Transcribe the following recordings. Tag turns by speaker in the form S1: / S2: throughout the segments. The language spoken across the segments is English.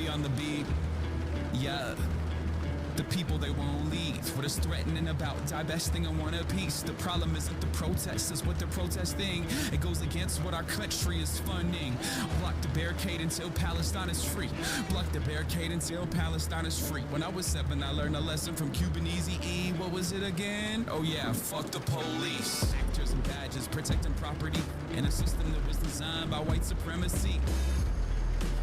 S1: on the beat. Yeah. The people, they won't leave. What is threatening about divesting in one apiece? The problem isn't the protest, it's what they're protesting. It goes against what our country is funding. Block the barricade until Palestine is free. Block the barricade until Palestine is free. When I was 7, I learned a lesson from Cuban Eazy-E. What was it again? Oh yeah, fuck the police. Actors and badges protecting property in a system that was designed by white supremacy.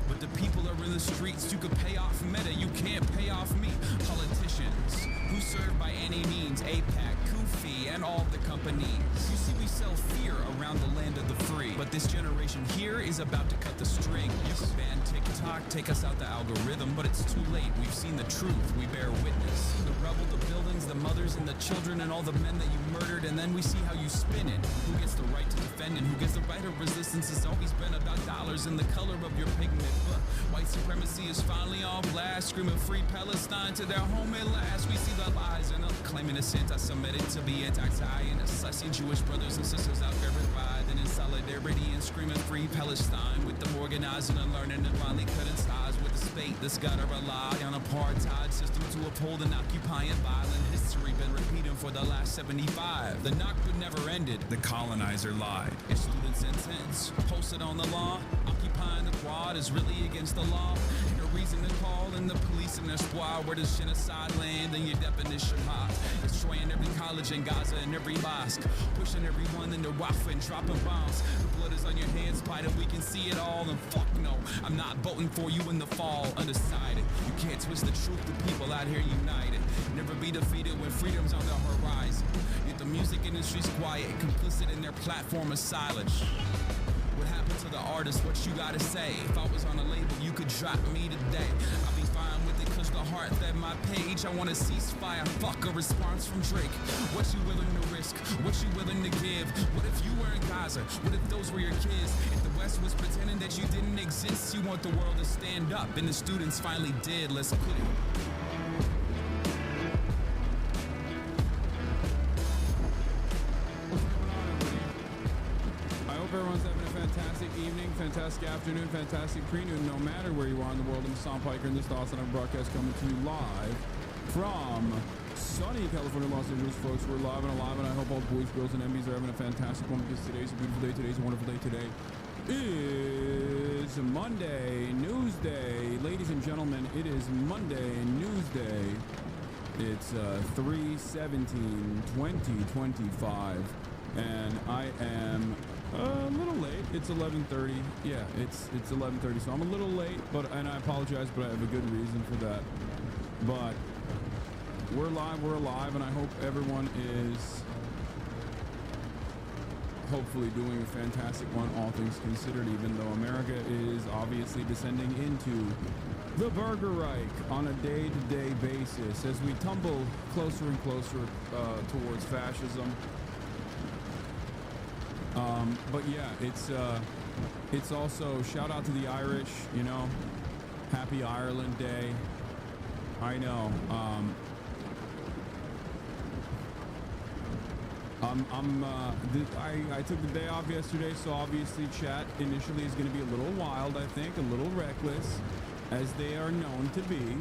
S1: But the people are in the streets. You could pay off Meta, you can't pay off me. Politicians who serve by any means, APAC, Kufi, and all the companies. You see, we sell fear around the land of the free. But this generation here is about to cut the string. You could ban TikTok, take us out the algorithm, but it's too late. We've seen the truth, we bear witness. The rebel, the buildings, the mothers and the children, and all the men that you murdered, and then we see how you spin it. Who gets the right to defend and who gets the right of resistance? It's always been about dollars and the color of your pigment. But white supremacy is finally on blast, screaming free Palestine to their home at last. We see the lies and claiming it's anti-Semitic to be anti-Italian. I see Jewish brothers and sisters out there riding in solidarity and screaming free Palestine, with them organizing and learning and finally cutting ties with the state that's gotta rely on apartheid system to uphold an occupying violent history been repeating for the last 75. The Nakba never ended, the colonizer lied. It's student sentence posted on the law. Occupying the quad is really against the law. And a reason to call in the police and their squad. Where does genocide land in your definition hot? Destroying every college in Gaza and every mosque, pushing everyone into Rafah and dropping bombs. The blood is on your hands, spite we can see it all. And fuck no, I'm not voting for you in the fall. Undecided, you can't twist the truth. The people out here united, never be defeated when freedom's on the horizon. Yet the music industry's quiet, complicit in their platform of silence. What happened to the artist? What you gotta say? If I was on a label, you could drop me today. I'll be fine with it, cause the heart that my page. I want a ceasefire, fuck a response from Drake. What you willing to risk? What you willing to give? What if you were in Gaza? What if those were your kids? If the West was pretending that you didn't exist, you want the world to stand up, and the students finally did. Let's put it.
S2: Everyone's having a fantastic evening, fantastic afternoon, fantastic pre-noon, no matter where you are in the world. I'm Hassan Piker, and this is the Hasanabi broadcast coming to you live from sunny California, Los Angeles, folks. We're live and alive, and I hope all the boys, girls, and MBs are having a fantastic one, because today's a beautiful day. Today's a wonderful day. Today is Monday, News Day. Ladies and gentlemen, it is Monday, News Day. It's 3/17/2025, and I am a little late. It's 11:30. Yeah, it's 11:30. So I'm a little late, and I apologize, but I have a good reason for that. But we're live, we're alive, and I hope everyone is hopefully doing a fantastic one, all things considered, even though America is obviously descending into the BURGERREICH on a day-to-day basis as we tumble closer and closer towards fascism. But yeah, it's also shout out to the Irish, you know, happy Ireland Day. I know. I took the day off yesterday, so obviously chat initially is going to be a little wild, I think, a little reckless, as they are known to be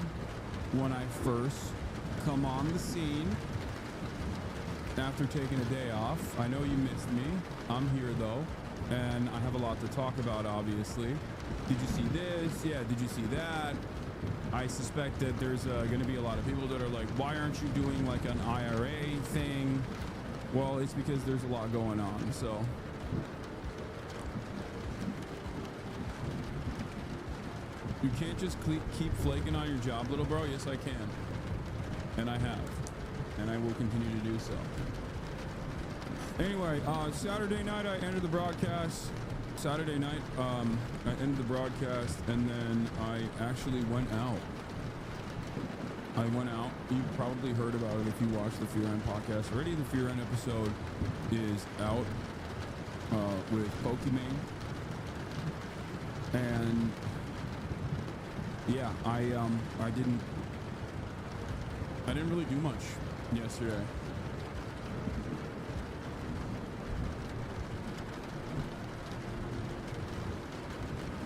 S2: when I first come on the scene after taking a day off. I know you missed me. I'm here though, and I have a lot to talk about, obviously. Did you see this? Yeah, did you see that? I suspect that there's going to be a lot of people that are like, why aren't you doing like an IRA thing? Well, it's because there's a lot going on, so. You can't just keep flaking on your job, little bro. Yes, I can. And I have. And I will continue to do so. Anyway, Saturday night I ended the broadcast. Saturday night, I ended the broadcast, and then I actually went out. You probably heard about it if you watched the Fear End podcast already. The Fear End episode is out with Pokimane. And yeah, I didn't really do much yesterday.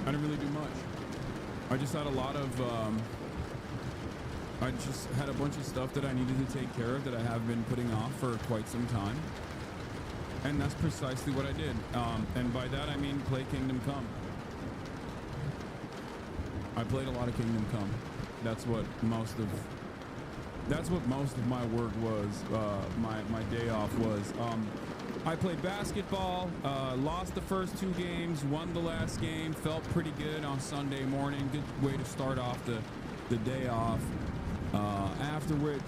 S2: I didn't really do much. I just had a lot of, I just had a bunch of stuff that I needed to take care of that I have been putting off for quite some time. And that's precisely what I did. And by that, I mean play Kingdom Come. I played a lot of Kingdom Come. That's what most of my work was, my day off was. I played basketball, lost the first 2 games, won the last game, felt pretty good on Sunday morning. Good way to start off the day off. Afterwards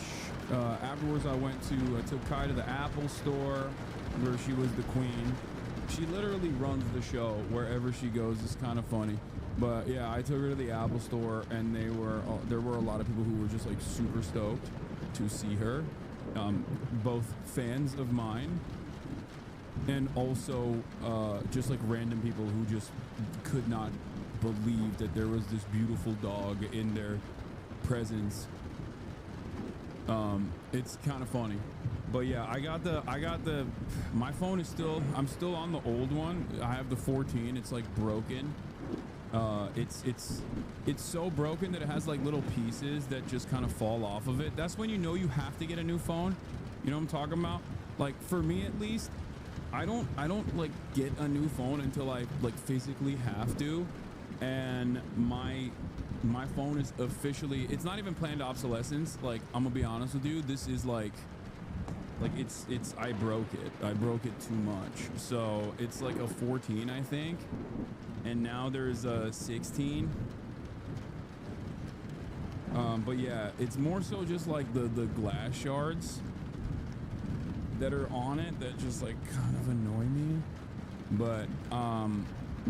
S2: I took Kai to the Apple store where she was the queen. She literally runs the show wherever she goes. It's kind of funny. But yeah, I took her to the Apple store, and there were a lot of people who were just like super stoked to see her. Both fans of mine and also just like random people who just could not believe that there was this beautiful dog in their presence. It's kind of funny. But yeah, my phone is I'm still on the old one. I have the 14. It's like broken. It's so broken that it has like little pieces that just kind of fall off of it. That's when you know you have to get a new phone. You know what I'm talking about? Like for me at least, I don't like get a new phone until I like physically have to. And my phone is officially, it's not even planned obsolescence. Like I'm gonna be honest with you, this is like I broke it too much. So it's like a 14, I think. And now there's a 16. But yeah, it's more so just like the glass shards that are on it that just like kind of annoy me. But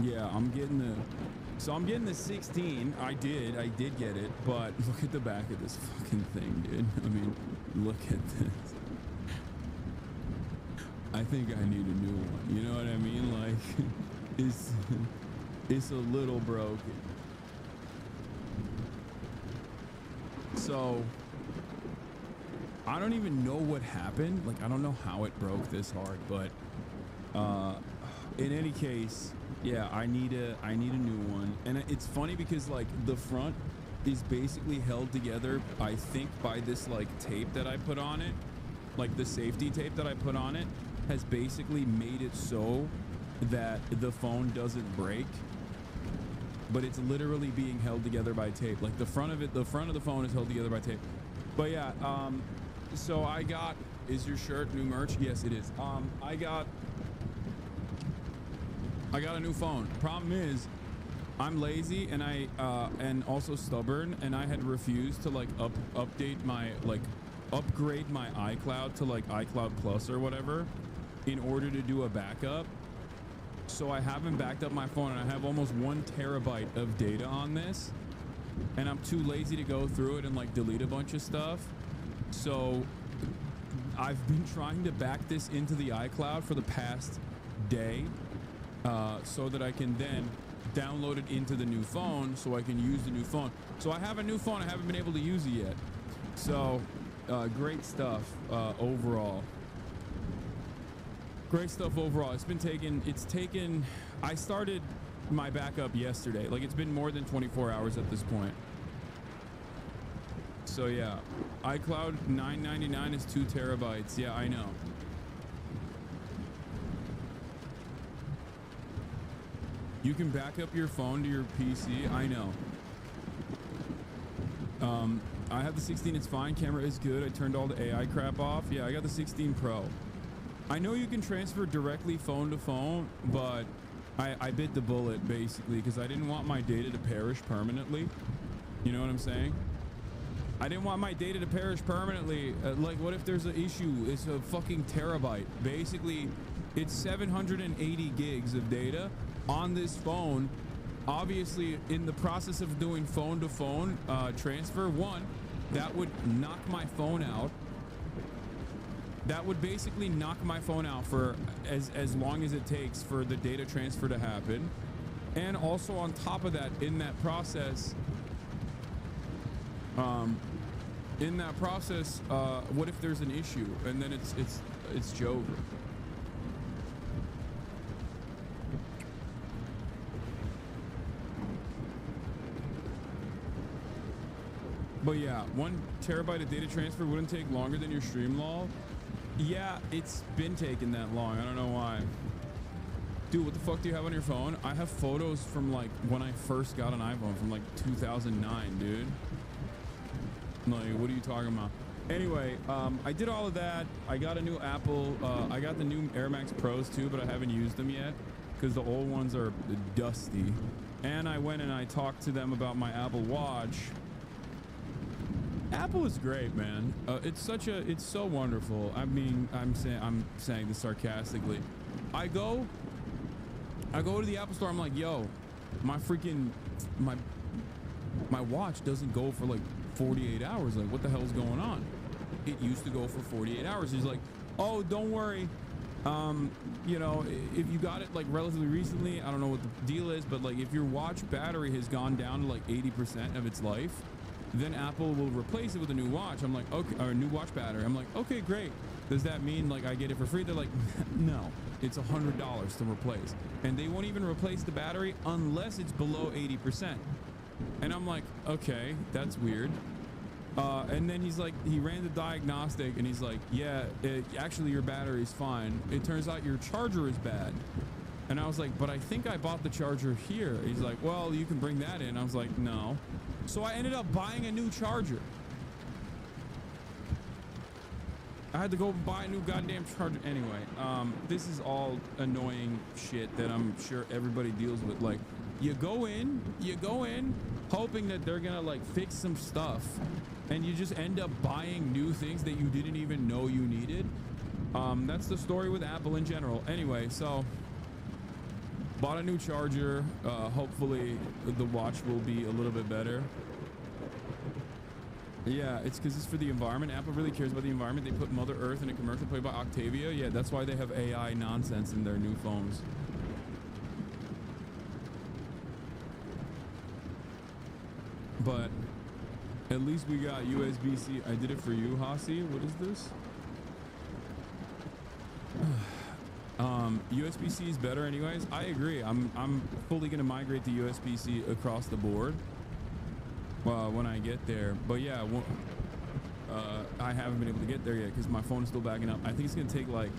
S2: yeah, I'm getting the 16. I did get it, but look at the back of this fucking thing, dude. I mean, look at this. I think I need a new one. You know what I mean? Like, it's a little broken. So I don't even know what happened. Like, I don't know how it broke this hard, but in any case, yeah, I need a new one. And it's funny because like the front is basically held together, I think, by this like tape that I put on it. Like the safety tape that I put on it has basically made it so that the phone doesn't break, but it's literally being held together by tape. Like the front of the phone is held together by tape. But yeah, so I got, is your shirt new merch? Yes, it is. I got a new phone. Problem is, I'm lazy and and also stubborn, and I had refused to like upgrade my iCloud to like iCloud Plus or whatever in order to do a backup. So I haven't backed up my phone, and I have almost 1 terabyte of data on this, and I'm too lazy to go through it and like delete a bunch of stuff. So I've been trying to back this into the iCloud for the past day, so that I can then download it into the new phone so I can use the new phone. So I have a new phone. I haven't been able to use it yet. So great stuff overall. Great stuff overall. I started my backup yesterday. Like, it's been more than 24 hours at this point. So yeah, iCloud $9.99 is 2 terabytes. Yeah, I know. You can back up your phone to your PC. I know. I have the 16. It's fine. Camera is good. I turned all the AI crap off. Yeah, I got the 16 Pro. I know you can transfer directly phone to phone, but I bit the bullet basically because I didn't want my data to perish permanently. You know what I'm saying? I didn't want my data to perish permanently. Like, what if there's an issue? It's a fucking terabyte. Basically, it's 780 gigs of data on this phone. Obviously, in the process of doing phone to phone transfer, that would knock my phone out. That would basically knock my phone out for as long as it takes for the data transfer to happen. And also on top of that, in that process, what if there's an issue? And then it's Joe. But yeah, 1 terabyte of data transfer wouldn't take longer than your stream log. Yeah, it's been taking that long. I don't know why. Dude, what the fuck do you have on your phone? I have photos from like when I first got an iPhone from like 2009, dude. Like, what are you talking about? Anyway, I did all of that. I got a new Apple. I got the new Air Max Pros too, but I haven't used them yet because the old ones are dusty. And I went and I talked to them about my Apple Watch. Apple is great, man. It's so wonderful. I mean, I'm saying this sarcastically. I go to the Apple store. I'm like, yo, my watch doesn't go for like 48 hours. Like, what the hell's going on? It used to go for 48 hours. He's like, oh, don't worry. You know, if you got it like relatively recently, I don't know what the deal is, but like if your watch battery has gone down to like 80% of its life, then Apple will replace it with a new watch. I'm like, okay, or a new watch battery. I'm like, okay, great. Does that mean like I get it for free? They're like, no, it's $100 to replace. And they won't even replace the battery unless it's below 80%. And I'm like, okay, that's weird. And then he's like, he ran the diagnostic and he's like, yeah, actually your battery is fine. It turns out your charger is bad. And I was like, but I think I bought the charger here. He's like, well, you can bring that in. I was like, no. So I ended up buying a new charger. I had to go buy a new goddamn charger. Anyway, this is all annoying shit that I'm sure everybody deals with. Like, you go in hoping that they're gonna like fix some stuff, and you just end up buying new things that you didn't even know you needed. That's the story with Apple in general. Anyway, so bought a new charger. Hopefully the watch will be a little bit better. Yeah, it's because it's for the environment. Apple really cares about the environment. They put Mother Earth in a commercial played by Octavia. Yeah, that's why they have AI nonsense in their new phones. But at least we got USB-C. I did it for you, Hasi. What is this? USB-C is better anyways. I agree. I'm fully gonna migrate to USB-C across the board when I get there. But yeah, I haven't been able to get there yet because my phone is still backing up. I think it's gonna take like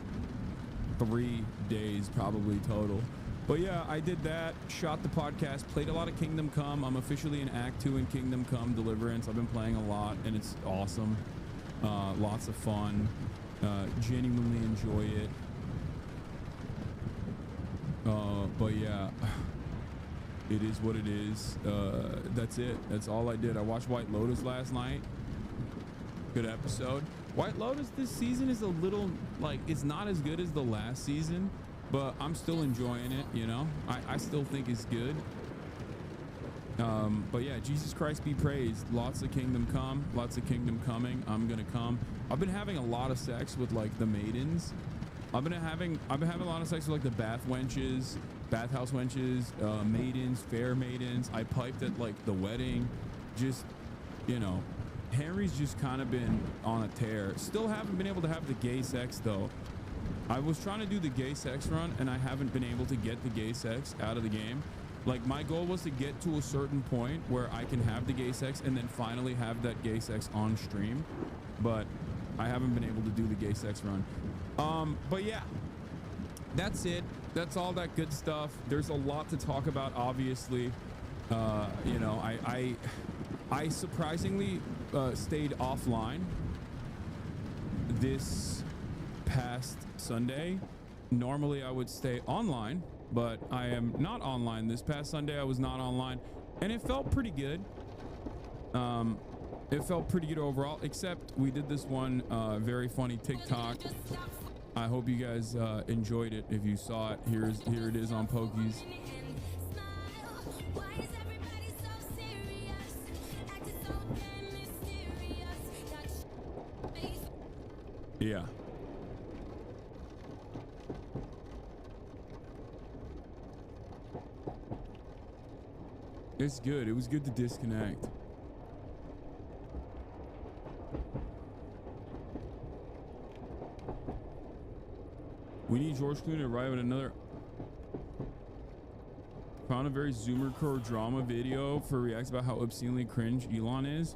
S2: 3 days probably total. But yeah, I did that, shot the podcast, played a lot of Kingdom Come. I'm officially in Act 2 in Kingdom Come Deliverance. I've been playing a lot and it's awesome. Lots of fun. Genuinely enjoy it. But yeah, it is what it is. That's it. That's all I did. I watched White Lotus last night. Good episode. White Lotus this season is a little like, it's not as good as the last season, but I'm still enjoying it, you know. I still think it's good. But yeah, Jesus Christ be praised. Lots of Kingdom Come, lots of Kingdom Coming. I'm gonna come. I've been having a lot of sex with like the maidens. I've been having a lot of sex with like the bathhouse wenches, maidens, fair maidens. I piped at like the wedding. Just, you know, Henry's just kind of been on a tear. Still haven't been able to have the gay sex though. I was trying to do the gay sex run and I haven't been able to get the gay sex out of the game. Like, my goal was to get to a certain point where I can have the gay sex and then finally have that gay sex on stream, but I haven't been able to do the gay sex run. But yeah, that's it. That's all that good stuff. There's a lot to talk about, obviously. You know, I surprisingly stayed offline this past Sunday. Normally I would stay online, but I am not online. This past Sunday I was not online and it felt pretty good. It felt pretty good overall, except we did this one very funny TikTok. I hope you guys enjoyed it. If you saw it, here it is on Pokies. Yeah. It's good. It was good to disconnect. We need George Clooney to arrive at another. Found a very Zoomer core drama video for reacts about how obscenely cringe Elon is.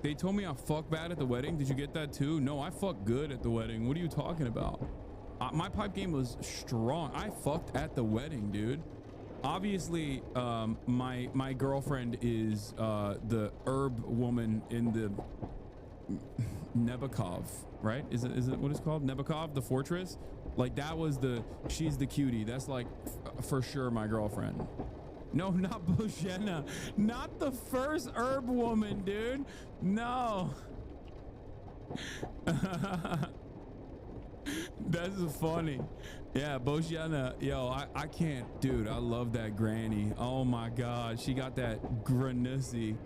S2: They told me I fuck bad at the wedding. Did you get that too? No, I fuck good at the wedding. What are you talking about? My pipe game was strong. I fucked at the wedding, dude. Obviously, my girlfriend is the herb woman in the Nebakov, right? Is it what it's called? Nebakov, the fortress? Like that was she's the cutie. That's like for sure my girlfriend. No, not Boshena. Not the first herb woman, dude. No. That's funny. Yeah, Boshena. Yo, I can't. Dude, I love that granny. Oh my God. She got that granussi.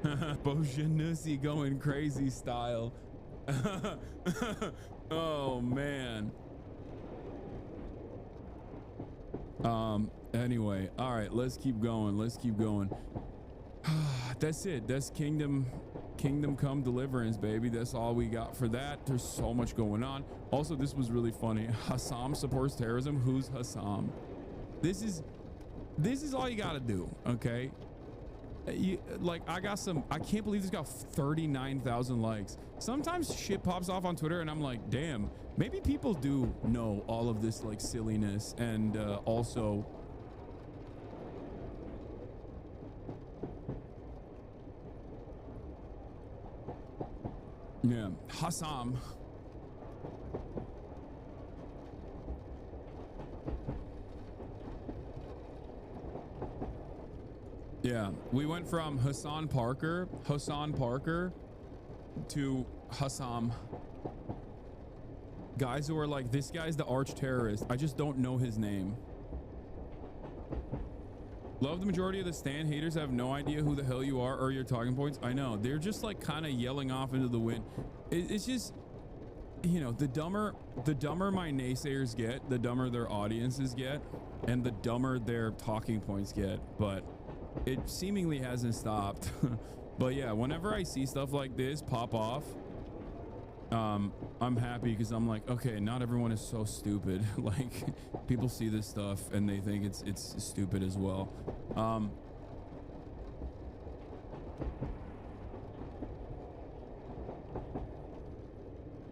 S2: Bojanussi going crazy style. Oh man. Anyway, all right, let's keep going. That's it. That's kingdom come deliverance, baby. That's all we got for that. There's so much going on. Also, this was really funny. Hasan supports terrorism. Who's Hasan? This is all you got to do, okay? I can't believe this got 39,000 likes. Sometimes shit pops off on Twitter and I'm like, damn, maybe people do know all of this like silliness. And also, yeah, Hasan. Yeah, we went from Hassan Parker to Hasan. Guys who are like, this guy's the arch terrorist. I just don't know his name. Love the majority of the Stan haters have no idea who the hell you are or your talking points. I know. They're just like kind of yelling off into the wind. It's just, you know, the dumber my naysayers get, the dumber their audiences get, and the dumber their talking points get. But it seemingly hasn't stopped. But yeah, whenever I see stuff like this pop off, I'm happy because I'm like, okay, not everyone is so stupid. Like people see this stuff and they think it's stupid as well.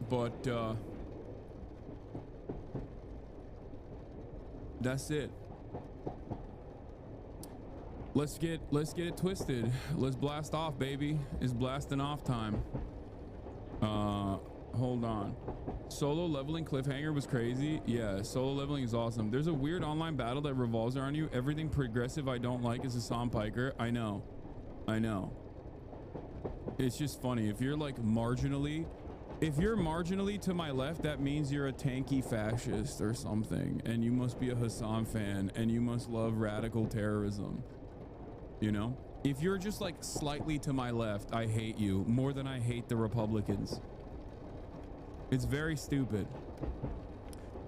S2: But that's it. Let's get it twisted. Let's blast off, baby. It's blasting off time. Hold on. Solo leveling cliffhanger was crazy. Yeah, solo leveling is awesome. There's a weird online battle that revolves around you. Everything progressive I don't like is Hasan Piker. I know. It's just funny. If you're marginally to my left, that means you're a tanky fascist or something, and you must be a Hasan fan, and you must love radical terrorism. You know, if you're just like slightly to my left, I hate you more than I hate the Republicans. It's very stupid.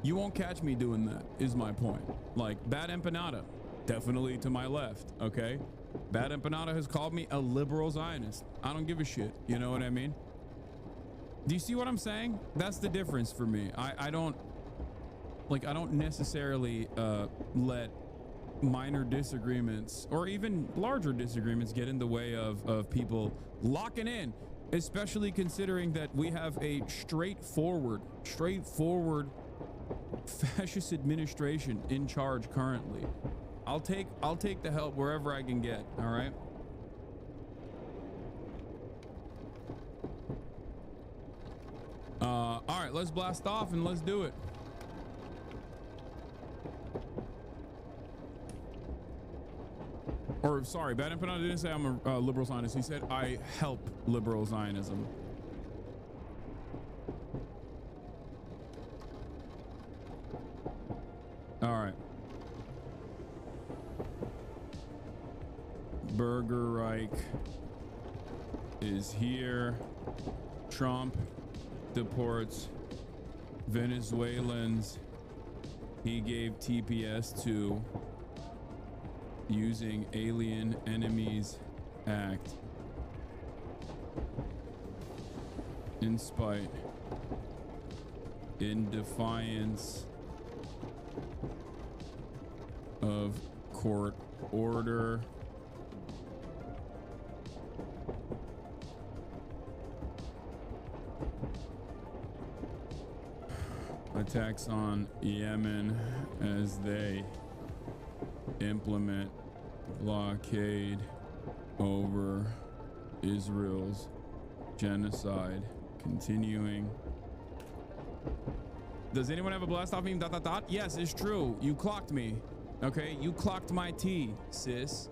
S2: You won't catch me doing that, is my point. Like Bad Empanada, definitely to my left. Okay, Bad Empanada has called me a liberal Zionist. I don't give a shit. You know what I mean? Do you see what I'm saying? That's the difference for me. I don't necessarily let minor disagreements or even larger disagreements get in the way of people locking in, especially considering that we have a straightforward fascist administration in charge currently. I'll take the help wherever I can get. All right. All right, let's blast off and let's do it. Or sorry, Bad Empanada didn't say I'm a liberal Zionist. He said I help liberal Zionism. All right. BURGERREICH is here. Trump deports Venezuelans he gave TPS to using Alien Enemies Act in defiance of court order. attacks on Yemen as they implement blockade over Israel's genocide continuing. Does anyone have a blast off meme? ... Yes, it's true. You clocked me. Okay, you clocked my T, sis.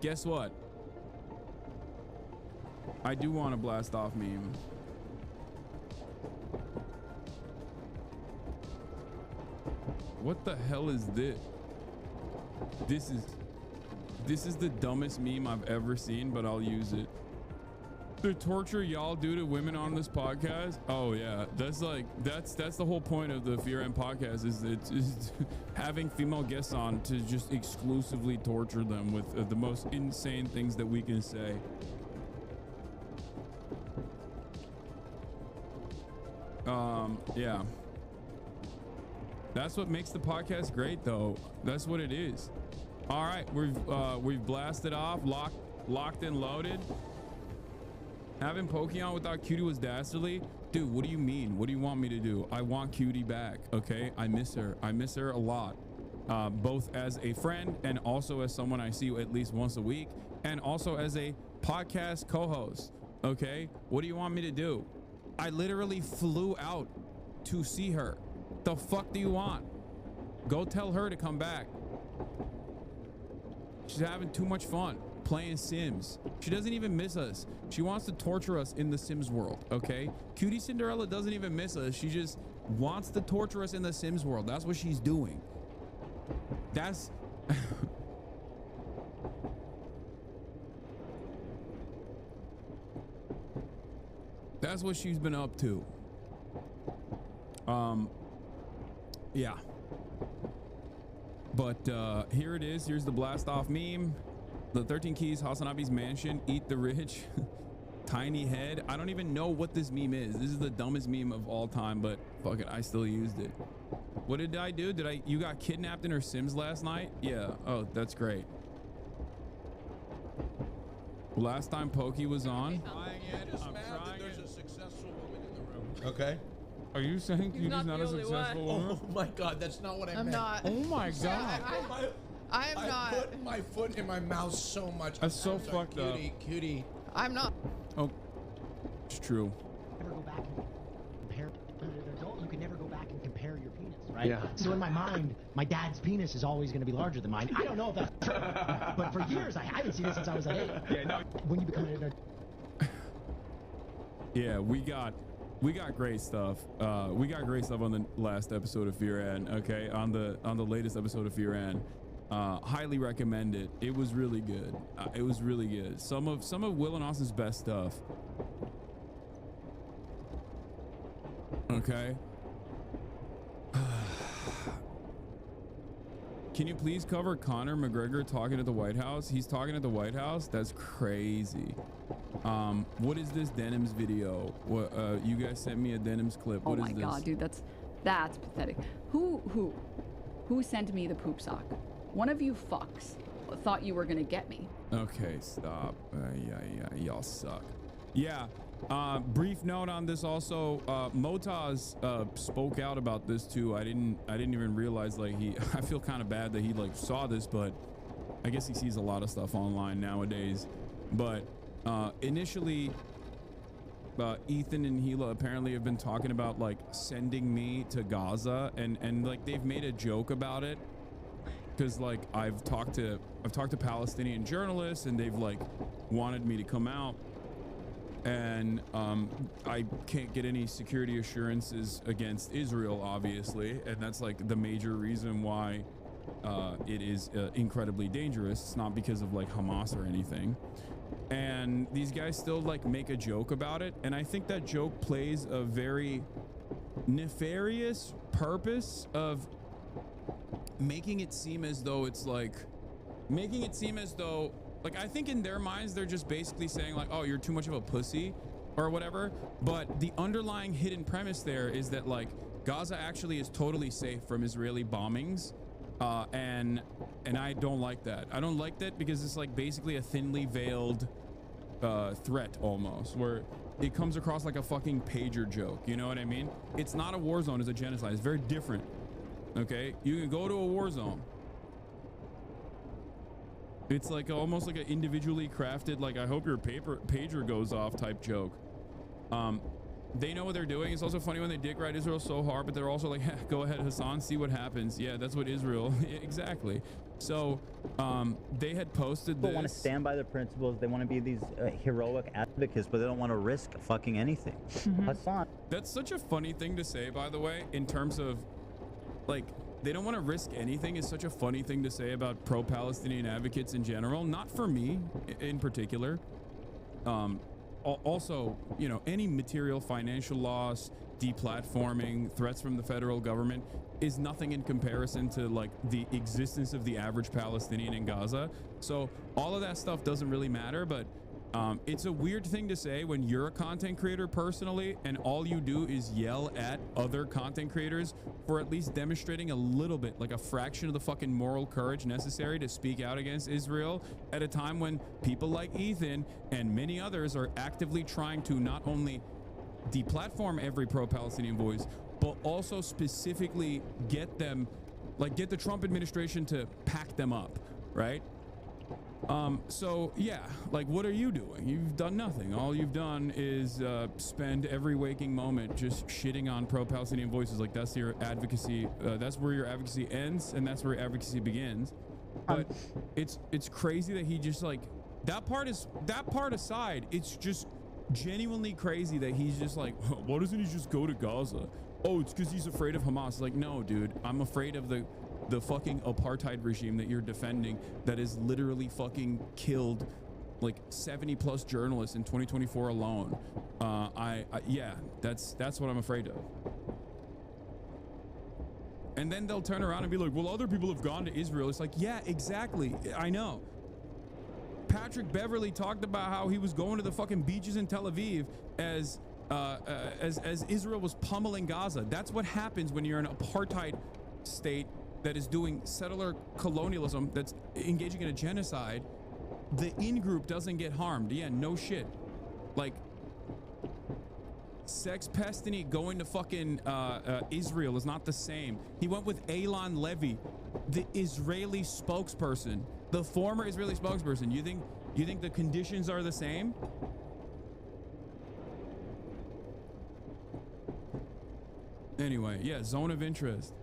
S2: Guess what? I do want a blast off meme. What the hell is this? This is the dumbest meme I've ever seen, but I'll use it. The torture y'all do to women on this podcast. Oh yeah, that's the whole point of the Fear and podcast is it's having female guests on to just exclusively torture them with the most insane things that we can say. Yeah. That's what makes the podcast great, though. That's what it is. All right, we've blasted off, locked and loaded. Having Pokemon without Cutie was dastardly. Dude, what do you mean? What do you want me to do? I want Cutie back, okay? I miss her. I miss her a lot. Both as a friend and also as someone I see at least once a week, and also as a podcast co-host, okay? What do you want me to do? I literally flew out to see her. The fuck do you want? Go tell her to come back. She's having too much fun playing Sims. She doesn't even miss us. She wants to torture us in the Sims world, okay? Cutie Cinderella doesn't even miss us. She just wants to torture us in the Sims world. That's what she's doing. That's that's what she's been up to. Yeah. But here it is. Here's the blast off meme. The 13 Keys, Hasanabi's mansion, eat the rich, tiny head. I don't even know what this meme is. This is the dumbest meme of all time, but fuck it, I still used it. What did I do? You got kidnapped in her Sims last night? Yeah. Oh, that's great. Last time Pokey was on.
S3: I'm trying that there's a successful woman in the room.
S4: Okay.
S2: Are you saying Cutie's not a successful woman?
S4: Oh my God, that's not what I meant.
S3: I'm not.
S2: Oh my God.
S3: I am not.
S4: I put my foot in my mouth so much.
S2: That's so fucked up.
S4: Cutie.
S3: I'm not.
S2: Oh, it's true.
S5: Never go back and compare. You can never go back and compare your penis, right?
S4: Yeah.
S5: So in my mind, my dad's penis is always going to be larger than mine. I don't know if that's true, but for years I haven't seen it since I was like 8. Yeah, no. When you become an
S2: Yeah, we got great stuff. We got great stuff on the last episode of Fearan. Okay, on the latest episode of Fearan. Highly recommend it. It was really good. It was really good. Some of Will and Austin's best stuff. Okay. Can you please cover Conor McGregor talking at the White House? He's talking at the White House? That's crazy. What is this Denims video? What you guys sent me a Denims clip. What is this?
S6: Oh my God, dude, that's pathetic. Who sent me the poop sock? One of you fucks thought you were gonna get me.
S2: Okay, stop. Yeah, y'all suck. Yeah. Brief note on this also. Motaz spoke out about this too. I didn't even realize, like, I feel kind of bad that he like saw this, but I guess he sees a lot of stuff online nowadays. But initially, Ethan and Gila apparently have been talking about like sending me to Gaza, and like they've made a joke about it. Because like I've talked to Palestinian journalists and they've like wanted me to come out, and I can't get any security assurances against Israel, obviously, and that's like the major reason why it is incredibly dangerous. It's not because of like Hamas or anything. And these guys still like make a joke about it, and I think that joke plays a very nefarious purpose of making it seem as though I think in their minds they're just basically saying like, oh, you're too much of a pussy or whatever. But the underlying hidden premise there is that like Gaza actually is totally safe from Israeli bombings, and I don't like that. I don't like that because it's like basically a thinly veiled threat almost, where it comes across like a fucking pager joke. You know what I mean? It's not a war zone, it's a genocide. It's very different. Okay, you can go to a war zone. It's like almost like an individually crafted, like, I hope your pager goes off type joke. They know what they're doing. It's also funny when they dick ride Israel so hard, but they're also like, go ahead, Hasan, see what happens. Yeah, that's what Israel, exactly. So they had posted
S7: People
S2: this.
S7: want to stand by their principles. They want to be these heroic advocates, but they don't want to risk fucking anything. Hasan.
S2: That's such a funny thing to say, by the way, in terms of, like, they don't want to risk anything is such a funny thing to say about pro-Palestinian advocates in general. Not for me in particular. Also, you know, any material financial loss, deplatforming, threats from the federal government is nothing in comparison to like the existence of the average Palestinian in Gaza. So all of that stuff doesn't really matter, but it's a weird thing to say when you're a content creator personally and all you do is yell at other content creators for at least demonstrating a little bit, like a fraction of the fucking moral courage necessary to speak out against Israel at a time when people like Ethan and many others are actively trying to not only deplatform every pro-Palestinian voice, but also specifically get them, like get the Trump administration to pack them up, right? So yeah, like what are you doing? You've done nothing. All you've done is spend every waking moment just shitting on pro-Palestinian voices. Like that's your advocacy. That's where your advocacy ends, and that's where your advocacy begins. But it's crazy that he just like that part aside. It's just genuinely crazy that he's just like, why doesn't he just go to Gaza? Oh, it's because he's afraid of Hamas. It's like, no, dude, I'm afraid of the fucking apartheid regime that you're defending that has literally fucking killed like 70 plus journalists in 2024 alone. Yeah, that's what I'm afraid of. And then they'll turn around and be like, well, other people have gone to Israel. It's like, yeah, exactly. I know. Patrick Beverly talked about how he was going to the fucking beaches in Tel Aviv as Israel was pummeling Gaza. That's what happens when you're an apartheid state that is doing settler colonialism, that's engaging in a genocide. The in-group doesn't get harmed. Yeah, no shit. Like, Sex Pestany going to fucking Israel is not the same. He went with Eylon Levy, the Israeli spokesperson, the former Israeli spokesperson. You think the conditions are the same? Anyway, yeah, zone of interest.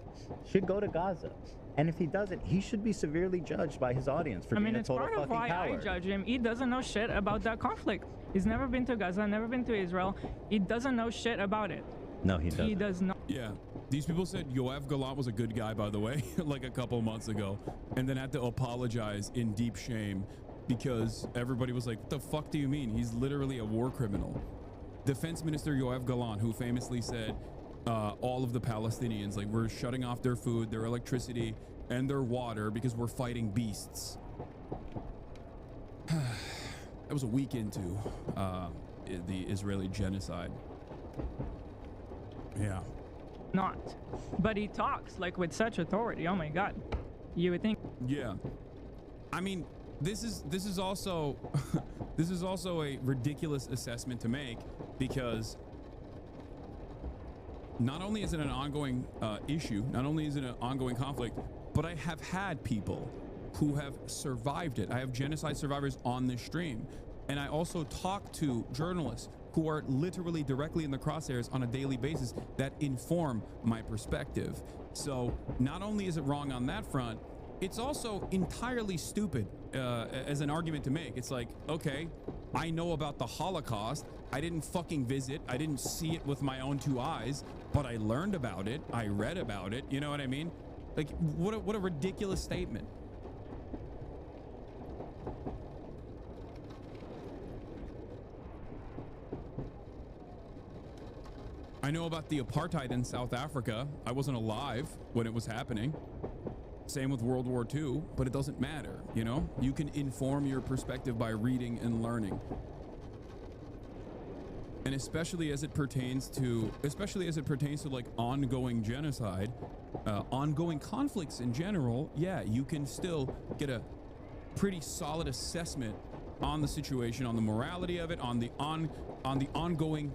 S7: Should go to Gaza. And if he doesn't, he should be severely judged by his audience for being a total fucking coward.
S8: I mean, it's part of why I judge him. He doesn't know shit about that conflict. He's never been to Gaza, never been to Israel. He doesn't know shit about it.
S7: No, he doesn't.
S8: He does not.
S2: Yeah. These people said Yoav Gallant was a good guy, by the way, like a couple months ago, and then had to apologize in deep shame because everybody was like, what the fuck do you mean? He's literally a war criminal. Defense Minister Yoav Gallant, who famously said, all of the Palestinians, like, we're shutting off their food, their electricity, and their water because we're fighting beasts. That was a week into the Israeli genocide. Yeah.
S8: Not. But he talks like with such authority. Oh my God. You would think.
S2: Yeah. I mean, this is also this is also a ridiculous assessment to make because not only is it an ongoing issue, not only is it an ongoing conflict, but I have had people who have survived it. I have genocide survivors on this stream. And I also talk to journalists who are literally directly in the crosshairs on a daily basis that inform my perspective. So not only is it wrong on that front, it's also entirely stupid as an argument to make. It's like, okay, I know about the Holocaust. I didn't fucking visit. I didn't see it with my own two eyes, but I learned about it. I read about it. You know what I mean? Like, what a ridiculous statement. I know about the apartheid in South Africa. I wasn't alive when it was happening. Same with World War II, but it doesn't matter, you know? You can inform your perspective by reading and learning. And especially as it pertains to like ongoing genocide, ongoing conflicts in general, yeah, you can still get a pretty solid assessment on the situation, on the morality of it, on the ongoing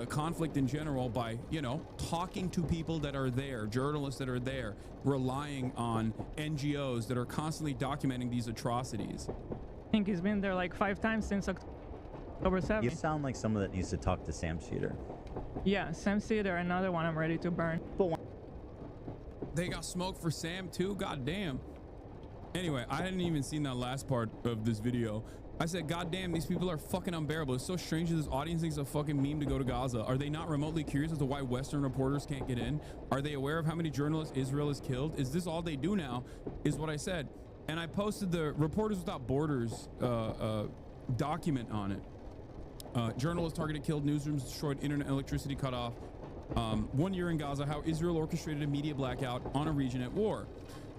S2: conflict in general by, you know, talking to people that are there, journalists that are there, relying on NGOs that are constantly documenting these atrocities.
S8: I think he's been there like 5 times since October 7th.
S7: You sound like someone that needs to talk to Sam Cedar.
S8: Yeah, Sam Cedar, another one I'm ready to burn.
S2: They got smoke for Sam too? God damn. Anyway, I hadn't even seen that last part of this video. I said, God damn, these people are fucking unbearable. It's so strange that this audience thinks it's a fucking meme to go to Gaza. Are they not remotely curious as to why Western reporters can't get in? Are they aware of how many journalists Israel has killed? Is this all they do now? Is what I said. And I posted the Reporters Without Borders document on it. Journalists targeted, killed, newsrooms destroyed, internet and electricity cut off. 1 year in Gaza, how Israel orchestrated a media blackout on a region at war.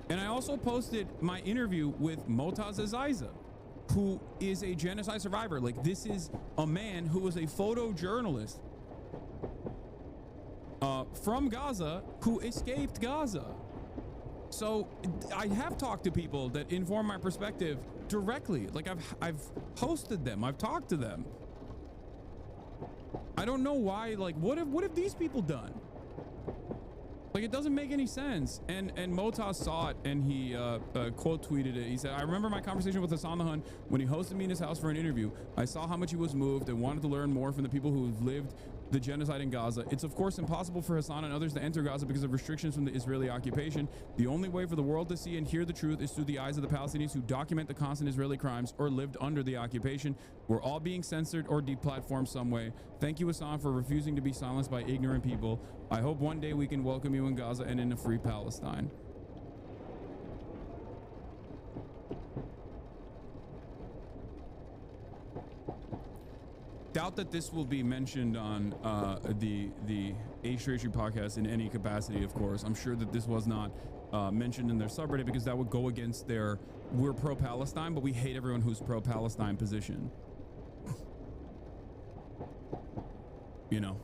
S2: And I also posted my interview with Motaz Aziza, who is a genocide survivor. Like, this is a man who was a photojournalist from Gaza who escaped Gaza. So I have talked to people that inform my perspective directly. Like, I've hosted them, I've talked to them. I don't know why. Like, what have these people done? Like, it doesn't make any sense. And Motaz saw it, and he quote tweeted it. He said, I remember my conversation with Hasan the Hun when he hosted me in his house for an interview. I saw how much he was moved and wanted to learn more from the people who lived the genocide in Gaza. It's of course impossible for Hasan and others to enter Gaza because of restrictions from the Israeli occupation. The only way for the world to see and hear the truth is through the eyes of the Palestinians who document the constant Israeli crimes or lived under the occupation. We're all being censored or deplatformed some way. Thank you, Hasan, for refusing to be silenced by ignorant people. I hope one day we can welcome you in Gaza and in a free Palestine. Doubt that this will be mentioned on the H3H3 podcast in any capacity, of course. I'm sure that this was not mentioned in their subreddit because that would go against their we're pro-Palestine, but we hate everyone who's pro-Palestine position. You know,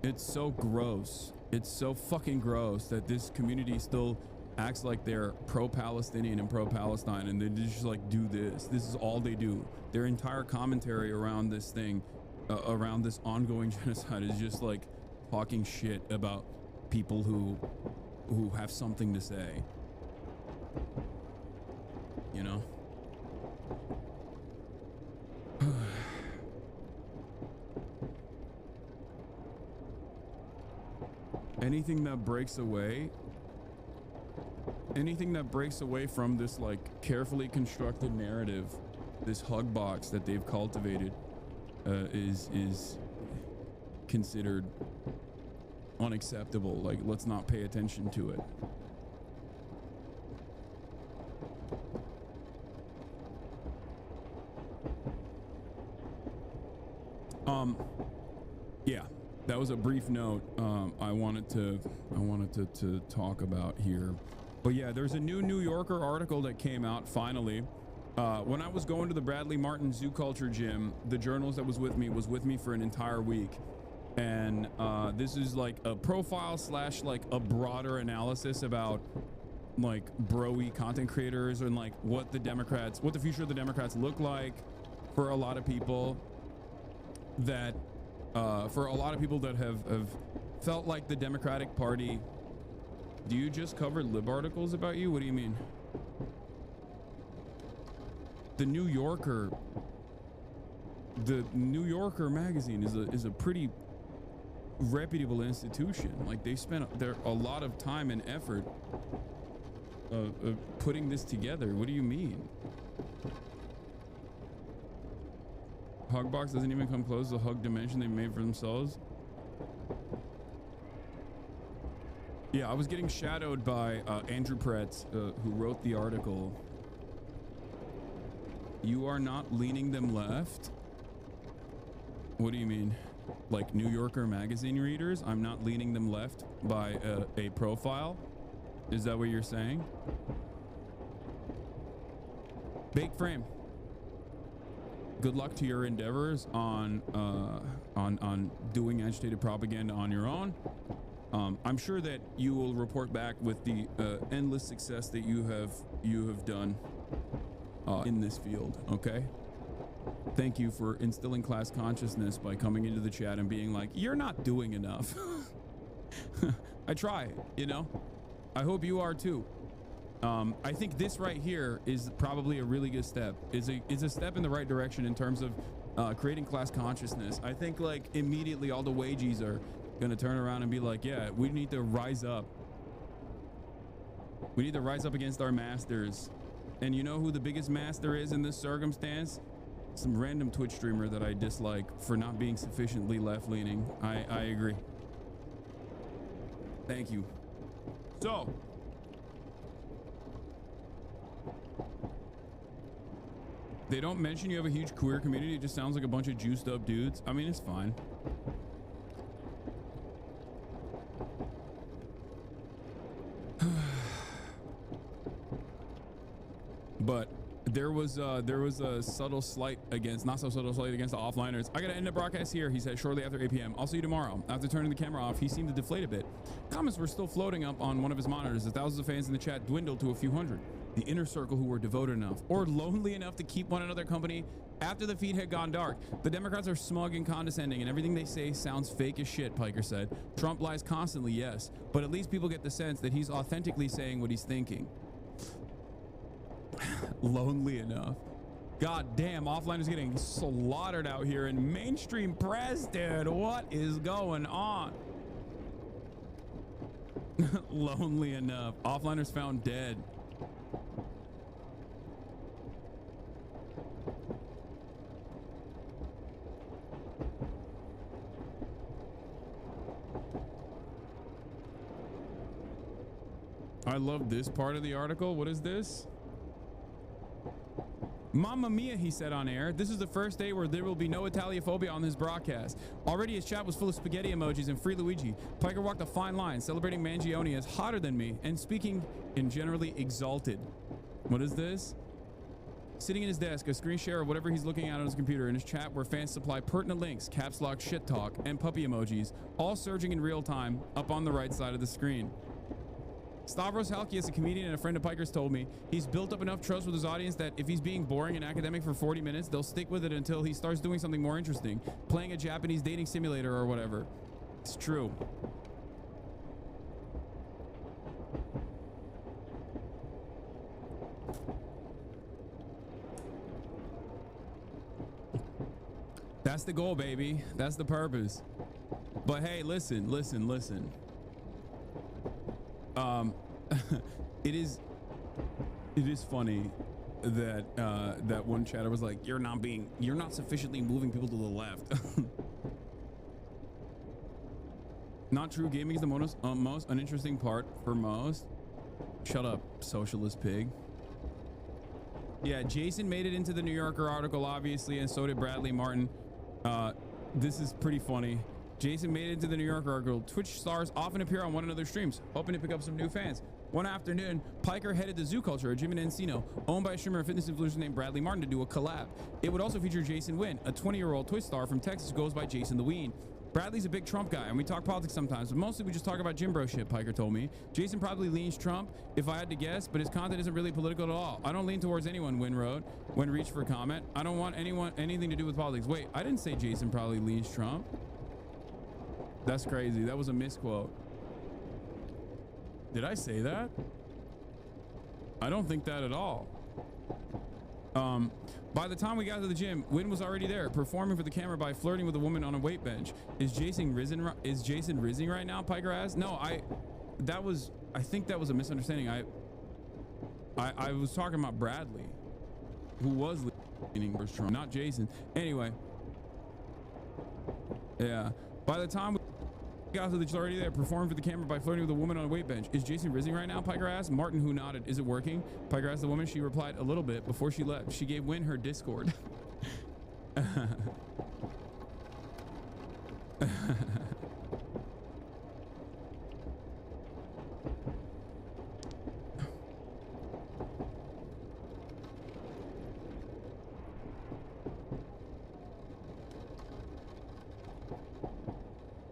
S2: it's so gross. It's so fucking gross that this community still acts like they're pro-Palestinian and pro-Palestine, and they just like do this. This is all they do. Their entire commentary around this thing, around this ongoing genocide, is just like talking shit about people who have something to say. You know? Anything that breaks away from this like carefully constructed narrative, this hug box that they've cultivated, is considered unacceptable. Like, let's not pay attention to it. Yeah, that was a brief note I wanted to talk about here. But yeah, there's a new New Yorker article that came out finally. When I was going to the Bradley Martin Zoo Culture Gym, the journalist that was with me for an entire week. And this is like a profile / like a broader analysis about like bro-y content creators and like what the future of the Democrats look like for a lot of people that have felt like the Democratic Party. Do you just cover lib articles about you? What do you mean? The New Yorker magazine is a pretty reputable institution. Like, they spent a lot of time and effort putting this together. What do you mean? Hugbox doesn't even come close to the hug dimension they made for themselves. Yeah, I was getting shadowed by Andrew Pretz, who wrote the article. You are not leaning them left? What do you mean? Like New Yorker magazine readers? I'm not leaning them left by a profile? Is that what you're saying? Bake Frame. Good luck to your endeavors on doing agitated propaganda on your own. I'm sure that you will report back with the endless success that you have done. in this field, okay? Thank you for instilling class consciousness by coming into the chat and being like, you're not doing enough. I try, you know? I hope you are too. I think this right here is probably a really good step. Is a step in the right direction in terms of creating class consciousness. I think like immediately all the wages are gonna turn around and be like, yeah, we need to rise up. We need to rise up against our masters. And you know who the biggest master is in this circumstance? Some random Twitch streamer that I dislike for not being sufficiently left-leaning. I agree. Thank you. So, they don't mention you have a huge queer community. It just sounds like a bunch of juiced up dudes. I mean, it's fine. But there was a subtle slight against, not so subtle slight against the offliners. I gotta end the broadcast here, he said shortly after 8 p.m. I'll see you tomorrow. After turning the camera off, he seemed to deflate a bit. Comments were still floating up on one of his monitors as thousands of fans in the chat dwindled to a few hundred. The inner circle who were devoted enough or lonely enough to keep one another company after the feed had gone dark. The Democrats are smug and condescending and everything they say sounds fake as shit, Piker said. Trump lies constantly, yes, but at least people get the sense that he's authentically saying what he's thinking. Lonely enough. God damn, offliners getting slaughtered out here in mainstream press, dude. What is going on? Lonely enough. Offliners found dead. I love this part of the article. What is this? Mamma mia, he said on air. This is the first day where there will be no Italiophobia on this broadcast. Already his chat was full of spaghetti emojis and Free Luigi. Piker walked a fine line, celebrating Mangione as hotter than me and speaking in generally exalted. What is this? Sitting in his desk, a screen share of whatever he's looking at on his computer in his chat where fans supply pertinent links, caps lock shit talk, and puppy emojis, all surging in real time up on the right side of the screen. Stavros Halkias, a comedian and a friend of Piker's, told me he's built up enough trust with his audience that if he's being boring and academic for 40 minutes, they'll stick with it until he starts doing something more interesting, playing a Japanese dating simulator or whatever. It's true. That's the goal, baby. That's the purpose. But hey, listen. It is funny that that one chatter was like, you're not sufficiently moving people to the left. Not true. Gaming is the most uninteresting part for most. Shut up, socialist pig. Yeah, Jason made it into the New Yorker article, obviously, and so did Bradley Martin. This is pretty funny. Jason made it into the New Yorker article. Twitch stars often appear on one another's streams, hoping to pick up some new fans. One afternoon, Piker headed to Zoo Culture, a gym in Encino, owned by a streamer and fitness influencer named Bradley Martin, to do a collab. It would also feature Jason Wynn, a 20-year-old Twitch star from Texas who goes by Jason the Ween. Bradley's a big Trump guy, and we talk politics sometimes, but mostly we just talk about Jim Bro shit, Piker told me. Jason probably leans Trump, if I had to guess, but his content isn't really political at all. I don't lean towards anyone, Wynn wrote, when reached for comment. I don't want anything to do with politics. Wait, I didn't say Jason probably leans Trump. That's crazy. That was a misquote. Did I say that? I don't think that at all. By the time we got to the gym, Wynn was already there, performing for the camera by flirting with a woman on a weight bench. Is Jason rizzing right now? Piker asked. No, I think that was a misunderstanding. I was talking about Bradley, who was leaning towards Trump, not Jason. Anyway, yeah. By the time we got to the gym, already there, performing for the camera by flirting with a woman on a weight bench. Is Jason rizzing right now? Piker asked. Martin, who nodded. Is it working? Piker asked the woman. She replied, a little bit. Before she left, she gave Wynn her Discord.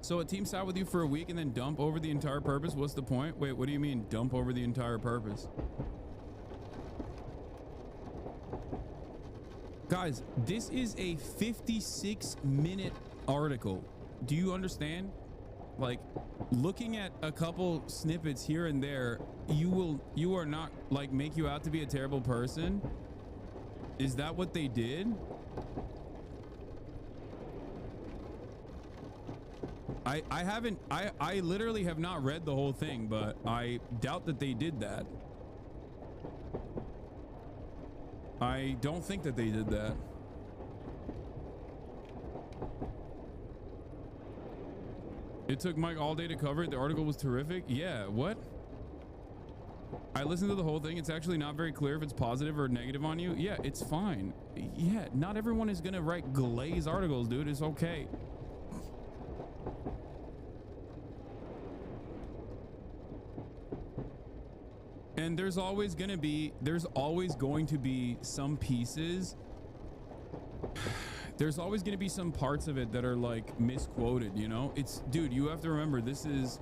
S2: So a team sat with you for a week and then dump over the entire purpose? What's the point? Wait, what do you mean dump over the entire purpose? Guys, this is a 56-minute article. Do you understand? Like, looking at a couple snippets here and there, you are not like make you out to be a terrible person. Is that what they did? I literally have not read the whole thing, but I doubt that they did that. I don't think that they did that. It took Mike all day to cover it. The article was terrific. Yeah, what? I listened to the whole thing. It's actually not very clear if it's positive or negative on you. Yeah, it's fine. Yeah, not everyone is gonna write glaze articles, dude. It's okay. And there's always going to be some pieces. There's always going to be some parts of it that are like misquoted, you know? It's, dude, you have to remember this is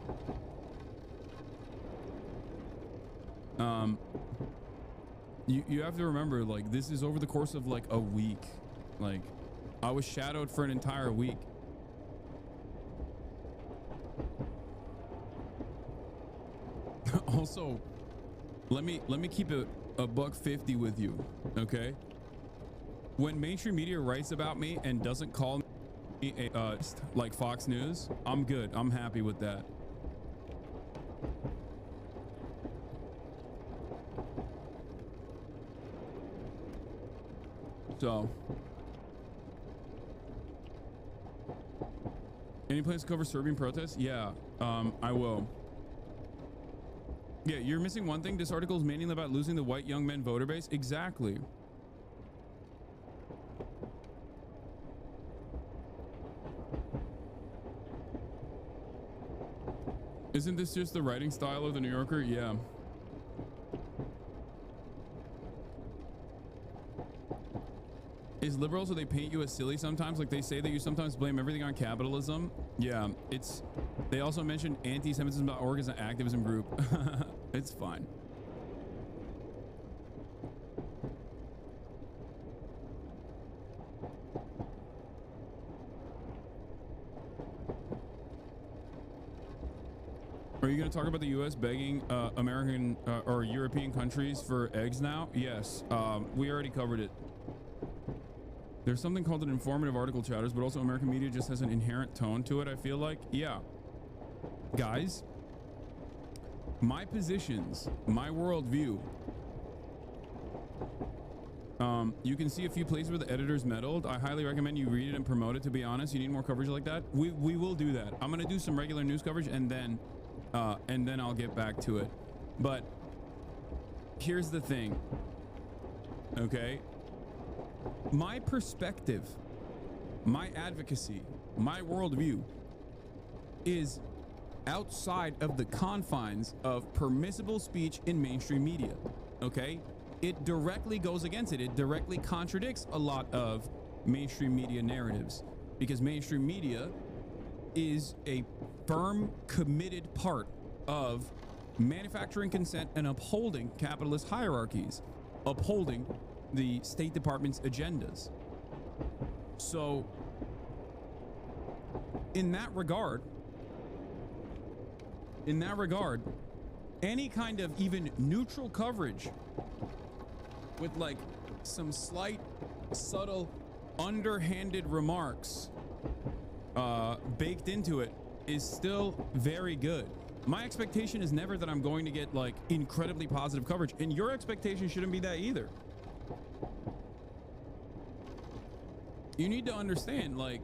S2: you have to remember, like, this is over the course of like a week. Like, I was shadowed for an entire week. Also, let me keep it a $150 with you, okay? When mainstream media writes about me and doesn't call me like Fox News, I'm good. I'm happy with that. So, any plans to cover Serbian protests? Yeah, I will. Yeah, you're missing one thing. This article is mainly about losing the white young men voter base. Exactly. Isn't this just the writing style of the New Yorker? Yeah. Is liberal so they paint you as silly sometimes? Like they say that you sometimes blame everything on capitalism. Yeah, it's... They also mentioned anti-Semitism.org as an activism group. It's fine. Are you going to talk about the U.S. begging American or European countries for eggs now? Yes, we already covered it. There's something called an informative article, chatters, but also American media just has an inherent tone to it, I feel like. Yeah. Guys, my positions, my worldview, you can see a few places where the editors meddled. I highly recommend you read it and promote it, to be honest. You need more coverage like that. We will do that. I'm going to do some regular news coverage and then I'll get back to it. But here's the thing, okay? My perspective, my advocacy, my worldview is outside of the confines of permissible speech in mainstream media, okay? It directly goes against it. It directly contradicts a lot of mainstream media narratives because mainstream media is a firm, committed part of manufacturing consent and upholding capitalist hierarchies, upholding the State Department's agendas. So in that regard, any kind of even neutral coverage with like some slight, subtle, underhanded remarks baked into it is still very good. My expectation is never that I'm going to get like incredibly positive coverage, and your expectation shouldn't be that either. You need to understand, like,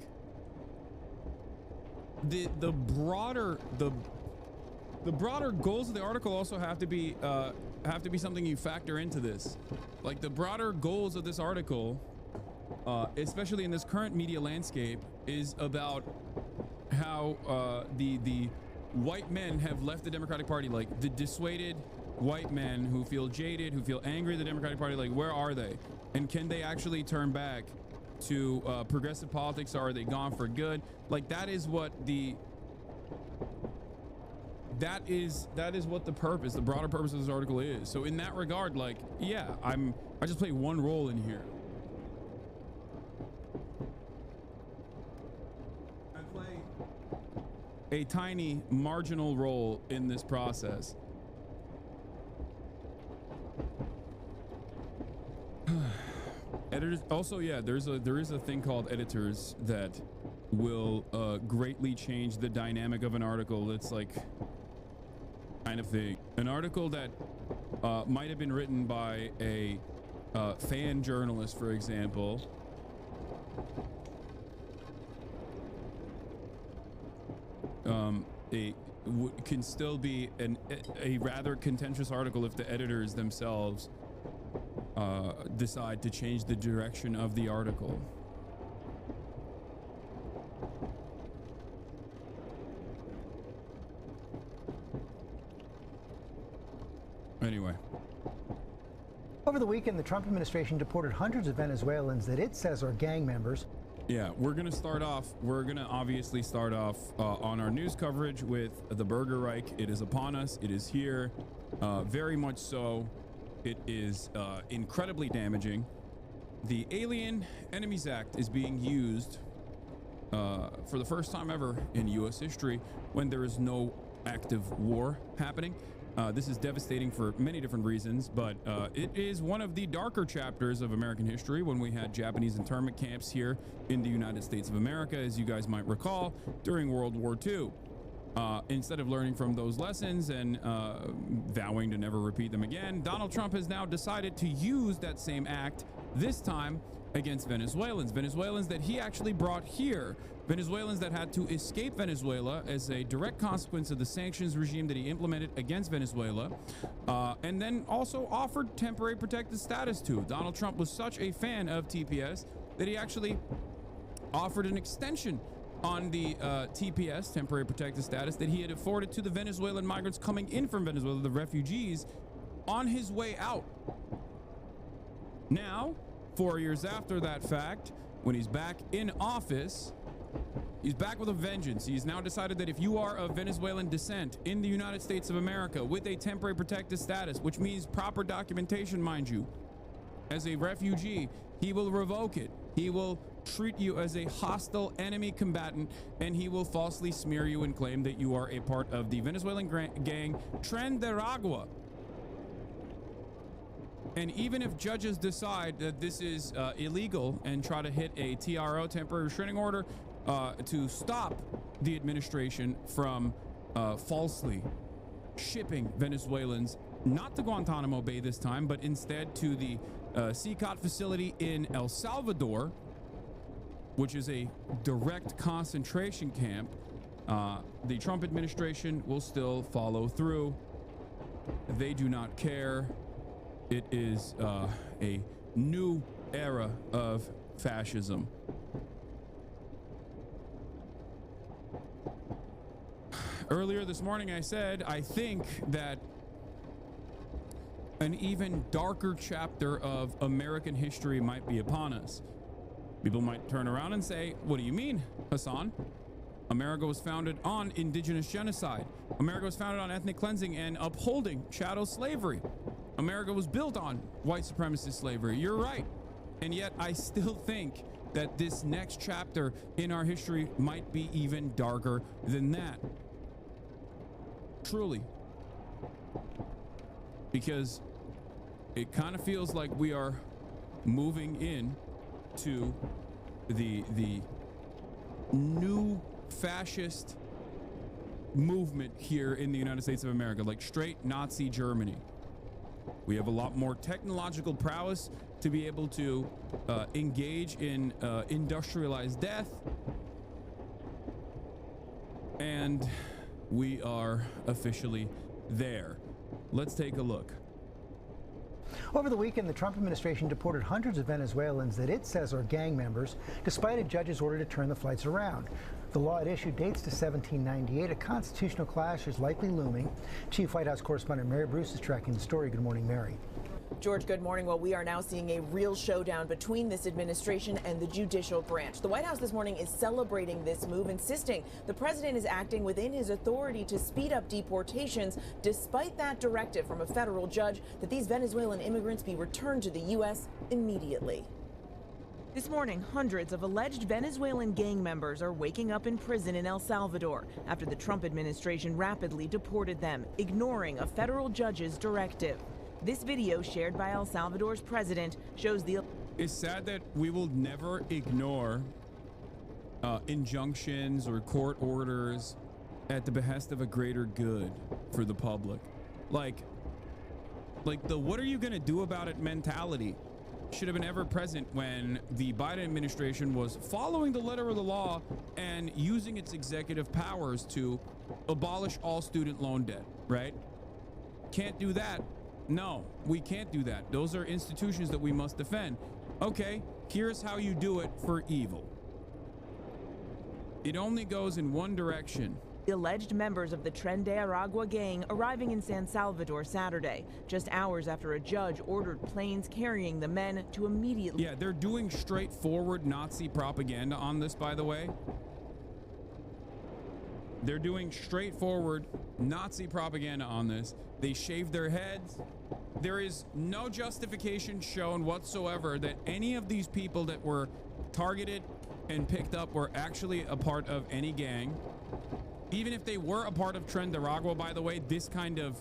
S2: the broader goals of the article also have to be something you factor into this. Like the broader goals of this article, especially in this current media landscape, is about how the white men have left the Democratic Party, like the dissuaded white men who feel jaded, who feel angry at the Democratic Party. Like, where are they? And can they actually turn back to progressive politics, or are they gone for good? Like, that is what the purpose, the broader purpose of this article is. So in that regard, like, yeah, I just play one role in here. a tiny marginal role in this process. Editors also, yeah, there is a thing called editors that will greatly change the dynamic of an article. It's like kind of thing. An article that might have been written by a fan journalist, for example, can still be a rather contentious article if the editors themselves decide to change the direction of the article. Anyway.
S9: Over the weekend, the Trump administration deported hundreds of Venezuelans that it says are gang members.
S2: Yeah, we're going to obviously start off on our news coverage with the BURGERREICH. It is upon us. It is here. Very much so. It is incredibly damaging. The Alien Enemies Act is being used for the first time ever in U.S. history when there is no active war happening. This is devastating for many different reasons, but it is one of the darker chapters of American history when we had Japanese internment camps here in the United States of America, as you guys might recall, during World War II. Instead of learning from those lessons and vowing to never repeat them again, Donald Trump has now decided to use that same act, this time against Venezuelans. Venezuelans that he actually brought here. Venezuelans that had to escape Venezuela as a direct consequence of the sanctions regime that he implemented against Venezuela, and then also offered temporary protected status to. Donald Trump was such a fan of TPS that he actually offered an extension on the TPS, temporary protected status, that he had afforded to the Venezuelan migrants coming in from Venezuela, the refugees, on his way out. Now, 4 years after that fact, when he's back in office, he's back with a vengeance. He's now decided that if you are of Venezuelan descent in the United States of America with a temporary protected status, which means proper documentation, mind you, as a refugee, he will revoke it. He will treat you as a hostile enemy combatant, and he will falsely smear you and claim that you are a part of the Venezuelan gang Tren de Aragua. And even if judges decide that this is illegal and try to hit a TRO, temporary restraining order, to stop the administration from falsely shipping Venezuelans, not to Guantanamo Bay this time, but instead to the CCOT facility in El Salvador, which is a direct concentration camp, the Trump administration will still follow through. They do not care. It is a new era of fascism. Earlier this morning, I said, I think that an even darker chapter of American history might be upon us. People might turn around and say, what do you mean, Hasan? America was founded on indigenous genocide. America was founded on ethnic cleansing and upholding chattel slavery. America was built on white supremacist slavery. You're right. And yet I still think that this next chapter in our history might be even darker than that. Truly. Because it kind of feels like we are moving in to the new fascist movement here in the United States of America, like straight Nazi Germany. We have a lot more technological prowess to be able to engage in industrialized death. And we are officially there. Let's take a look.
S9: Over the weekend, the Trump administration deported hundreds of Venezuelans that it says are gang members, despite a judge's order to turn the flights around. The law at issue dates to 1798. A constitutional clash is likely looming. Chief White House correspondent Mary Bruce is tracking the story. Good morning, Mary.
S10: George, good morning. Well, we are now seeing a real showdown between this administration and the judicial branch. The White House this morning is celebrating this move, insisting the president is acting within his authority to speed up deportations, despite that directive from a federal judge that these Venezuelan immigrants be returned to the U.S. immediately. This morning, hundreds of alleged Venezuelan gang members are waking up in prison in El Salvador after the Trump administration rapidly deported them, ignoring a federal judge's directive. This video shared by El Salvador's president shows the...
S2: It's sad that we will never ignore injunctions or court orders at the behest of a greater good for the public. Like the what are you gonna do about it mentality should have been ever present when the Biden administration was following the letter of the law and using its executive powers to abolish all student loan debt, right? Can't do that. No, we can't do that. Those are institutions that we must defend. Okay, here's how you do it for evil. It only goes in one direction.
S10: The alleged members of the Tren de Aragua gang arriving in San Salvador Saturday, just hours after a judge ordered planes carrying the men to immediately...
S2: Yeah, they're doing straightforward Nazi propaganda on this, by the way. They're doing straightforward Nazi propaganda on this. They shave their heads. There is no justification shown whatsoever that any of these people that were targeted and picked up were actually a part of any gang. Even if they were a part of Tren de Aragua, by the way, this kind of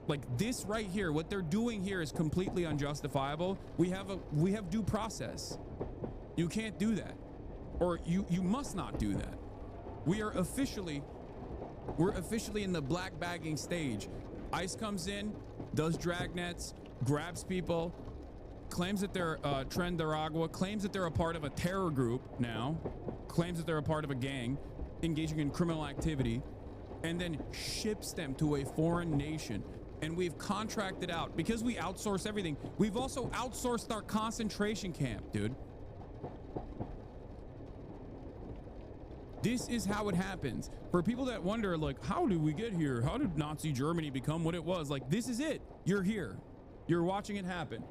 S2: like this right here, what they're doing here is completely unjustifiable. We have due process. You can't do that, or you must not do that. We're officially in the black bagging stage. ICE comes in, does dragnets, grabs people, claims that they're Tren de Aragua, claims that they're a part of a terror group now, claims that they're a part of a gang engaging in criminal activity, and then ships them to a foreign nation. And we've contracted out, because we outsource everything, we've also outsourced our concentration camp, dude. This is how it happens. For people that wonder, like, how did we get here? How did Nazi Germany become what it was? Like, this is it. You're here. You're watching it happen.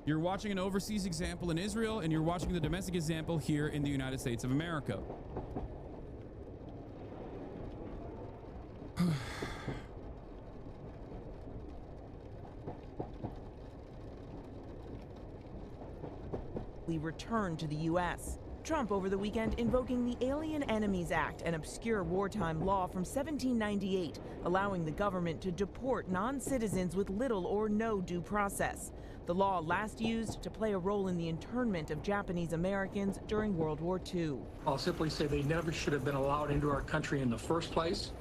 S2: You're watching an overseas example in Israel, and you're watching the domestic example here in the United States of America.
S10: returned to the U.S. Trump over the weekend invoking the Alien Enemies Act, an obscure wartime law from 1798, allowing the government to deport non-citizens with little or no due process. The law last used to play a role in the internment of Japanese Americans during World War II.
S11: I'll simply say they never should have been allowed into our country in the first place.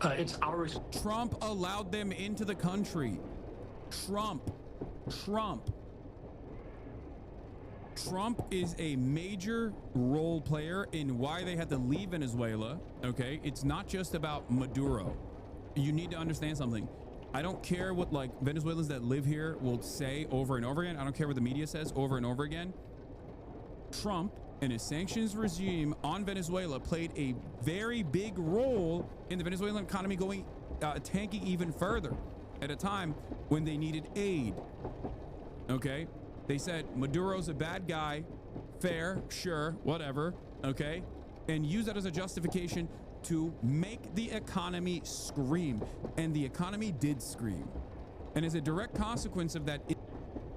S11: It's ours.
S2: Trump allowed them into the country. Trump is a major role player in why they had to leave Venezuela, okay? It's not just about Maduro. You need to understand something. I don't care what like Venezuelans that live here will say over and over again. I don't care what the media says over and over again. Trump and his sanctions regime on Venezuela played a very big role in the Venezuelan economy going tanking even further at a time when they needed aid, okay? They said Maduro's a bad guy, fair, sure, whatever, okay? And use that as a justification to make the economy scream. And the economy did scream. And as a direct consequence of that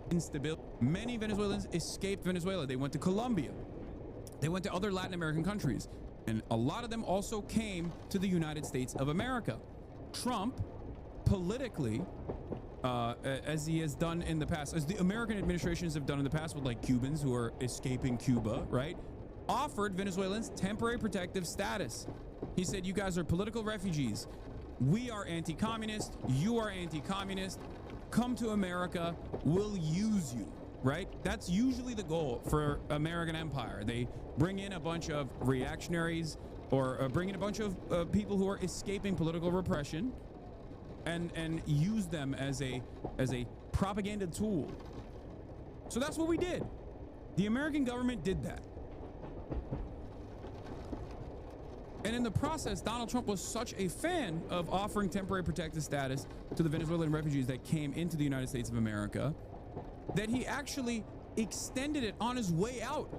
S2: instability, many Venezuelans escaped Venezuela. They went to Colombia. They went to other Latin American countries. And a lot of them also came to the United States of America. Trump, politically, as he has done in the past, as the American administrations have done in the past with like Cubans who are escaping Cuba, right? Offered Venezuelans temporary protective status. He said, you guys are political refugees. We are anti-communist. You are anti-communist. Come to America. We'll use you, right? That's usually the goal for American empire. They bring in a bunch of reactionaries or bring in a bunch of people who are escaping political repression and use them as a propaganda tool. So that's what we did. The American government did that. And in the process, Donald Trump was such a fan of offering temporary protected status to the Venezuelan refugees that came into the United States of America that he actually extended it on his way out.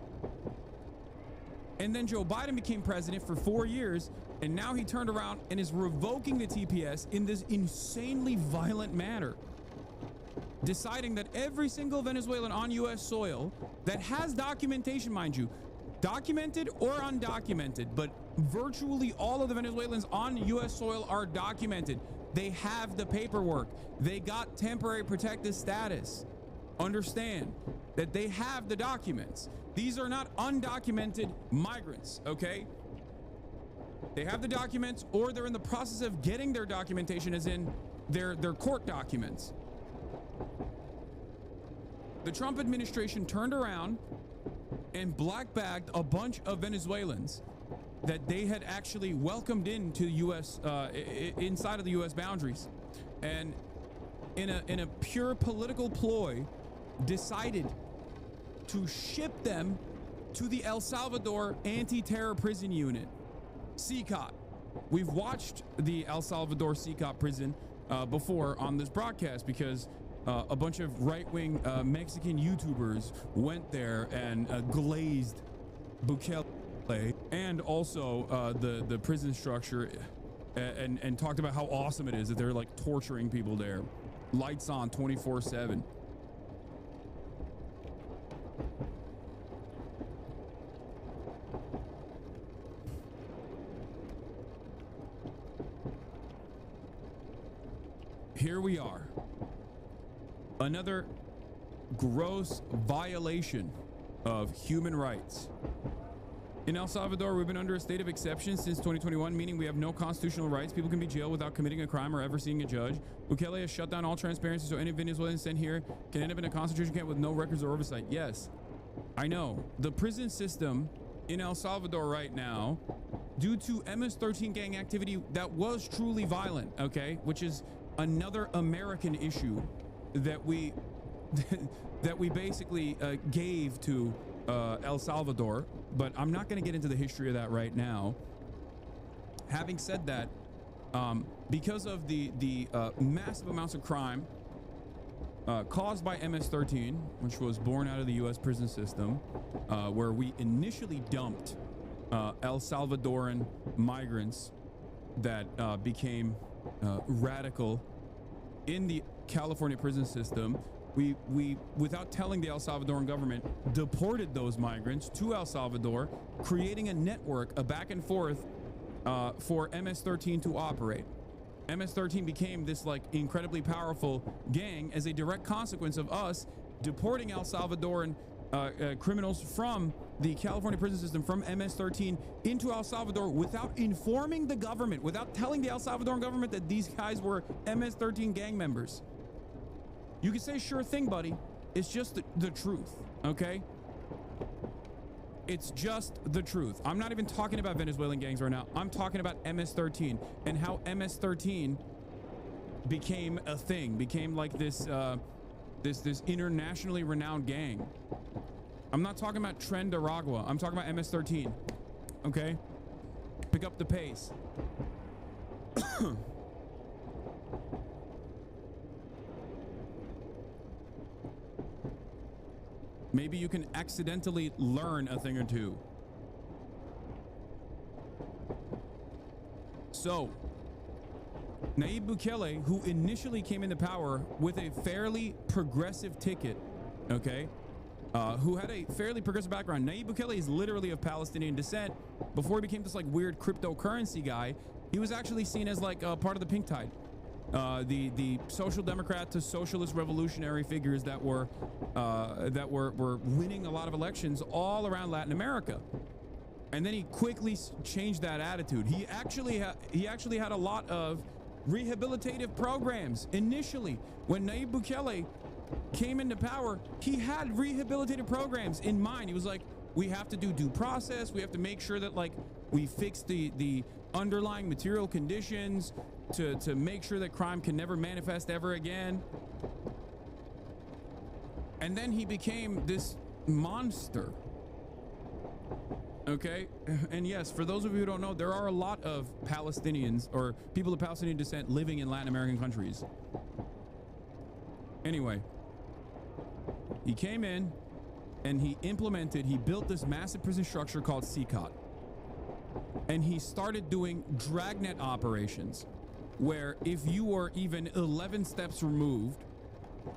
S2: And then Joe Biden became president for 4 years, and now he turned around and is revoking the TPS in this insanely violent manner. deciding that every single Venezuelan on U.S. soil that has documentation, mind you, documented or undocumented, but virtually all of the Venezuelans on U.S. soil are documented. They have the paperwork. They got temporary protected status. Understand that they have the documents. These are not undocumented migrants, okay? They have the documents, or they're in the process of getting their documentation, as in their court documents. The Trump administration turned around and black-bagged a bunch of Venezuelans that they had actually welcomed into the U.S. Inside of the U.S. boundaries, and in a pure political ploy, decided to ship them to the El Salvador Anti-Terror Prison Unit, CCOT. We've watched the El Salvador CCOT prison before on this broadcast because a bunch of right-wing Mexican YouTubers went there and glazed Bukele and also the prison structure and talked about how awesome it is that they're like torturing people there. Lights on 24/7. Here we are. Another gross violation of human rights. In El Salvador, we've been under a state of exception since 2021, meaning we have no constitutional rights. People can be jailed without committing a crime or ever seeing a judge. Bukele has shut down all transparency, so any Venezuelan sent here can end up in a concentration camp with no records or oversight. Yes, I know. The prison system in El Salvador right now, due to MS-13 gang activity that was truly violent, okay, which is another American issue that we that we basically gave to El Salvador, but I'm not going to get into the history of that right now. Having said that, because of the massive amounts of crime caused by MS-13, which was born out of the U.S. prison system, where we initially dumped El Salvadoran migrants that became radical in the California prison system, we without telling the El Salvadoran government, deported those migrants to El Salvador, creating a network, a back and forth for MS-13 to operate. MS-13 became this like incredibly powerful gang as a direct consequence of us deporting El Salvadoran criminals from the California prison system, from MS-13 into El Salvador without informing the government, without telling the El Salvadoran government that these guys were MS-13 gang members. You can say sure thing, buddy. It's just the truth, okay? It's just the truth. I'm not even talking about Venezuelan gangs right now. I'm talking about MS-13 and how MS-13 became a thing, became like this this internationally renowned gang. I'm not talking about Tren de Aragua. I'm talking about MS-13, okay? Pick up the pace. Maybe you can accidentally learn a thing or two. So, Nayib Bukele, who initially came into power with a fairly progressive ticket, okay, who had a fairly progressive background. Nayib Bukele is literally of Palestinian descent. Before he became this like weird cryptocurrency guy, he was actually seen as like part of the pink tide. The social democrat to socialist revolutionary figures that were winning a lot of elections all around Latin America. And then he quickly changed that attitude. He actually had a lot of rehabilitative programs initially. When Nayib Bukele came into power, he had rehabilitative programs in mind. He was like, we have to do due process. We have to make sure that like we fix the underlying material conditions to make sure that crime can never manifest ever again. And then he became this monster. Okay, and yes, for those of you who don't know, there are a lot of Palestinians or people of Palestinian descent living in Latin American countries. Anyway, he came in and he built this massive prison structure called CCOT. And he started doing dragnet operations where if you were even 11 steps removed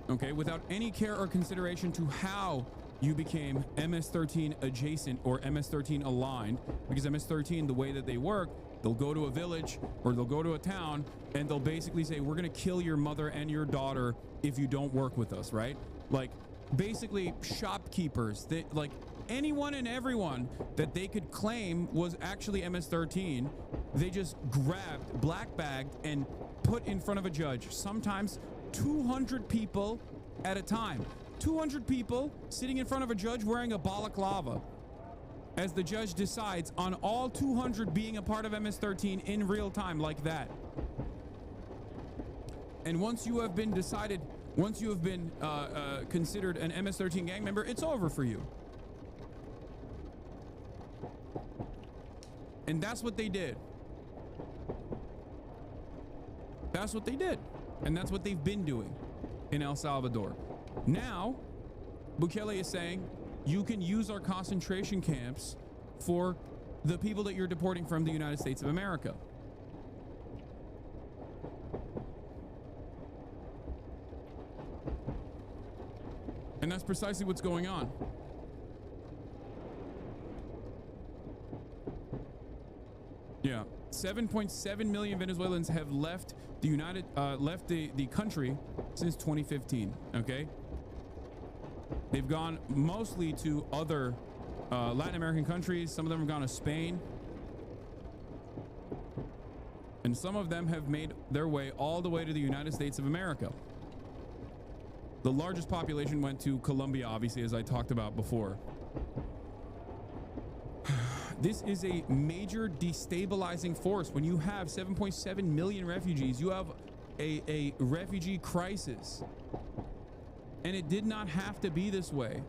S2: okay, without any care or consideration to how you became MS-13 adjacent or MS-13 aligned, because MS-13, the way that they work, they'll go to a village or they'll go to a town and they'll basically say, we're going to kill your mother and your daughter if you don't work with us, right? Like, basically shopkeepers, that, like, anyone and everyone that they could claim was actually MS-13, they just grabbed, black bagged, and put in front of a judge. Sometimes 200 people at a time. 200 people sitting in front of a judge wearing a balaclava as the judge decides on all 200 being a part of MS-13 in real time like that. And once you have been decided, once you have been considered an MS-13 gang member, it's over for you. And that's what they did. That's what they did. And that's what they've been doing in El Salvador. Now, Bukele is saying you can use our concentration camps for the people that you're deporting from the United States of America. And that's precisely what's going on. Yeah, 7.7 million Venezuelans have left the country since 2015. Okay, they've gone mostly to other Latin American countries. Some of them have gone to Spain, and some of them have made their way all the way to the United States of America. The largest population went to Colombia, obviously, as I talked about before. This is a major destabilizing force. When you have 7.7 million refugees, you have a refugee crisis. And it did not have to be this way.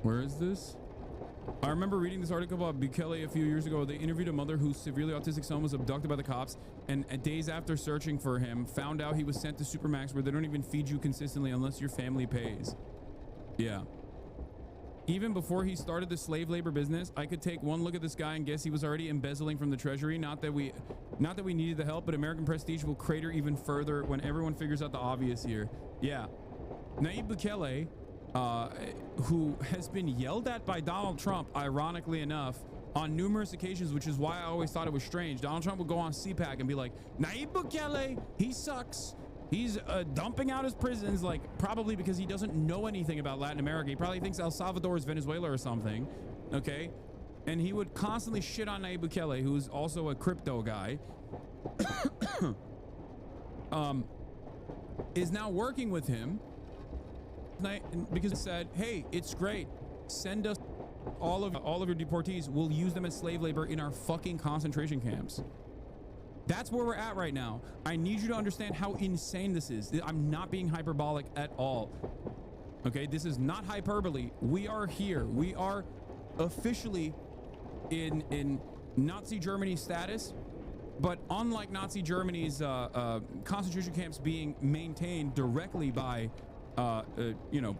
S2: Where is this? I remember reading this article about Bukele a few years ago. They interviewed a mother whose severely autistic son was abducted by the cops, and days after searching for him, found out he was sent to Supermax, where they don't even feed you consistently unless your family pays. Yeah. Even before he started the slave labor business, I could take one look at this guy and guess he was already embezzling from the treasury. Not that we needed the help, but American prestige will crater even further when everyone figures out the obvious here. Yeah. Nayib Bukele, who has been yelled at by Donald Trump, ironically enough, on numerous occasions, which is why I always thought it was strange. Donald Trump would go on CPAC and be like, Nayib Bukele, he sucks. He's dumping out his prisons, like, probably because he doesn't know anything about Latin America. He probably thinks El Salvador is Venezuela or something, okay? And he would constantly shit on Nayib Bukele, who's also a crypto guy, is now working with him because he said, hey, it's great. Send us all of your deportees. We'll use them as slave labor in our fucking concentration camps. That's where we're at right now. I need you to understand how insane this is. I'm not being hyperbolic at all. Okay, this is not hyperbole. We are here. We are officially in Nazi Germany status, but unlike Nazi Germany's concentration camps being maintained directly by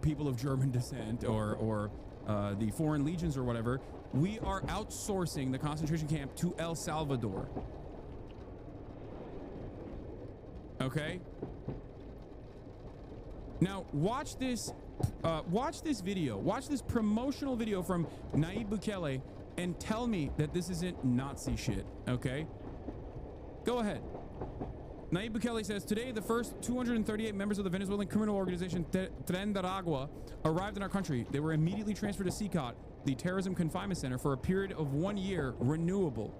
S2: people of German descent or the foreign legions or whatever, we are outsourcing the concentration camp to El Salvador. Okay. Now watch this video. Watch this promotional video from Nayib Bukele and tell me that this isn't Nazi shit. Okay. Go ahead. Nayib Bukele says, today the first 238 members of the Venezuelan criminal organization Tren de Aragua arrived in our country. They were immediately transferred to CICOT, the Terrorism Confinement Center, for a period of 1 year, renewable.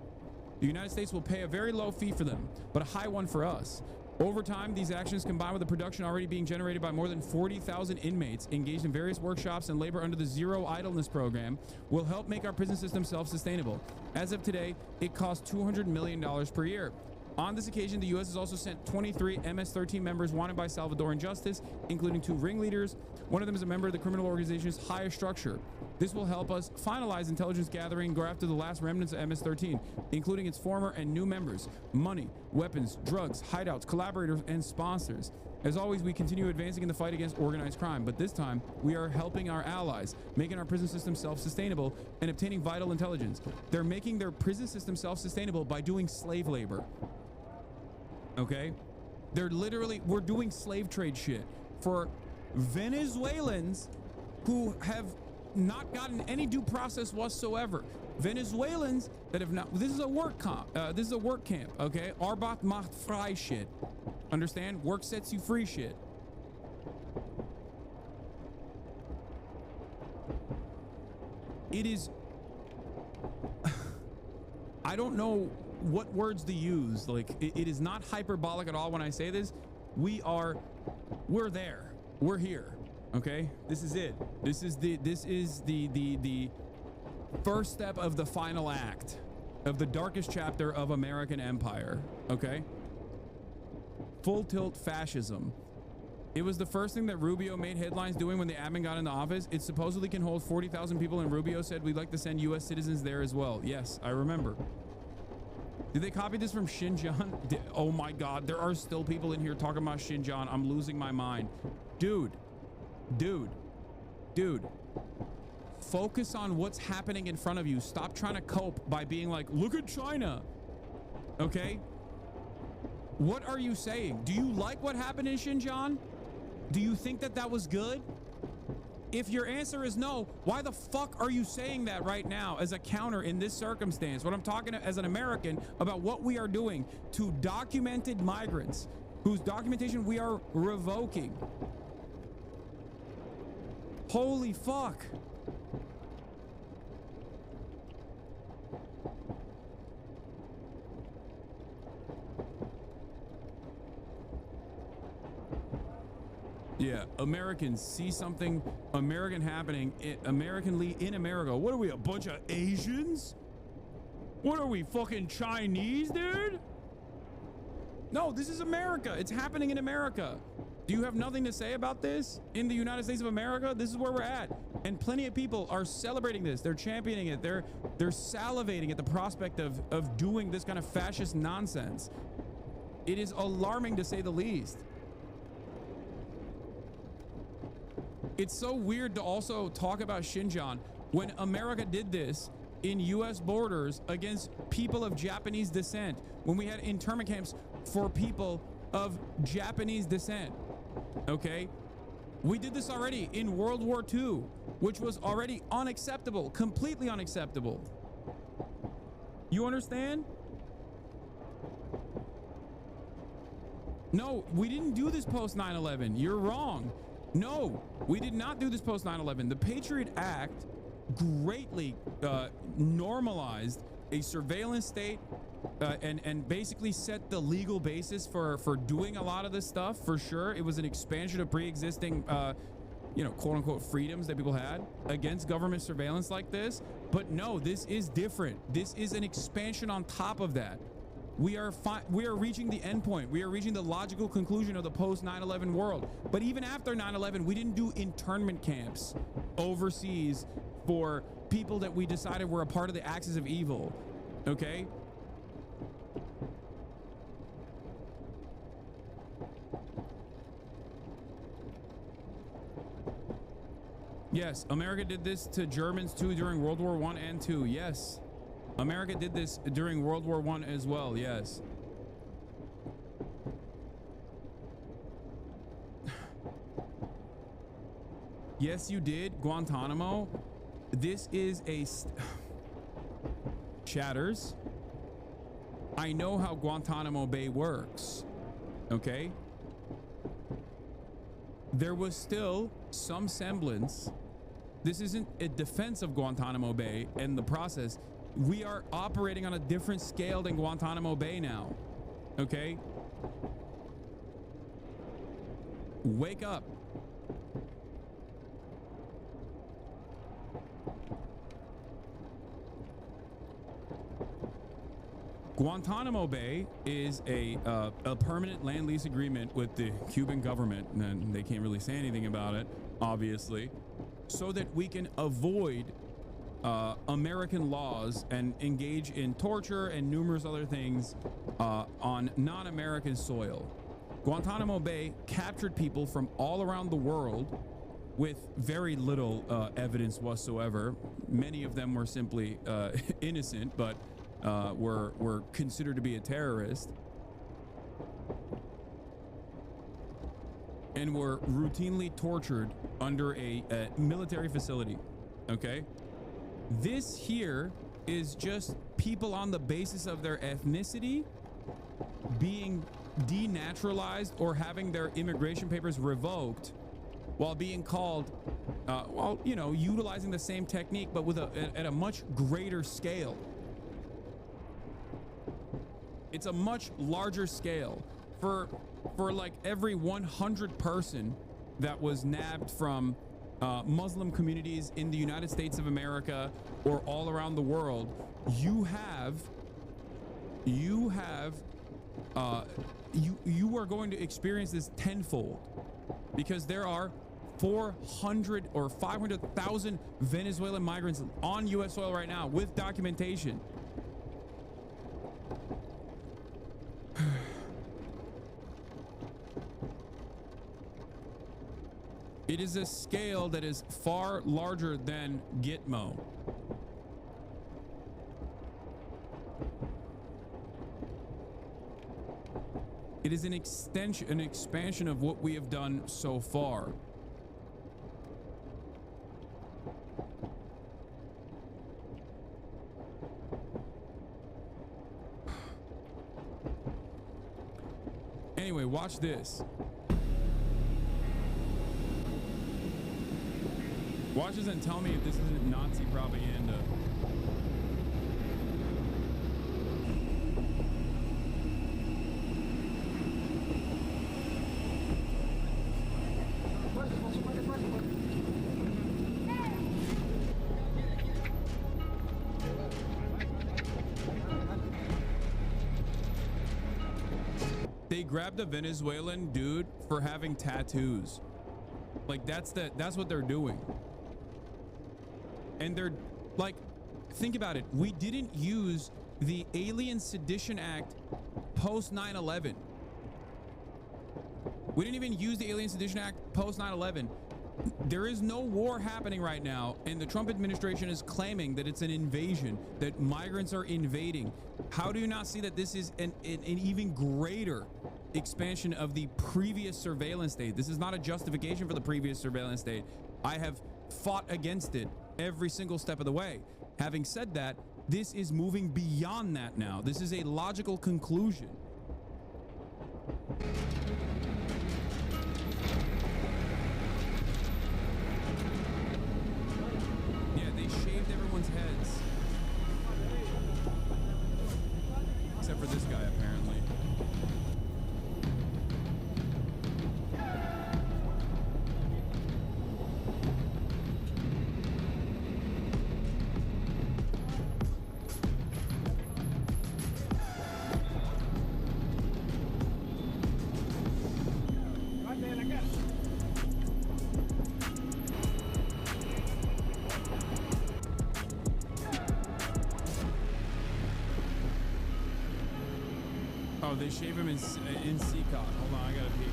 S2: The United States will pay a very low fee for them, but a high one for us. Over time, these actions, combined with the production already being generated by more than 40,000 inmates engaged in various workshops and labor under the Zero Idleness program, will help make our prison system self-sustainable. As of today, it costs $200 million per year. On this occasion, the U.S. has also sent 23 MS-13 members wanted by Salvadoran justice, including 2 ringleaders. One of them is a member of the criminal organization's higher structure. This will help us finalize intelligence gathering and go after the last remnants of MS-13, including its former and new members, money, weapons, drugs, hideouts, collaborators, and sponsors. As always, we continue advancing in the fight against organized crime, but this time we are helping our allies, making our prison system self-sustainable and obtaining vital intelligence. They're making their prison system self-sustainable by doing slave labor. okay? They're literally, we're doing slave trade shit for Venezuelans who have not gotten any due process whatsoever. Venezuelans that have not, this is a work camp, okay? Arbeit macht frei shit. Understand? Work sets you free shit. It is, I don't know what words to use. Like, it is not hyperbolic at all when I say this. We're there. We're here. Okay? This is it. This is the first step of the final act of the darkest chapter of American empire. Okay? Full tilt fascism. It was the first thing that Rubio made headlines doing when the admin got into office. It supposedly can hold 40,000 people, and Rubio said we'd like to send U.S. citizens there as well. Yes, I remember. Did they copy this from Xinjiang? Oh my God, there are still people in here talking about Xinjiang. I'm losing my mind. Dude. Focus on what's happening in front of you. Stop trying to cope by being like, look at China. Okay? What are you saying? Do you like what happened in Xinjiang? Do you think that that was good? If your answer is no, why the fuck are you saying that right now as a counter in this circumstance? When I'm talking as an American about what we are doing to documented migrants whose documentation we are revoking. Holy fuck. Yeah, Americans see something American happening, Americanly in America. What are we, a bunch of Asians? What are we, fucking Chinese, dude? No, this is America. It's happening in America. Do you have nothing to say about this in the United States of America? This is where we're at. And plenty of people are celebrating this. They're championing it. They're salivating at the prospect of doing this kind of fascist nonsense. It is alarming to say the least. It's so weird to also talk about Xinjiang when America did this in U.S. borders against people of Japanese descent, when we had internment camps for people of Japanese descent. Okay? We did this already in World War II, which was already unacceptable, completely unacceptable. You understand? No, we didn't do this post 9/11. You're wrong. No, we did not do this post 9/11. The Patriot Act greatly normalized a surveillance state and basically set the legal basis for doing a lot of this stuff. For sure, it was an expansion of pre-existing, quote unquote freedoms that people had against government surveillance like this. But no, this is different. This is an expansion on top of that. We are reaching the end point. We are reaching the logical conclusion of the post 9/11 world. But even after 9/11, we didn't do internment camps overseas for people that we decided were a part of the axis of evil. Okay? Yes, America did this to Germans too during World War I and II. Yes. America did this during World War I as well, yes. Yes, you did. Guantanamo. This is a... Chatters. I know how Guantanamo Bay works. Okay? There was still some semblance. This isn't a defense of Guantanamo Bay and the process. We are operating on a different scale than Guantanamo Bay now. Okay? Wake up. Guantanamo Bay is a permanent land lease agreement with the Cuban government, and they can't really say anything about it, obviously, so that we can avoid American laws and engage in torture and numerous other things on non-American soil. Guantanamo Bay captured people from all around the world with very little evidence whatsoever. Many of them were simply innocent, but were considered to be a terrorist. and were routinely tortured under a military facility. Okay? This here is just people on the basis of their ethnicity being denaturalized or having their immigration papers revoked while being called, well, you know, utilizing the same technique, but with at a much greater scale. It's a much larger scale. For like every 100 person that was nabbed from Muslim communities in the United States of America or all around the world, you are going to experience this tenfold, because there are 400 or 500,000 Venezuelan migrants on U.S. soil right now with documentation. It is a scale that is far larger than Gitmo. It is an expansion of what we have done so far. Anyway, watch this. Watch this and tell me if this isn't Nazi propaganda. They grabbed a Venezuelan dude for having tattoos. Like that's what they're doing. And they're like, think about it. We didn't use the Alien Sedition Act post 9/11. We didn't even use the Alien Sedition Act post 9/11. There is no war happening right now, and the Trump administration is claiming that it's an invasion, that migrants are invading. How do you not see that this is an even greater expansion of the previous surveillance state? This is not a justification for the previous surveillance state. I have fought against it every single step of the way. Having said that, this is moving beyond that now. This is a logical conclusion. Yeah, they shaved everyone's heads. Except for this guy, apparently. Oh, they shave him in Seacon. Hold on, I gotta peek.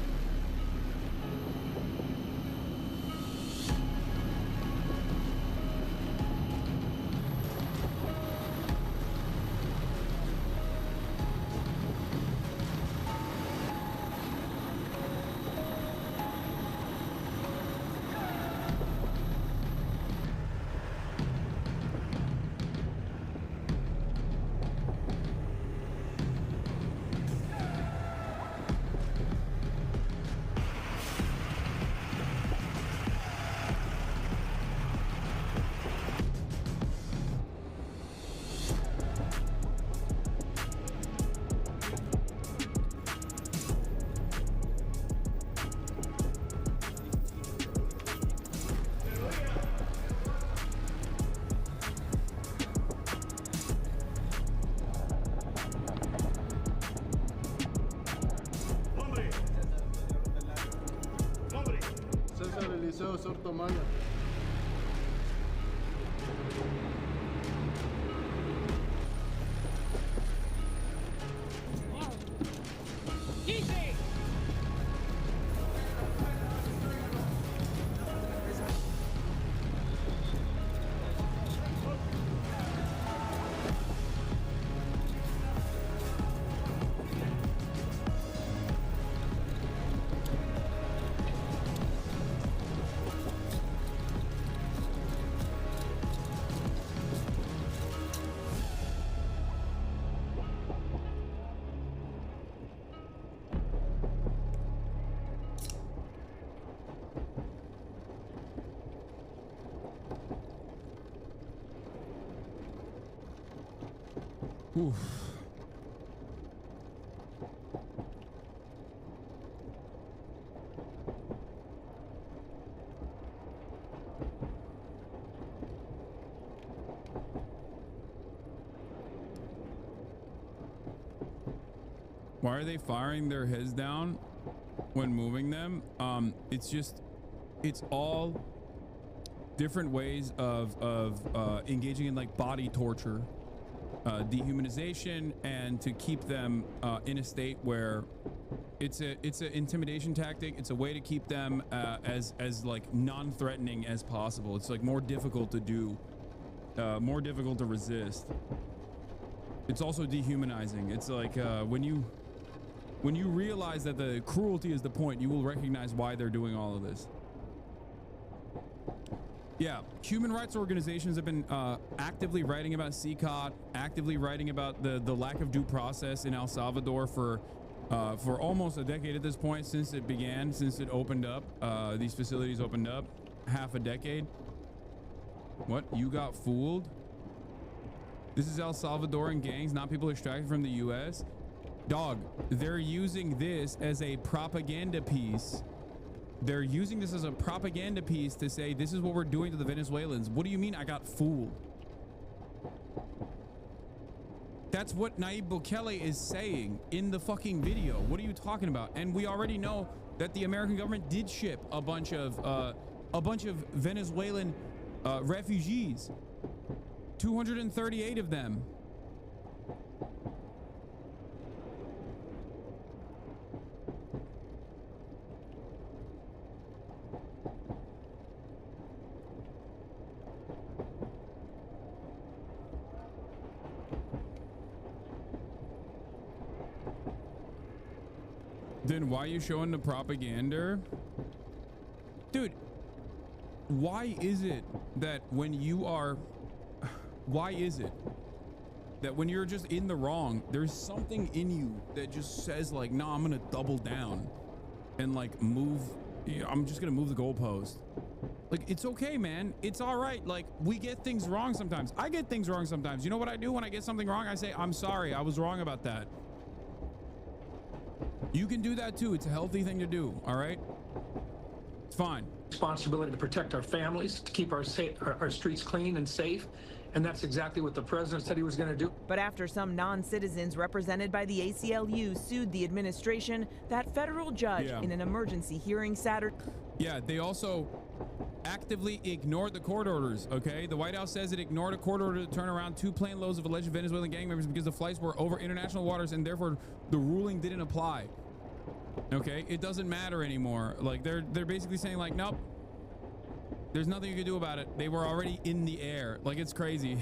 S2: Oof. Why are they firing their heads down when moving them? It's all different ways of engaging in like body torture, dehumanization, and to keep them in a state where it's an intimidation tactic. It's a way to keep them as like non-threatening as possible. It's like more difficult to do, more difficult to resist. It's also dehumanizing. It's like when you realize that the cruelty is the point, you will recognize why they're doing all of this. Yeah, human rights organizations have been actively writing about CCOT, actively writing about the lack of due process in El Salvador for almost a decade at this point, since it began, since it opened up, these facilities opened up, half a decade. What? You got fooled? This is El Salvadoran gangs, not people extracted from the US. Dog, they're using this as a propaganda piece. They're using this as a propaganda piece to say, this is what we're doing to the Venezuelans. What do you mean I got fooled? That's what Nayib Bukele is saying in the fucking video. What are you talking about? And we already know that the American government did ship a bunch of Venezuelan refugees. 238 of them. Then why are you showing the propaganda? Dude, why is it that when you're just in the wrong, there's something in you that just says like, no, I'm gonna double down and like move, I'm just gonna move the goalpost. Like, it's okay, man. It's all right. Like, we get things wrong sometimes. I get things wrong sometimes. You know what I do when I get something wrong? I say, I'm sorry, I was wrong about that. You can do that too. It's a healthy thing to do. All right. It's fine.
S11: Responsibility to protect our families, to keep our streets clean and safe. And that's exactly what the president said he was going to do.
S10: But after some non-citizens represented by the ACLU sued the administration, that federal judge in an emergency hearing Saturday.
S2: Yeah, they also actively ignored the court orders, okay? The White House says it ignored a court order to turn around 2 plane loads of alleged Venezuelan gang members because the flights were over international waters and therefore the ruling didn't apply. Okay, it doesn't matter anymore. Like, they're basically saying like, nope, there's nothing you can do about it. They were already in the air. Like, it's crazy.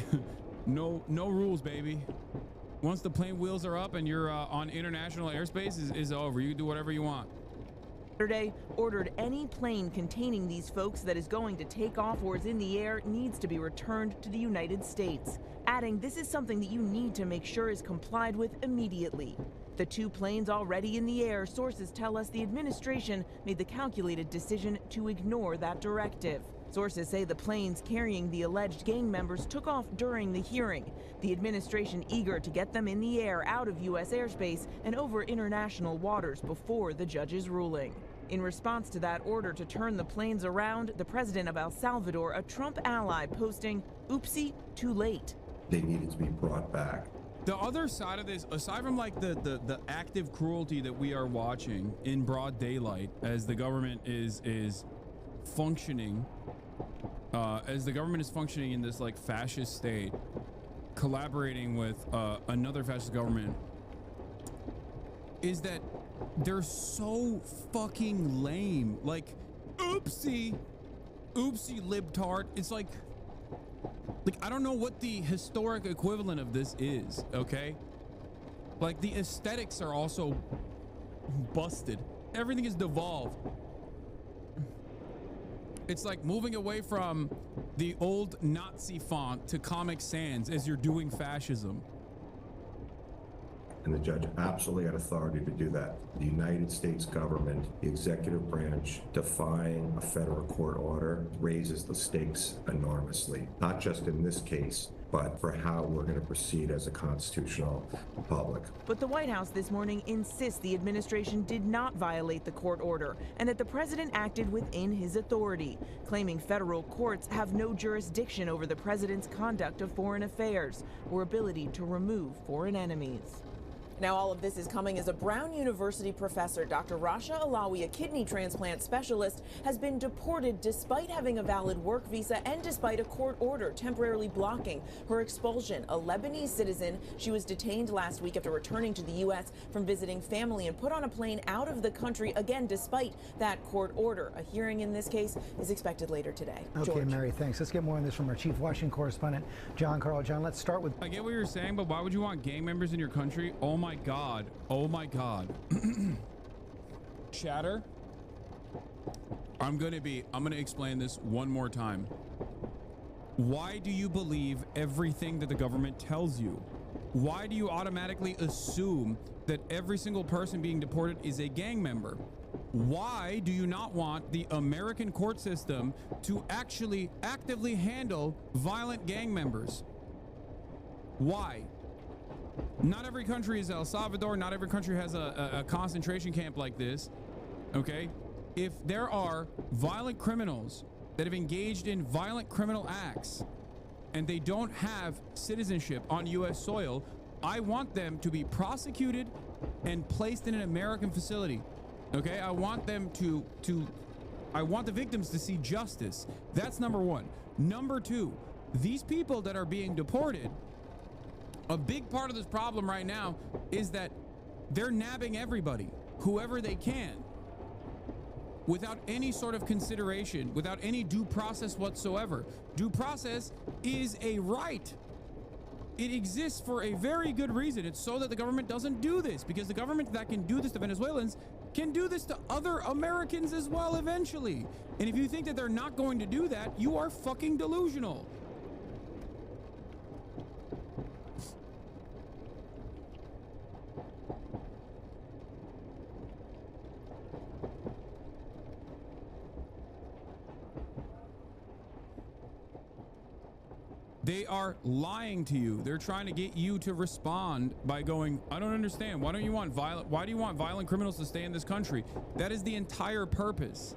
S2: No rules, baby. Once the plane wheels are up and you're on international airspace, is over. You can do whatever you want.
S10: Saturday ordered any plane containing these folks that is going to take off or is in the air needs to be returned to the United States, adding this is something that you need to make sure is complied with immediately. The 2 planes already in the air, sources tell us the administration made the calculated decision to ignore that directive. Sources say the planes carrying the alleged gang members took off during the hearing, the administration eager to get them in the air out of U.S. airspace and over international waters before the judge's ruling. In response to that order to turn the planes around, the president of El Salvador, a Trump ally, posting, "Oopsie, too late."
S12: They needed to be brought back.
S2: The other side of this, aside from like the active cruelty that we are watching in broad daylight as the government is functioning, in this like fascist state, collaborating with another fascist government, is that they're so fucking lame. Like, oopsie libtard. It's like I don't know what the historic equivalent of this is, okay? Like, the aesthetics are also busted. Everything is devolved. It's like moving away from the old Nazi font to Comic Sans as you're doing fascism.
S12: And the judge absolutely had authority to do that. The United States government, the executive branch, defying a federal court order raises the stakes enormously, not just in this case, but but for how we're going to proceed as a constitutional republic.
S10: But the White House this morning insists the administration did not violate the court order and that the president acted within his authority, claiming federal courts have no jurisdiction over the president's conduct of foreign affairs or ability to remove foreign enemies. Now, all of this is coming as a Brown University professor, Dr. Rasha Alawi, a kidney transplant specialist, has been deported despite having a valid work visa and despite a court order temporarily blocking her expulsion. A Lebanese citizen, she was detained last week after returning to the U.S. from visiting family and put on a plane out of the country, again, despite that court order. A hearing in this case is expected later today.
S9: Okay,
S10: George.
S9: Mary, thanks. Let's get more on this from our chief Washington correspondent, John Carl. John, let's start with...
S2: I get what you're saying, but why would you want gang members in your country? Oh my God. Oh my God. Chatter. I'm gonna explain this one more time. Why do you believe everything that the government tells you? Why do you automatically assume that every single person being deported is a gang member? Why do you not want the American court system to actually actively handle violent gang members? Why? Not every country is El Salvador. Not every country has a concentration camp like this. Okay? If there are violent criminals that have engaged in violent criminal acts and they don't have citizenship on U.S. soil, I want them to be prosecuted and placed in an American facility. Okay? I want them I want the victims to see justice. That's number one. Number two, these people that are being deported, a big part of this problem right now is that they're nabbing everybody, whoever they can, without any sort of consideration, without any due process whatsoever. Due process is a right. It exists for a very good reason. It's so that the government doesn't do this, because the government that can do this to Venezuelans can do this to other Americans as well eventually. And if you think that they're not going to do that, you are fucking delusional. They are lying to you. They're trying to get you to respond by going, I don't understand. Why do you want violent criminals to stay in this country? That is the entire purpose.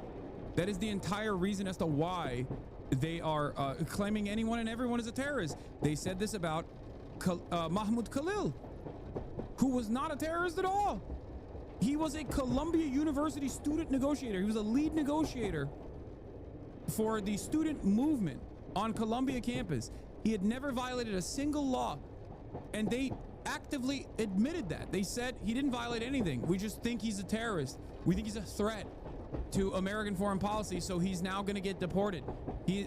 S2: That is the entire reason as to why they are claiming anyone and everyone is a terrorist. They said this about Mahmoud Khalil, who was not a terrorist at all. He was a Columbia University student negotiator. He was a lead negotiator for the student movement on Columbia campus. He had never violated a single law, and they actively admitted that. They said he didn't violate anything. We just think he's a terrorist. We think he's a threat to American foreign policy, so he's now going to get deported.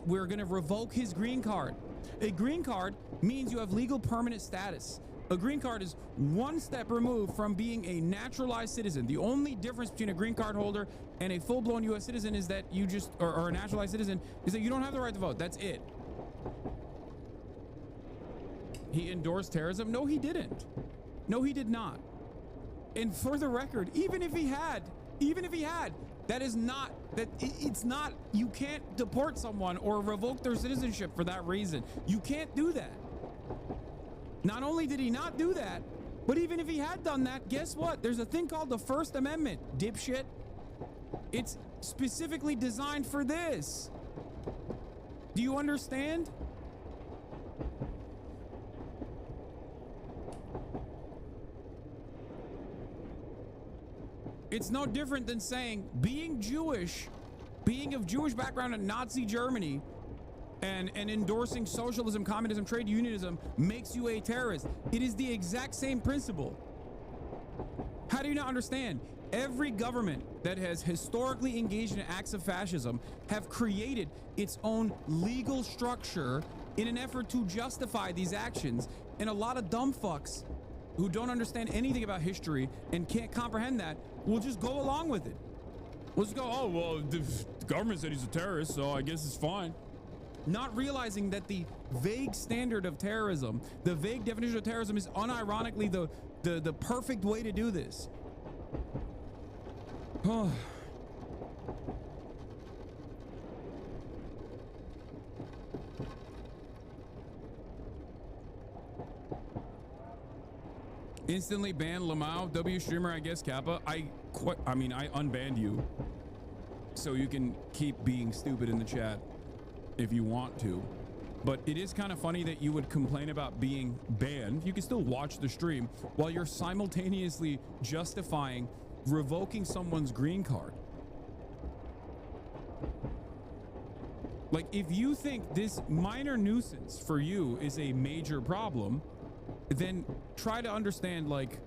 S2: We're going to revoke his green card. A green card means you have legal permanent status. A green card is one step removed from being a naturalized citizen. The only difference between a green card holder and a full-blown U.S. citizen is that you just, or a naturalized citizen, is that you don't have the right to vote. That's it. He endorsed terrorism? No, he didn't. No, he did not. And for the record, even if he had, that is not, it's not, you can't deport someone or revoke their citizenship for that reason. You can't do that. Not only did he not do that, but even if he had done that, guess what? There's a thing called the First Amendment, dipshit. It's specifically designed for this. Do you understand? It's no different than saying being Jewish, being of Jewish background in Nazi Germany, and endorsing socialism, communism, trade unionism makes you a terrorist. It is the exact same principle. How do you not understand? Every government that has historically engaged in acts of fascism have created its own legal structure in an effort to justify these actions. And a lot of dumb fucks who don't understand anything about history and can't comprehend that will just go along with it. We'll just go, oh, well, the government said he's a terrorist, so I guess it's fine. Not realizing that the vague standard of terrorism, the vague definition of terrorism is unironically the perfect way to do this. Instantly ban Lamau, W streamer, I guess Kappa. I unbanned you. So you can keep being stupid in the chat if you want to. But it is kind of funny that you would complain about being banned. You can still watch the stream while you're simultaneously justifying revoking someone's green card. Like, if you think this minor nuisance for you is a major problem, then try to understand, like,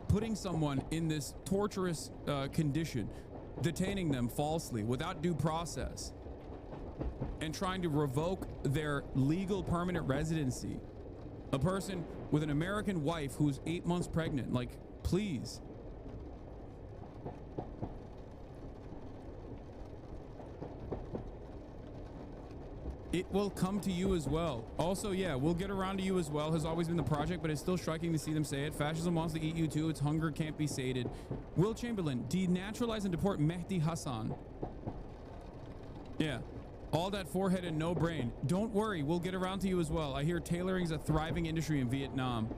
S2: putting someone in this torturous condition, detaining them falsely without due process, and trying to revoke their legal permanent residency. A person with an American wife who's 8 months pregnant, like, please. It will come to you as well. Also, yeah, we'll get around to you as well has always been the project, but it's still striking to see them say it. Fascism wants to eat you too. Its hunger can't be sated. Will Chamberlain, denaturalize and deport Mehdi Hasan. Yeah. All that forehead and no brain. Don't worry, we'll get around to you as well. I hear tailoring's a thriving industry in Vietnam.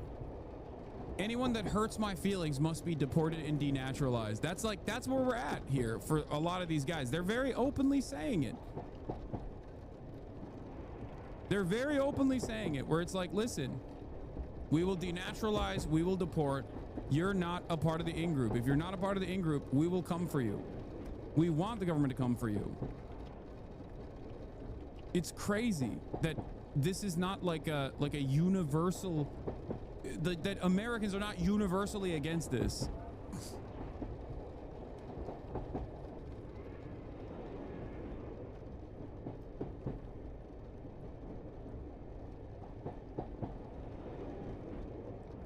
S2: Anyone that hurts my feelings must be deported and denaturalized. That's where we're at here for a lot of these guys. They're very openly saying it. They're very openly saying it, where it's like, listen, we will denaturalize, we will deport. You're not a part of the in-group. If you're not a part of the in-group, we will come for you. We want the government to come for you. It's crazy that this is not like a universal, that Americans are not universally against this.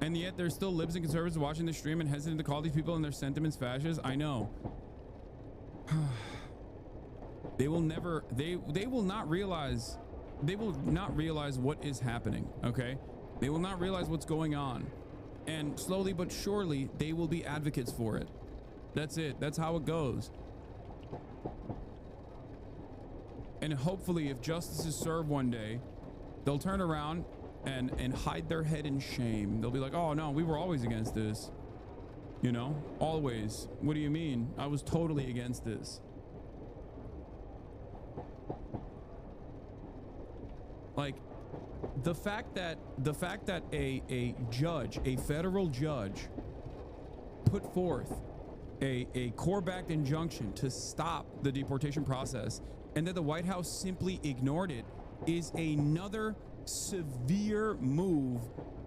S2: And yet there's still libs and conservatives watching the stream and hesitant to call these people and their sentiments fascist. I know. They will never, they will not realize what is happening, okay? They will not realize what's going on. And slowly but surely, they will be advocates for it. That's it. That's how it goes. And hopefully, if justice is served one day, they'll turn around and hide their head in shame. They'll be like, oh no, we were always against this. You know, always. What do you mean? I was totally against this. Like, the fact that a judge, a federal judge, put forth a court-backed injunction to stop the deportation process, and that the White House simply ignored it, is another severe move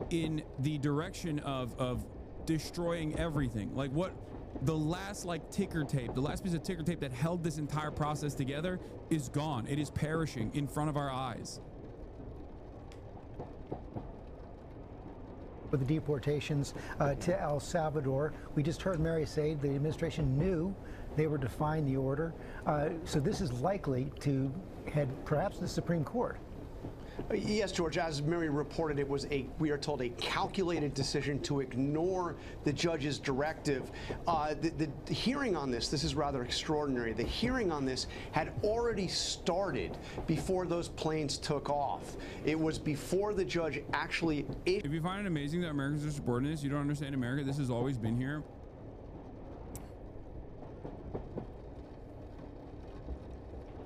S2: in the direction of destroying everything. Like, what the last ticker tape, the last piece of ticker tape that held this entire process together is gone. It is perishing in front of our eyes.
S9: For the deportations to El Salvador, we just heard Mary say the administration knew they were defying the order. So this is likely to head perhaps to the Supreme Court.
S13: Yes, George, as Mary reported, it was we are told, a calculated decision to ignore the judge's directive. The hearing on this is rather extraordinary. The hearing on this had already started before those planes took off. It was before the judge actually...
S2: If you find it amazing that Americans are supporting this, you don't understand America. This has always been here.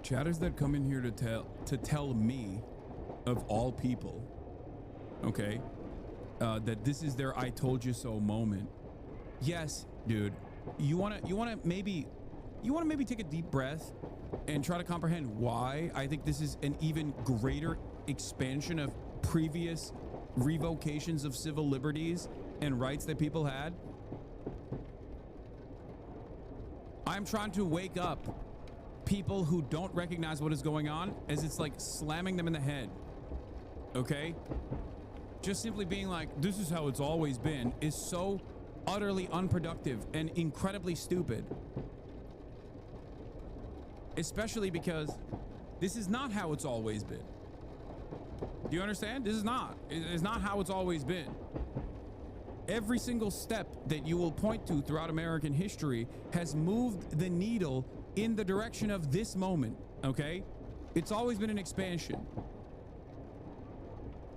S2: Chatters that come in here to tell me, of all people, okay, that this is their "I told you so" moment. Yes, dude, you wanna maybe take a deep breath and try to comprehend why I think this is an even greater expansion of previous revocations of civil liberties and rights that people had. I'm trying to wake up people who don't recognize what is going on, as it's like slamming them in the head. Okay? Just simply being like, this is how it's always been, is so utterly unproductive and incredibly stupid. Especially because this is not how it's always been. Do you understand? This is not. It's not how it's always been. Every single step that you will point to throughout American history has moved the needle in the direction of this moment, okay? It's always been an expansion.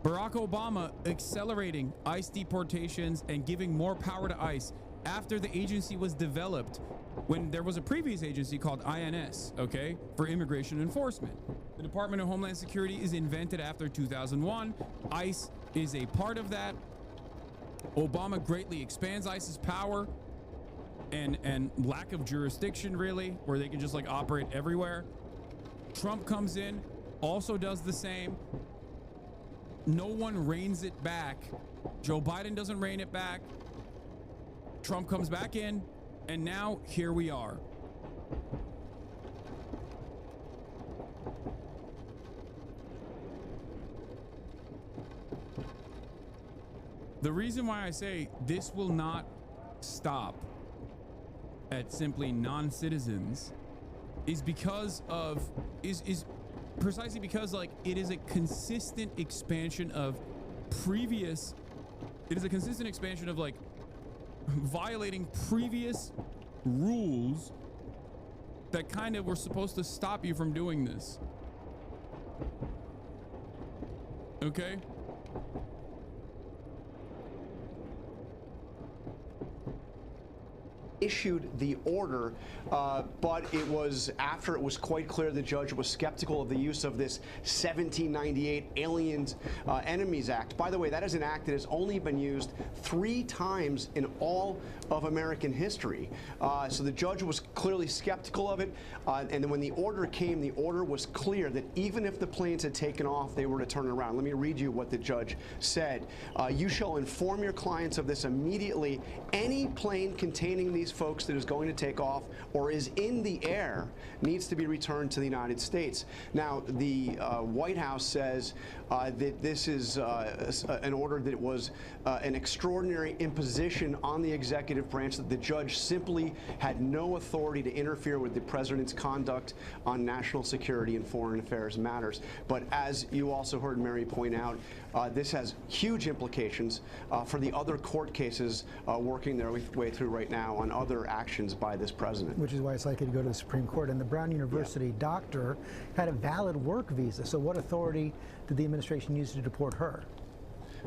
S2: Barack Obama accelerating ICE deportations and giving more power to ICE after the agency was developed when there was a previous agency called INS, okay, for immigration enforcement. The Department of Homeland Security is invented after 2001. ICE is a part of that. Obama greatly expands ICE's power and lack of jurisdiction, really, where they can just like operate everywhere. Trump comes in, also does the same. No one reins it back. Joe Biden doesn't rein it back. Trump comes back in, and now here we are. The reason why I say this will not stop at simply non-citizens is because of is precisely because like it is a consistent expansion of like violating previous rules that kind of were supposed to stop you from doing this. Okay?
S13: Issued the order, but it was after it was quite clear the judge was skeptical of the use of this 1798 Aliens Enemies Act. By the way, that is an act that has only been used 3 times in all of American history. So the judge was clearly skeptical of it. And then when the order came, the order was clear that even if the planes had taken off, they were to turn around. Let me read you what the judge said. You shall inform your clients of this immediately. Any plane containing these folks that is going to take off or is in the air needs to be returned to the United States. Now, the White House says that this is an order that was an extraordinary imposition on the executive branch, that the judge simply had no authority to interfere with the president's conduct on national security and foreign affairs matters. But as you also heard Mary point out, this has huge implications for the other court cases working their way through right now on other actions by this president.
S9: Which is why it's likely to go to the Supreme Court. And the Brown University doctor had a valid work visa. So what authority did the administration use to deport her?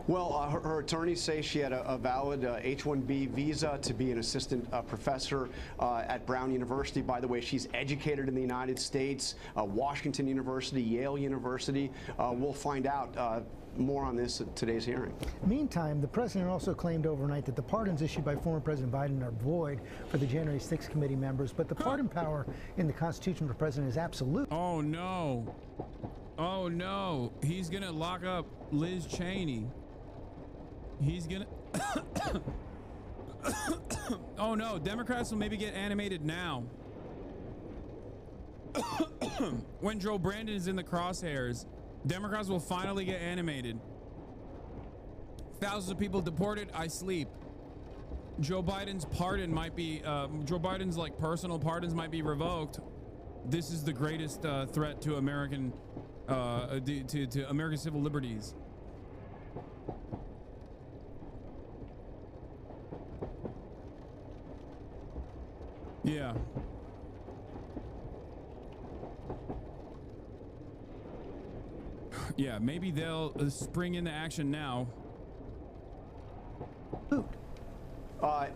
S13: Well, her attorneys say she had a valid H-1B visa to be an assistant professor at Brown University. By the way, she's educated in the United States, Washington University, Yale University. We'll find out more on this at today's hearing.
S9: Meantime, the president also claimed overnight that the pardons issued by former President Biden are void for the January 6th committee members, but the pardon power in the Constitution for president is absolute.
S2: Oh, no. Oh, no. He's going to lock up Liz Cheney. He's going to... Oh, no. Democrats will maybe get animated now. When Joe Brandon is in the crosshairs, Democrats will finally get animated. Thousands of people deported. I sleep. Joe Biden's pardon might be, Joe Biden's like personal pardons might be revoked. This is the greatest threat to American, to American civil liberties. Yeah. Yeah, maybe they'll spring into action now.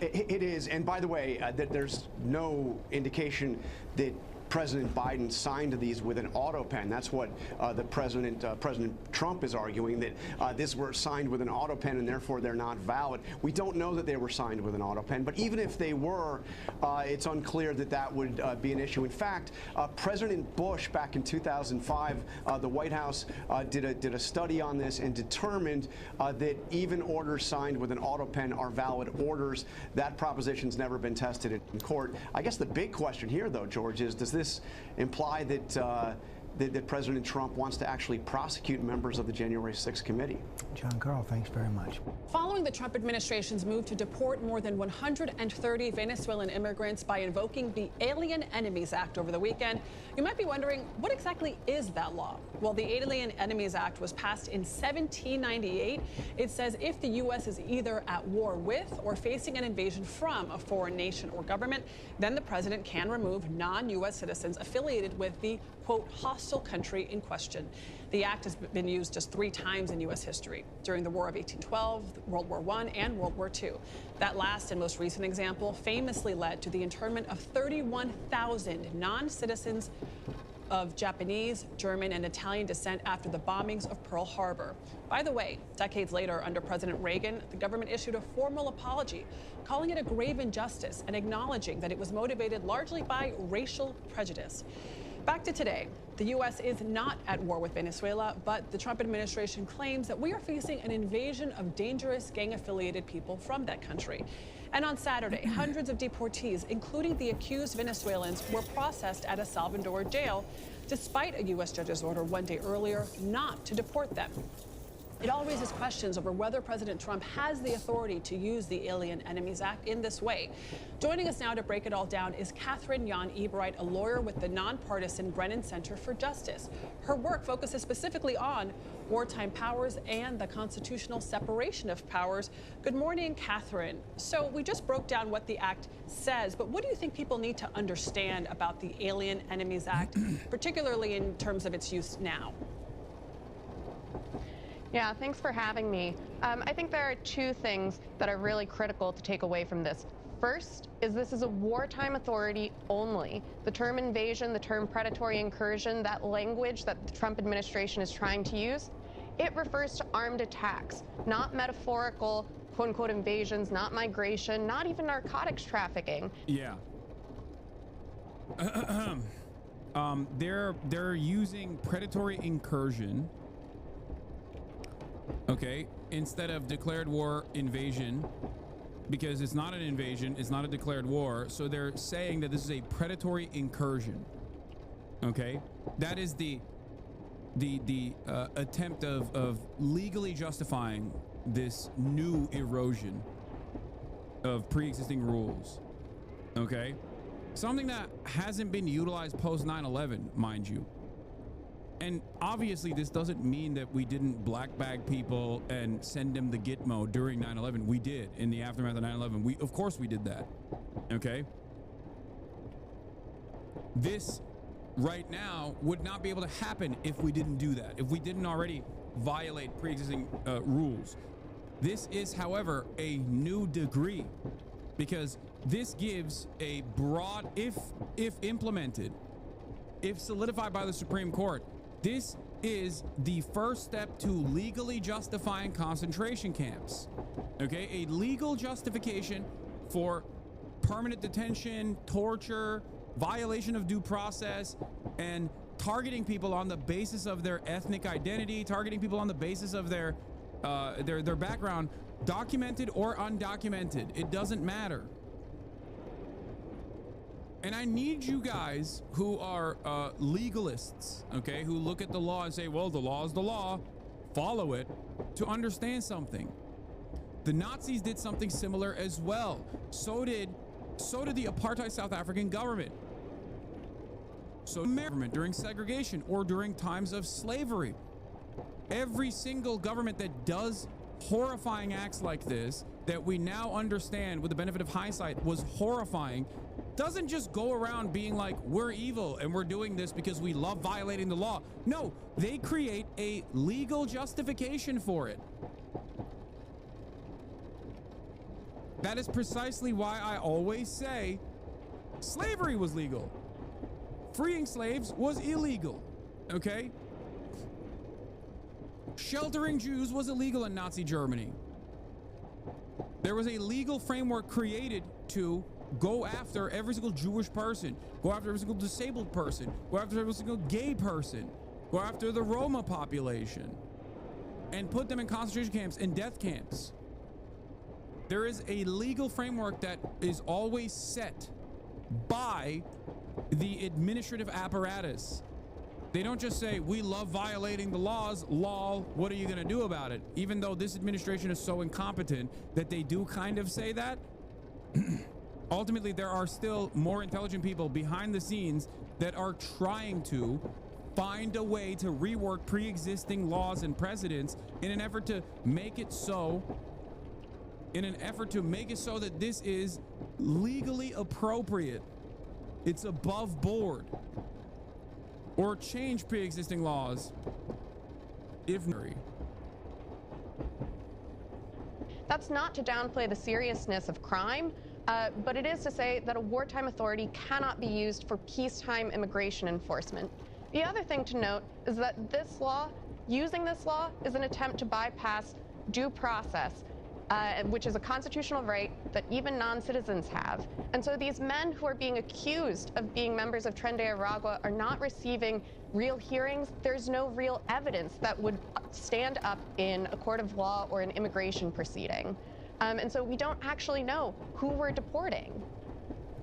S13: It is, and by the way, there's no indication that President Biden signed these with an auto pen. That's what President Trump is arguing, that these were signed with an auto pen and therefore they're not valid. We don't know that they were signed with an auto pen, but even if they were, it's unclear that that would be an issue. In fact, President Bush back in 2005, the White House did a study on this and determined that even orders signed with an auto pen are valid orders. That proposition's never been tested in court. I guess the big question here, though, George, is does this imply that that President Trump wants to actually prosecute members of the January 6th committee?
S9: John Carl, thanks very much.
S14: Following the Trump administration's move to deport more than 130 Venezuelan immigrants by invoking the Alien Enemies Act over the weekend, you might be wondering, what exactly is that law? Well, the Alien Enemies Act was passed in 1798. It says if the U.S. is either at war with or facing an invasion from a foreign nation or government, then the president can remove non-U.S. citizens affiliated with the, quote, hostile hostile country in question. The act has been used just 3 times in U.S. history, during the War of 1812, World War I, and World War II. That last and most recent example famously led to the internment of 31,000 non-citizens of Japanese, German, and Italian descent after the bombings of Pearl Harbor. By the way, decades later, under President Reagan, the government issued a formal apology, calling it a grave injustice and acknowledging that it was motivated largely by racial prejudice. Back to today. The U.S. is not at war with Venezuela, but the Trump administration claims that we are facing an invasion of dangerous gang-affiliated people from that country. And on Saturday, hundreds of deportees, including the accused Venezuelans, were processed at a Salvador jail, despite a U.S. judge's order 1 day earlier not to deport them. It all raises questions over whether President Trump has the authority to use the Alien Enemies Act in this way. Joining us now to break it all down is Catherine Jan Ebright, a lawyer with the nonpartisan Brennan Center for Justice. Her work focuses specifically on wartime powers and the constitutional separation of powers. Good morning, Catherine. So we just broke down what the act says, but what do you think people need to understand about the Alien Enemies Act, particularly in terms of its use now?
S15: Yeah, thanks for having me. I think there are 2 things that are really critical to take away from this. First is this is a wartime authority only. The term invasion, the term predatory incursion, that language that the Trump administration is trying to use, it refers to armed attacks, not metaphorical quote-unquote invasions, not migration, not even narcotics trafficking.
S2: Yeah. They're using predatory incursion, okay, instead of declared war invasion, because it's not an invasion, it's not a declared war. So they're saying that this is a predatory incursion. Okay, that is the attempt of legally justifying this new erosion of pre-existing rules. Okay, something that hasn't been utilized post 9/11, mind you. And obviously this doesn't mean that we didn't black bag people and send them the Gitmo during 9/11. We did in the aftermath of 9/11. Of course we did that. Okay. This right now would not be able to happen if we didn't do that, if we didn't already violate pre-existing rules. This is, however, a new degree, because this gives a broad, if implemented, if solidified by the Supreme Court, this is the first step to legally justifying concentration camps. Okay, a legal justification for permanent detention, torture, violation of due process, and targeting people on the basis of their ethnic identity, targeting people on the basis of their background, documented or undocumented. It doesn't matter. And I need you guys who are legalists, okay, who look at the law and say, well, the law is the law, follow it, to understand something. The Nazis did something similar as well. So did the apartheid South African government. So government during segregation or during times of slavery. Every single government that does horrifying acts like this, that we now understand with the benefit of hindsight was horrifying, doesn't just go around being like, we're evil and we're doing this because we love violating the law. No, they create a legal justification for it. That is precisely why I always say slavery was legal. Freeing slaves was illegal, okay? Sheltering Jews was illegal in Nazi Germany. There was a legal framework created to go after every single Jewish person, go after every single disabled person, go after every single gay person, go after the Roma population, and put them in concentration camps and death camps. There is a legal framework that is always set by the administrative apparatus. They don't just say, we love violating the laws, lol, what are you gonna do about it? Even though this administration is so incompetent that they do kind of say that, ultimately there are still more intelligent people behind the scenes that are trying to find a way to rework pre-existing laws and precedents in an effort to make it so that this is legally appropriate. It's above board. or change pre-existing laws if necessary.
S15: That's not to downplay the seriousness of crime, but it is to say that a wartime authority cannot be used for peacetime immigration enforcement. The other thing to note is that this law, using this law, is an attempt to bypass due process, which is a constitutional right that even non-citizens have. And so these men who are being accused of being members of Tren de Aragua are not receiving real hearings. There's no real evidence that would stand up in a court of law or an immigration proceeding. And so we don't actually know who we're deporting.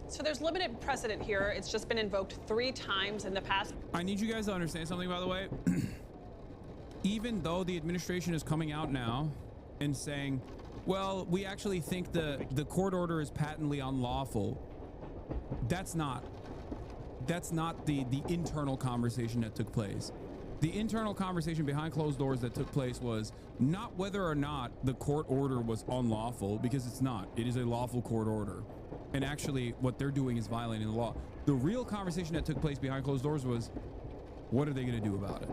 S14: So there's limited precedent here. It's just been invoked 3 times in the past.
S2: I need you guys to understand something, by the way. Even though the administration is coming out now and saying, well, we actually think the court order is patently unlawful, that's not the internal conversation that took place. The internal conversation behind closed doors that took place was not whether or not the court order was unlawful, because it's not. It is a lawful court order. And actually, what they're doing is violating the law. The real conversation that took place behind closed doors was, what are they going to do about it?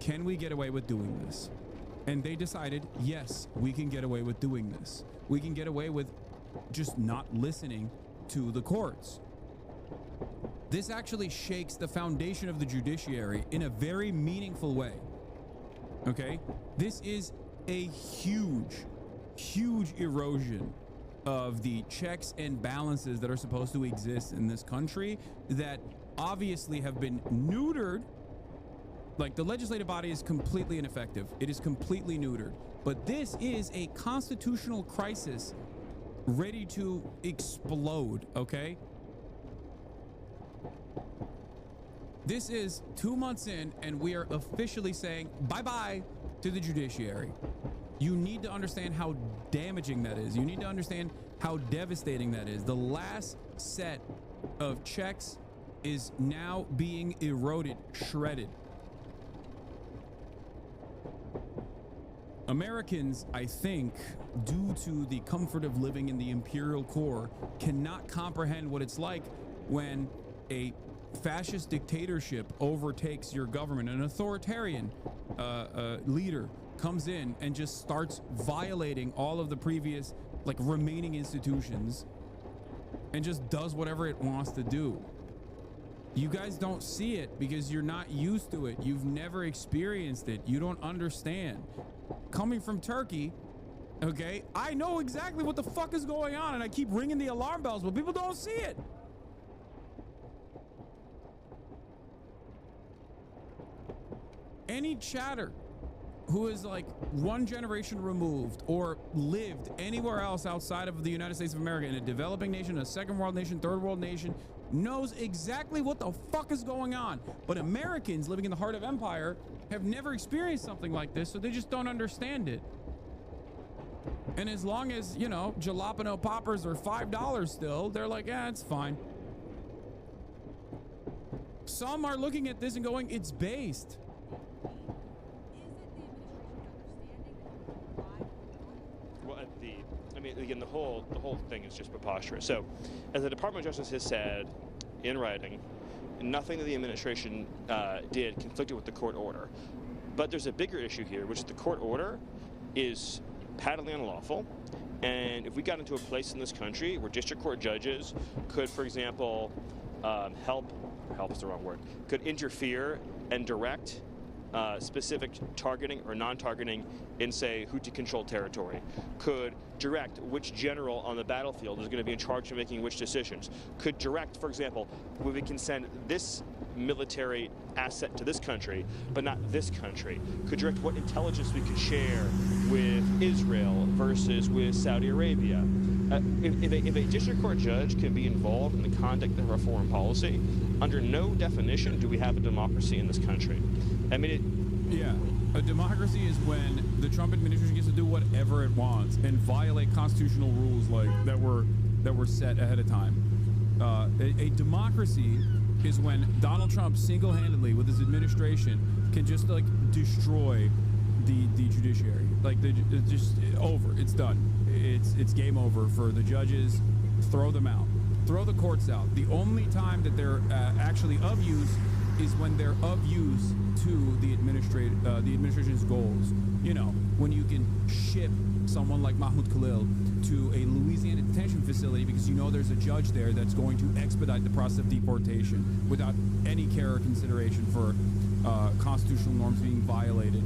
S2: Can we get away with doing this? And they decided, yes, we can get away with doing this. We can get away with just not listening to the courts. This actually shakes the foundation of the judiciary in a very meaningful way. Okay? This is a huge, huge erosion of the checks and balances that are supposed to exist in this country that obviously have been neutered. Like, the legislative body is completely ineffective. It is completely neutered. But this is a constitutional crisis ready to explode, okay? This is 2 months in, and we are officially saying bye-bye to the judiciary. You need to understand how damaging that is. You need to understand how devastating that is. The last set of checks is now being eroded, shredded. Americans, I think, due to the comfort of living in the imperial core, cannot comprehend what it's like when a fascist dictatorship overtakes your government. An authoritarian leader comes in and just starts violating all of the previous, like, remaining institutions and just does whatever it wants to do. You guys don't see it because you're not used to it. You've never experienced it. You don't understand. Coming from Turkey, okay, I know exactly what the fuck is going on, and I keep ringing the alarm bells, but people don't see it. Any chatter who is like 1 generation removed or lived anywhere else outside of the United States of America, in a developing nation, a second world nation, third world nation, knows exactly what the fuck is going on. But Americans living in the heart of empire have never experienced something like this, so they just don't understand it. And as long as, you know, jalapeno poppers are $5 still, they're like, yeah, it's fine. Some are looking at this and going, it's based.
S16: Well, I mean, again, the whole thing is just preposterous. So, as the Department of Justice has said in writing, nothing that the administration did conflicted with the court order. But there's a bigger issue here, which is the court order is patently unlawful. And if we got into a place in this country where district court judges could, for example, help is the wrong word, could interfere and direct specific targeting or non-targeting in, say, Houthi-controlled territory, could direct which general on the battlefield is going to be in charge of making which decisions, could direct, for example, we can send this military asset to this country, but not this country, could direct what intelligence we could share with Israel versus with Saudi Arabia. If a district court judge can be involved in the conduct of our foreign policy, under no definition do we have a democracy in this country. I mean,
S2: yeah, a democracy is when the Trump administration gets to do whatever it wants and violate constitutional rules like that were set ahead of time. A democracy is when Donald Trump single-handedly with his administration can just like destroy the judiciary. Like it's just over. It's done. It's game over for the judges. Throw them out. Throw the courts out. The only time that they're actually of use is when they're of use to the administration's goals. You know, when you can ship someone like Mahmoud Khalil to a Louisiana detention facility because you know there's a judge there that's going to expedite the process of deportation without any care or consideration for constitutional norms being violated,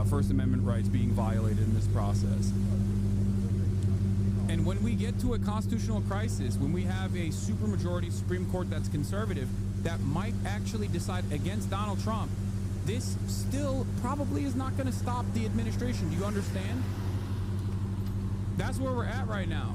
S2: First Amendment rights being violated in this process. And when we get to a constitutional crisis, when we have a supermajority Supreme Court that's conservative, that might actually decide against Donald Trump, this still probably is not going to stop the administration. Do you understand? That's where we're at right now.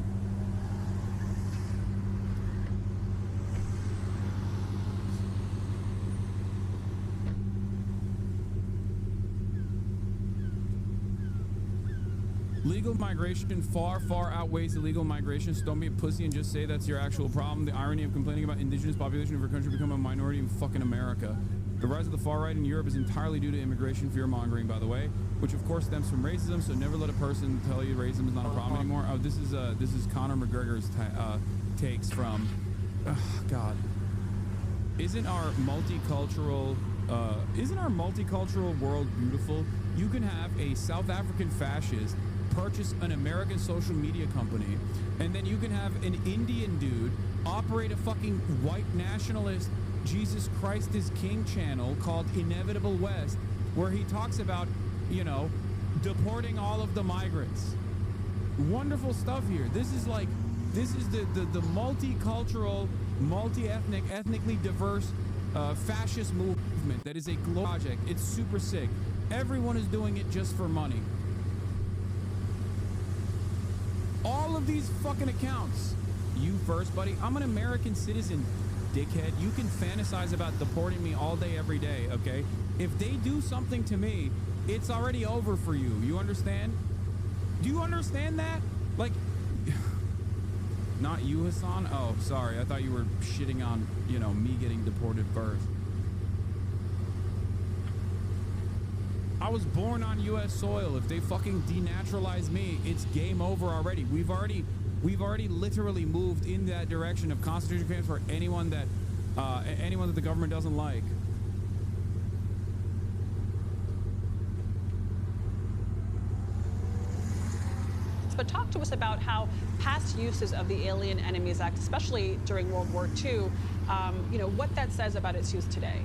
S2: Legal migration far, far outweighs illegal migration, so don't be a pussy and just say that's your actual problem. The irony of complaining about indigenous population of your country become a minority in fucking America. The rise of the far right in Europe is entirely due to immigration fear-mongering, by the way, which of course stems from racism, so never let a person tell you racism is not a problem anymore. Oh, this is Conor McGregor's takes from, God. Isn't our multicultural world beautiful? You can have a South African fascist purchase an American social media company, and then you can have an Indian dude operate a fucking white nationalist Jesus Christ is King channel called Inevitable West, where he talks about, you know, deporting all of the migrants. Wonderful stuff here. This is the multicultural, multi-ethnic, ethnically diverse fascist movement that is a global project. It's super sick. Everyone is doing it just for money. All of these fucking accounts. You first, buddy. I'm an American citizen, dickhead. You can fantasize about deporting me all day, every day, okay? If they do something to me, it's already over for you. You understand? Do you understand that? Like, not you, Hasan? Oh, sorry. I thought you were shitting on, you know, me getting deported first. I was born on U.S. soil. If they fucking denaturalize me, it's game over already. We've already literally moved in that direction of constitutional camps for anyone that the government doesn't like.
S14: But talk to us about how past uses of the Alien Enemies Act, especially during World War II, you know, what that says about its use today.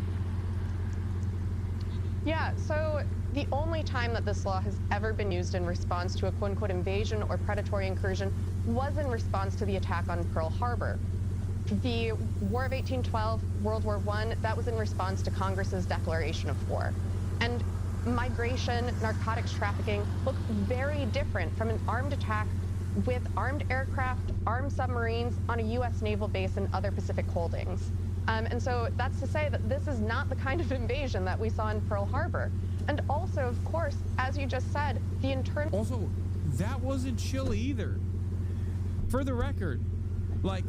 S15: Yeah, so the only time that this law has ever been used in response to a quote-unquote invasion or predatory incursion was in response to the attack on Pearl Harbor. The War of 1812, World War I, that was in response to Congress's declaration of war. And migration, narcotics trafficking look very different from an armed attack with armed aircraft, armed submarines on a U.S. naval base and other Pacific holdings. And so that's to say that this is not the kind of invasion that we saw in Pearl Harbor. And also, of course, as you just said, the internal...
S2: Also, that wasn't chill either. For the record, like,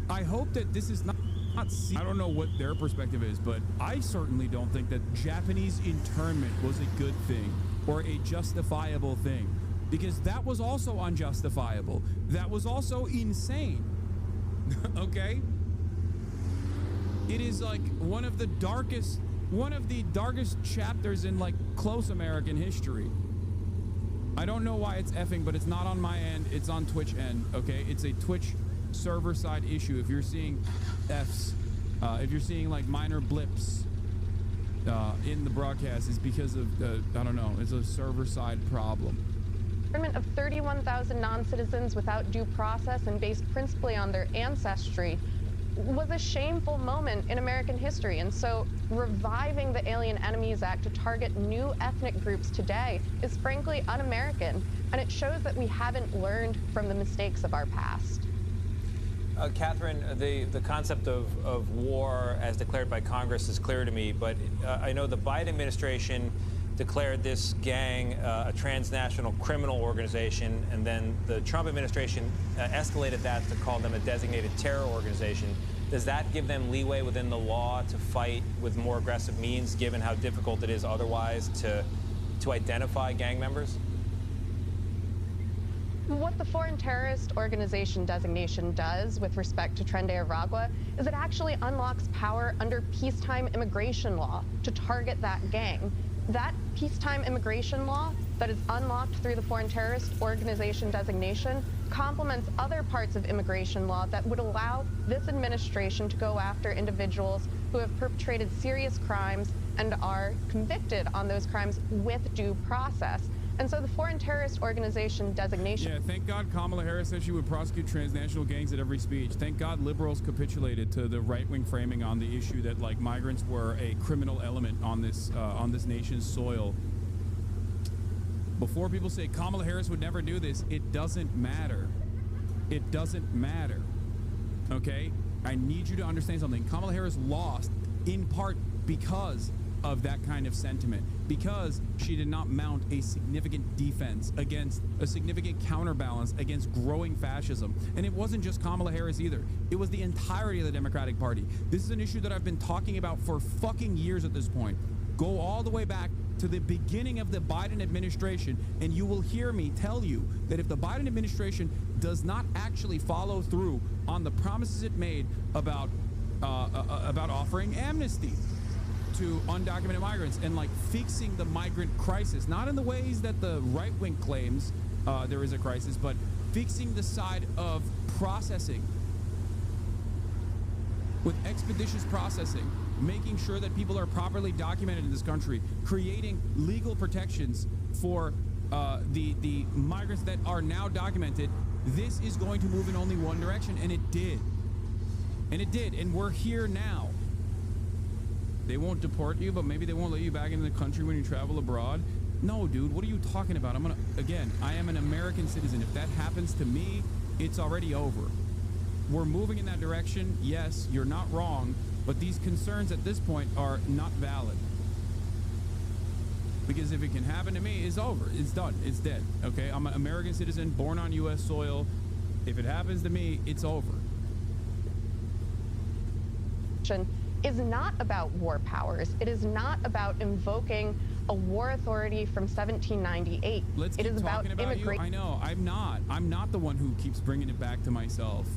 S2: I hope that this is not I don't know what their perspective is, but I certainly don't think that Japanese internment was a good thing or a justifiable thing, because that was also unjustifiable. That was also insane. Okay? It is like one of the darkest chapters in like close American history. I don't know why it's effing, but it's not on my end. It's on Twitch end. Okay, it's a Twitch server side issue. If you're seeing Fs, if you're seeing like minor blips in the broadcast, is because of I don't know. It's a server side problem.
S15: Of 31,000 non-citizens without due process and based principally on their ancestry was a shameful moment in American history. And so reviving the Alien Enemies Act to target new ethnic groups today is frankly un-American, and it shows that we haven't learned from the mistakes of our past.
S17: Catherine, the concept of war as declared by Congress is clear to me, but I know the Biden administration declared this gang a transnational criminal organization, and then the Trump administration escalated that to call them a designated terror organization. Does that give them leeway within the law to fight with more aggressive means, given how difficult it is otherwise to identify gang members?
S15: What the Foreign Terrorist Organization designation does with respect to Tren de Aragua is it actually unlocks power under peacetime immigration law to target that gang. That peacetime immigration law that is unlocked through the Foreign Terrorist Organization designation complements other parts of immigration law that would allow this administration to go after individuals who have perpetrated serious crimes and are convicted on those crimes with due process. And so the Foreign Terrorist Organization designation...
S2: Yeah, thank God Kamala Harris said she would prosecute transnational gangs at every speech. Thank God liberals capitulated to the right-wing framing on the issue that, like, migrants were a criminal element on this nation's soil. Before people say Kamala Harris would never do this, it doesn't matter. It doesn't matter. Okay? I need you to understand something. Kamala Harris lost in part because of that kind of sentiment, because she did not mount a significant defense against a significant counterbalance against growing fascism. And it wasn't just Kamala Harris either. It was the entirety of the Democratic Party. This is an issue that I've been talking about for fucking years at this point. Go all the way back to the beginning of the Biden administration, and you will hear me tell you that if the Biden administration does not actually follow through on the promises it made about offering amnesty to undocumented migrants and like fixing the migrant crisis, not in the ways that the right wing claims there is a crisis, but fixing the side of processing with expeditious processing, making sure that people are properly documented in this country, creating legal protections for the migrants that are now documented. This is going to move in only one direction, and it did. And it did, and we're here now. They won't deport you, but maybe they won't let you back into the country when you travel abroad. No, dude, what are you talking about? I am an American citizen. If that happens to me, it's already over. We're moving in that direction. Yes, you're not wrong, but these concerns at this point are not valid. Because if it can happen to me, it's over. It's done. It's dead. Okay? I'm an American citizen born on U.S. soil. If it happens to me, it's over.
S15: Is not about war powers. It is not about invoking a war authority from 1798.
S2: It is about immigration. I know. I'm not the one who keeps bringing it back to myself.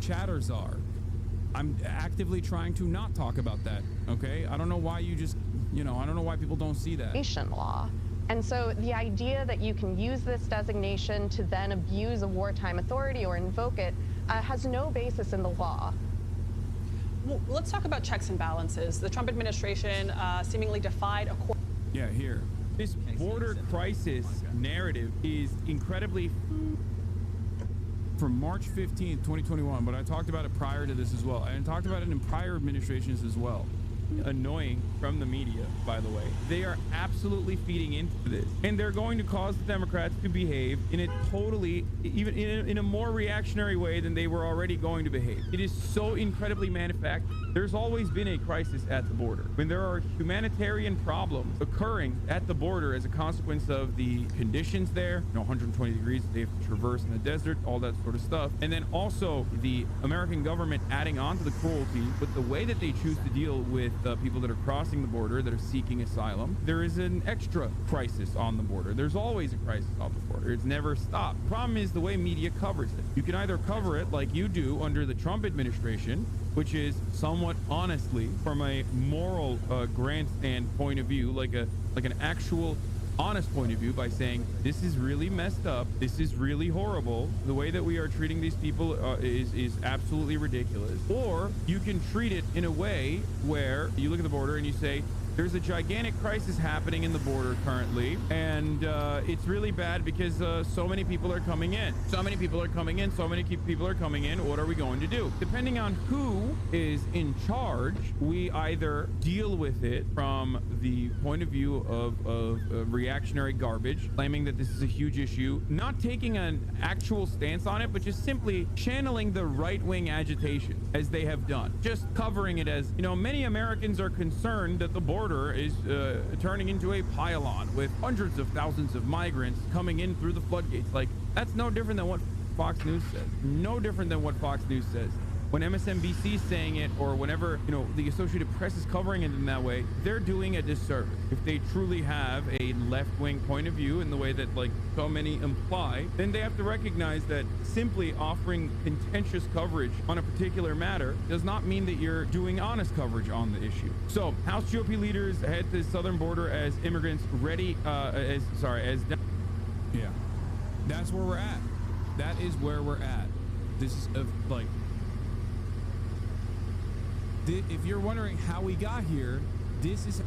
S2: Chatters are. I'm actively trying to not talk about that. Okay? I don't know why you just, I don't know why people don't see that.
S15: Law. And so the idea that you can use this designation to then abuse a wartime authority or invoke it has no basis in the law.
S14: Well, let's talk about checks and balances. The Trump administration seemingly defied a court.
S2: Yeah, here. This border crisis narrative is incredibly from March 15th, 2021, but I talked about it prior to this as well. And I talked about it in prior administrations as well. Annoying from the media, by the way. They are absolutely feeding into this, and they're going to cause the Democrats to behave in a totally, even in a more reactionary way than they were already going to behave. It is so incredibly manufactured. There's always been a crisis at the border. When there are humanitarian problems occurring at the border as a consequence of the conditions there, 120 degrees, they have to traverse in the desert, all that sort of stuff, and then also the American government adding on to the cruelty with the way that they choose to deal with people that are crossing the border, that are seeking asylum. There is an extra crisis on the border. There's always a crisis on the border. It's never stopped. The problem is the way media covers it. You can either cover it like you do under the Trump administration, which is somewhat honestly, from a moral grandstand point of view, like an actual honest point of view, by saying this is really messed up, this is really horrible, the way that we are treating these people is absolutely ridiculous. Or you can treat it in a way where you look at the border and you say there's a gigantic crisis happening in the border currently, and it's really bad because so many people are coming in. So many people are coming in. What are we going to do? Depending on who is in charge, we either deal with it from the point of view of reactionary garbage, claiming that this is a huge issue, not taking an actual stance on it, but just simply channeling the right-wing agitation as they have done, just covering it as, many Americans are concerned that the border is turning into a pile-on with hundreds of thousands of migrants coming in through the floodgates. Like, that's no different than what Fox News says. No different than what Fox News says. when MSNBC is saying it, or whenever, you know, the Associated Press is covering it in that way, they're doing a disservice. If they truly have a left-wing point of view in the way that, like, so many imply, then they have to recognize that simply offering contentious coverage on a particular matter does not mean that you're doing honest coverage on the issue. So, House GOP leaders head to the southern border as immigrants ready, yeah, that's where we're at. That is where we're at. This is like, if you're wondering how we got here, this is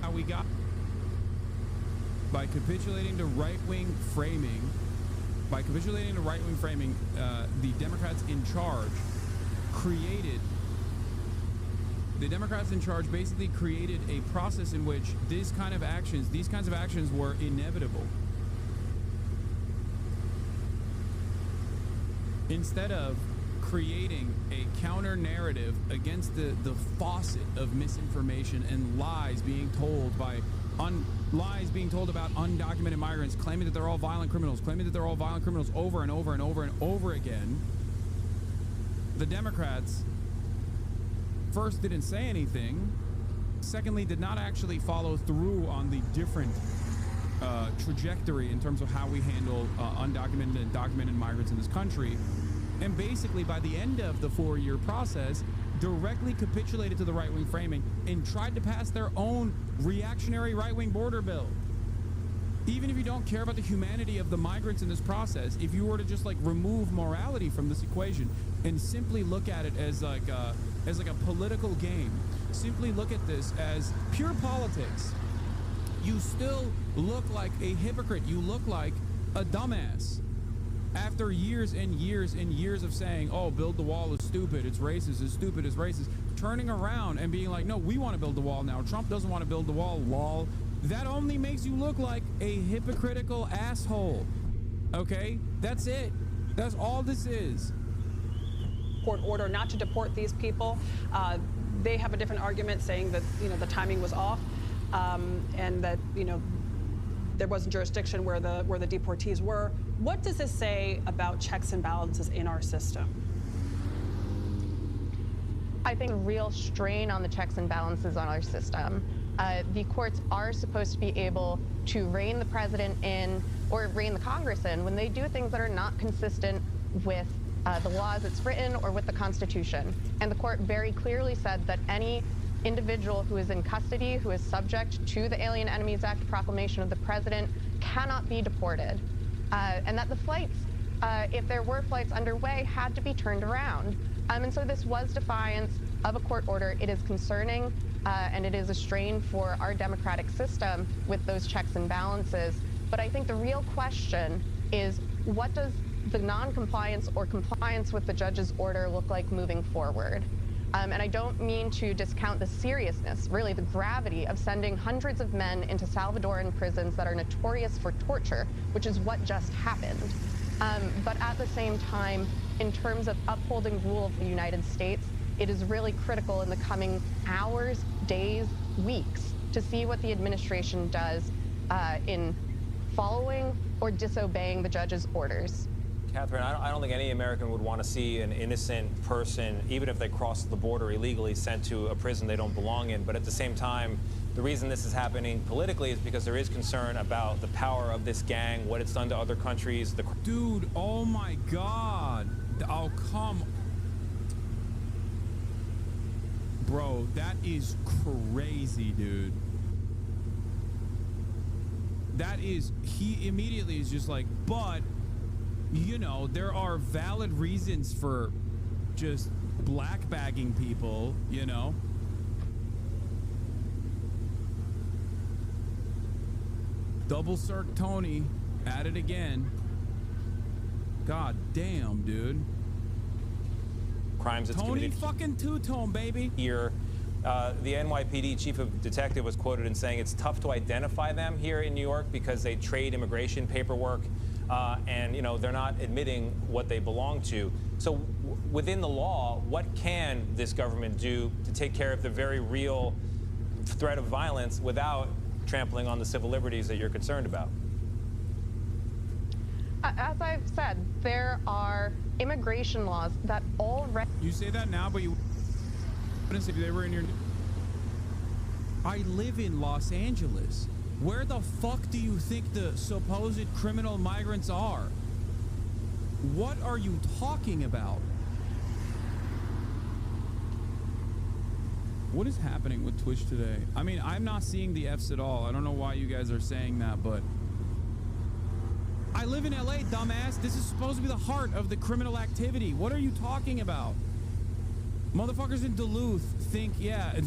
S2: how we got. By capitulating to right-wing framing, the Democrats in charge basically created a process in which these kinds of actions were inevitable. Instead of creating a counter narrative against the faucet of misinformation and lies being told about undocumented migrants, claiming that they're all violent criminals over and over and over and over again, the Democrats first didn't say anything, secondly did not actually follow through on the different trajectory in terms of how we handle undocumented and documented migrants in this country. And basically, by the end of the 4-year process, directly capitulated to the right-wing framing and tried to pass their own reactionary right-wing border bill. Even if you don't care about the humanity of the migrants in this process, if you were to just like remove morality from this equation and simply look at it as like a political game, simply look at this as pure politics, you still look like a hypocrite. You look like a dumbass. After years and years and years of saying, oh, build the wall is stupid, it's racist, it's stupid, it's racist, turning around and being like, no, we want to build the wall now. Trump doesn't want to build the wall, lol. That only makes you look like a hypocritical asshole. Okay? That's it. That's all this is.
S14: Court order not to deport these people. They have a different argument saying that, you know, the timing was off and that, you know, there wasn't jurisdiction where the deportees were. What does this say about checks and balances in our system?
S15: I think a real strain on the checks and balances on our system. The courts are supposed to be able to rein the president in or rein the Congress in when they do things that are not consistent with the laws it's written or with the Constitution. And the court very clearly said that any individual who is in custody, who is subject to the Alien Enemies Act proclamation of the president, cannot be deported. And that the flights, if there were flights underway, had to be turned around. And so this was defiance of a court order. It is concerning, and it is a strain for our democratic system with those checks and balances. But I think the real question is, what does the non-compliance or compliance with the judge's order look like moving forward? And I don't mean to discount the seriousness, really the gravity of sending hundreds of men into Salvadoran prisons that are notorious for torture, which is what just happened. But at the same time, in terms of upholding rule of the United States, it is really critical in the coming hours, days, weeks to see what the administration does in following or disobeying the judge's orders.
S17: Catherine, I don't think any American would want to see an innocent person, even if they cross the border illegally, sent to a prison they don't belong in. But at the same time, the reason this is happening politically is because there is concern about the power of this gang, what it's done to other countries.
S2: Dude, oh my God. Oh, come. Bro, that is crazy, dude. That is, he immediately is just like, but you know, there are valid reasons for just black bagging people, you know. Double circ Tony at it again. God damn, dude.
S17: Crimes it's
S2: Tony
S17: committed.
S2: Fucking two-tone, baby.
S17: Here, the NYPD chief of detective was quoted in saying it's tough to identify them here in New York because they trade immigration paperwork. And, you know, they're not admitting what they belong to. So within the law, what can this government do to take care of the very real threat of violence without trampling on the civil liberties that you're concerned about?
S15: As I've said, there are immigration laws that already...
S2: You say that now, but you... if they were in your... I live in Los Angeles. Where the fuck do you think the supposed criminal migrants are? What are you talking about? What is happening with Twitch today? I mean, I'm not seeing the Fs at all. I don't know why you guys are saying that, but... I live in LA, dumbass. This is supposed to be the heart of the criminal activity. What are you talking about? Motherfuckers in Duluth think, yeah...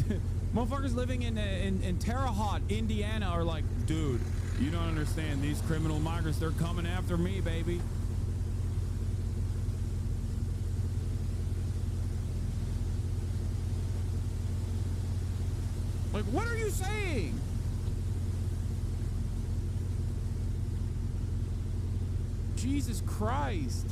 S2: Motherfuckers living in Terre Haute, Indiana are like, dude, you don't understand. These criminal migrants, they're coming after me, baby. Like, what are you saying? Jesus Christ.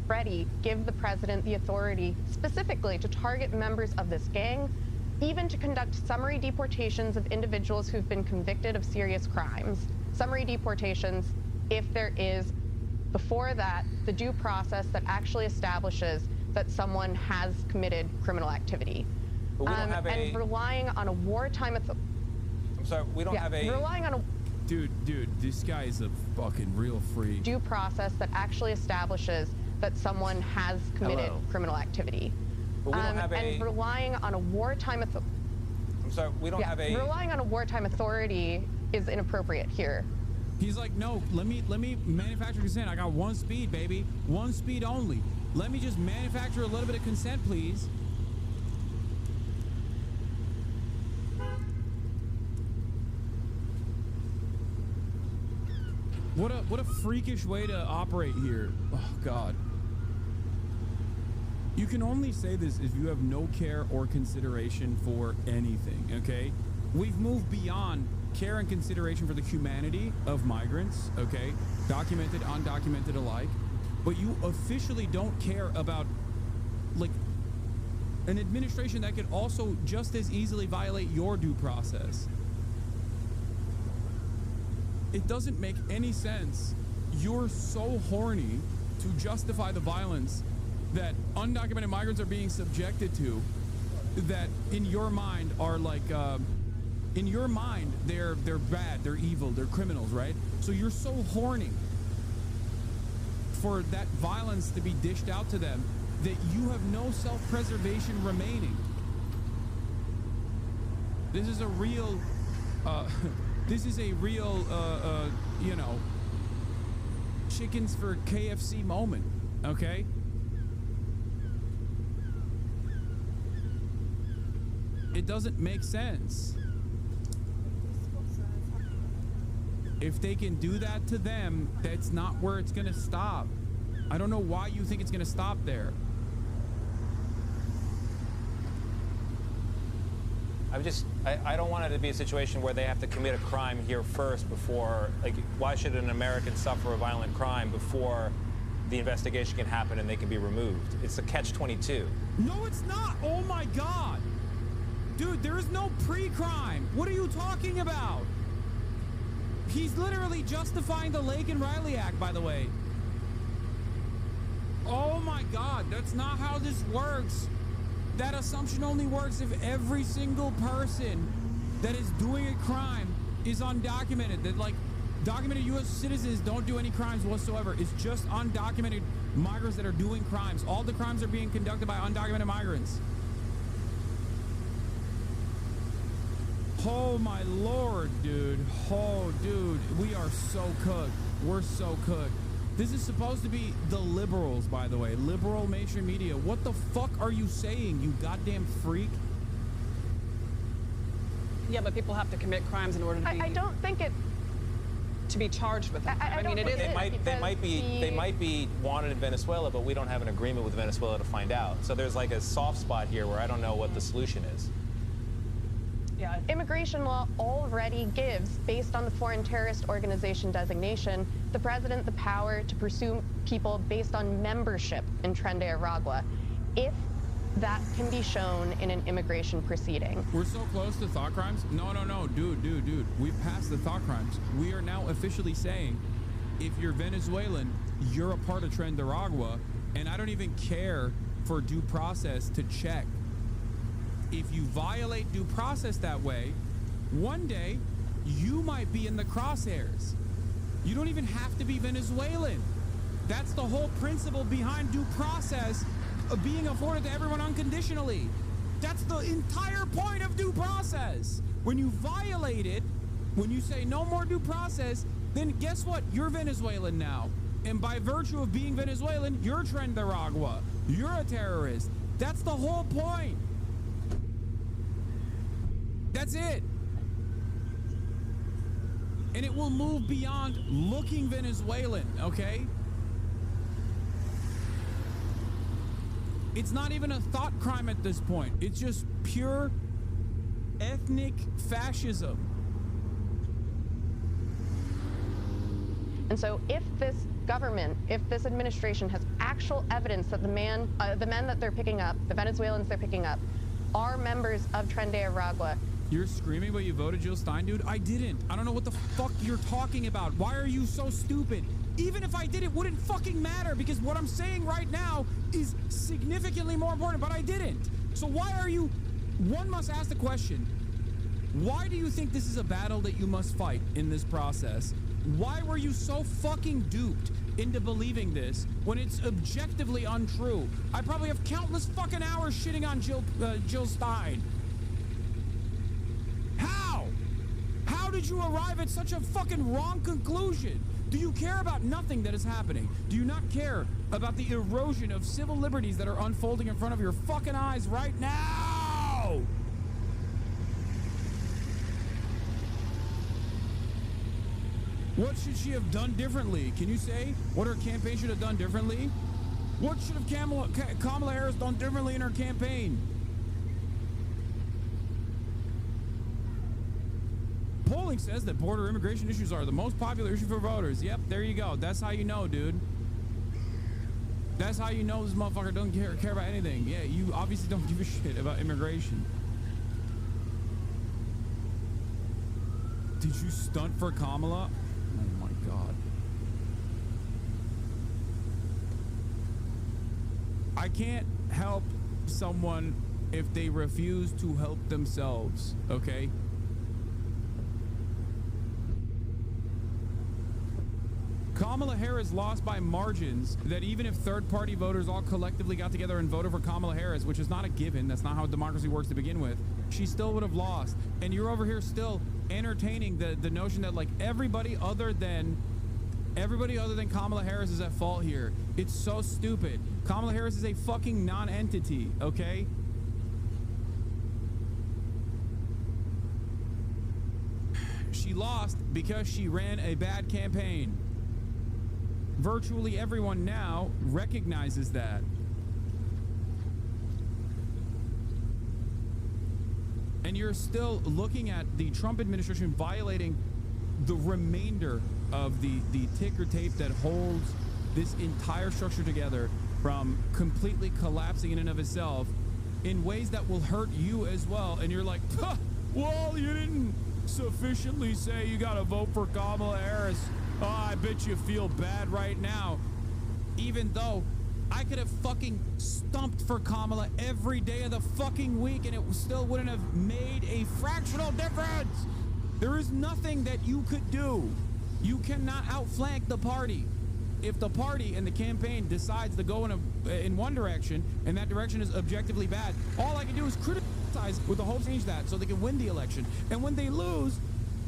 S15: Already give the president the authority specifically to target members of this gang, even to conduct summary deportations of individuals who've been convicted of serious crimes. Summary deportations, if there is, before that, the due process that actually establishes that someone has committed criminal activity.
S17: But we don't have
S15: and relying on a wartime authority.
S17: I'm sorry, we don't have a...
S15: Relying on a...
S2: Dude, this guy is a fucking real freak.
S15: Due process that actually establishes that someone has committed criminal activity.
S17: But we don't have
S15: and relying on a wartime authority.
S17: I'm sorry, we don't have a...
S15: Relying on a wartime authority is inappropriate here.
S2: He's like, no, let me manufacture consent. I got one speed, baby. One speed only. Let me just manufacture a little bit of consent, please. What a freakish way to operate here. Oh, God. You can only say this if you have no care or consideration for anything, okay? We've moved beyond care and consideration for the humanity of migrants, okay? Documented, undocumented alike. But you officially don't care about, like, an administration that could also just as easily violate your due process. It doesn't make any sense. You're so horny to justify the violence that undocumented migrants are being subjected to, that in your mind are like, in your mind, they're bad, they're evil, they're criminals, right? So you're so horny for that violence to be dished out to them that you have no self-preservation remaining. This is a real, you know, chickens for KFC moment, okay? It doesn't make sense. If they can do that to them, that's not where it's gonna stop. I don't know why you think it's gonna stop there.
S17: I don't want it to be a situation where they have to commit a crime here first before, like, why should an American suffer a violent crime before the investigation can happen and they can be removed? It's a catch-22.
S2: No, it's not. Oh my God. Dude, there is no pre-crime. What are you talking about? He's literally justifying the Lake and Riley Act, by the way. Oh my God, that's not how this works. That assumption only works if every single person that is doing a crime is undocumented. That, like, documented U.S. citizens don't do any crimes whatsoever. It's just undocumented migrants that are doing crimes. All the crimes are being conducted by undocumented migrants. Oh my Lord, dude. Oh, dude, we are so cooked. We're so cooked. This is supposed to be the liberals, by the way. Liberal mainstream media. What the fuck are you saying, you goddamn freak?
S14: Yeah, but people have to commit crimes in order to be...
S15: I don't think it...
S14: To be charged with them. I mean, it is...
S17: They might be wanted in Venezuela, but we don't have an agreement with Venezuela to find out. So there's like a soft spot here where I don't know what the solution is.
S15: Yeah. Immigration law already gives, based on the foreign terrorist organization designation, the president the power to pursue people based on membership in Tren de Aragua, if that can be shown in an immigration proceeding.
S2: We're so close to thought crimes? No, dude. We've passed the thought crimes. We are now officially saying if you're Venezuelan, you're a part of Tren de Aragua, and I don't even care for due process to check. If you violate due process that way, one day you might be in the crosshairs. You don't even have to be Venezuelan. That's the whole principle behind due process of being afforded to everyone unconditionally. That's the entire point of due process. When you violate it, when you say no more due process, then guess what? You're Venezuelan now. And by virtue of being Venezuelan, you're Tren de Aragua. You're a terrorist. That's the whole point. That's it. And it will move beyond looking Venezuelan, okay? It's not even a thought crime at this point. It's just pure ethnic fascism.
S15: And so if this government, if this administration has actual evidence that the men that they're picking up, the Venezuelans they're picking up, are members of Tren de Aragua.
S2: You're screaming, but you voted Jill Stein, dude? I didn't. I don't know what the fuck you're talking about. Why are you so stupid? Even if I did, it wouldn't fucking matter, because what I'm saying right now is significantly more important, but I didn't. So why are you... One must ask the question, why do you think this is a battle that you must fight in this process? Why were you so fucking duped into believing this when it's objectively untrue? I probably have countless fucking hours shitting on Jill Stein. How? How did you arrive at such a fucking wrong conclusion? Do you care about nothing that is happening? Do you not care about the erosion of civil liberties that are unfolding in front of your fucking eyes right now? What should she have done differently? Can you say what her campaign should have done differently? What should have Kamala Harris done differently in her campaign? Polling says that border immigration issues are the most popular issue for voters. Yep, there you go. That's how you know, dude. That's how you know this motherfucker doesn't care about anything. Yeah, you obviously don't give a shit about immigration. Did you stunt for Kamala? Oh my God. I can't help someone if they refuse to help themselves, okay? Kamala Harris lost by margins that even if third-party voters all collectively got together and voted for Kamala Harris, which is not a given, that's not how democracy works to begin with, she still would have lost. And you're over here still entertaining the notion that like everybody other than Kamala Harris is at fault here. It's so stupid. Kamala Harris is a fucking non-entity, okay? She lost because she ran a bad campaign. Virtually everyone now recognizes that. And you're still looking at the Trump administration violating the remainder of the ticker tape that holds this entire structure together from completely collapsing in and of itself in ways that will hurt you as well. And you're like, huh, well, you didn't sufficiently say you gotta vote for Kamala Harris. Oh, I bet you feel bad right now. Even though I could have fucking stumped for Kamala every day of the fucking week and it still wouldn't have made a fractional difference. There is nothing that you could do. You cannot outflank the party. If the party and the campaign decides to go in one direction and that direction is objectively bad, all I can do is criticize with the hope to change that so they can win the election. And when they lose,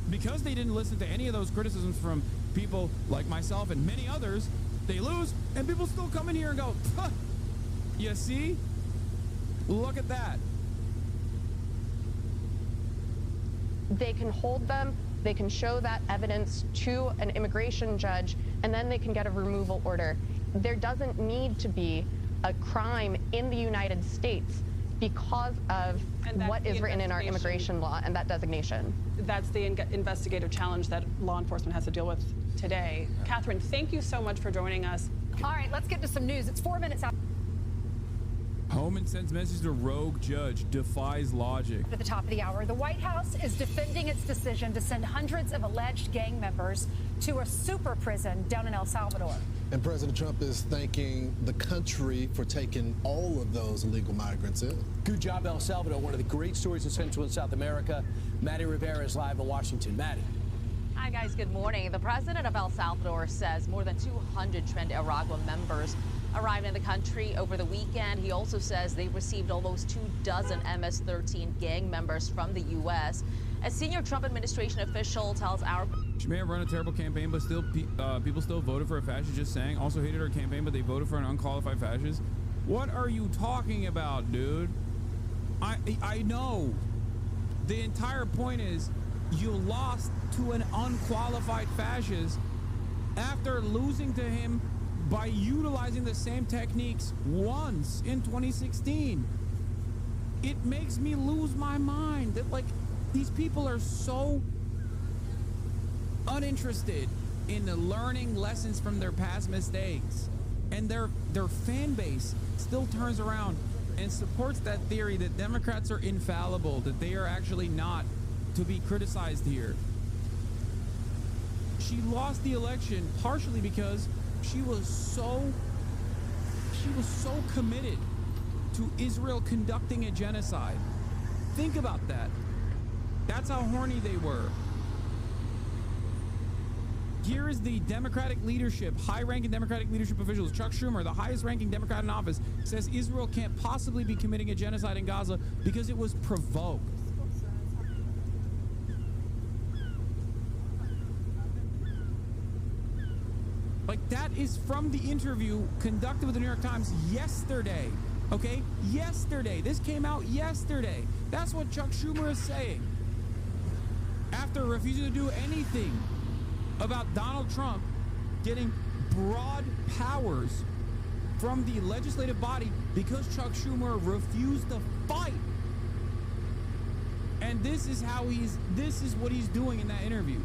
S2: because they didn't listen to any of those criticisms from people like myself and many others, they lose, and people still come in here and go, huh, you see? Look at that.
S15: They can hold them, they can show that evidence to an immigration judge, and then they can get a removal order. There doesn't need to be a crime in the United States because of what is written in our immigration law and that designation.
S14: That's the investigative challenge that law enforcement has to deal with today. Catherine, thank you so much for joining us.
S18: All right, let's get to some news. It's 4 minutes out.
S2: Homan sends message to rogue judge, defies logic.
S18: At the top of the hour, the White House is defending its decision to send hundreds of alleged gang members to a super prison down in El Salvador.
S19: And President Trump is thanking the country for taking all of those illegal migrants in.
S20: Good job, El Salvador, one of the great stories in Central and South America. Maddie Rivera is live in Washington. Maddie.
S21: Hi, guys. Good morning. The president of El Salvador says more than 200 Tren de Aragua members arrived in the country over the weekend. He also says they received almost 24 MS-13 gang members from the U.S. A senior Trump administration official tells our...
S2: She may have run a terrible campaign, but still, people still voted for a fascist, just saying. Also hated her campaign, but they voted for an unqualified fascist. What are you talking about, dude? I know. The entire point is you lost to an unqualified fascist after losing to him by utilizing the same techniques once in 2016. It makes me lose my mind that, like, these people are so uninterested in learning lessons from their past mistakes, and their fan base still turns around and supports that theory that Democrats are infallible, that they are actually not to be criticized here. She lost the election partially because she was so committed to Israel conducting a genocide. Think about that. That's how horny they were. Here is the Democratic leadership, high-ranking Democratic leadership officials. Chuck Schumer, the highest-ranking Democrat in office, says Israel can't possibly be committing a genocide in Gaza because it was provoked. Like, that is from the interview conducted with the New York Times yesterday. Okay? Yesterday. This came out yesterday. That's what Chuck Schumer is saying. After refusing to do anything about Donald Trump getting broad powers from the legislative body because Chuck Schumer refused to fight. And this is what he's doing in that interview.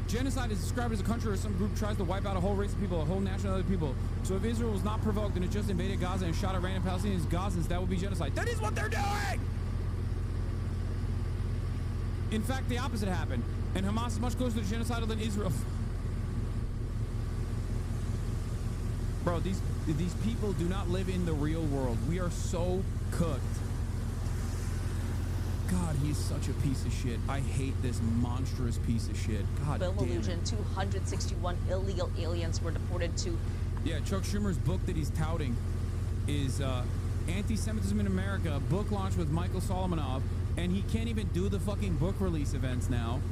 S2: Genocide is described as a country where some group tries to wipe out a whole race of people, a whole nationality of people. So if Israel was not provoked and it just invaded Gaza and shot at random Palestinians, Gazans, that would be genocide. That is what they're doing! In fact, the opposite happened, and Hamas is much closer to genocidal than Israel. Bro, these people do not live in the real world. We are so cooked. God, he's such a piece of shit. I hate this monstrous piece of shit. God damn it.
S21: Illusion, 261 illegal aliens were deported to...
S2: Yeah, Chuck Schumer's book that he's touting is Anti-Semitism in America, a book launch with Michael Solomonov, and he can't even do the fucking book release events now.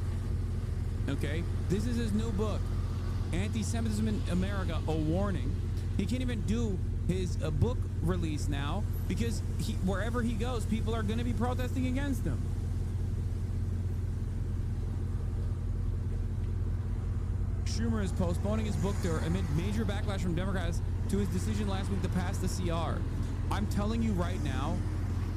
S2: Okay? This is his new book, Anti-Semitism in America, A Warning. He can't even do his book release now because wherever he goes, people are going to be protesting against him. Schumer is postponing his book tour amid major backlash from Democrats to his decision last week to pass the CR. I'm telling you right now,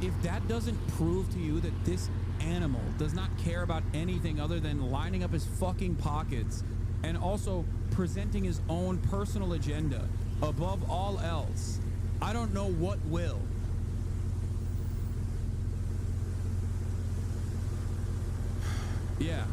S2: if that doesn't prove to you that this animal does not care about anything other than lining up his fucking pockets and also presenting his own personal agenda above all else, I don't know what will. Yeah.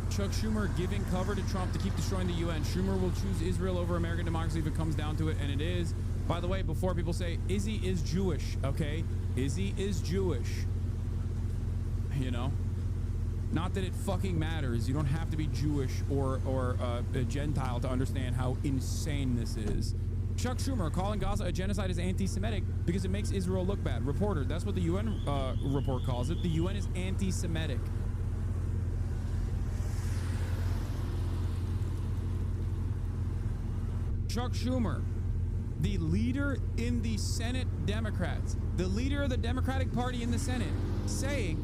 S2: Chuck Schumer giving cover to Trump to keep destroying the UN. Schumer will choose Israel over American democracy if it comes down to it, and it is. By the way, before people say, Izzy is Jewish, okay? Izzy is Jewish. You know? Not that it fucking matters. You don't have to be Jewish or a Gentile to understand how insane this is. Chuck Schumer calling Gaza a genocide is anti-Semitic because it makes Israel look bad. Reporter, that's what the UN report calls it. The UN is anti-Semitic. Chuck Schumer, the leader in the Senate Democrats, the leader of the Democratic Party in the Senate, saying,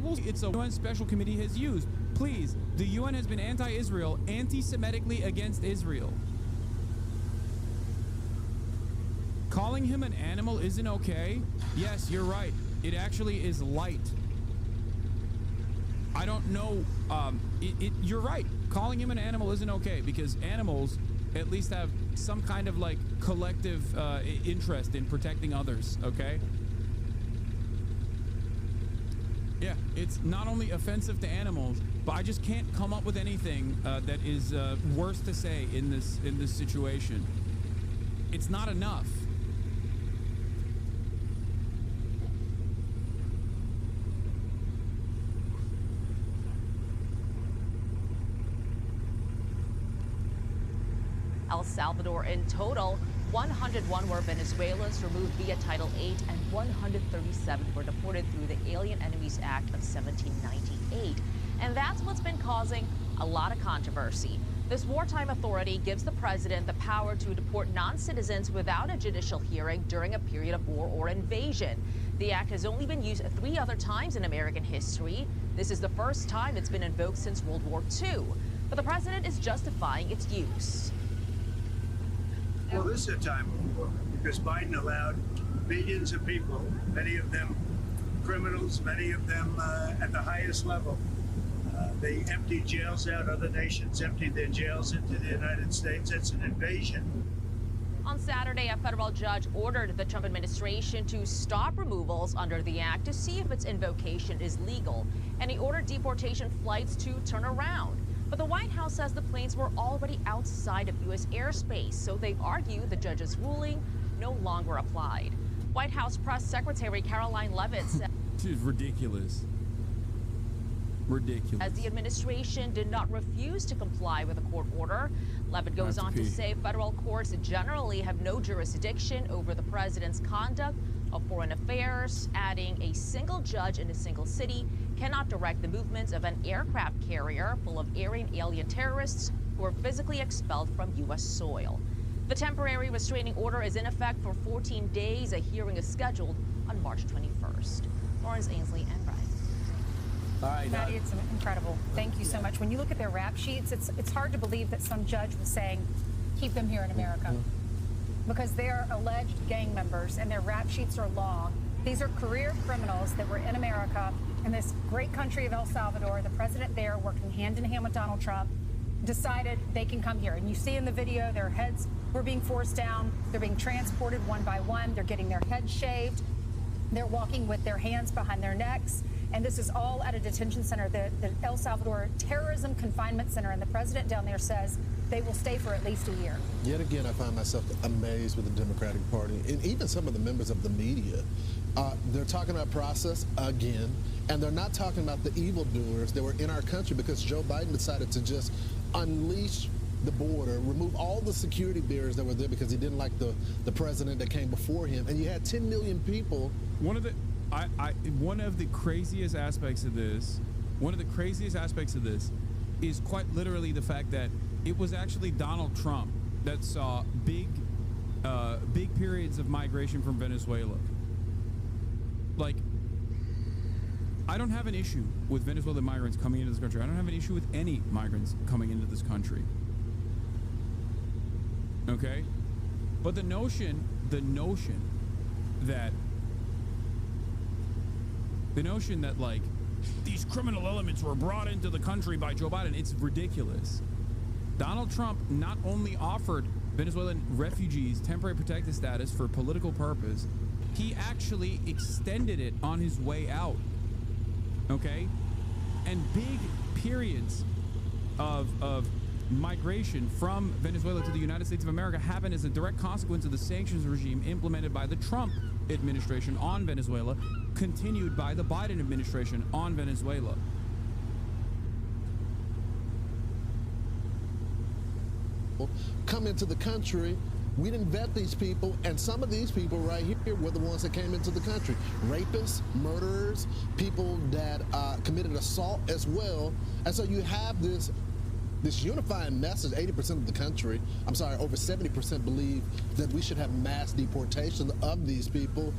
S2: it's a UN special committee has used. Please, the UN has been anti-Israel, anti-Semitically against Israel. Calling him an animal isn't okay? Yes, you're right. It actually is light. I don't know. You're right. Calling him an animal isn't okay because animals at least have some kind of like collective interest in protecting others, okay? Yeah, it's not only offensive to animals, but I just can't come up with anything that is worse to say in this situation. It's not enough.
S21: El Salvador in total, 101 were Venezuelans removed via Title VIII and 137 were deported through the Alien Enemies Act of 1798. And that's what's been causing a lot of controversy. This wartime authority gives the president the power to deport non-citizens without a judicial hearing during a period of war or invasion. The act has only been used 3 other times in American history. This is the first time it's been invoked since World War II. But the president is justifying its use.
S1: Well, this is a time of war because Biden allowed millions of people, many of them criminals, many of them at the highest level. They emptied jails out. Other nations emptied their jails into the United States. It's an invasion.
S21: On Saturday, a federal judge ordered the Trump administration to stop removals under the act to see if its invocation is legal. And he ordered deportation flights to turn around. But the White House says the planes were already outside of U.S. airspace, so they argue the judge's ruling no longer applied. White House Press Secretary Caroline Leavitt said,
S2: "This is ridiculous. Ridiculous."
S21: As the administration did not refuse to comply with a court order. Leavitt goes on to say federal courts generally have no jurisdiction over the president's conduct of foreign affairs, adding a single judge in a single city cannot direct the movements of an aircraft carrier full of erring alien terrorists who are physically expelled from U.S. soil. The temporary restraining order is in effect for 14 days. A hearing is scheduled on March 21st. Lawrence Ainsley and Brian.
S20: All right,
S18: Maddie, it's incredible. Thank you so much. When you look at their rap sheets, it's hard to believe that some judge was saying, keep them here in America. Because they are alleged gang members and their rap sheets are long. These are career criminals that were in America, in this great country of El Salvador. The president there, working hand in hand with Donald Trump, decided they can come here. And you see in the video, their heads were being forced down. They're being transported one by one. They're getting their heads shaved. They're walking with their hands behind their necks. And this is all at a detention center, the El Salvador Terrorism Confinement Center. And the president down there says they will stay for at least a year.
S19: Yet again, I find myself amazed with the Democratic Party and even some of the members of the media. They're talking about process again, and they're not talking about the evildoers that were in our country because Joe Biden decided to just unleash the border, remove all the security barriers that were there because he didn't like the president that came before him, and you had 10 million people.
S2: One of the craziest aspects of this, is quite literally the fact that it was actually Donald Trump that saw big periods of migration from Venezuela. Like, I don't have an issue with Venezuelan migrants coming into this country. I don't have an issue with any migrants coming into this country. Okay? But the notion that like these criminal elements were brought into the country by Joe Biden, it's ridiculous. Donald Trump not only offered Venezuelan refugees temporary protected status for political purpose, he actually extended it on his way out. Okay? And big periods of migration from Venezuela to the United States of America happen as a direct consequence of the sanctions regime implemented by the Trump administration on Venezuela, continued by the Biden administration on Venezuela.
S19: Come into the country. We didn't vet these people, and some of these people right here were the ones that came into the country. Rapists, murderers, people that committed assault as well. And so you have this unifying message. 80% of the country, I'm sorry, over 70% believe that we should have mass deportation of these people.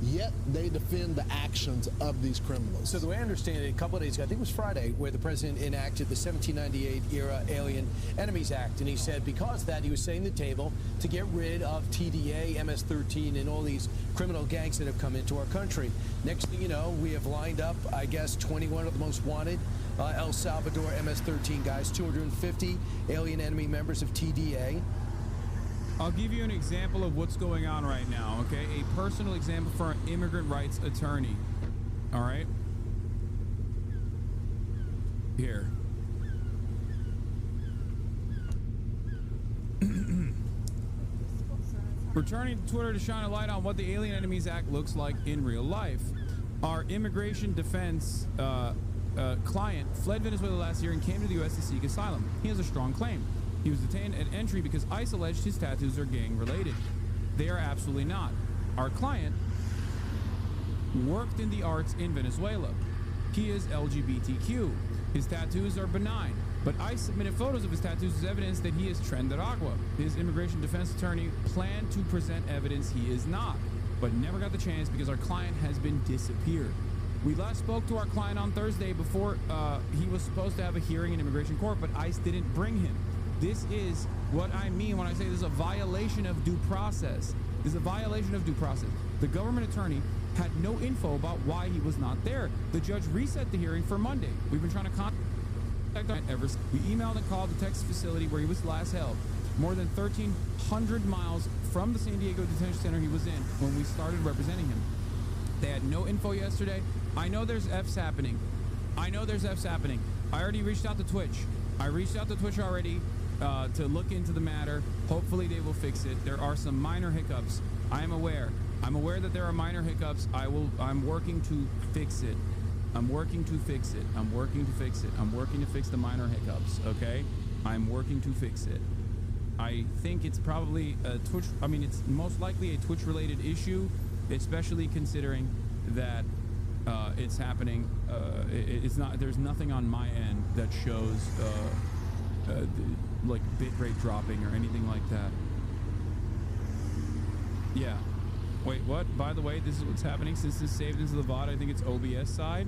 S19: Yet they defend the actions of these criminals.
S20: So the way I understand it, a couple of days ago, I think it was Friday, where the president enacted the 1798 era Alien Enemies Act. And he said because of that, he was setting the table to get rid of TDA, MS-13, and all these criminal gangs that have come into our country. Next thing you know, we have lined up, I guess, 21 of the most wanted El Salvador MS-13 guys, 250 alien enemy members of TDA.
S2: I'll give you an example of what's going on right now, okay? A personal example for an immigrant rights attorney. All right? Here. Returning to Twitter to shine a light on what the Alien Enemies Act looks like in real life. Our immigration defense client fled Venezuela last year and came to the U.S. to seek asylum. He has a strong claim. He was detained at entry because ICE alleged his tattoos are gang related. They are absolutely not. Our client worked in the arts in Venezuela. He is LGBTQ. His tattoos are benign, but ICE submitted photos of his tattoos as evidence that he is Trinidad. His immigration defense attorney planned to present evidence he is not, but never got the chance because our client has been disappeared. We last spoke to our client on Thursday before he was supposed to have a hearing in immigration court, but ICE didn't bring him. This is what I mean when I say this is a violation of due process. This is a violation of due process. The government attorney had no info about why he was not there. The judge reset the hearing for Monday. We've been trying to contact him ever since. We emailed and called the Texas facility where he was last held, more than 1,300 miles from the San Diego detention center he was in when we started representing him. They had no info yesterday. I know there's F's happening. I already reached out to Twitch. I reached out to Twitch already to look into the matter. Hopefully they will fix it. There are some minor hiccups. I'm aware that there are minor hiccups. I'm working to fix it. I'm working to fix the minor hiccups, okay? I'm working to fix it. I think it's probably a Twitch, it's most likely a Twitch related issue, especially considering that it's happening. It's not, there's nothing on my end that shows like bitrate dropping or anything like that. Yeah. Wait, what? By the way, this is what's happening since this saved into the VOD. I think it's OBS side.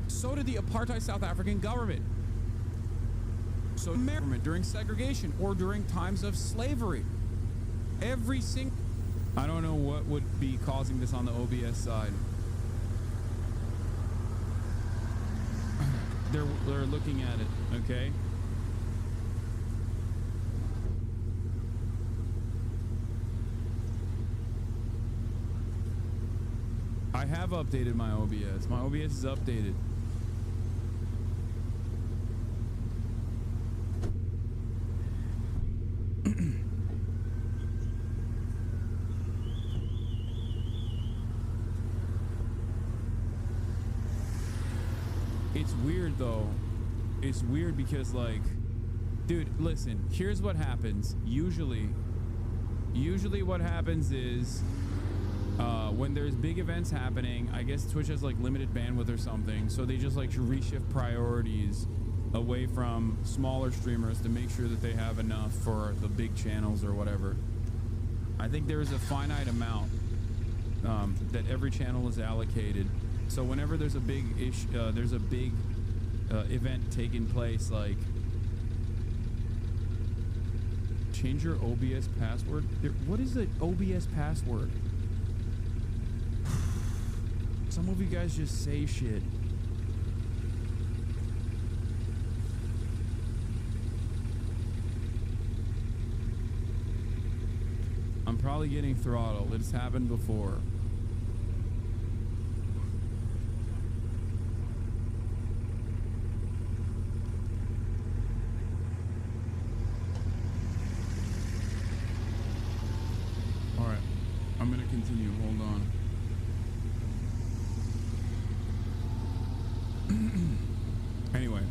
S2: So did the apartheid South African government. So government during segregation or during times of slavery. Every single... I don't know what would be causing this on the OBS side. They're looking at it, okay? I have updated my OBS. My OBS is updated. It's weird though. It's weird because, like, dude, listen, here's what happens. Usually what happens is when there's big events happening, I guess Twitch has like limited bandwidth or something, so they just like reshift priorities away from smaller streamers to make sure that they have enough for the big channels or whatever. I think there is a finite amount that every channel is allocated. So whenever there's a big event taking place, like, change your OBS password. What is the OBS password? Some of you guys just say shit. I'm probably getting throttled. It's happened before. All right, I'm gonna continue. Hold on. Anyway,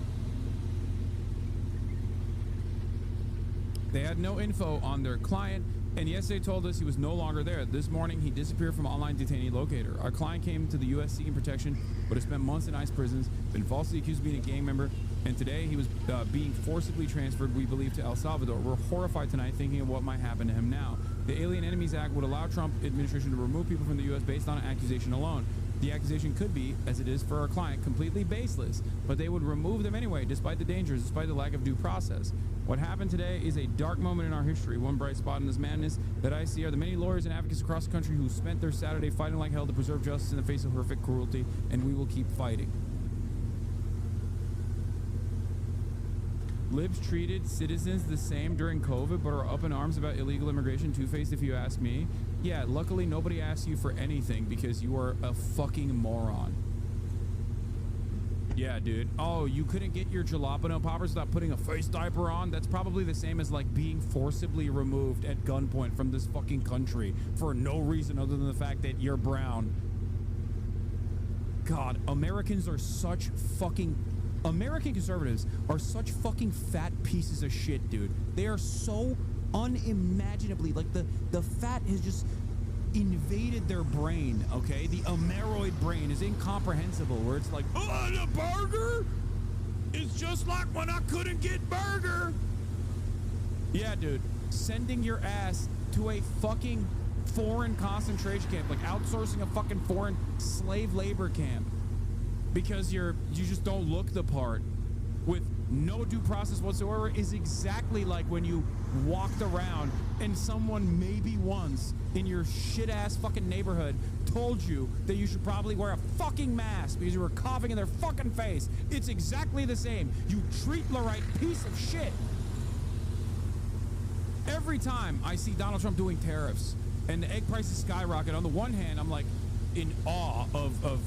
S2: they had no info on their client, and yesterday told us he was no longer there. This morning, he disappeared from online detainee locator. Our client came to the U.S. seeking protection, but has spent months in ICE prisons, been falsely accused of being a gang member, and today he was being forcibly transferred, we believe, to El Salvador. We're horrified tonight thinking of what might happen to him now. The Alien Enemies Act would allow Trump administration to remove people from the U.S. based on an accusation alone. The accusation could be, as it is for our client, completely baseless, but they would remove them anyway, despite the dangers, despite the lack of due process. What happened today is a dark moment in our history. One bright spot in this madness that I see are the many lawyers and advocates across the country who spent their Saturday fighting like hell to preserve justice in the face of horrific cruelty, and we will keep fighting. Libs treated citizens the same during COVID, but are up in arms about illegal immigration. Two-faced, if you ask me. Yeah, luckily nobody asked you for anything because you are a fucking moron. Yeah, dude. Oh, you couldn't get your jalapeno poppers without putting a face diaper on? That's probably the same as like being forcibly removed at gunpoint from this fucking country for no reason other than the fact that you're brown. God, Americans are such fucking... American conservatives are such fucking fat pieces of shit, dude. They are so unimaginably... Like, the fat has just invaded their brain, okay? The Ameroid brain is incomprehensible, where it's like, oh, the burger? It's just like when I couldn't get burger. Yeah, dude. Sending your ass to a fucking foreign concentration camp, like outsourcing a fucking foreign slave labor camp because you just don't look the part with no due process whatsoever is exactly like when you walked around and someone maybe once in your shit ass fucking neighborhood told you that you should probably wear a fucking mask because you were coughing in their fucking face. It's exactly the same. You treat the right piece of shit. Every time I see Donald Trump doing tariffs and the egg prices skyrocket, on the one hand, I'm like in awe of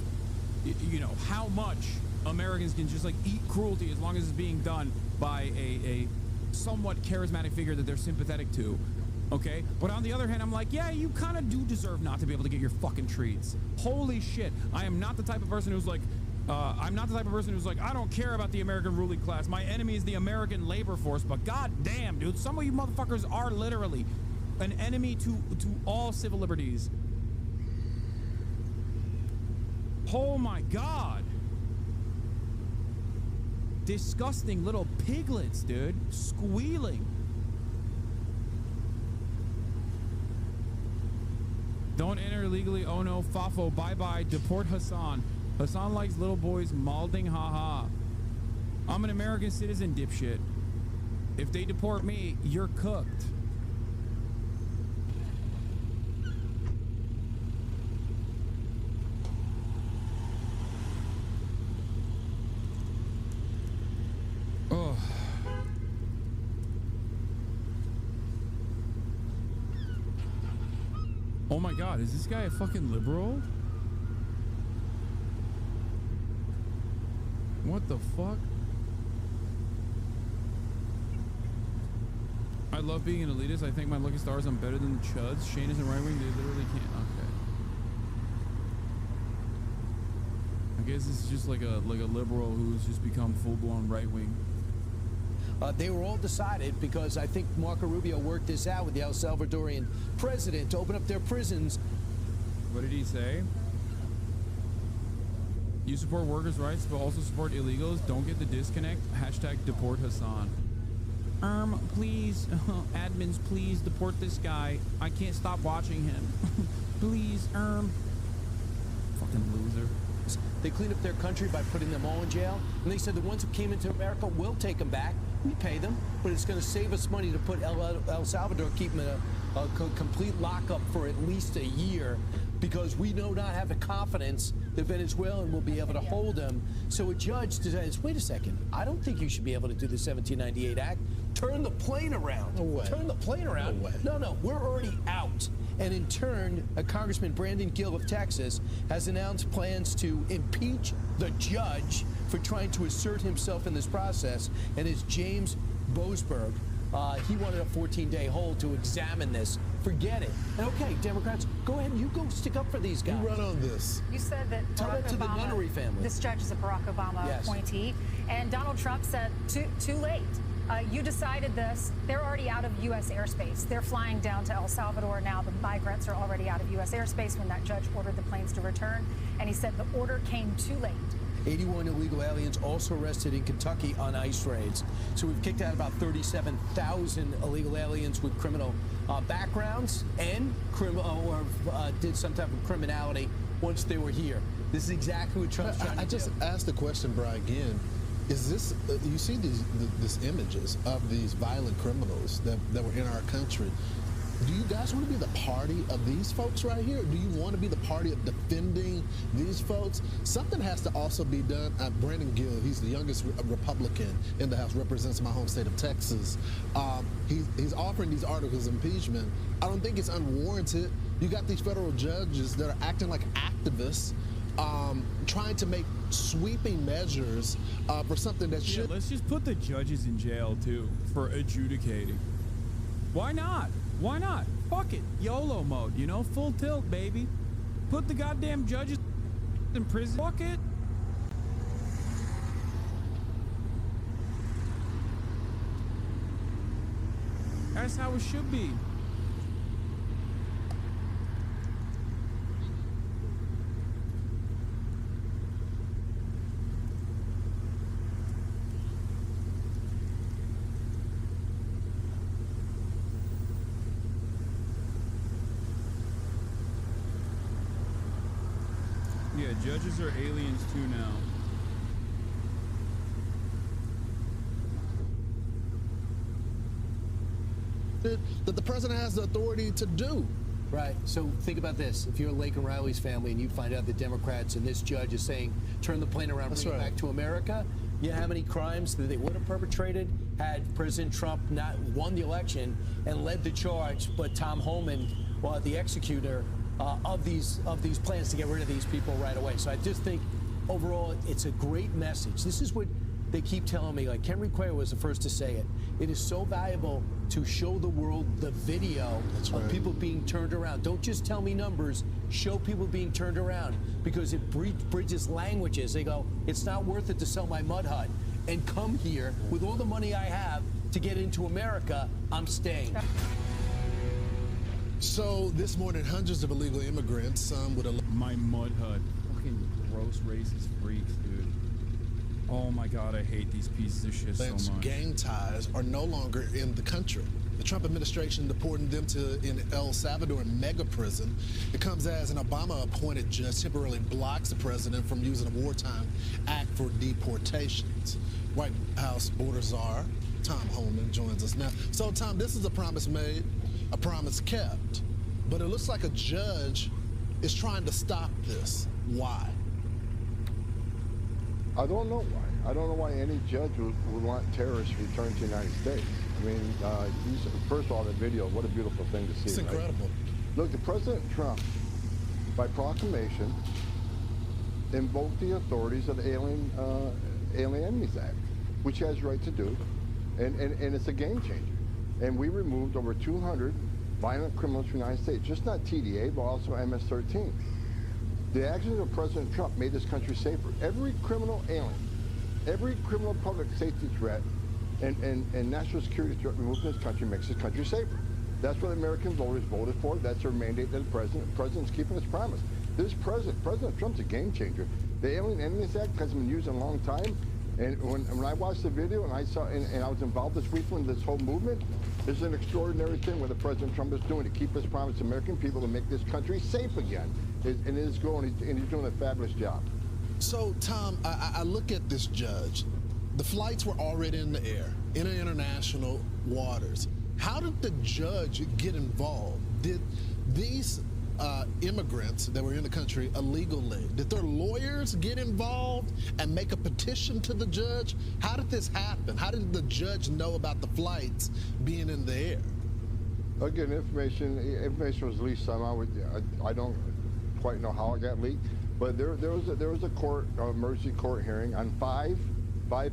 S2: you know, how much Americans can just like eat cruelty as long as it's being done by a somewhat charismatic figure that they're sympathetic to. Okay, but on the other hand, I'm like, yeah, you kind of do deserve not to be able to get your fucking treats. Holy shit. I am not the type of person who's like, I don't care about the American ruling class. My enemy is the American labor force. But god damn, dude, some of you motherfuckers are literally an enemy to all civil liberties. Oh my god. Disgusting little piglets, dude. Squealing. Don't enter illegally. Oh no, Fafo. Bye-bye. Deport Hasan. Hasan likes little boys malding. Haha. I'm an American citizen, dipshit. If they deport me, you're cooked. Oh. Oh my god, is this guy a fucking liberal? What the fuck? I love being an elitist. I think my lucky stars I'm better than the chuds. Shane isn't right wing, they literally can't. Okay. I guess this is just like a liberal who's just become full-blown right wing.
S20: They were all decided because I think Marco Rubio worked this out with the El Salvadorian president to open up their prisons.
S2: What did he say? You support workers' rights, but also support illegals. Don't get the disconnect. Hashtag deport Hasan. Please, admins, please deport this guy. I can't stop watching him. Please, Fucking loser.
S20: They cleaned up their country by putting them all in jail. And they said the ones who came into America, we'll take them back. We pay them, but it's going to save us money to put El Salvador, keep them in a complete lockup for at least a year, because we do not have the confidence that Venezuelan will be able to hold them. So a judge decides, wait a second, I don't think you should be able to do the 1798 Act. Turn the plane around. No way. Turn the plane around. No, no, we're already out. And in turn, Congressman Brandon Gill of Texas has announced plans to impeach the judge for trying to assert himself in this process, and it's James Boasberg. He wanted a 14-day hold to examine this. Forget it. And okay, Democrats, go ahead and you go stick up for these guys.
S19: You run on this.
S18: You said that
S20: Tell that to the nunnery family.
S18: This judge is a Barack Obama appointee, and Donald Trump said, too late. You decided this. They're already out of U.S. airspace. They're flying down to El Salvador now. The migrants are already out of U.S. airspace when that judge ordered the planes to return. And he said the order came too late.
S20: 81 illegal aliens also arrested in Kentucky on ICE raids. So we've kicked out about 37,000 illegal aliens with criminal backgrounds and did some type of criminality once they were here. This is exactly what Trump's trying to do.
S19: I just asked the question, Brian, again. Is this, you see these images of these violent criminals that were in our country. do you guys want to be the party of these folks right here? Do you want to be the party of defending these folks? Something has to also be done. Brandon Gill, he's the youngest Republican in the House, represents my home state of Texas. He's offering these articles of impeachment. I don't think it's unwarranted. You got these federal judges that are acting like activists, trying to make sweeping measures for something that should.
S2: Yeah, let's just put the judges in jail too for adjudicating. Why not? Why not? Fuck it. YOLO mode, you know? Full tilt, baby. Put the goddamn judges in prison. Fuck it. That's how it should be. Yeah, judges are aliens too now.
S19: That the president has the authority to do.
S20: Right. So think about this. If you're Laken Riley's family and you find out the Democrats and this judge is saying, turn the plane around, bring it back to America, you know how many crimes that they would have perpetrated had President Trump not won the election and led the charge, but Tom Homan, the executor of these plans to get rid of these people right away. So I just think overall it's a great message. This is what they keep telling me, like Henry Cuellar was the first to say it. It is so valuable to show the world the video of people being turned around. Don't just tell me numbers, show people being turned around, because it bridges languages. They go, it's not worth it to sell my mud hut and come here with all the money I have to get into America. I'm staying.
S19: So this morning, hundreds of illegal immigrants, some with
S2: my mud hut. Fucking gross racist freaks, dude. Oh my God, I hate these pieces of shit so much.
S19: Gang ties are no longer in the country. The Trump administration deporting them to an El Salvador mega prison. It comes as an Obama-appointed judge temporarily blocks the president from using a wartime act for deportations. White House border czar Tom Homan joins us now. So Tom, this is a promise made, a promise kept, but it looks like a judge is trying to stop this. Why?
S3: I don't know why. I don't know why any judge would want terrorists returned to the United States. I mean, first of all, the video, what a beautiful thing to see.
S19: It's incredible.
S3: Right? Look, the President Trump, by proclamation, invoked the authorities of the Alien Enemies Act, which he has the right to do, and it's a game changer. And we removed over 200 violent criminals from the United States, just not TDA, but also MS-13. The actions of President Trump made this country safer. Every criminal alien, every criminal public safety threat, and national security threat removed from this country makes this country safer. That's what American voters voted for. That's their mandate to the president. The president's keeping his promise. This President Trump's a game changer. The Alien Enemies Act hasn't been used in a long time. And when I watched the video and I saw, and I was involved this week in this whole movement, it's an extraordinary thing what the President Trump is doing to keep his promise to American people to make this country safe again. And it is going, and he's doing a fabulous job.
S19: So, Tom, I look at this judge. The flights were already in the air, in international waters. How did the judge get involved? Did these immigrants that were in the country illegally, did their lawyers get involved and make a petition to the judge? How did this happen? How did the judge know about the flights being in the air?
S3: Again, information was leaked somehow. I don't quite know how it got leaked, but there was a court, emergency court hearing on five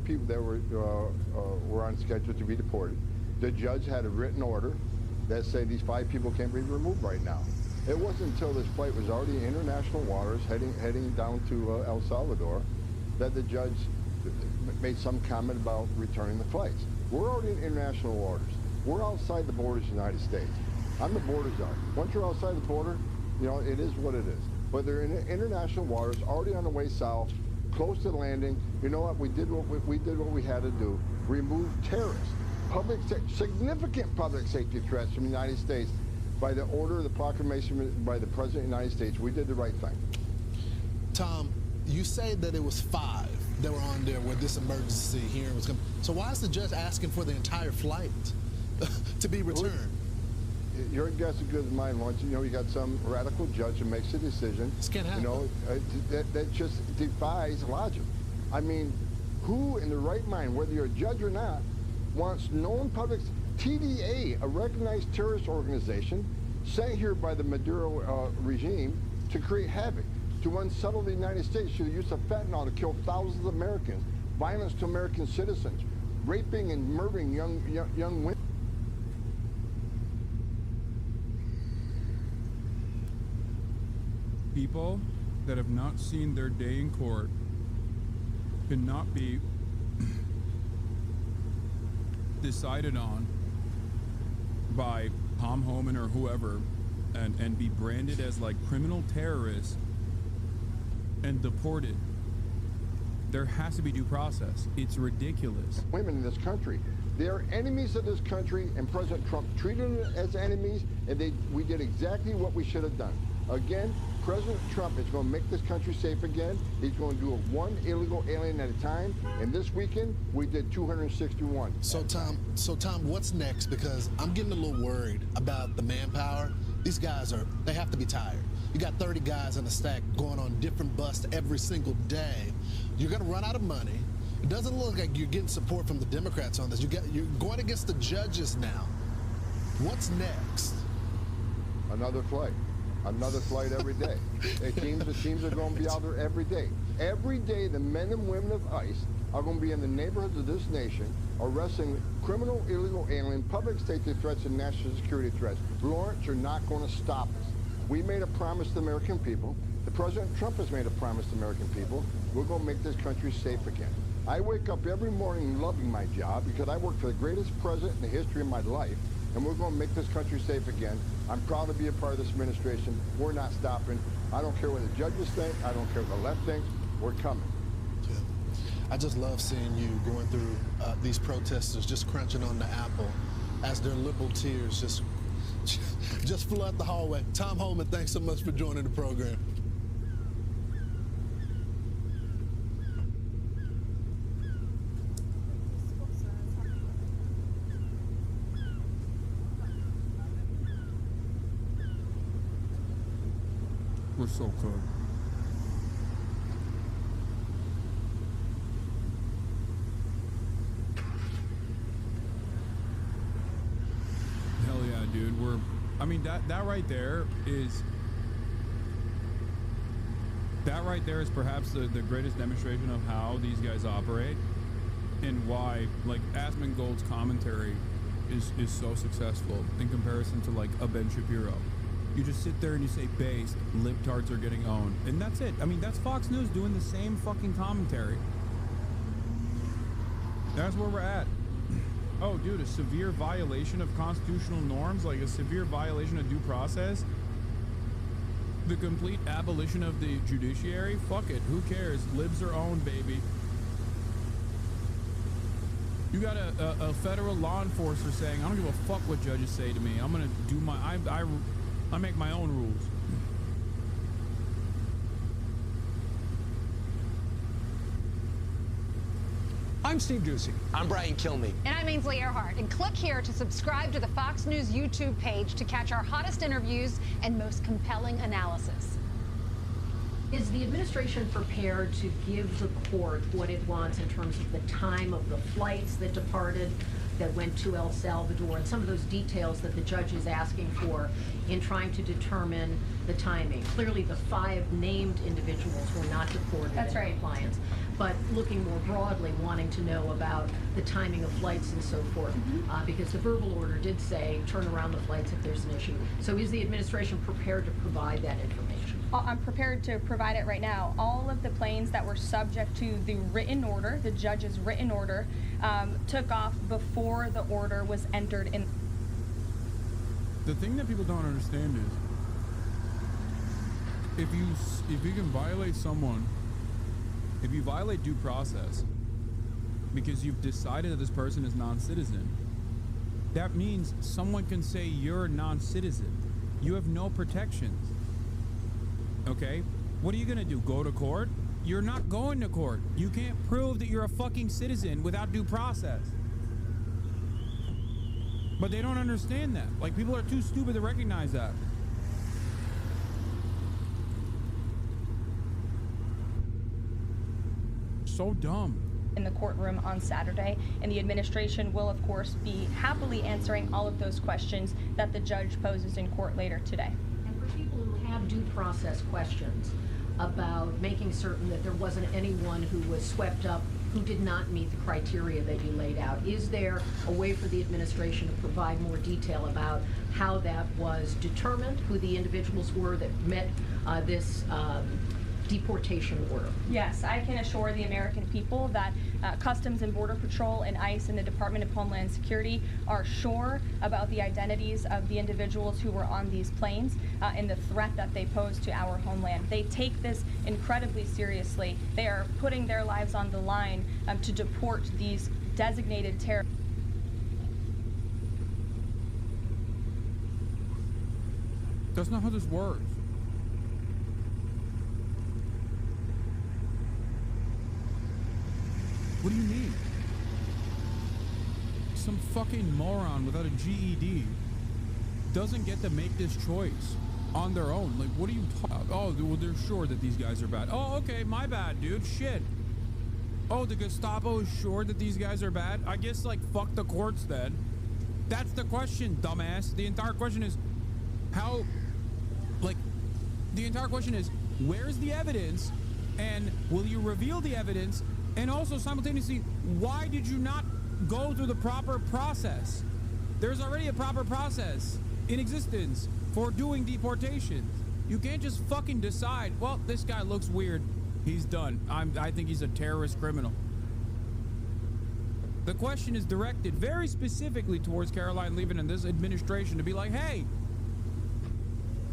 S3: people that were on schedule to be deported. The judge had a written order that said these 5 people can't be removed right now. It wasn't until this flight was already in international waters, heading down to El Salvador, that the judge made some comment about returning the flights. We're already in international waters. We're outside the borders of the United States. I'm the border czar. Once you're outside the border, you know, it is what it is. But they're in international waters, already on the way south, close to landing. You know what? We did what we had to do. Remove terrorists, significant public safety threats from the United States. By the order of the proclamation by the President of the United States, we did the right thing.
S19: Tom, you say that it was 5 that were on there where this emergency hearing was coming. So why is the judge asking for the entire flight to be returned?
S3: your guess is good as mine, Lawrence. You know, you got some radical judge who makes a decision.
S19: This can't happen.
S3: You know, that just defies logic. I mean, who in the right mind, whether you're a judge or not, wants known public TDA, a recognized terrorist organization, sent here by the Maduro regime to create havoc, to unsettle the United States through the use of fentanyl to kill thousands of Americans, violence to American citizens, raping and murdering young women.
S2: People that have not seen their day in court cannot be decided on by Tom Homan or whoever and be branded as like criminal terrorists and deported. There has to be due process. It's ridiculous.
S3: Women in this country. They are enemies of this country, and President Trump treated them as enemies, and we did exactly what we should have done. Again, President Trump is going to make this country safe again. He's going to do it one illegal alien at a time, and this weekend we did 261.
S19: So Tom, what's next? Because I'm getting a little worried about the manpower. These guys they have to be tired. You got 30 guys on the stack going on different busts every single day. You're going to run out of money. It doesn't look like you're getting support from the Democrats on this. You're going against the judges now. What's next?
S3: Another flight. Another flight every day. The teams are going to be out there every day. Every day, the men and women of ICE are going to be in the neighborhoods of this nation arresting criminal, illegal alien, public safety threats, and national security threats. Lawrence, you're not going to stop us. We made a promise to the American people. The President Trump has made a promise to the American people. We're going to make this country safe again. I wake up every morning loving my job because I work for the greatest president in the history of my life, and we're going to make this country safe again. I'm proud to be a part of this administration. We're not stopping. I don't care what the judges think. I don't care what the left thinks. We're coming.
S19: Yeah. I just love seeing you going through these protesters just crunching on the apple as their liberal tears just flood the hallway. Tom Homan, thanks so much for joining the program.
S2: We're so cooked. Hell yeah, dude. I mean, that right there is perhaps the greatest demonstration of how these guys operate and why, like, Asmongold's commentary is so successful in comparison to, like, a Ben Shapiro. You just sit there and you say based, libtards are getting owned. And that's it. I mean, that's Fox News doing the same fucking commentary. That's where we're at. Oh, dude, a severe violation of constitutional norms, like a severe violation of due process. The complete abolition of the judiciary. Fuck it. Who cares? Libs are owned, baby. You got a federal law enforcer saying, I don't give a fuck what judges say to me. I'm going to do my... I make my own rules.
S4: I'm Steve Doocy.
S22: I'm Brian Kilmeade.
S18: And I'm Ainsley Earhart. And click here to subscribe to the Fox News YouTube page to catch our hottest interviews and most compelling analysis.
S23: Is the administration prepared to give the court what it wants in terms of the time of the flights that departed, that went to El Salvador, and some of those details that the judge is asking for in trying to determine the timing? Clearly, the 5 named individuals were not deported in compliance, but looking more broadly, wanting to know about the timing of flights and so forth, because the verbal order did say turn around the flights if there's an issue. So is the administration prepared to provide that information?
S24: I'm prepared to provide it right now. All of the planes that were subject to the written order, the judge's written order, took off before the order was entered in.
S2: The thing that people don't understand is if you can violate someone, if you violate due process because you've decided that this person is non-citizen, that means someone can say you're non-citizen. You have no protections. Okay? What are you gonna do? Go to court? You're not going to court. You can't prove that you're a fucking citizen without due process. But they don't understand that. Like, people are too stupid to recognize that. So dumb.
S24: In the courtroom on Saturday, and the administration will, of course, be happily answering all of those questions that the judge poses in court later today.
S23: And for people who have due process questions about making certain that there wasn't anyone who was swept up who did not meet the criteria that you laid out, is there a way for the administration to provide more detail about how that was determined, who the individuals were that met this deportation order?
S24: Yes, I can assure the American people that Customs and Border Patrol and ICE and the Department of Homeland Security are sure about the identities of the individuals who were on these planes and the threat that they pose to our homeland. They take this incredibly seriously. They are putting their lives on the line to deport these designated terrorists.
S2: That's not how this works. What do you mean? Some fucking moron without a GED doesn't get to make this choice on their own. Like, what are you talking? Oh, well, they're sure that these guys are bad. Oh, okay, my bad, dude. Shit. Oh, the Gestapo is sure that these guys are bad? I guess, like, fuck the courts then. That's the question, dumbass. The entire question is how, like, the entire question is, where's the evidence? And will you reveal the evidence? And also, simultaneously, why did you not go through the proper process? There's already a proper process in existence for doing deportations. You can't just fucking decide, well, this guy looks weird, he's done. I think he's a terrorist criminal. The question is directed very specifically towards Caroline Leavitt and this administration to be like, hey,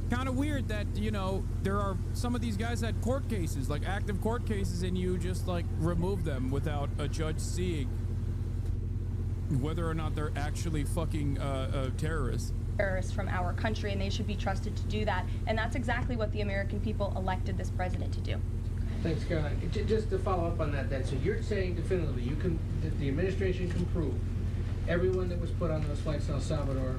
S2: kind of weird that, you know, there are some of these guys had court cases, like active court cases, and you just like remove them without a judge seeing whether or not they're actually fucking terrorists.
S24: Terrorists from our country, and they should be trusted to do that. And that's exactly what the American people elected this president to do.
S5: Thanks, Caroline. Just to follow up on that, then, so you're saying definitively the administration can prove everyone that was put on those flights to El Salvador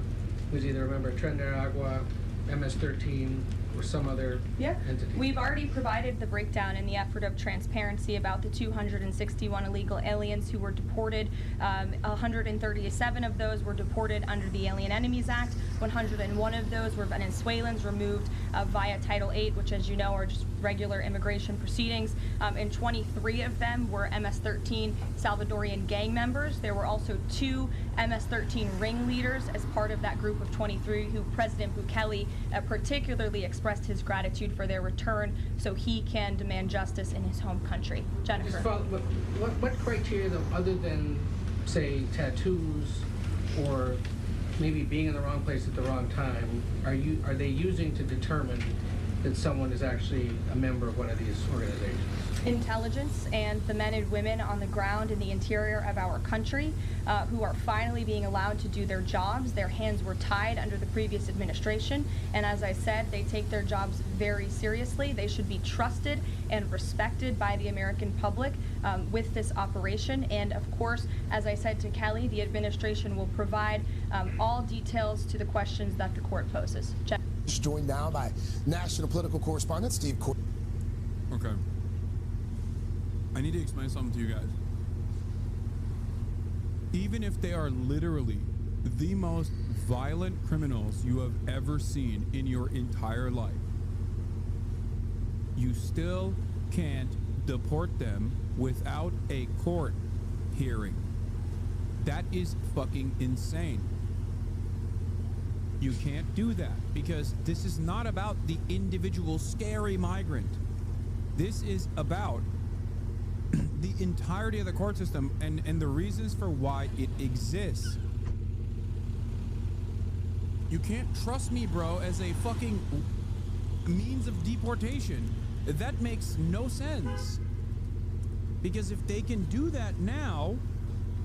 S5: was either a member of Tren de Aragua, MS-13, or some other entity?
S24: We've already provided the breakdown in the effort of transparency about the 261 illegal aliens who were deported. 137 of those were deported under the Alien Enemies Act. 101 of those were Venezuelans removed via Title VIII, which, as you know, are just regular immigration proceedings. And 23 of them were MS-13 Salvadorian gang members. There were also 2 MS-13 ringleaders as part of that group of 23 who President Bukele particularly expressed his gratitude for their return so he can demand justice in his home country. Jennifer.
S5: What criteria, though, other than, say, tattoos or maybe being in the wrong place at the wrong time, are they using to determine that someone is actually a member of one of these organizations?
S24: Intelligence and the men and women on the ground in the interior of our country who are finally being allowed to do their jobs. Their hands were tied under the previous administration, and as I said, they take their jobs very seriously. They should be trusted and respected by the American public with this operation. And of course, as I said to Kelly, the administration will provide all details to the questions that the court poses.
S6: Joined now by national political correspondent Steve Court.
S2: Okay. I need to explain something to you guys. Even if they are literally the most violent criminals you have ever seen in your entire life, you still can't deport them without a court hearing. That is fucking insane. You can't do that because this is not about the individual scary migrant. This is about the entirety of the court system and the reasons for why it exists. You can't trust me, bro, as a fucking means of deportation. That makes no sense. Because if they can do that now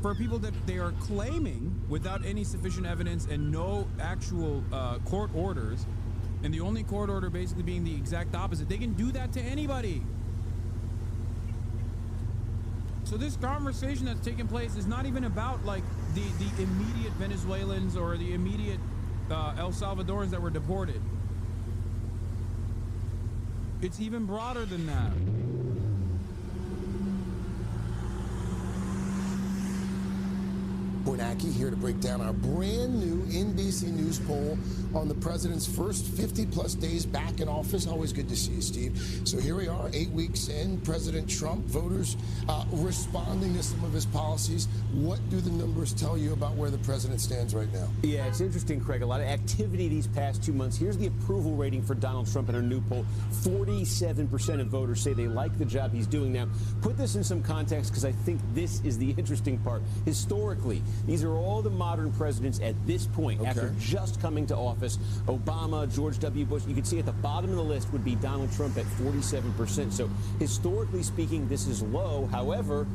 S2: for people that they are claiming without any sufficient evidence and no actual court orders, and the only court order basically being the exact opposite, they can do that to anybody. So this conversation that's taking place is not even about like the immediate Venezuelans or the immediate El Salvadorans that were deported. It's even broader than that.
S6: Bornacki here to break down our brand new NBC News poll on the president's first 50-plus days back in office. Always good to see you, Steve. So here we are, 8 weeks in. President Trump, voters responding to some of his policies. What do the numbers tell you about where the president stands right now?
S7: Yeah, it's interesting, Craig. A lot of activity these past 2 months. Here's the approval rating for Donald Trump in our new poll. 47% of voters say they like the job he's doing. Now, put this in some context because I think this is the interesting part. Historically, these are all the modern presidents at this point, after just coming to office. Obama, George W. Bush. You can see at the bottom of the list would be Donald Trump at 47%. So historically speaking, this is low. However,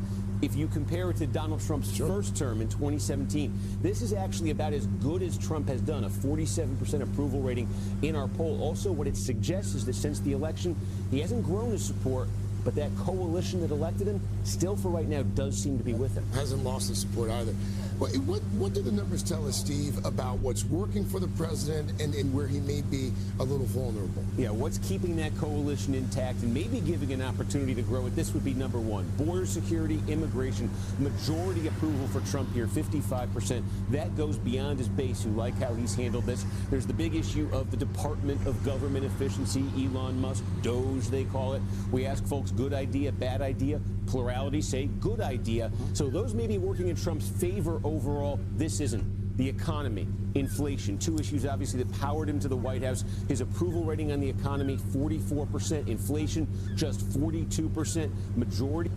S7: if you compare it to Donald Trump's first term in 2017, this is actually about as good as Trump has done, a 47% approval rating in our poll. Also, what it suggests is that since the election, he hasn't grown his support, but that coalition that elected him still for right now does seem to be with him.
S6: Hasn't lost his support either. What do the numbers tell us, Steve, about what's working for the president and where he may be a little vulnerable?
S7: Yeah, what's keeping that coalition intact and maybe giving an opportunity to grow it? This would be number one. Border security, immigration, majority approval for Trump here, 55%. That goes beyond his base who like how he's handled this. There's the big issue of the Department of Government Efficiency, Elon Musk, Doge they call it. We ask folks, good idea, bad idea? Plurality say good idea. So those may be working in Trump's favor overall. This isn't. The economy, inflation, two issues obviously that powered him to the White House. His approval rating on the economy, 44%. Inflation, just 42%. Majority.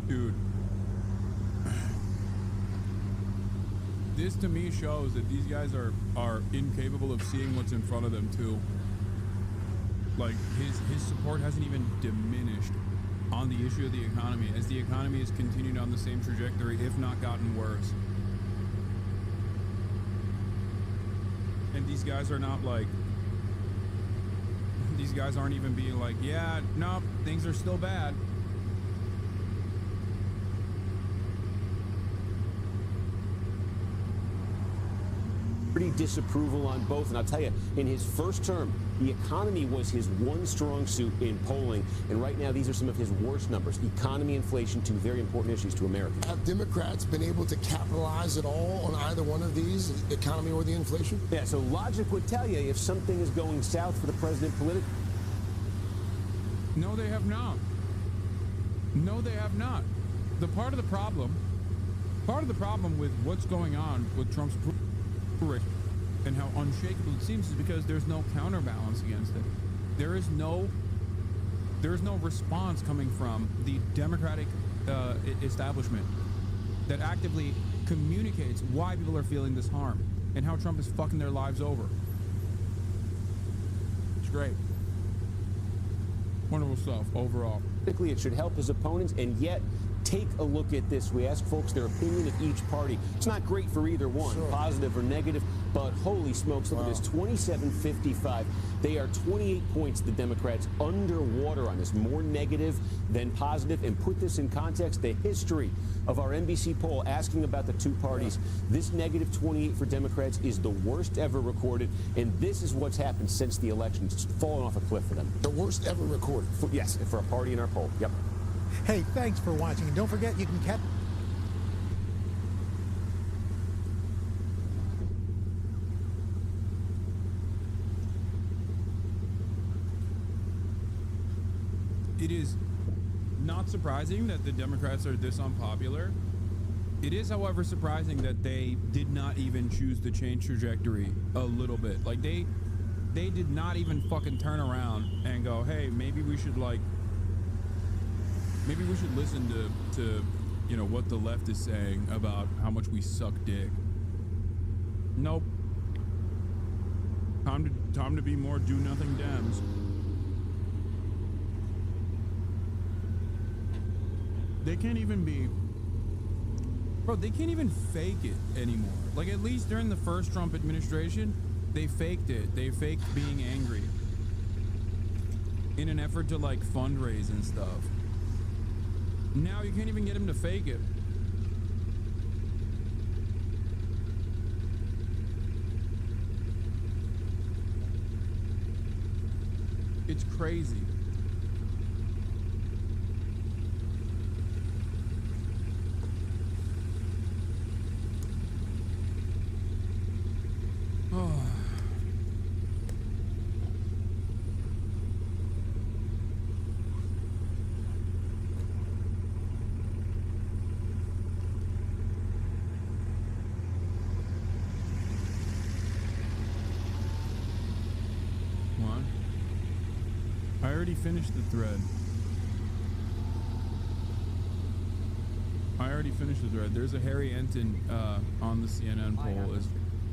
S2: Dude. This to me shows that these guys are incapable of seeing what's in front of them too. Like his support hasn't even diminished on the issue of the economy, as the economy has continued on the same trajectory, if not gotten worse. And these guys are not like, these guys aren't even being like, yeah, no, things are still bad.
S7: Disapproval on both. And I'll tell you, in his first term, the economy was his one strong suit in polling. And right now, these are some of his worst numbers. Economy, inflation, two very important issues to Americans.
S6: Have Democrats been able to capitalize at all on either one of these, the economy or the inflation?
S7: Yeah, so logic would tell you if something is going south for the president politically.
S2: No, they have not. No, they have not. Part of the problem with what's going on with Trump's and how unshakable it seems is because there's no counterbalance against it. There is no response coming from the Democratic establishment that actively communicates why people are feeling this harm and how Trump is fucking their lives over. It's great. Wonderful stuff overall.
S7: It should help his opponents, and yet take a look at this. We ask folks their opinion of each party. It's not great for either one, positive or negative, but holy smokes, look at this, 27-55. They are 28 points, the Democrats, underwater on this, more negative than positive. And put this in context, the history of our NBC poll asking about the two parties. This negative 28 for Democrats is the worst ever recorded, and this is what's happened since the election. It's fallen off a cliff for them.
S6: The worst ever recorded?
S7: Yes, for a party in our poll. Yep.
S9: Hey, thanks for watching. And don't forget, you can catch...
S2: It is not surprising that the Democrats are this unpopular. It is, however, surprising that they did not even choose to change trajectory a little bit. Like, they did not even fucking turn around and go, hey, maybe we should listen to you know, what the left is saying about how much we suck dick. Nope. Time to be more do-nothing Dems. They can't even be... Bro, they can't even fake it anymore. Like, at least during the first Trump administration, they faked it. They faked being angry in an effort to, like, fundraise and stuff. Now you can't even get him to fake it. It's crazy. Oh. What? I already finished the thread. There's a Harry Enton on the CNN poll.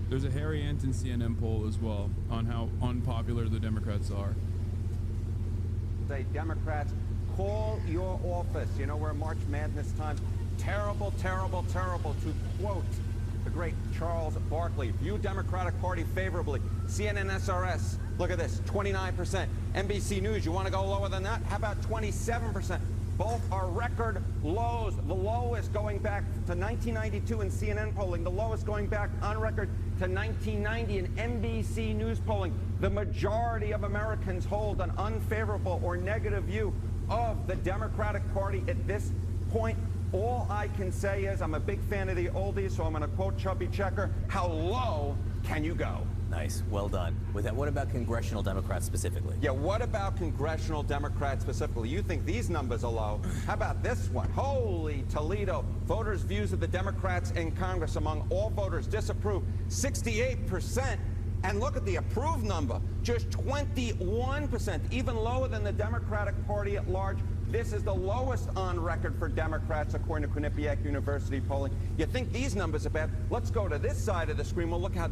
S2: There's a Harry Enton CNN poll as well on how unpopular the Democrats are.
S8: Say, Democrats, call your office. You know, we're in March Madness time. Terrible, terrible, terrible, to quote the great Charles Barkley. View Democratic Party favorably. CNN SRS, look at this, 29%. NBC News, you want to go lower than that? How about 27%? Both are record lows. The lowest going back to 1992 in CNN polling, the lowest going back on record to 1990 in NBC News polling. The majority of Americans hold an unfavorable or negative view of the Democratic Party at this point. All I can say is I'm a big fan of the oldies, so I'm going to quote Chubby Checker, how low can you go?
S11: Nice. Well done. With that, what about congressional Democrats specifically?
S8: Yeah, what about congressional Democrats specifically? You think these numbers are low? How about this one? Holy Toledo. Voters' views of the Democrats in Congress among all voters disapprove, 68%. And look at the approved number, just 21%, even lower than the Democratic Party at large. This is the lowest on record for Democrats, according to Quinnipiac University polling. You think these numbers are bad? Let's go to this side of the screen. We'll look how...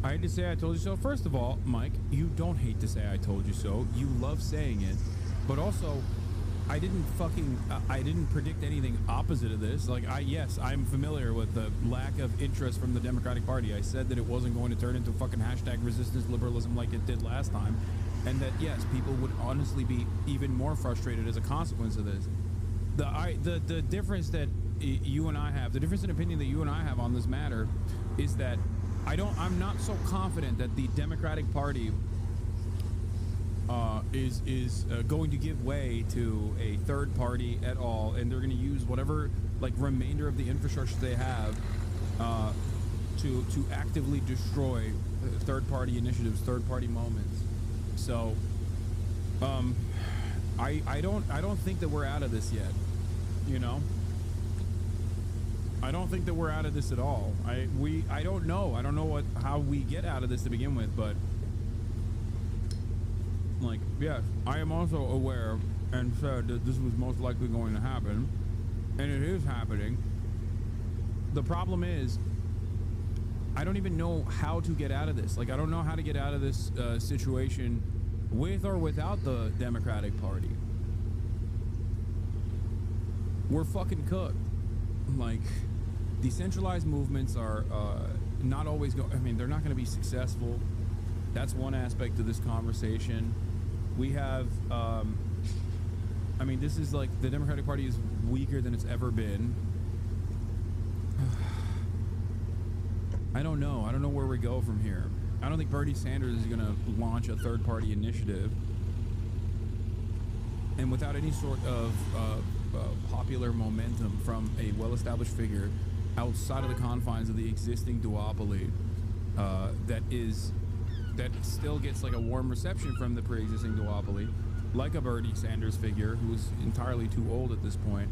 S2: I hate to say I told you so. First of all, Mike, you don't hate to say I told you so. You love saying it. But also, I didn't predict anything opposite of this. Like, yes, I'm familiar with the lack of interest from the Democratic Party. I said that it wasn't going to turn into fucking hashtag resistance liberalism like it did last time. And that, yes, people would honestly be even more frustrated as a consequence of this. The difference that you and I have, the difference in opinion that you and I have on this matter is that I'm not so confident that the Democratic Party is going to give way to a third party at all, and they're going to use whatever remainder of the infrastructure they have to actively destroy third party initiatives, third party moments. So I don't think that we're out of this yet, you know. I don't think that we're out of this at all. I don't know how we get out of this to begin with, but yeah, I am also aware and said that this was most likely going to happen, and it is happening. The problem is I don't even know how to get out of this. I don't know how to get out of this situation with or without the Democratic Party. We're fucking cooked. Decentralized movements are not always they're not going to be successful. That's one aspect of this conversation. We have this is the Democratic Party is weaker than it's ever been. I don't know where we go from here. I don't think Bernie Sanders is going to launch a third party initiative, and without any sort of popular momentum from a well-established figure outside of the confines of the existing duopoly that still gets a warm reception from the pre-existing duopoly, like a Bernie Sanders figure who's entirely too old at this point.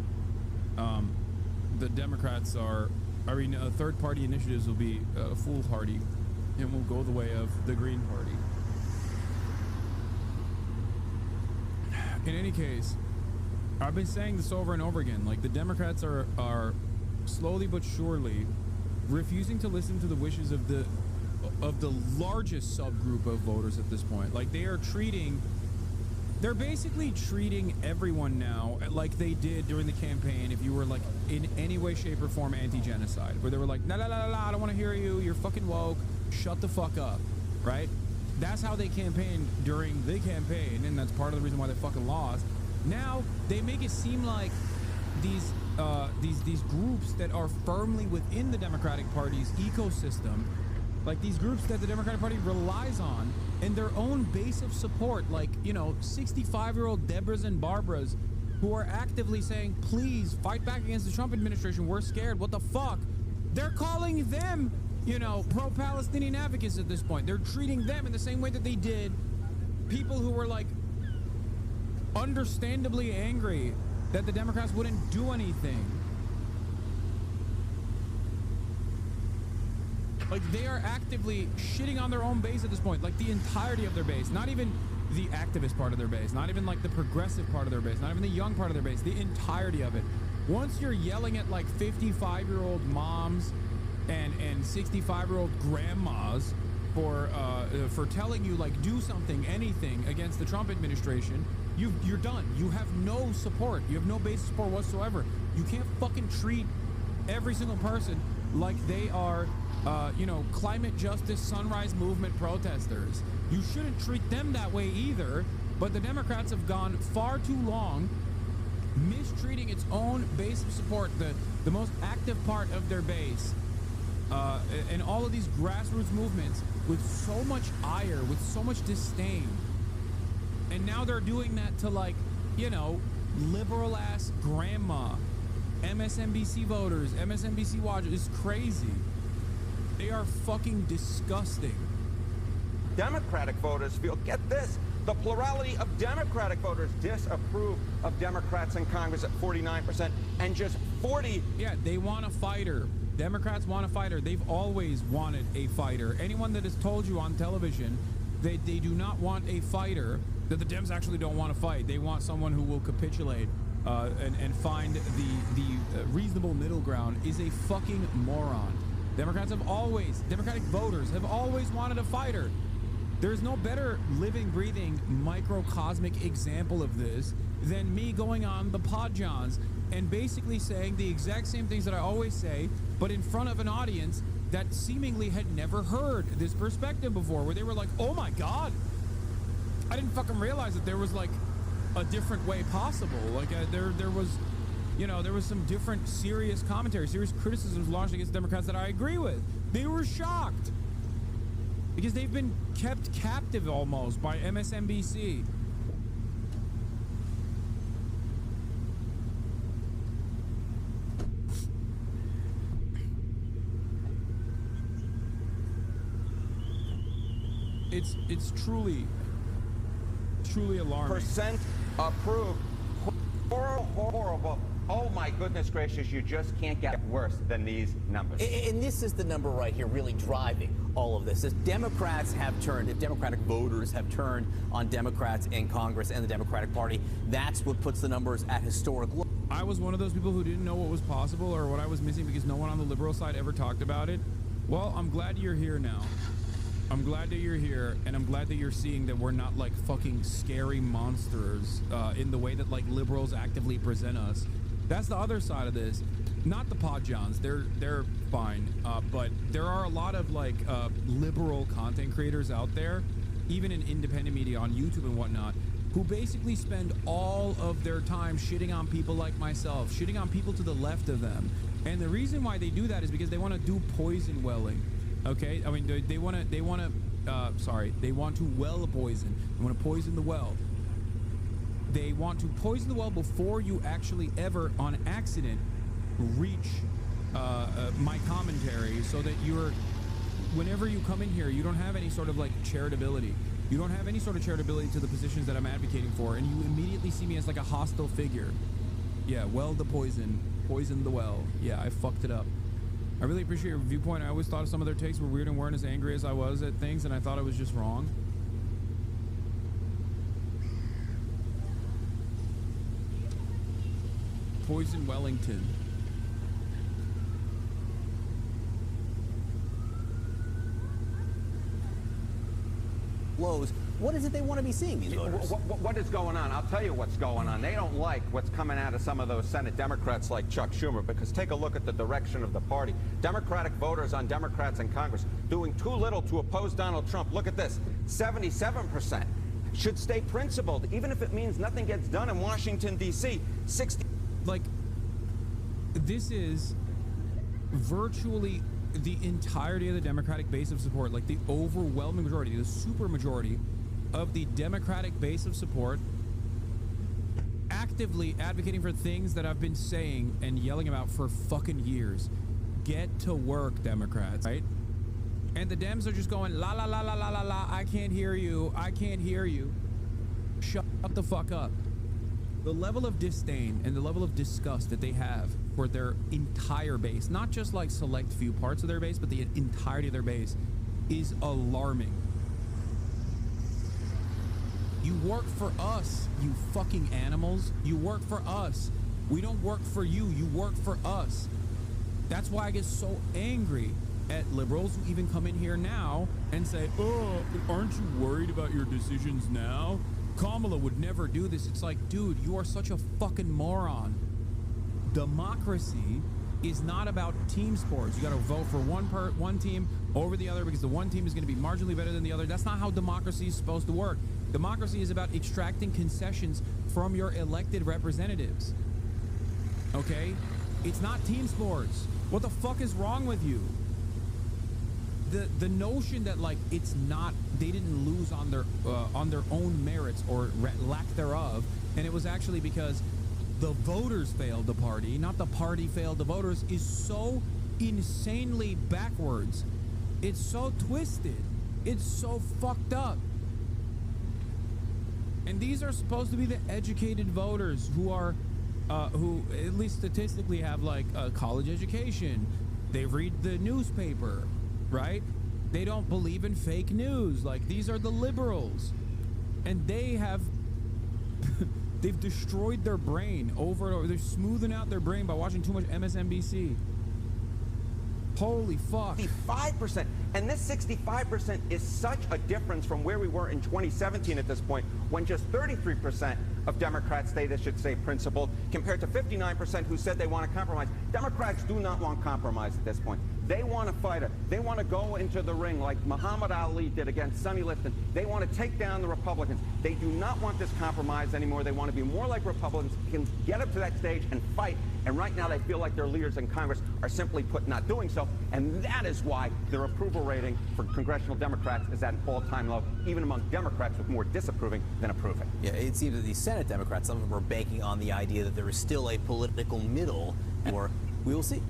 S2: The Democrats are, third party initiatives will be foolhardy and will go the way of the Green Party. In any case, I've been saying this over and over again. The Democrats are slowly but surely refusing to listen to the wishes of the largest subgroup of voters at this point. They're basically treating everyone now like they did during the campaign if you were in any way, shape, or form anti-genocide, where they were la la la la, I don't want to hear you, you're fucking woke, shut the fuck up, right? That's how they campaigned during the campaign, and that's part of the reason why they fucking lost. Now they make it seem like these groups that are firmly within the Democratic Party's ecosystem Like these groups that the Democratic Party relies on and their own base of support, like, you know, 65-year-old Debras and Barbaras who are actively saying, please fight back against the Trump administration. We're scared. What the fuck? They're calling them, you know, pro-Palestinian advocates at this point. They're treating them in the same way that they did people who were like understandably angry that the Democrats wouldn't do anything. Like, they are actively shitting on their own base at this point, like the entirety of their base, not even the activist part of their base, not even like the progressive part of their base, not even the young part of their base, the entirety of it. Once you're yelling at like 55-year-old moms and 65-year-old grandmas for telling you like do something, anything against the Trump administration, you're done. You have no support. You have no base support whatsoever. You can't fucking treat every single person like they are you know, climate justice sunrise movement protesters. You shouldn't treat them that way either, but the Democrats have gone far too long mistreating its own base of support, the most active part of their base, and all of these grassroots movements with so much ire, with so much disdain. And now they're doing that to, like, you know, liberal ass grandma, MSNBC voters, MSNBC watchers. It's crazy. They are fucking disgusting.
S8: Democratic voters feel, get this, the plurality of Democratic voters disapprove of Democrats in Congress at 49% and just 40.
S2: Yeah, they want a fighter. Democrats want a fighter. They've always wanted a fighter. Anyone that has told you on television they do not want a fighter, that the Dems actually don't want to fight. They want someone who will capitulate and find the reasonable middle ground is a fucking moron. Democratic voters have always wanted a fighter. There's no better living, breathing, microcosmic example of this than me going on the Podjohns and basically saying the exact same things that I always say, but in front of an audience that seemingly had never heard this perspective before, where they were like, oh my God, I didn't fucking realize that there was like a different way possible. Like there was, you know, there was some different serious commentary, serious criticisms launched against Democrats that I agree with. They were shocked because they've been kept captive almost by MSNBC. It's truly alarming.
S8: Percent approved. Horrible. Oh my goodness gracious, you just can't get worse than these numbers.
S11: And this is the number right here really driving all of this. If Democrats have turned, if Democratic voters have turned on Democrats in Congress and the Democratic Party, that's what puts the numbers at historic lows.
S2: I was one of those people who didn't know what was possible or what I was missing because no one on the liberal side ever talked about it. Well, I'm glad you're here now. I'm glad that you're here, and I'm glad that you're seeing that we're not like fucking scary monsters in the way that like liberals actively present us. That's the other side of this. Not the Podjohns, they're fine, but there are a lot of like liberal content creators out there, even in independent media on YouTube and whatnot, who basically spend all of their time shitting on people like myself, shitting on people to the left of them. And the reason why they do that is because they want to do poison welling. Okay, I mean they want to well poison. They want to poison the well. They want to poison the well before you actually ever, on accident, reach my commentary, so that whenever you come in here, you don't have any sort of like charitability. You don't have any sort of charitability to the positions that I'm advocating for, and you immediately see me as like a hostile figure. Yeah, well the poison the well. Yeah, I fucked it up. I really appreciate your viewpoint. I always thought some of their takes were weird and weren't as angry as I was at things, and I thought I was just wrong. Poison Wellington.
S11: Lows. What is it they want to be seeing, these voters?
S8: What is going on? I'll tell you what's going on. They don't like what's coming out of some of those Senate Democrats like Chuck Schumer, because take a look at the direction of the party. Democratic voters on Democrats in Congress doing too little to oppose Donald Trump. Look at this, 77% should stay principled, even if it means nothing gets done in Washington, D.C. 60.
S2: Like, this is virtually the entirety of the Democratic base of support, like the overwhelming majority, the super majority of the Democratic base of support, actively advocating for things that I've been saying and yelling about for fucking years. Get to work, Democrats, right? And the Dems are just going, la la la la la la la, I can't hear you, I can't hear you. Shut the fuck up. The level of disdain and the level of disgust that they have for their entire base, not just like select few parts of their base, but the entirety of their base, is alarming. You work for us, you fucking animals. You work for us. We don't work for you, you work for us. That's why I get so angry at liberals who even come in here now and say, oh, aren't you worried about your decisions now? Kamala would never do this. It's like, dude, you are such a fucking moron. Democracy is not about team sports. You got to vote for one team over the other because the one team is going to be marginally better than the other. That's not how democracy is supposed to work. Democracy is about extracting concessions from your elected representatives. Okay? It's not team sports. What the fuck is wrong with you? The notion that like it's not, they didn't lose on their own merits or lack thereof, and it was actually because the voters failed the party, not the party failed the voters, is so insanely backwards. It's so twisted. It's so fucked up. And these are supposed to be the educated voters who are, who at least statistically have like a college education. They read the newspaper, right? They don't believe in fake news. Like, these are the liberals. And they have, they've destroyed their brain over and over. They're smoothing out their brain by watching too much MSNBC. Holy fuck.
S8: 65%. And this 65% is such a difference from where we were in 2017 at this point, when just 33% of Democrats say this should stay principled, compared to 59% who said they want to compromise. Democrats do not want compromise at this point. They want to fight it. They want to go into the ring like Muhammad Ali did against Sonny Liston. They want to take down the Republicans. They do not want this compromise anymore. They want to be more like Republicans, can get up to that stage and fight. And right now they feel like their leaders in Congress are simply put not doing so. And that is why their approval rating for congressional Democrats is at an all-time low, even among Democrats with more disapproving than approving.
S11: Yeah, it seems that these Senate Democrats, some of them are banking on the idea that there is still a political middle, or we will see.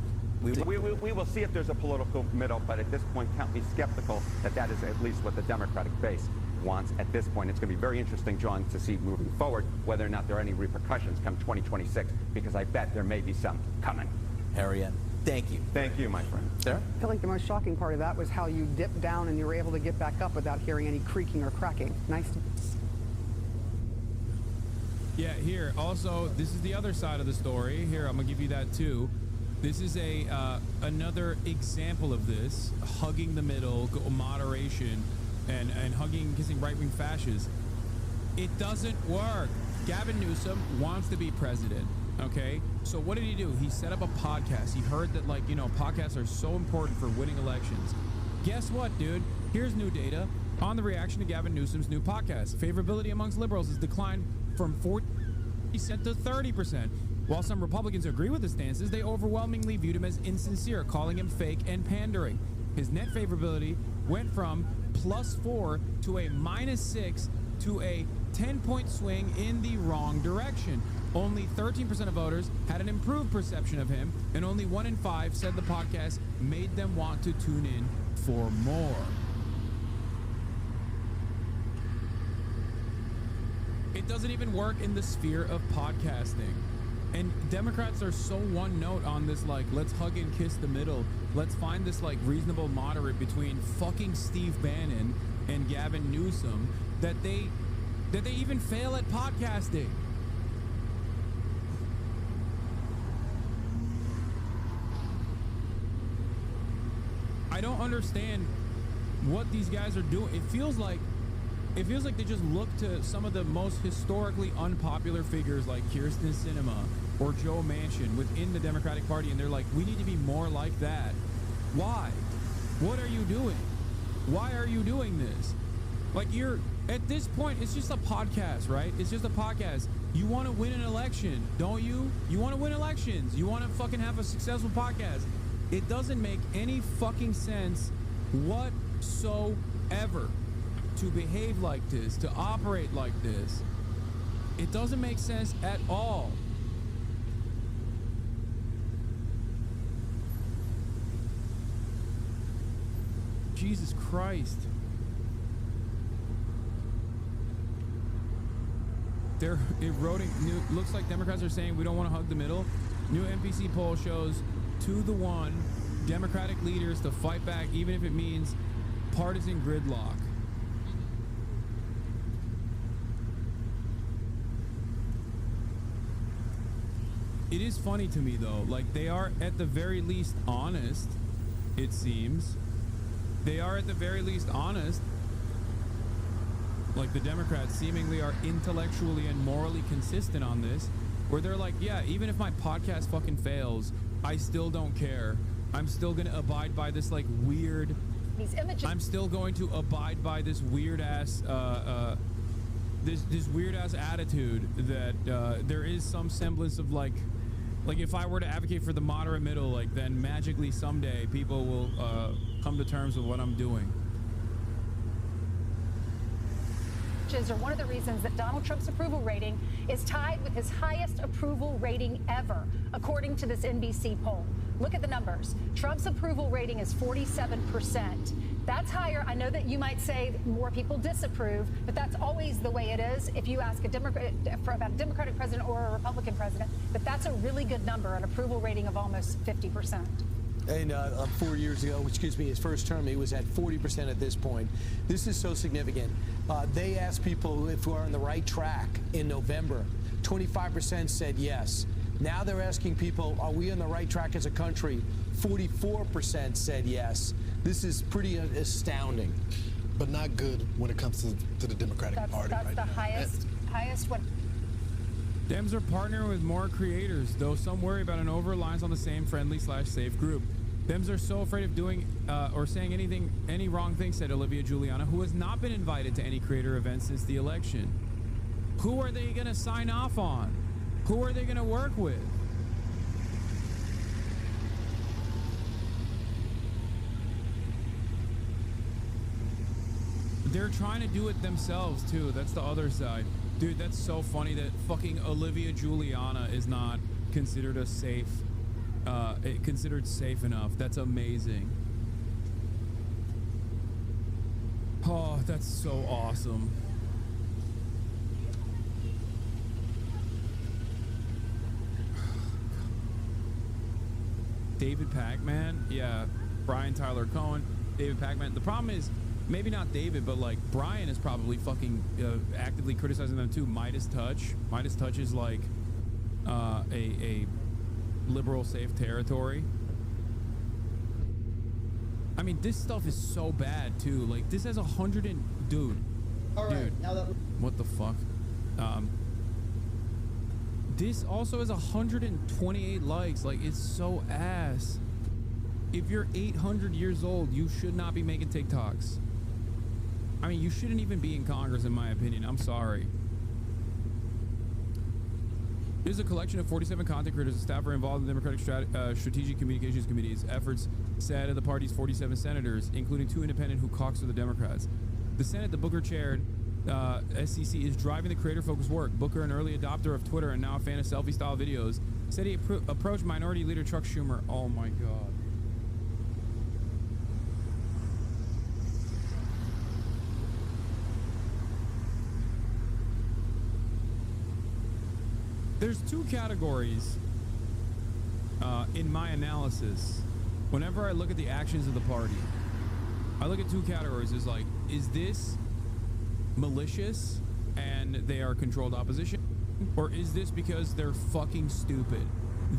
S8: We will see if there's a political middle, but at this point, count me skeptical that that is at least what the Democratic base wants at this point. It's going to be very interesting, John, to see moving forward whether or not there are any repercussions come 2026, because I bet there may be some coming.
S11: Harriet, thank you.
S8: Thank you, my friend.
S11: Sarah?
S10: I feel like the most shocking part of that was how you dipped down and you were able to get back up without hearing any creaking or cracking. Nice to...
S2: Yeah, here, also, this is the other side of the story. Here, I'm going to give you that too. This is another example of this, hugging the middle, moderation, and hugging, kissing right-wing fascists. It doesn't work. Gavin Newsom wants to be president, okay? So what did he do? He set up a podcast. He heard that, like, you know, podcasts are so important for winning elections. Guess what, dude? Here's new data on the reaction to Gavin Newsom's new podcast. Favorability amongst liberals has declined from 40% to 30%. While some Republicans agree with his stances, they overwhelmingly viewed him as insincere, calling him fake and pandering. His net favorability went from +4 to a -6 to a 10-point swing in the wrong direction. Only 13% of voters had an improved perception of him, and only 1 in 5 said the podcast made them want to tune in for more. It doesn't even work in the sphere of podcasting. And Democrats are so one note on this, like, let's hug and kiss the middle. Let's find this, like, reasonable moderate between fucking Steve Bannon and Gavin Newsom that they even fail at podcasting. I don't understand what these guys are doing. It feels like they just look to some of the most historically unpopular figures like Kyrsten Sinema or Joe Manchin within the Democratic Party, and they're like, we need to be more like that. Why? What are you doing? Why are you doing this? Like, you're, at this point, it's just a podcast, right? It's just a podcast. You want to win an election, don't you? You want to win elections. You want to fucking have a successful podcast. It doesn't make any fucking sense whatsoever to behave like this, to operate like this. It doesn't make sense at all. Jesus Christ. They're eroding. Looks like Democrats are saying we don't want to hug the middle. New NBC poll shows 2-1 Democratic leaders to fight back, even if it means partisan gridlock. It is funny to me, though. Like, they are at the very least honest, it seems. They are at the very least honest. Like, the Democrats seemingly are intellectually and morally consistent on this, where they're like, yeah, even if my podcast fucking fails, I still don't care. I'm still going to abide by this, like, weird...
S18: These images... I'm
S2: still going to abide by this weird-ass... this weird-ass attitude that there is some semblance of, like, if I were to advocate for the moderate middle, like, then magically someday people will come to terms with what I'm doing.
S18: Are one of the reasons that Donald Trump's approval rating is tied with his highest approval rating ever, according to this NBC poll. Look at the numbers. Trump's approval rating is 47%. That's higher. I know that you might say more people disapprove, but that's always the way it is. If you ask a Democrat about a Democratic president or a Republican president, but that's a really good number, an approval rating of almost 50%.
S20: And 4 years ago, his first term, he was at 40% at this point. This is so significant. They asked people if we're on the right track in November. 25% said yes. Now they're asking people, are we on the right track as a country? 44% said yes. This is pretty astounding.
S19: But not good when it comes to the Democratic Party.
S18: That's the highest one.
S2: Dems are partnering with more creators, though some worry about an over-reliance on the same friendly/safe group. Dems are so afraid of doing or saying any wrong thing, said Olivia Giuliana, who has not been invited to any creator events since the election. Who are they going to sign off on? Who are they going to work with? They're trying to do it themselves, too. That's the other side. Dude, that's so funny that fucking Olivia Giuliana is not considered a safe, considered safe enough. That's amazing. Oh, that's so awesome. David Pacman, yeah, Brian Tyler Cohen, David Pacman. The problem is, maybe not David, but like Brian is probably fucking actively criticizing them too. Midas Touch is like a liberal safe territory. I mean, this stuff is so bad too. Like, this has 100 and dude.
S12: All right,
S2: dude,
S12: now that
S2: what the fuck? This also has 128 likes. Like, it's so ass. If you're 800 years old, you should not be making TikToks. I mean, you shouldn't even be in Congress, in my opinion. I'm sorry. There's a collection of 47 content creators and staff are involved in the Democratic Strategic Communications Committee's efforts, said of the party's 47 senators, including 2 independent who caucus with the Democrats. The Senate, the Booker-chaired SCC, is driving the creator-focused work. Booker, an early adopter of Twitter and now a fan of selfie-style videos, said he approached Minority Leader Chuck Schumer. Oh, my God. There's 2 categories in my analysis. Whenever I look at the actions of the party, I look at 2 categories. It's like, is this malicious and they are controlled opposition? Or is this because they're fucking stupid?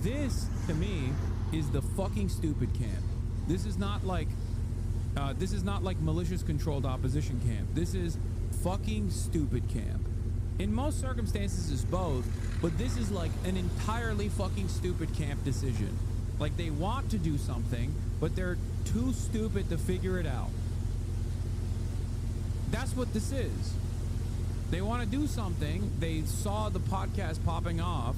S2: This, to me, is the fucking stupid camp. This is not like malicious controlled opposition camp. This is fucking stupid camp. In most circumstances, it's both, but this is like an entirely fucking stupid camp decision. Like, they want to do something, but they're too stupid to figure it out. That's what this is. They want to do something. They saw the podcast popping off.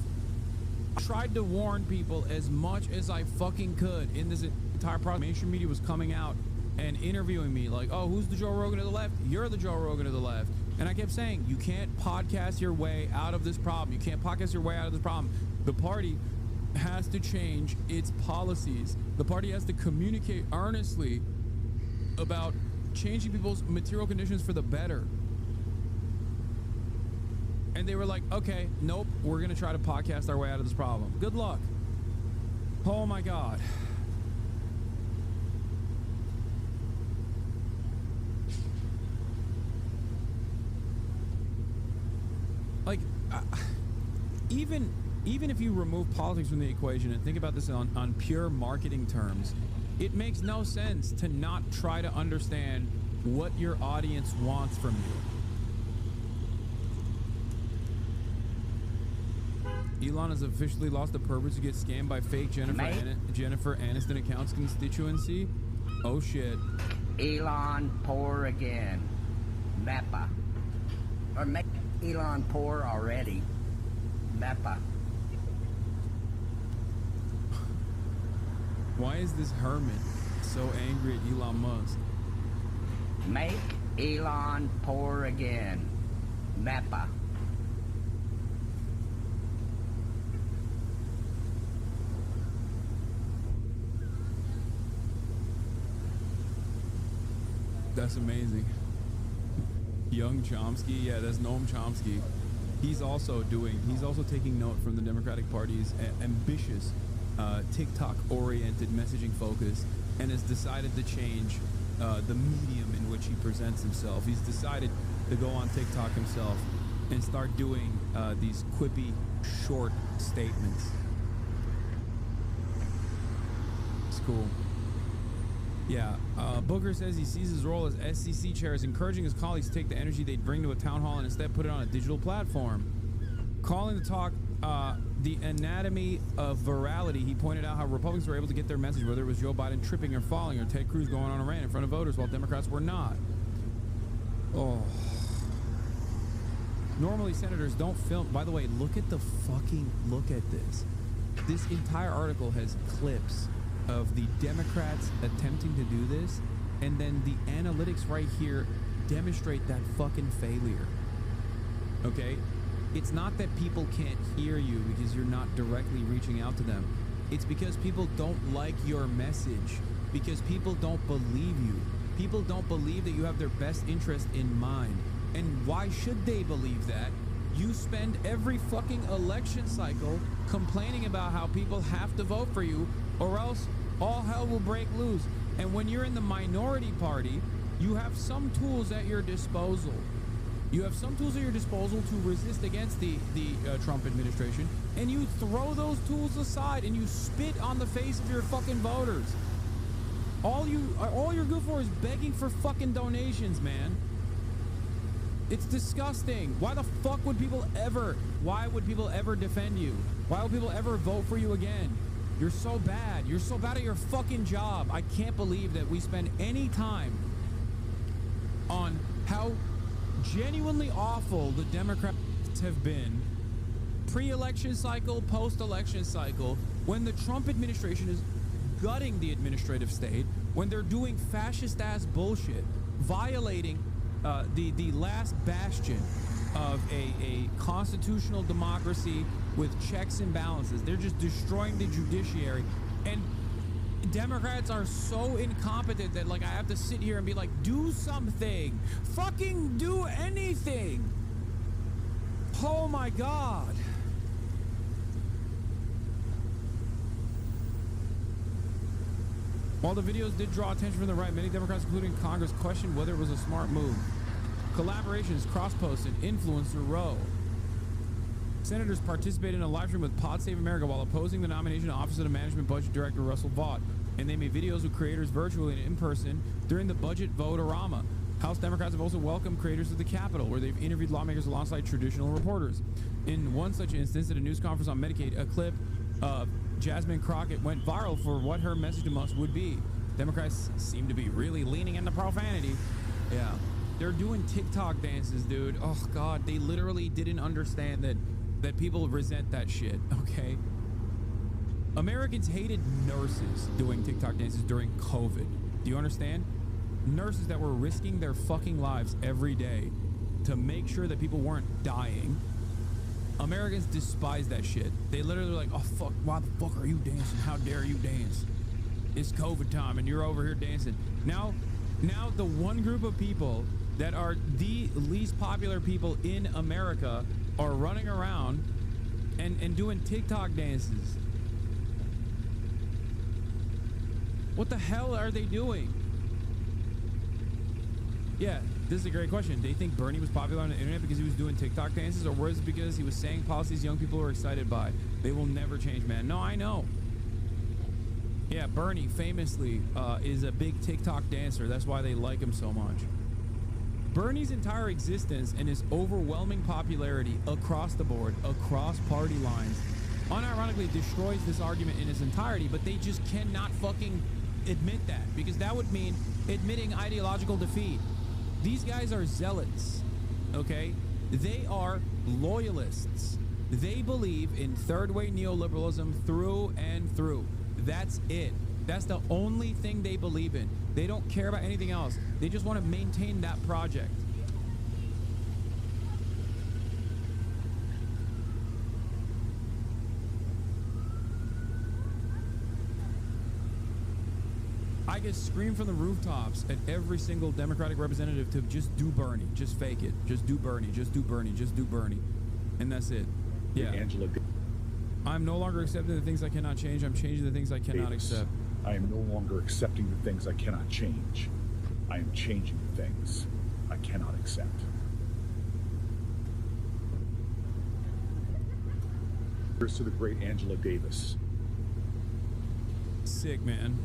S2: tried to warn people as much as I fucking could in this entire process. Mainstream media was coming out and interviewing me like, oh, who's the Joe Rogan to the left? You're the Joe Rogan to the left. And I kept saying, you can't podcast your way out of this problem. You can't podcast your way out of this problem. The party has to change its policies. The party has to communicate earnestly about changing people's material conditions for the better. And they were like, okay, nope, we're going to try to podcast our way out of this problem. Good luck. Oh my God. Like, even if you remove politics from the equation and think about this on pure marketing terms, it makes no sense to not try to understand what your audience wants from you. Elon has officially lost the purpose to get scammed by fake Jennifer Aniston accounts constituency. Oh shit.
S12: Elon poor again. Mappa. Or make Elon poor already. Mappa.
S2: Why is this hermit so angry at Elon Musk?
S12: Make Elon poor again. Mappa.
S2: That's amazing. Young Chomsky, yeah, that's Noam Chomsky. He's also taking note from the Democratic Party's ambitious TikTok-oriented messaging focus, and has decided to change the medium in which he presents himself. He's decided to go on TikTok himself and start doing these quippy, short statements. It's cool. Yeah, Booker says he sees his role as SCC chair as encouraging his colleagues to take the energy they'd bring to a town hall and instead put it on a digital platform. Calling the talk the anatomy of virality, he pointed out how Republicans were able to get their message, whether it was Joe Biden tripping or falling or Ted Cruz going on a rant in front of voters while Democrats were not. Oh. Normally senators don't film. By the way, look at this. This entire article has clips of the Democrats attempting to do this, and then the analytics right here demonstrate that fucking failure. Okay? It's not that people can't hear you because you're not directly reaching out to them. It's because people don't like your message, because people don't believe you. People don't believe that you have their best interest in mind. And why should they believe that? You spend every fucking election cycle complaining about how people have to vote for you, or else all hell will break loose. And when you're in the minority party, you have some tools at your disposal. You have some tools at your disposal to resist against the Trump administration, and you throw those tools aside and you spit on the face of your fucking voters. All you're good for is begging for fucking donations, man. It's disgusting. Why the fuck would people ever defend you? Why would people ever vote for you again? You're so bad. You're so bad at your fucking job. I can't believe that we spend any time on how genuinely awful the Democrats have been pre-election cycle, post-election cycle, when the Trump administration is gutting the administrative state, when they're doing fascist-ass bullshit, violating the last bastion of a constitutional democracy with checks and balances. They're just destroying the judiciary, and Democrats are so incompetent that, like, I have to sit here and be like, do something. Fucking do anything. Oh my God. While the videos did draw attention from the right, many Democrats, including Congress, questioned whether it was a smart move. Collaborations, cross-posted, influencer row. Senators participated in a live stream with Pod Save America while opposing the nomination of Office of the Management Budget Director Russell Vought, and they made videos with creators virtually and in person during the budget vote-orama. House Democrats have also welcomed creators to the Capitol, where they've interviewed lawmakers alongside traditional reporters. In one such instance, at a news conference on Medicaid, a clip of Jasmine Crockett went viral for what her message to us would be. Democrats seem to be really leaning into profanity. Yeah. They're doing TikTok dances, dude. Oh, God. They literally didn't understand that people resent that shit, okay? Americans hated nurses doing TikTok dances during COVID. Do you understand? Nurses that were risking their fucking lives every day to make sure that people weren't dying. Americans despise that shit. They literally like, oh fuck, why the fuck are you dancing? How dare you dance? It's COVID time and you're over here dancing. Now the one group of people that are the least popular people in America are running around and doing TikTok dances. What the hell are they doing? Yeah, this is a great question. Do you think Bernie was popular on the internet because he was doing TikTok dances, or was it because he was saying policies young people were excited by? They will never change, man. No, I know. Yeah, Bernie famously is a big TikTok dancer. That's why they like him so much. Bernie's entire existence and his overwhelming popularity across the board, across party lines, unironically destroys this argument in its entirety, but they just cannot fucking admit that, because that would mean admitting ideological defeat. These guys are zealots, okay? They are loyalists. They believe in third-way neoliberalism through and through. That's it. That's the only thing they believe in. They don't care about anything else. They just want to maintain that project. I get screamed from the rooftops at every single Democratic representative to just do Bernie, just fake it, just do Bernie, just do Bernie, just do Bernie, and that's it. Yeah.
S13: Angela,
S2: I'm no longer accepting the things I cannot change. I'm changing the things I cannot accept.
S13: I am no longer accepting the things I cannot change. I am changing the things I cannot accept. Here's to the great Angela Davis.
S2: Sick, man.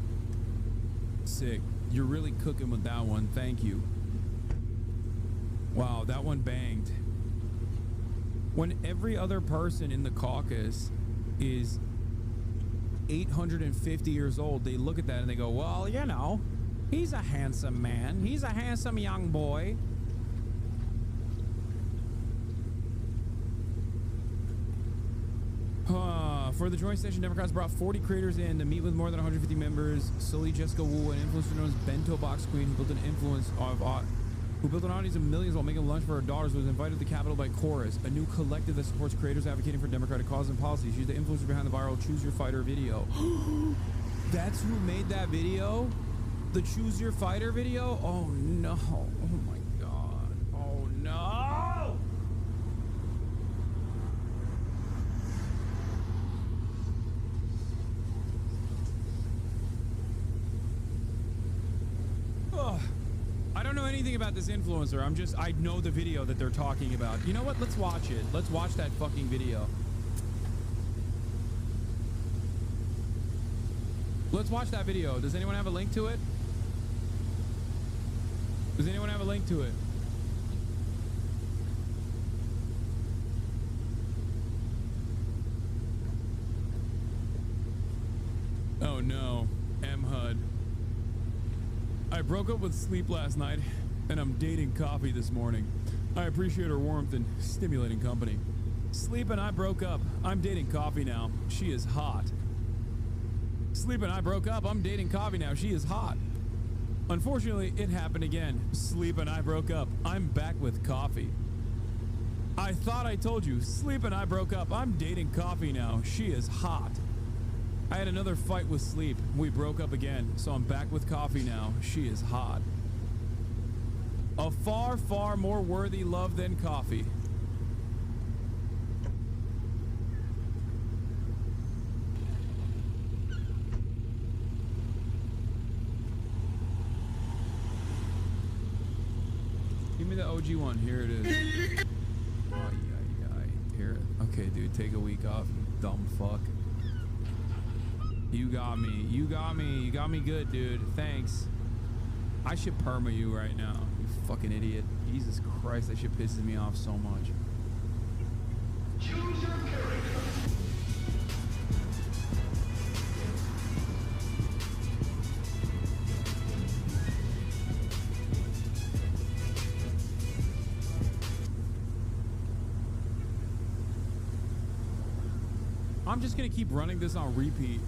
S2: Sick. You're really cooking with that one. Thank you. Wow, that one banged. When every other person in the caucus is 850 years old, they look at that and they go, well, you know, he's a handsome man. He's a handsome young boy. For the joint session, Democrats brought 40 creators in to meet with more than 150 members. Sully Jessica Wu, an influencer known as Bento Box Queen, who built an audience of millions while making lunch for her daughters, was invited to the Capitol by Chorus, a new collective that supports creators advocating for democratic causes and policies. She's the influencer behind the viral Choose Your Fighter video. That's who made that video? The Choose Your Fighter video? Oh no. Oh my god. Oh no. I don't know anything about this influencer. I know the video that they're talking about. You know what? Let's watch it. Let's watch that fucking video. Let's watch that video. Does anyone have a link to it? Does anyone have a link to it? Oh no, M-HUD. I broke up with Sleep last night, and I'm dating Coffee this morning. I appreciate her warmth and stimulating company. Sleep and I broke up. I'm dating Coffee now. She is hot. Sleep and I broke up. I'm dating Coffee now. She is hot. Unfortunately, it happened again. Sleep and I broke up. I'm back with Coffee. I thought I told you. Sleep and I broke up. I'm dating Coffee now. She is hot. I had another fight with Sleep. We broke up again, so I'm back with Coffee now. She is hot. A far, far more worthy love than Coffee. Give me the OG one. Here it is. Here. Okay, dude, take a week off, you dumb fuck. You got me. You got me. You got me good, dude. Thanks. I should perma you right now, you fucking idiot. Jesus Christ, that shit pisses me off so much. Choose your character. I'm just gonna keep running this on repeat.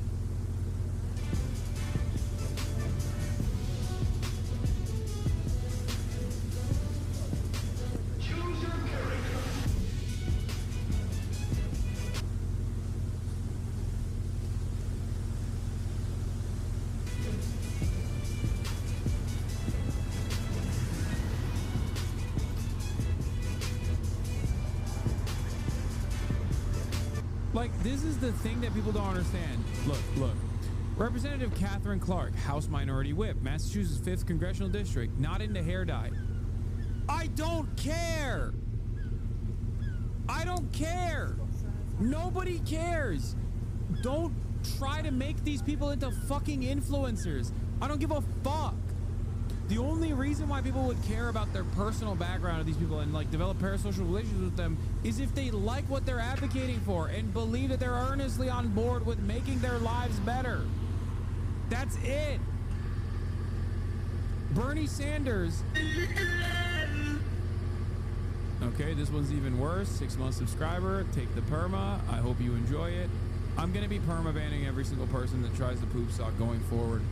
S2: Like, this is the thing that people don't understand. Look. Representative Catherine Clark, House Minority Whip, Massachusetts 5th Congressional District, not into hair dye. I don't care. I don't care. Nobody cares. Don't try to make these people into fucking influencers. I don't give a fuck. The only reason why people would care about their personal background of these people and like develop parasocial relations with them is if they like what they're advocating for and believe that they're earnestly on board with making their lives better. That's it. Bernie Sanders. Okay, this one's even worse. 6-month subscriber. Take the perma. I hope you enjoy it. I'm going to be perma banning every single person that tries to poop sock going forward.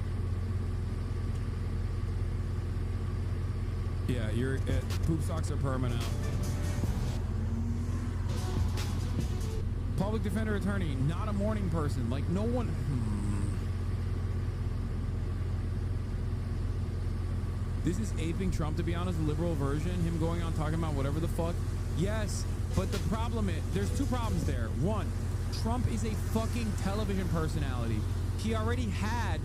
S2: Yeah, your poop socks are perma now. Public defender attorney, not a morning person. Like, no one... This is aping Trump, to be honest, the liberal version. Him going on talking about whatever the fuck. Yes, but the problem is... There's two problems there. One, Trump is a fucking television personality. He already had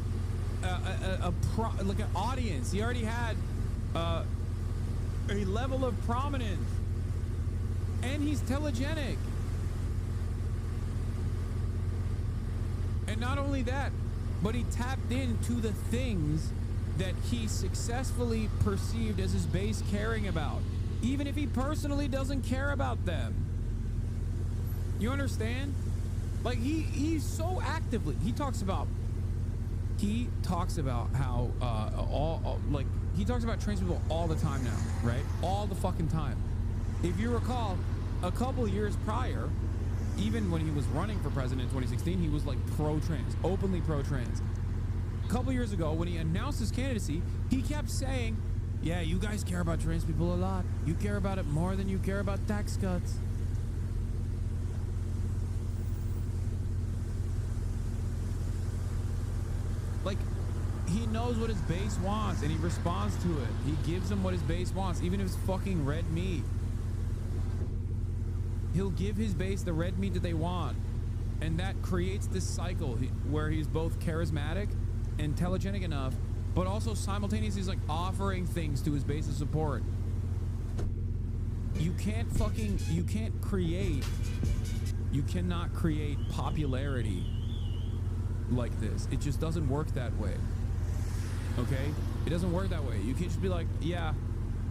S2: like an audience. He already had... a level of prominence, and he's telegenic. And not only that, but he tapped into the things that he successfully perceived as his base caring about, even if he personally doesn't care about them. You understand? Like, he's so actively, he talks about how he talks about trans people all the time now, right? All the fucking time. If you recall, a couple years prior, even when he was running for president in 2016, he was like pro-trans, openly pro-trans. A couple years ago, when he announced his candidacy, he kept saying, yeah, you guys care about trans people a lot. You care about it more than you care about tax cuts. Like, he knows what his base wants, and he responds to it. He gives them what his base wants, even if it's fucking red meat. He'll give his base the red meat that they want. And that creates this cycle where he's both charismatic and telegenic enough, but also simultaneously he's like offering things to his base of support. You cannot create popularity like this. It just doesn't work that way. Okay? It doesn't work that way. You can't just be like, yeah,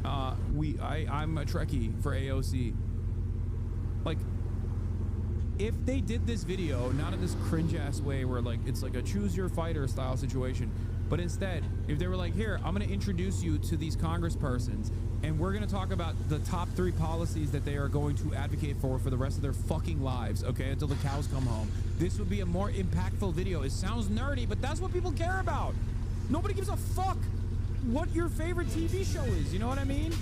S2: I'm a Trekkie for AOC. Like, if they did this video, not in this cringe-ass way where, like, it's like a choose-your-fighter style situation, but instead, if they were like, here, I'm going to introduce you to these congresspersons, and we're going to talk about the top 3 policies that they are going to advocate for the rest of their fucking lives, okay, until the cows come home. This would be a more impactful video. It sounds nerdy, but that's what people care about. Nobody gives a fuck what your favorite TV show is, you know what I mean?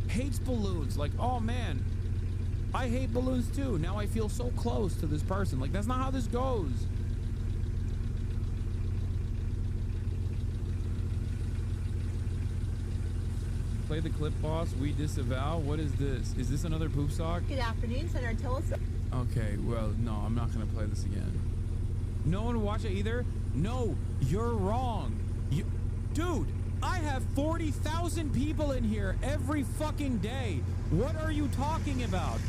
S2: Hates balloons. Like, oh, man. I hate balloons too. Now I feel so close to this person. Like, that's not how this goes. Play the clip, boss. We disavow. What is this? Is this another poop sock?
S15: Good afternoon, Senator Tillerson.
S2: Okay, well, no, I'm not going to play this again. No one will watch it either? No, you're wrong. Dude, I have 40,000 people in here every fucking day. What are you talking about?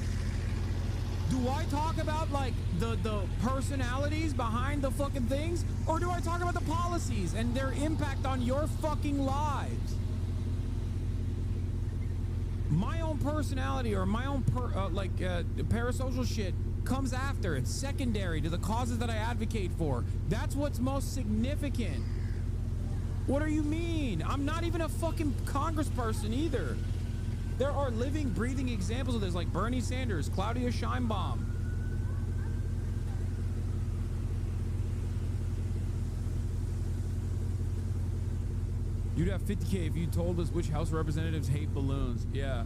S2: Do I talk about, like, the personalities behind the fucking things? Or do I talk about the policies and their impact on your fucking lives? My own personality or my own, parasocial shit comes after. It's secondary to the causes that I advocate for. That's what's most significant. What do you mean? I'm not even a fucking congressperson either. There are living, breathing examples of this, like Bernie Sanders, Claudia Sheinbaum. You'd have 50K if you told us which House representatives hate balloons. Yeah.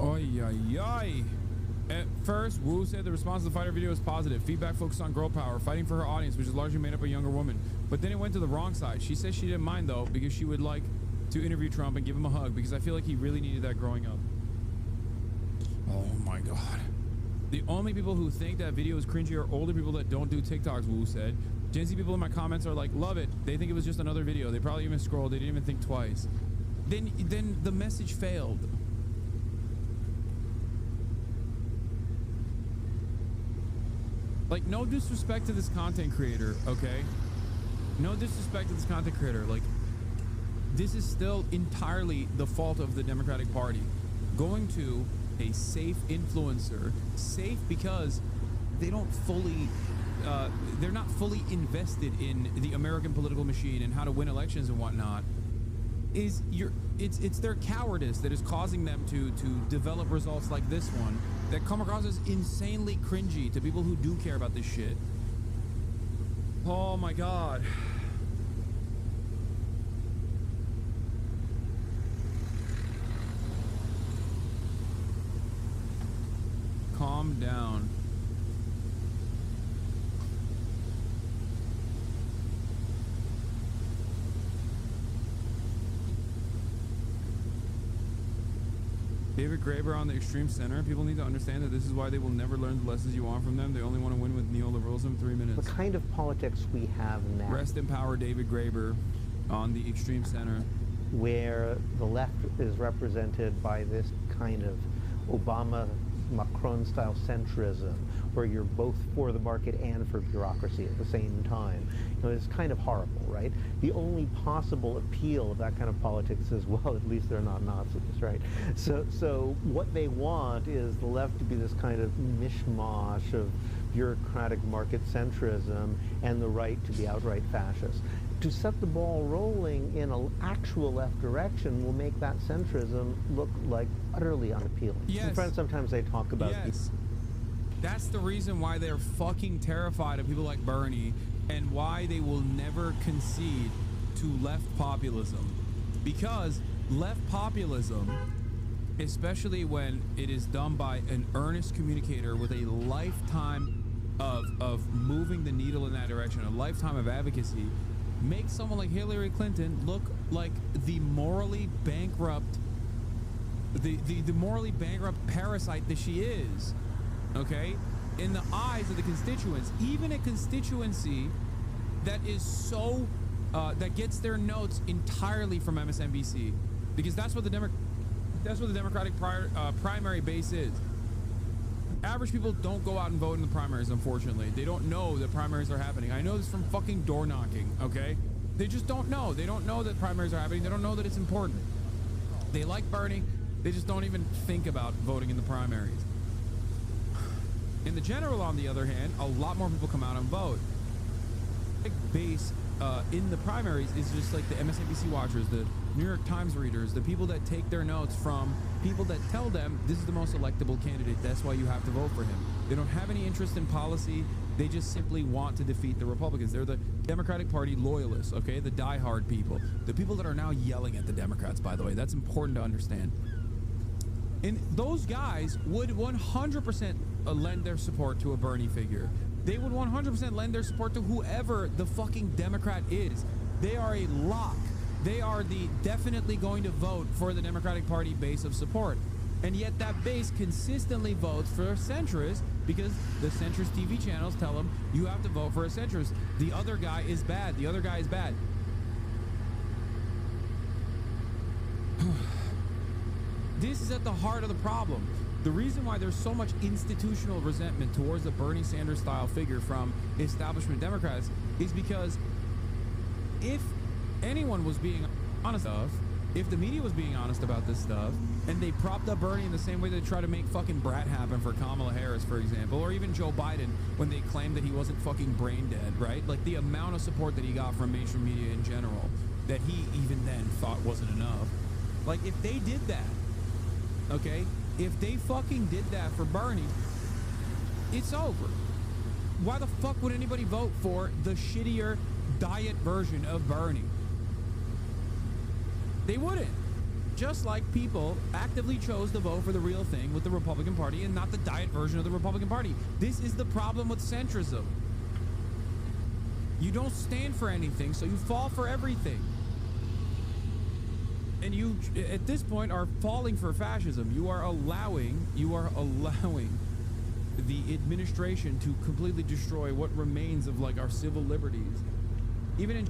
S2: Oy, oy, oy. At first, Wu said the response to the fighter video was positive. Feedback focused on girl power, fighting for her audience, which is largely made up of younger women. But then it went to the wrong side. She said she didn't mind, though, because she would like to interview Trump and give him a hug, because I feel like he really needed that growing up. Oh, my God. The only people who think that video is cringy are older people that don't do TikToks, Wu said. Gen Z people in my comments are like, love it. They think it was just another video. They probably even scrolled. They didn't even think twice. Then the message failed. Like, no disrespect to this content creator, okay? No disrespect to this content creator. Like, this is still entirely the fault of the Democratic Party. Going to a safe influencer, safe because they don't fully, they're not fully invested in the American political machine and how to win elections and whatnot. It's their cowardice that is causing them to develop results like this one that come across as insanely cringy to people who do care about this shit. Oh my God. Calm down. David Graeber on the extreme center. People need to understand that this is why they will never learn the lessons you want from them. They only want to win with neoliberalism. 3 minutes.
S15: The kind of politics we have now.
S2: Rest in power, David Graeber on the extreme center.
S15: Where the left is represented by this kind of Obama-Macron-style centrism, where you're both for the market and for bureaucracy at the same time. You know, it's kind of horrible, right? The only possible appeal of that kind of politics is, well, at least they're not Nazis, right? So what they want is the left to be this kind of mishmash of bureaucratic market centrism and the right to be outright fascist. To set the ball rolling in an actual left direction will make that centrism look like utterly unappealing.
S2: Yes.
S15: In France, sometimes they talk about
S2: yes. That's the reason why they're fucking terrified of people like Bernie and why they will never concede to left populism. Because left populism, especially when it is done by an earnest communicator with a lifetime of moving the needle in that direction, a lifetime of advocacy, makes someone like Hillary Clinton look like the morally bankrupt, the morally bankrupt parasite that she is. Okay, in the eyes of the constituents, even a constituency that is so that gets their notes entirely from MSNBC, because that's what the Democratic primary base is. Average people don't go out and vote in the primaries, unfortunately. They don't know that primaries are happening. I know this from fucking door knocking, okay? They just don't know. They don't know that primaries are happening. They don't know that it's important. They like Bernie. They just don't even think about voting in the primaries. In the general, on the other hand, a lot more people come out and vote. Big base in the primaries is just like the MSNBC watchers, the New York Times readers, the people that take their notes from people that tell them this is the most electable candidate, that's why you have to vote for him. They don't have any interest in policy. They just simply want to defeat the Republicans. They're the Democratic Party loyalists, okay? The diehard people. The people that are now yelling at the Democrats, by the way. That's important to understand. And those guys would 100% lend their support to a Bernie figure. They would 100% lend their support to whoever the fucking Democrat is. They are a lock. They are the definitely going to vote for the Democratic Party base of support. And yet that base consistently votes for centrists because the centrist TV channels tell them you have to vote for a centrist. The other guy is bad. The other guy is bad. This is at the heart of the problem. The reason why there's so much institutional resentment towards the Bernie Sanders style figure from establishment Democrats is because if anyone was being honest enough, if the media was being honest about this stuff, and they propped up Bernie in the same way they try to make fucking Brat happen for Kamala Harris, for example, or even Joe Biden when they claimed that he wasn't fucking brain dead, right? Like the amount of support that he got from mainstream media in general. that he even then thought wasn't enough. Like, if they did that, okay, if they fucking did that for Bernie, it's over. Why the fuck would anybody vote for the shittier diet version of Bernie? They wouldn't. Just like people actively chose to vote for the real thing with the Republican Party and not the diet version of the Republican Party. This is the problem with centrism. You don't stand for anything, so you fall for everything. And you, at this point, are falling for fascism. You are allowing the administration to completely destroy what remains of like our civil liberties. Even in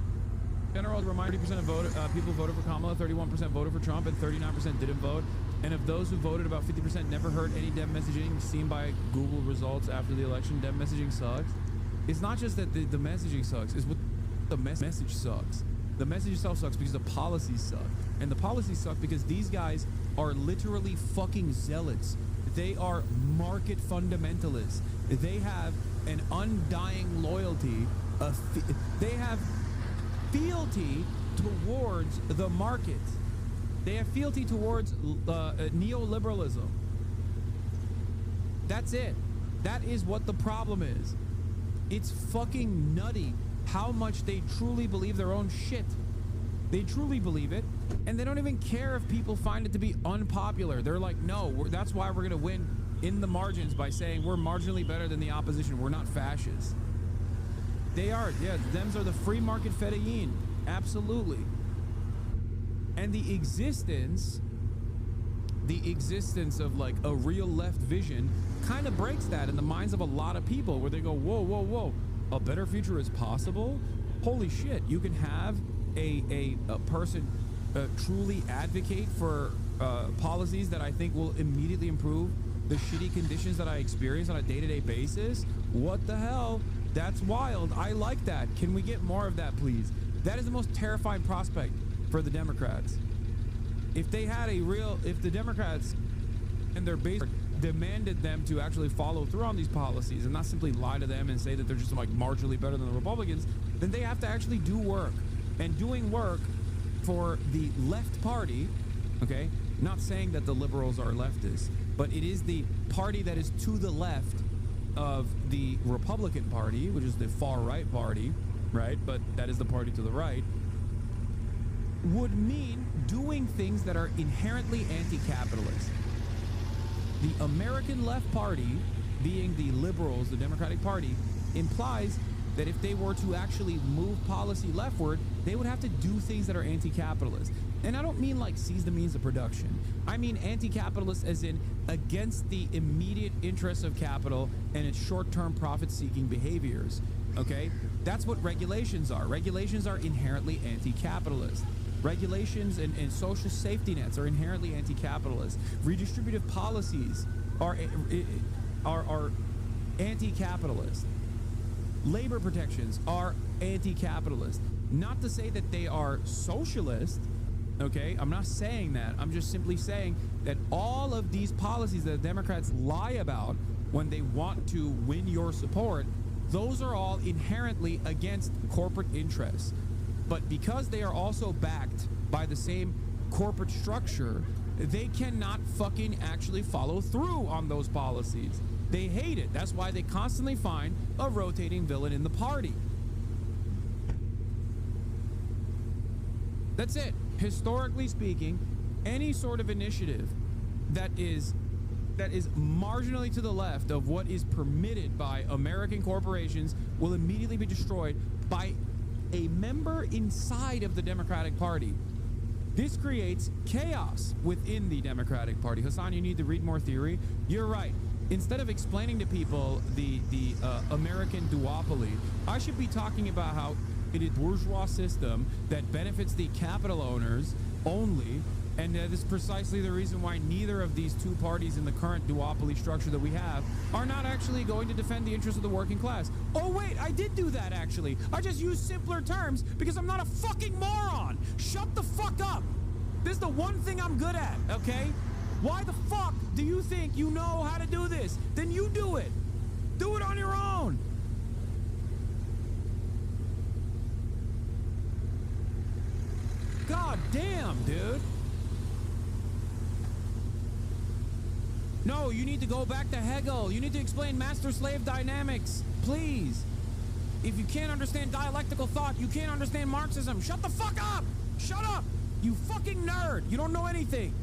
S2: general, remind 30% of people voted for Kamala, 31% voted for Trump, and 39% didn't vote. And of those who voted, about 50% never heard any dev messaging seen by Google results after the election. Dev messaging sucks. It's not just that the messaging sucks, it's what the message sucks. The message itself sucks because the policies suck. And the policies suck because these guys are literally fucking zealots. They are market fundamentalists. They have an undying loyalty. They have fealty towards the markets. They have fealty towards neoliberalism. That's it. That is what the problem is. It's fucking nutty how much they truly believe their own shit. They truly believe it, and they don't even care if people find it to be unpopular. They're like, no, that's why we're going to win in the margins by saying we're marginally better than the opposition. We're not fascists. They are. Yeah, Dems are the free market fedayeen. Absolutely. And the existence of like a real left vision kind of breaks that in the minds of a lot of people, where they go, whoa, whoa, whoa, a better future is possible? Holy shit, you can have a person truly advocate for policies that I think will immediately improve the shitty conditions that I experience on a day-to-day basis? What the hell? That's wild. I like that. Can we get more of that, please? That is the most terrifying prospect for the Democrats. If they had if the Democrats and their base demanded them to actually follow through on these policies and not simply lie to them and say that they're just like marginally better than the Republicans, then they have to actually do work. And doing work for the left party, okay, not saying that the liberals are leftists, but it is the party that is to the left of the Republican Party, which is the far right party, right? But that is the party to the right, would mean doing things that are inherently anti-capitalist. The American left party, being the liberals, the Democratic Party, implies that if they were to actually move policy leftward, they would have to do things that are anti-capitalist. And I don't mean like seize the means of production. I mean anti-capitalist as in against the immediate interests of capital and its short-term profit-seeking behaviors, okay? That's what regulations are. Regulations are inherently anti-capitalist. Regulations and social safety nets are inherently anti-capitalist. Redistributive policies are anti-capitalist. Labor protections are anti-capitalist. Not to say that they are socialist, okay? I'm not saying that. I'm just simply saying that all of these policies that the Democrats lie about when they want to win your support, those are all inherently against corporate interests. But because they are also backed by the same corporate structure, they cannot fucking actually follow through on those policies. They hate it. That's why they constantly find a rotating villain in the party. That's it. Historically speaking, any sort of initiative that is marginally to the left of what is permitted by American corporations will immediately be destroyed by a member inside of the Democratic Party. This creates chaos within the Democratic Party. Hasan, you need to read more theory. You're right. Instead of explaining to people the American duopoly, I should be talking about how it is a bourgeois system that benefits the capital owners only, and that is precisely the reason why neither of these two parties in the current duopoly structure that we have are not actually going to defend the interests of the working class. Oh wait, I did do that actually. I just used simpler terms because I'm not a fucking moron. Shut the fuck up. This is the one thing I'm good at, okay? Why the fuck do you think you know how to do this? Then you do it. Do it on your own. God damn, dude. No, you need to go back to Hegel. You need to explain master-slave dynamics, please. If you can't understand dialectical thought, you can't understand Marxism. Shut the fuck up! Shut up! You fucking nerd! You don't know anything!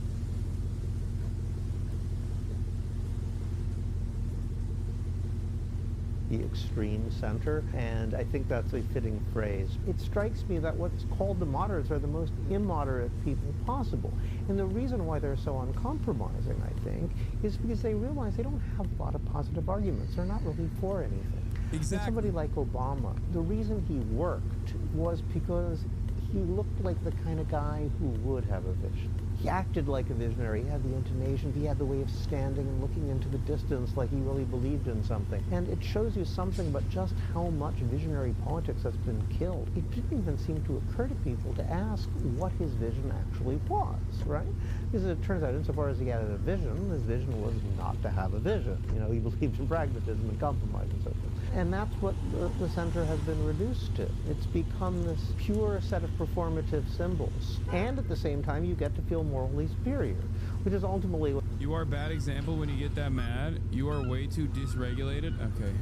S15: The extreme center, and I think that's a fitting phrase. It strikes me that what's called the moderates are the most immoderate people possible. And the reason why they're so uncompromising, I think, is because they realize they don't have a lot of positive arguments. They're not really for anything.
S2: Exactly.
S15: And somebody like Obama, the reason he worked was because he looked like the kind of guy who would have a vision. He acted like a visionary. He had the intonation. He had the way of standing and looking into the distance like he really believed in something. And it shows you something about just how much visionary politics has been killed. It didn't even seem to occur to people to ask what his vision actually was, right? Because it turns out, insofar as he had a vision, his vision was not to have a vision. You know, he believed in pragmatism and compromise and so forth. And that's what the center has been reduced to. It's become this pure set of performative symbols. And at the same time, you get to feel morally superior, which is ultimately what...
S2: You are a bad example when you get that mad. You are way too dysregulated. Okay.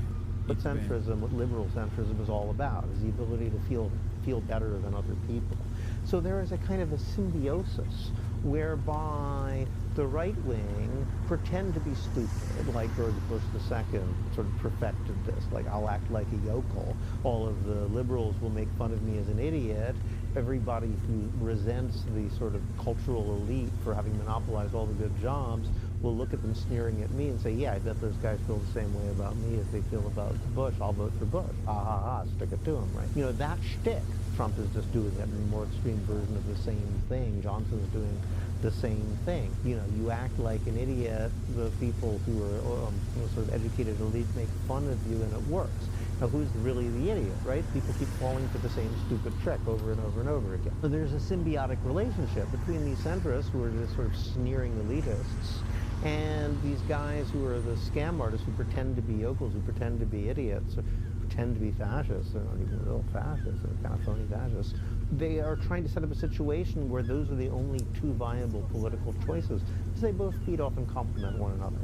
S15: What centrism, what liberal centrism is all about, is the ability to feel better than other people. So there is a kind of a symbiosis whereby the right wing pretend to be stupid, like George Bush II sort of perfected this, like I'll act like a yokel. All of the liberals will make fun of me as an idiot. Everybody who resents the sort of cultural elite for having monopolized all the good jobs will look at them sneering at me and say, yeah, I bet those guys feel the same way about me as they feel about Bush. I'll vote for Bush. Ha ha ha, stick it to him, right? You know, that shtick, Trump is just doing it in a more extreme version of the same thing. Johnson's doing the same thing. You know, you act like an idiot, the people who are sort of educated elite make fun of you, and it works. Now, who's really the idiot, right? People keep falling for the same stupid trick over and over and over again. So there's a symbiotic relationship between these centrists, who are just sort of sneering elitists, and these guys who are the scam artists who pretend to be yokels, who pretend to be idiots, or pretend to be fascists. They're not even real fascists, they're kind of phony fascists. They are trying to set up a situation where those are the only two viable political choices, because they both feed off and complement one another.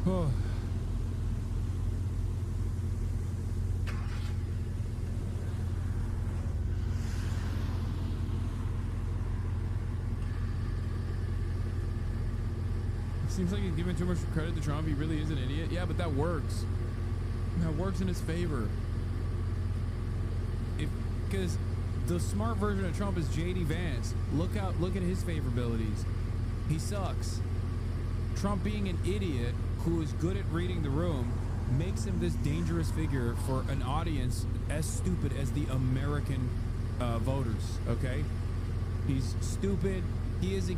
S2: Oh. Seems like he's giving too much credit to Trump. He really is an idiot. Yeah, but that works. That works in his favor. Because the smart version of Trump is J.D. Vance. Look at his favorabilities. He sucks. Trump, being an idiot who is good at reading the room, makes him this dangerous figure for an audience as stupid as the American voters, okay? He's stupid. He is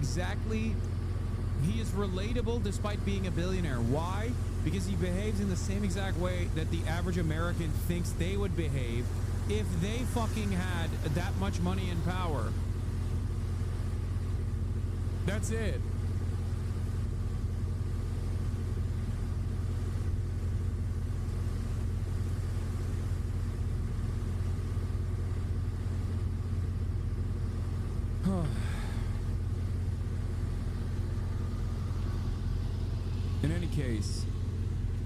S2: relatable despite being a billionaire. Why? Because he behaves in the same exact way that the average American thinks they would behave if they fucking had that much money and power. That's it. In any case,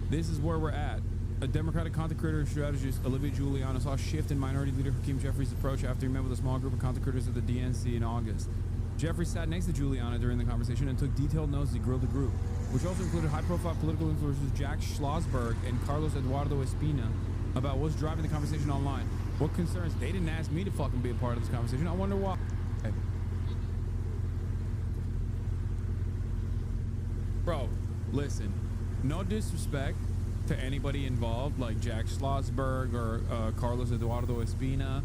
S2: this is where we're at. A Democratic content creator and strategist, Olivia Giuliano, saw a shift in Minority Leader Hakeem Jeffries' approach after he met with a small group of content creators at the DNC in August. Jeffries sat next to Giuliano during the conversation and took detailed notes as he grilled the group, which also included high-profile political influencers Jack Schlossberg and Carlos Eduardo Espina about what's driving the conversation online. What concerns? They didn't ask me to fucking be a part of this conversation. I wonder why. Bro, listen, no disrespect to anybody involved, like Jack Schlossberg or Carlos Eduardo Espina,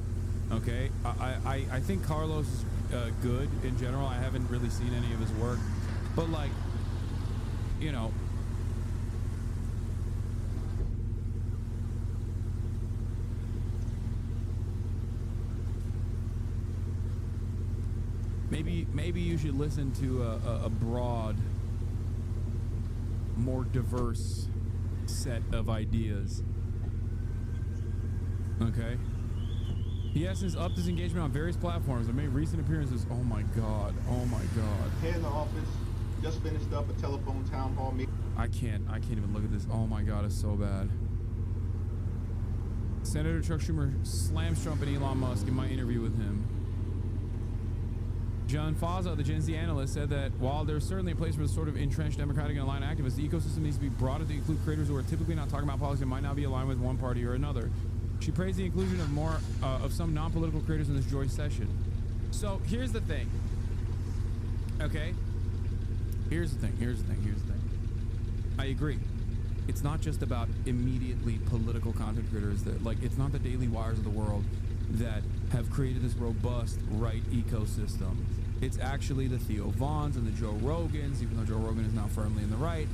S2: okay? I think Carlos is good in general. I haven't really seen any of his work, but like, you know, maybe you should listen to a broad, more diverse set of ideas. Okay. He has since upped his engagement on various platforms and made recent appearances. Oh my god. Oh my god.
S14: Here in the office, just finished up a telephone town hall meeting.
S2: I can't even look at this. Oh my god, it's so bad. Senator Chuck Schumer slams Trump and Elon Musk in my interview with him. John Fazza, the Gen Z analyst, said that while there's certainly a place for the sort of entrenched Democratic and aligned activists, the ecosystem needs to be broader to include creators who are typically not talking about politics and might not be aligned with one party or another. She praised the inclusion of more of some non-political creators in this joint session. So here's the thing. Okay? Here's the thing. I agree. It's not just about immediately political content creators that, like, it's not the Daily Wires of the world that have created this robust right ecosystem. It's actually the Theo Vaughns and the Joe Rogans, even though Joe Rogan is now firmly in the right,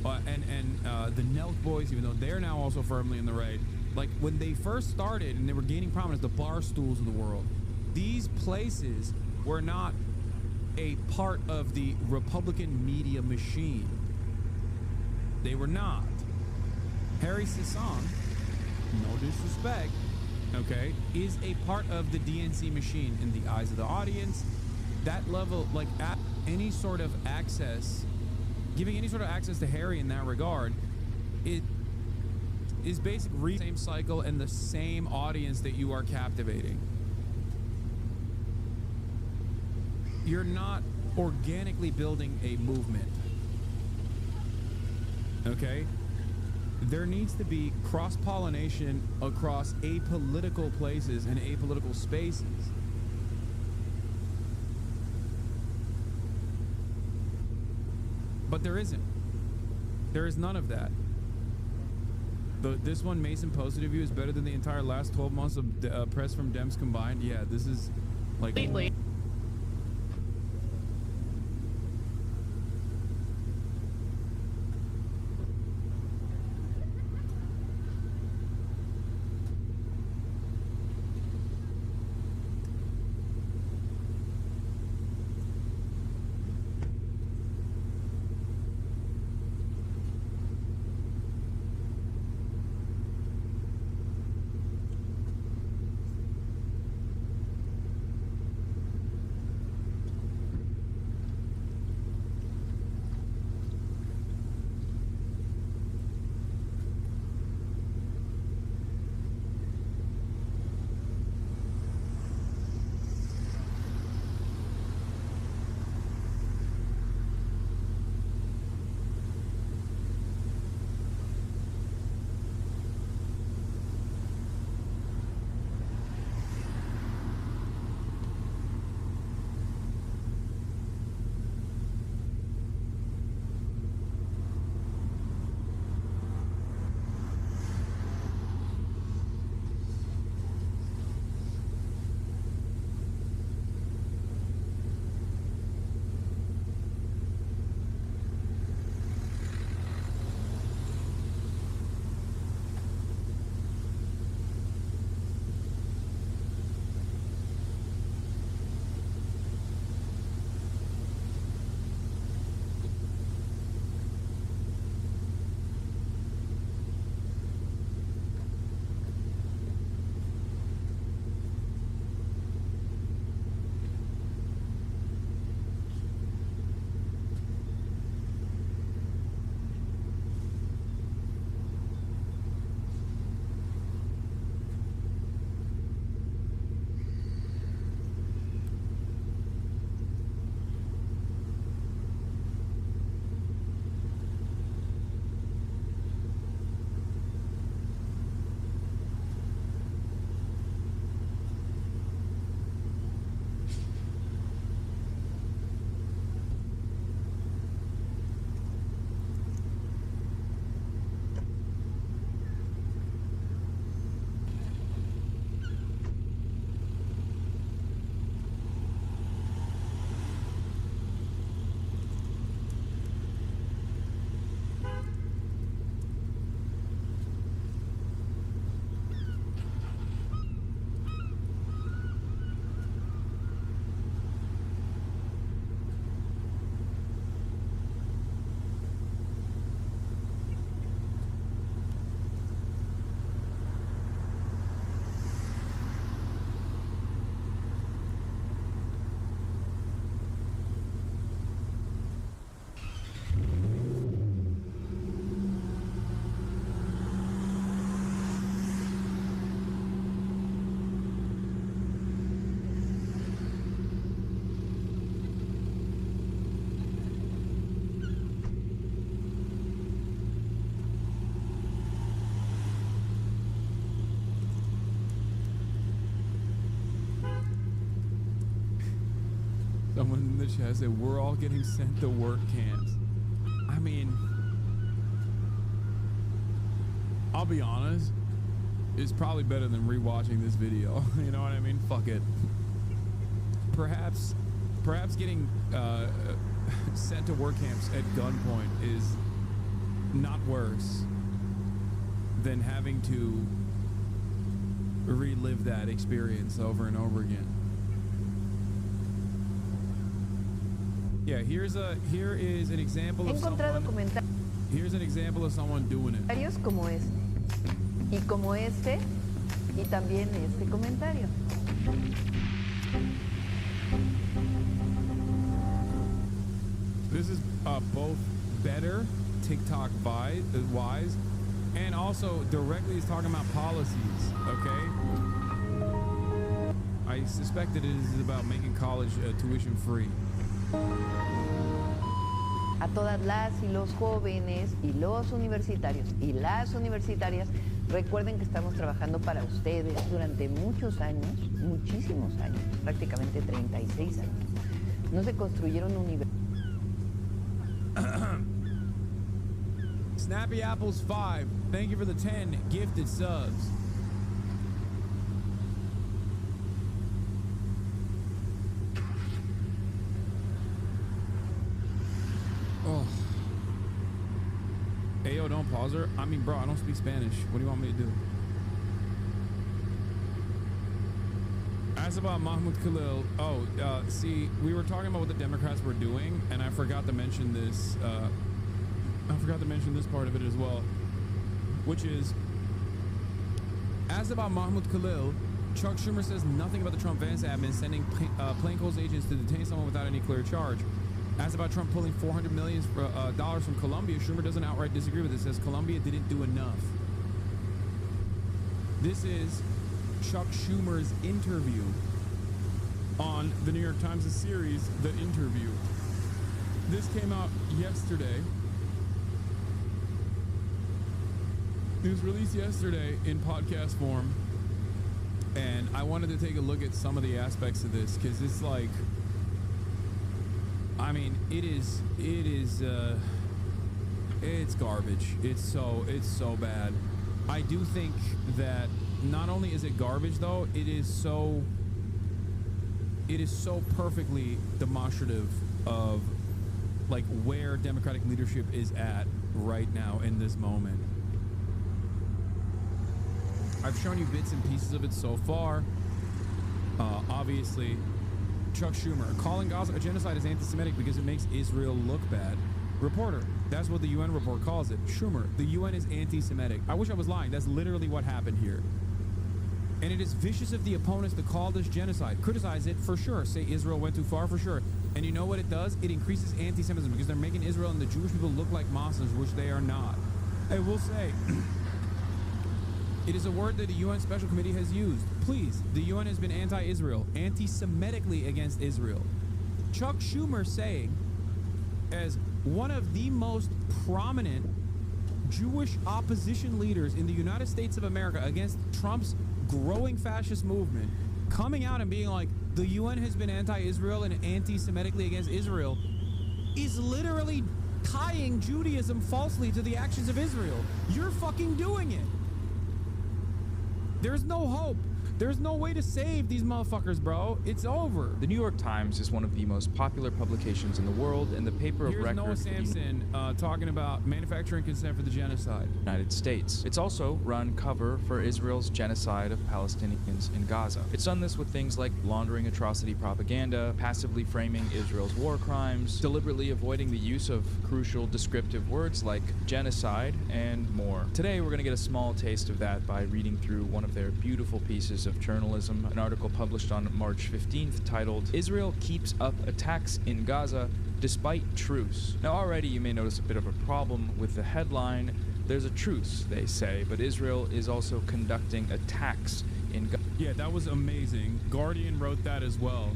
S2: and the Nelk boys, even though they're now also firmly in the right. Like, when they first started and they were gaining prominence, the Barstools of the world, these places were not a part of the Republican media machine. They were not. Harry Sisson, no disrespect, okay, is a part of the DNC machine in the eyes of the audience. That level, like, at any sort of access, giving any sort of access to Harry in that regard, it is basically the same cycle and the same audience that you are captivating. You're not organically building a movement. Okay? There needs to be cross-pollination across apolitical places and apolitical spaces. But there isn't. There is none of that. This one Mason posted of you is better than the entire last 12 months of press from Dems combined. Yeah, this is like... Someone in the chat said, we're all getting sent to work camps. I mean, I'll be honest, it's probably better than rewatching this video. You know what I mean? Fuck it. Perhaps getting sent to work camps at gunpoint is not worse than having to relive that experience over and over again. Yeah, here is an example of someone. Here's an example of someone doing it.
S1: Comentarios como este, y como este, y también este comentario.
S2: This is both better TikTok wise, and also directly is talking about policies. Okay, I suspect that it is about making college tuition free.
S1: A todas las y los jóvenes y los universitarios y las universitarias, recuerden que estamos trabajando para ustedes durante muchos años, muchísimos años, prácticamente 36 años. No se construyeron universidades.
S2: Snappy Apples 5, thank you for the 10 gifted subs. Oh. Ayo, don't pause her. I mean, bro, I don't speak Spanish. What do you want me to do? Ask about Mahmoud Khalil. Oh, see, we were talking about what the Democrats were doing, and I forgot to mention this. I forgot to mention this part of it as well, which is, asked about Mahmoud Khalil, Chuck Schumer says nothing about the Trump-Vance admin sending plainclothes agents to detain someone without any clear charge. Asked about Trump pulling $400 million from Colombia, Schumer doesn't outright disagree with it. Says Colombia didn't do enough. This is Chuck Schumer's interview on the New York Times' series, The Interview. This came out yesterday. It was released yesterday in podcast form, and I wanted to take a look at some of the aspects of this because it's like, I mean, it's garbage. It's so bad. I do think that not only is it garbage though, it is so perfectly demonstrative of like where Democratic leadership is at right now in this moment. I've shown you bits and pieces of it so far. Obviously, Chuck Schumer calling Gaza a genocide is anti-Semitic because it makes Israel look bad. Reporter, that's what the UN report calls it. Schumer, the UN is anti-Semitic. I wish I was lying. That's literally what happened here. And it is vicious of the opponents to call this genocide. Criticize it for sure. Say Israel went too far for sure. And you know what it does? It increases anti-Semitism because they're making Israel and the Jewish people look like monsters, which they are not. I will say, it is a word that the UN Special Committee has used. Please, the UN has been anti-Israel, anti-Semitically against Israel. Chuck Schumer saying, as one of the most prominent Jewish opposition leaders in the United States of America against Trump's growing fascist movement, coming out and being like, the UN has been anti-Israel and anti-Semitically against Israel, is literally tying Judaism falsely to the actions of Israel. You're fucking doing it. There's no hope. There's no way to save these motherfuckers, bro. It's over.
S16: The New York Times is one of the most popular publications in the world and the paper of record.
S2: Here's Noah Sampson talking about manufacturing consent for the genocide.
S16: United States. It's also run cover for Israel's genocide of Palestinians in Gaza. It's done this with things like laundering atrocity propaganda, passively framing Israel's war crimes, deliberately avoiding the use of crucial descriptive words like genocide, and more. Today, we're going to get a small taste of that by reading through one of their beautiful pieces of journalism, an article published on March 15th titled, Israel Keeps Up Attacks in Gaza Despite Truce. Now already you may notice a bit of a problem with the headline. There's a truce, they say, but Israel is also conducting attacks in Gaza.
S2: Yeah, that was amazing. Guardian wrote that as well.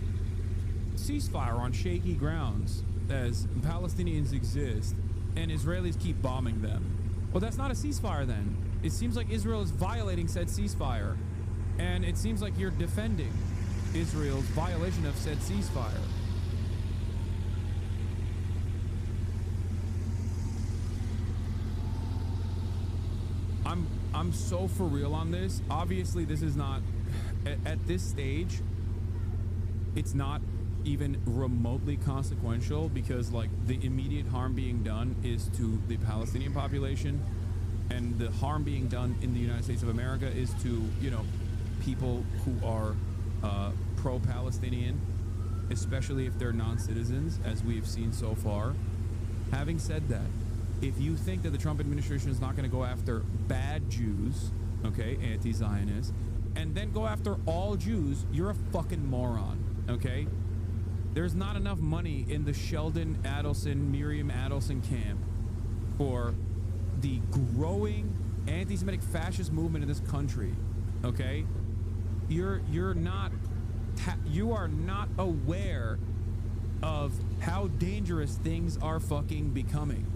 S2: Ceasefire on shaky grounds as Palestinians exist and Israelis keep bombing them. Well, that's not a ceasefire then. It seems like Israel is violating said ceasefire. And it seems like you're defending Israel's violation of said ceasefire. I'm so for real on this. Obviously, this is not, at this stage, it's not even remotely consequential, because like the immediate harm being done is to the Palestinian population, and the harm being done in the United States of America is to, you know, people who are pro-Palestinian, especially if they're non-citizens, as we've seen so far. Having said that, if you think that the Trump administration is not going to go after bad Jews, okay, anti-Zionists, and then go after all Jews, you're a fucking moron, okay? There's not enough money in the Sheldon Adelson, Miriam Adelson camp for the growing anti-Semitic fascist movement in this country, okay? You are not aware of how dangerous things are fucking becoming.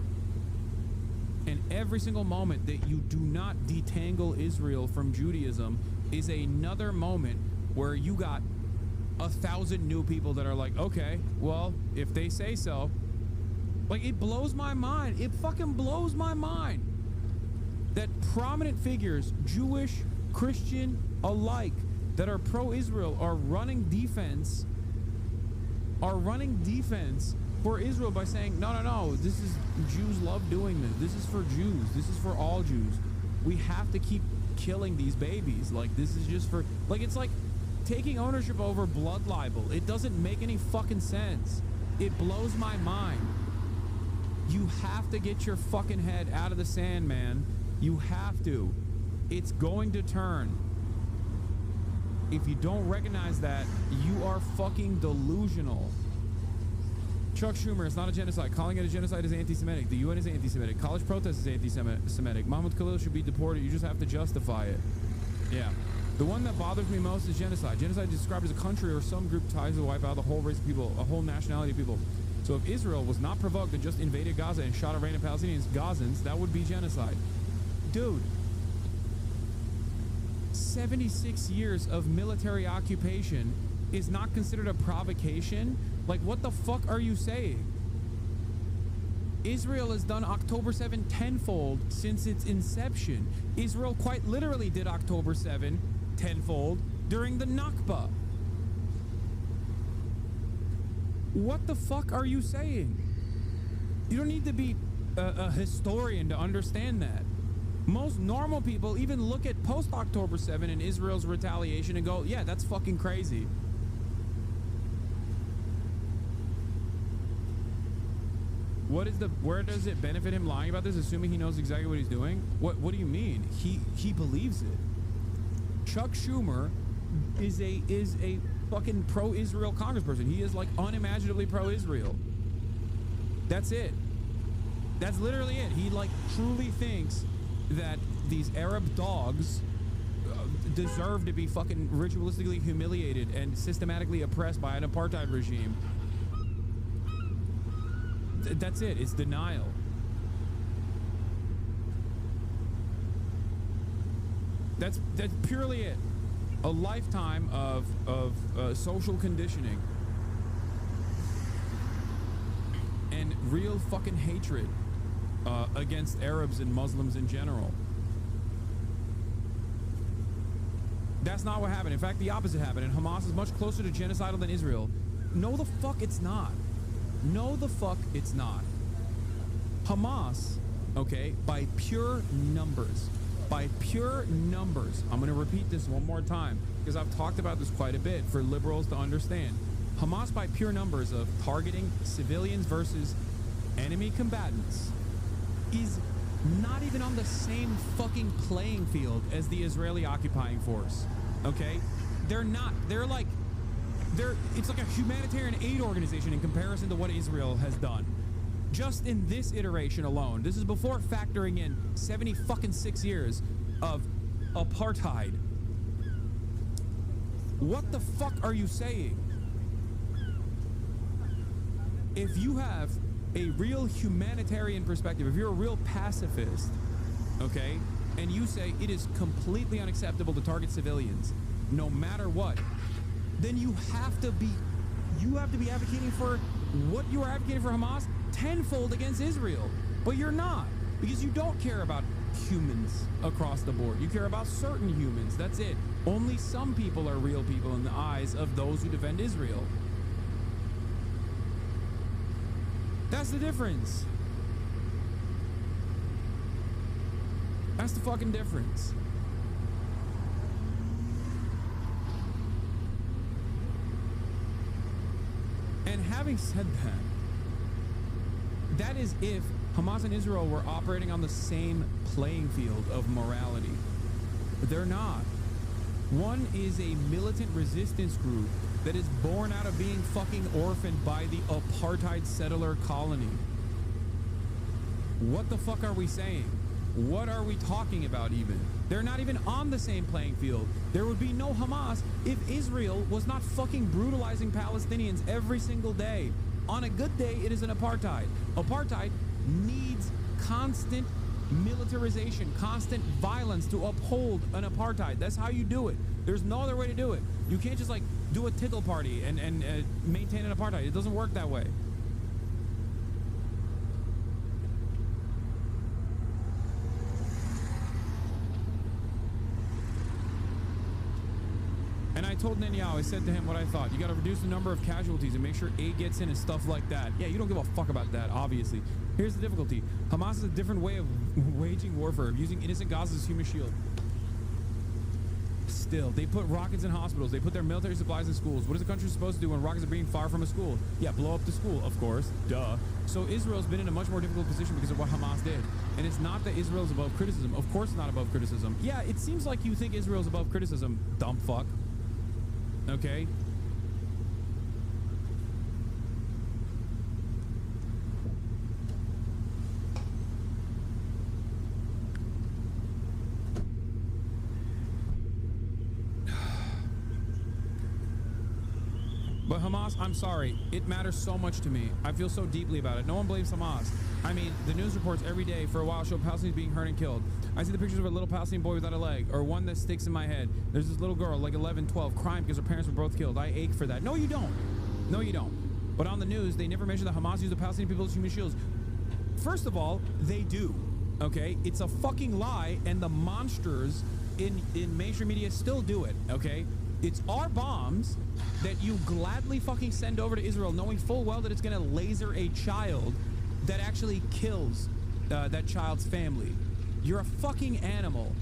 S2: And every single moment that you do not detangle Israel from Judaism is another moment where you got 1,000 new people that are like, okay, well, if they say so. Like, it blows my mind. It fucking blows my mind that prominent figures, Jewish, Christian alike, that are pro-Israel are running defense for Israel by saying, no, this is, Jews love doing this. This is for Jews. This is for all Jews. We have to keep killing these babies. Like, this is just for, like, it's like taking ownership over blood libel. It doesn't make any fucking sense. It blows my mind. You have to get your fucking head out of the sand, man. You have to. It's going to turn. If you don't recognize that, you are fucking delusional. Chuck Schumer, it's not a genocide. Calling it a genocide is anti-Semitic. The UN is anti-Semitic. College protest is anti-Semitic. Mahmoud Khalil should be deported. You just have to justify it. Yeah. The one that bothers me most is genocide. Genocide is described as a country or some group tries to wipe out the whole race of people, a whole nationality of people. So if Israel was not provoked and just invaded Gaza and shot at random Palestinians, Gazans, that would be genocide. Dude. 76 years of military occupation is not considered a provocation? Like, what the fuck are you saying? Israel has done October 7 tenfold since its inception. Israel quite literally did October 7 tenfold during the Nakba. What the fuck are you saying? You don't need to be a historian to understand that. Most normal people even look at post-October 7 and Israel's retaliation and go, yeah, that's fucking crazy. Where does it benefit him lying about this, assuming he knows exactly what he's doing? What do you mean? He believes it. Chuck Schumer is a fucking pro-Israel congressperson. He is like unimaginably pro-Israel. That's it. That's literally it. He like truly thinks that these Arab dogs deserve to be fucking ritualistically humiliated and systematically oppressed by an apartheid regime. That's it. It's denial. That's purely it. A lifetime of social conditioning and real fucking hatred against Arabs and Muslims in general. That's not what happened. In fact, the opposite happened, and Hamas is much closer to genocidal than Israel. No, the fuck it's not. No, the fuck it's not. Hamas, okay, by pure numbers, I'm going to repeat this one more time because I've talked about this quite a bit for liberals to understand. Hamas, by pure numbers of targeting civilians versus enemy combatants, is not even on the same fucking playing field as the Israeli occupying force, okay? They're not. It's like a humanitarian aid organization in comparison to what Israel has done. Just in this iteration alone, this is before factoring in 76 years of apartheid. What the fuck are you saying? If you have a real humanitarian perspective, if you're a real pacifist, okay, and you say it is completely unacceptable to target civilians, no matter what, then you have to be advocating for what you are advocating for Hamas tenfold against Israel. But you're not, because you don't care about humans across the board. You care about certain humans. That's it. Only some people are real people in the eyes of those who defend Israel. That's the difference. That's the fucking difference. And having said that, that is if Hamas and Israel were operating on the same playing field of morality. They're not. One is a militant resistance group that is born out of being fucking orphaned by the apartheid settler colony. What the fuck are we saying? What are we talking about even? They're not even on the same playing field. There would be no Hamas if Israel was not fucking brutalizing Palestinians every single day. On a good day, it is an apartheid. Apartheid needs constant militarization, constant violence to uphold an apartheid. That's how you do it. There's no other way to do it. You can't just like do a tickle party and maintain an apartheid. It doesn't work that way. And I told Netanyahu, I said to him what I thought. You got to reduce the number of casualties and make sure aid gets in and stuff like that. Yeah, you don't give a fuck about that, obviously. Here's the difficulty. Hamas is a different way of waging warfare, of using innocent Gaza as human shield. Still, they put rockets in hospitals. They put their military supplies in schools. What is the country supposed to do when rockets are being fired from a school? Yeah, blow up the school, of course. Duh. So Israel's been in a much more difficult position because of what Hamas did. And it's not that Israel's above criticism. Of course it's not above criticism. Yeah, it seems like you think Israel's above criticism, dumb fuck. Okay? But Hamas, I'm sorry, it matters so much to me. I feel so deeply about it. No one blames Hamas. I mean, the news reports every day for a while show Palestinians being hurt and killed. I see the pictures of a little Palestinian boy without a leg, or one that sticks in my head. There's this little girl, like 11, 12, crying because her parents were both killed. I ache for that. No, you don't. No, you don't. But on the news, they never mention that Hamas used the Palestinian people as human shields. First of all, they do. Okay? It's a fucking lie, and the monsters in mainstream media still do it. Okay? It's our bombs that you gladly fucking send over to Israel, knowing full well that it's going to laser a child that actually kills that child's family. You're a fucking animal.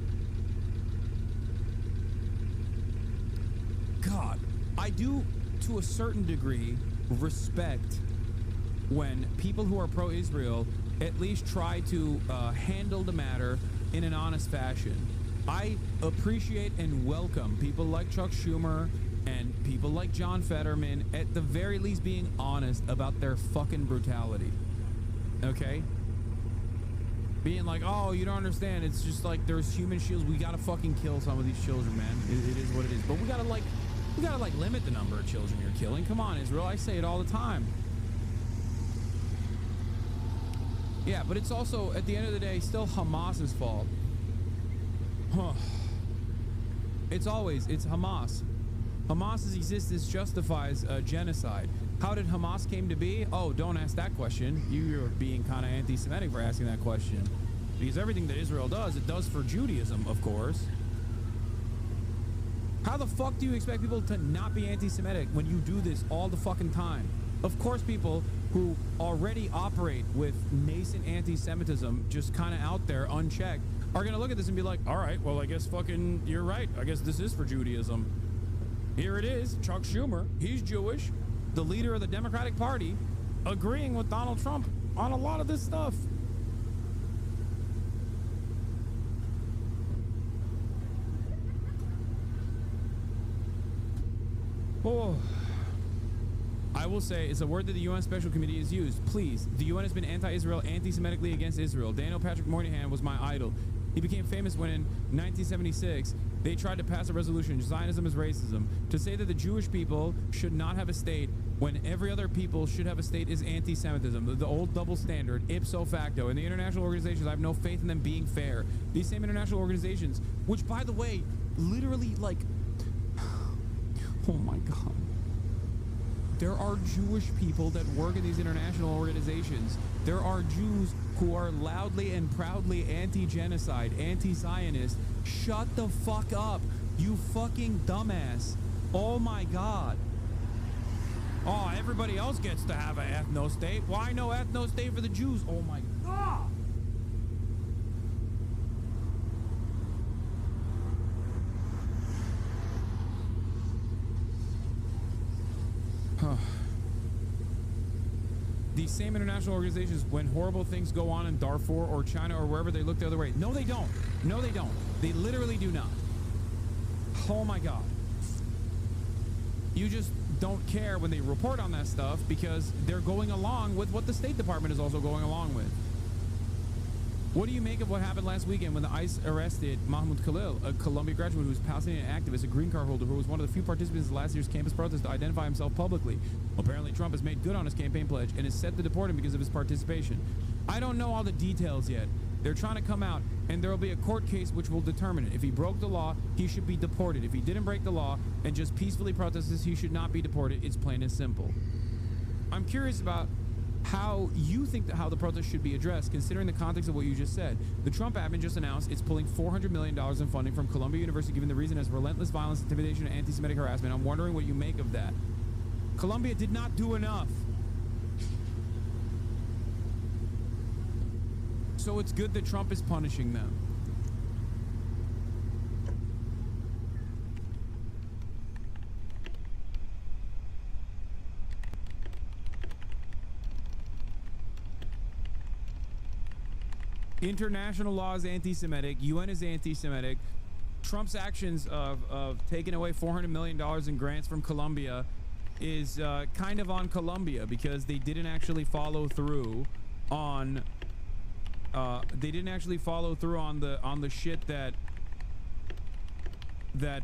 S2: God, I do, to a certain degree, respect when people who are pro-Israel at least try to handle the matter in an honest fashion. I appreciate and welcome people like Chuck Schumer and people like John Fetterman at the very least being honest about their fucking brutality. Okay? Being like, oh, you don't understand. It's just like there's human shields. We gotta fucking kill some of these children, man. It is what it is. But we gotta limit the number of children you're killing. Come on, Israel. I say it all the time. Yeah, but it's also, at the end of the day, still Hamas's fault. Huh. It's Hamas. Hamas's existence justifies genocide. How did Hamas came to be? Oh, don't ask that question. You're being kind of anti-Semitic for asking that question. Because everything that Israel does, it does for Judaism, of course. How the fuck do you expect people to not be anti-Semitic when you do this all the fucking time? Of course, people who already operate with nascent anti-Semitism just kind of out there unchecked are going to look at this and be like, all right, well, I guess fucking you're right. I guess this is for Judaism. Here it is. Chuck Schumer, he's Jewish, the leader of the Democratic Party, agreeing with Donald Trump on a lot of this stuff. Oh. I will say it's a word that the UN Special Committee has used. Please, the UN has been anti-Israel, anti-Semitically against Israel. Daniel Patrick Moynihan was my idol. He became famous when in 1976, they tried to pass a resolution, Zionism is racism, to say that the Jewish people should not have a state when every other people should have a state is anti-Semitism. The old double standard, ipso facto. And the international organizations, I have no faith in them being fair. These same international organizations, which, by the way, literally, like, oh my God. There are Jewish people that work in these international organizations. There are Jews who are loudly and proudly anti-genocide, anti-Zionist. Shut the fuck up, you fucking dumbass. Oh my God. Oh, everybody else gets to have an ethno-state. Why no ethno-state for the Jews? Oh my God. These same international organizations, when horrible things go on in Darfur or China or wherever, they look the other way. No, they don't. No, they don't. They literally do not. Oh my God. You just don't care when they report on that stuff because they're going along with what the State Department is also going along with. What do you make of what happened last weekend when the ICE arrested Mahmoud Khalil, a Columbia graduate who was a Palestinian activist, a green card holder who was one of the few participants in last year's campus protest to identify himself publicly? Apparently, Trump has made good on his campaign pledge and is set to deport him because of his participation. I don't know all the details yet. They're trying to come out, and there will be a court case which will determine it. If he broke the law, he should be deported. If he didn't break the law and just peacefully protests, he should not be deported. It's plain and simple. I'm curious about how you think how the protest should be addressed, considering the context of what you just said. The Trump admin just announced it's pulling $400 million in funding from Columbia University, given the reason as relentless violence, intimidation, and anti-Semitic harassment. I'm wondering what you make of that. Columbia did not do enough. So it's good that Trump is punishing them. International law is anti-Semitic. UN is anti-Semitic. Trump's actions of taking away $400 million in grants from Columbia is kind of on Columbia because they didn't actually follow through on they shit that they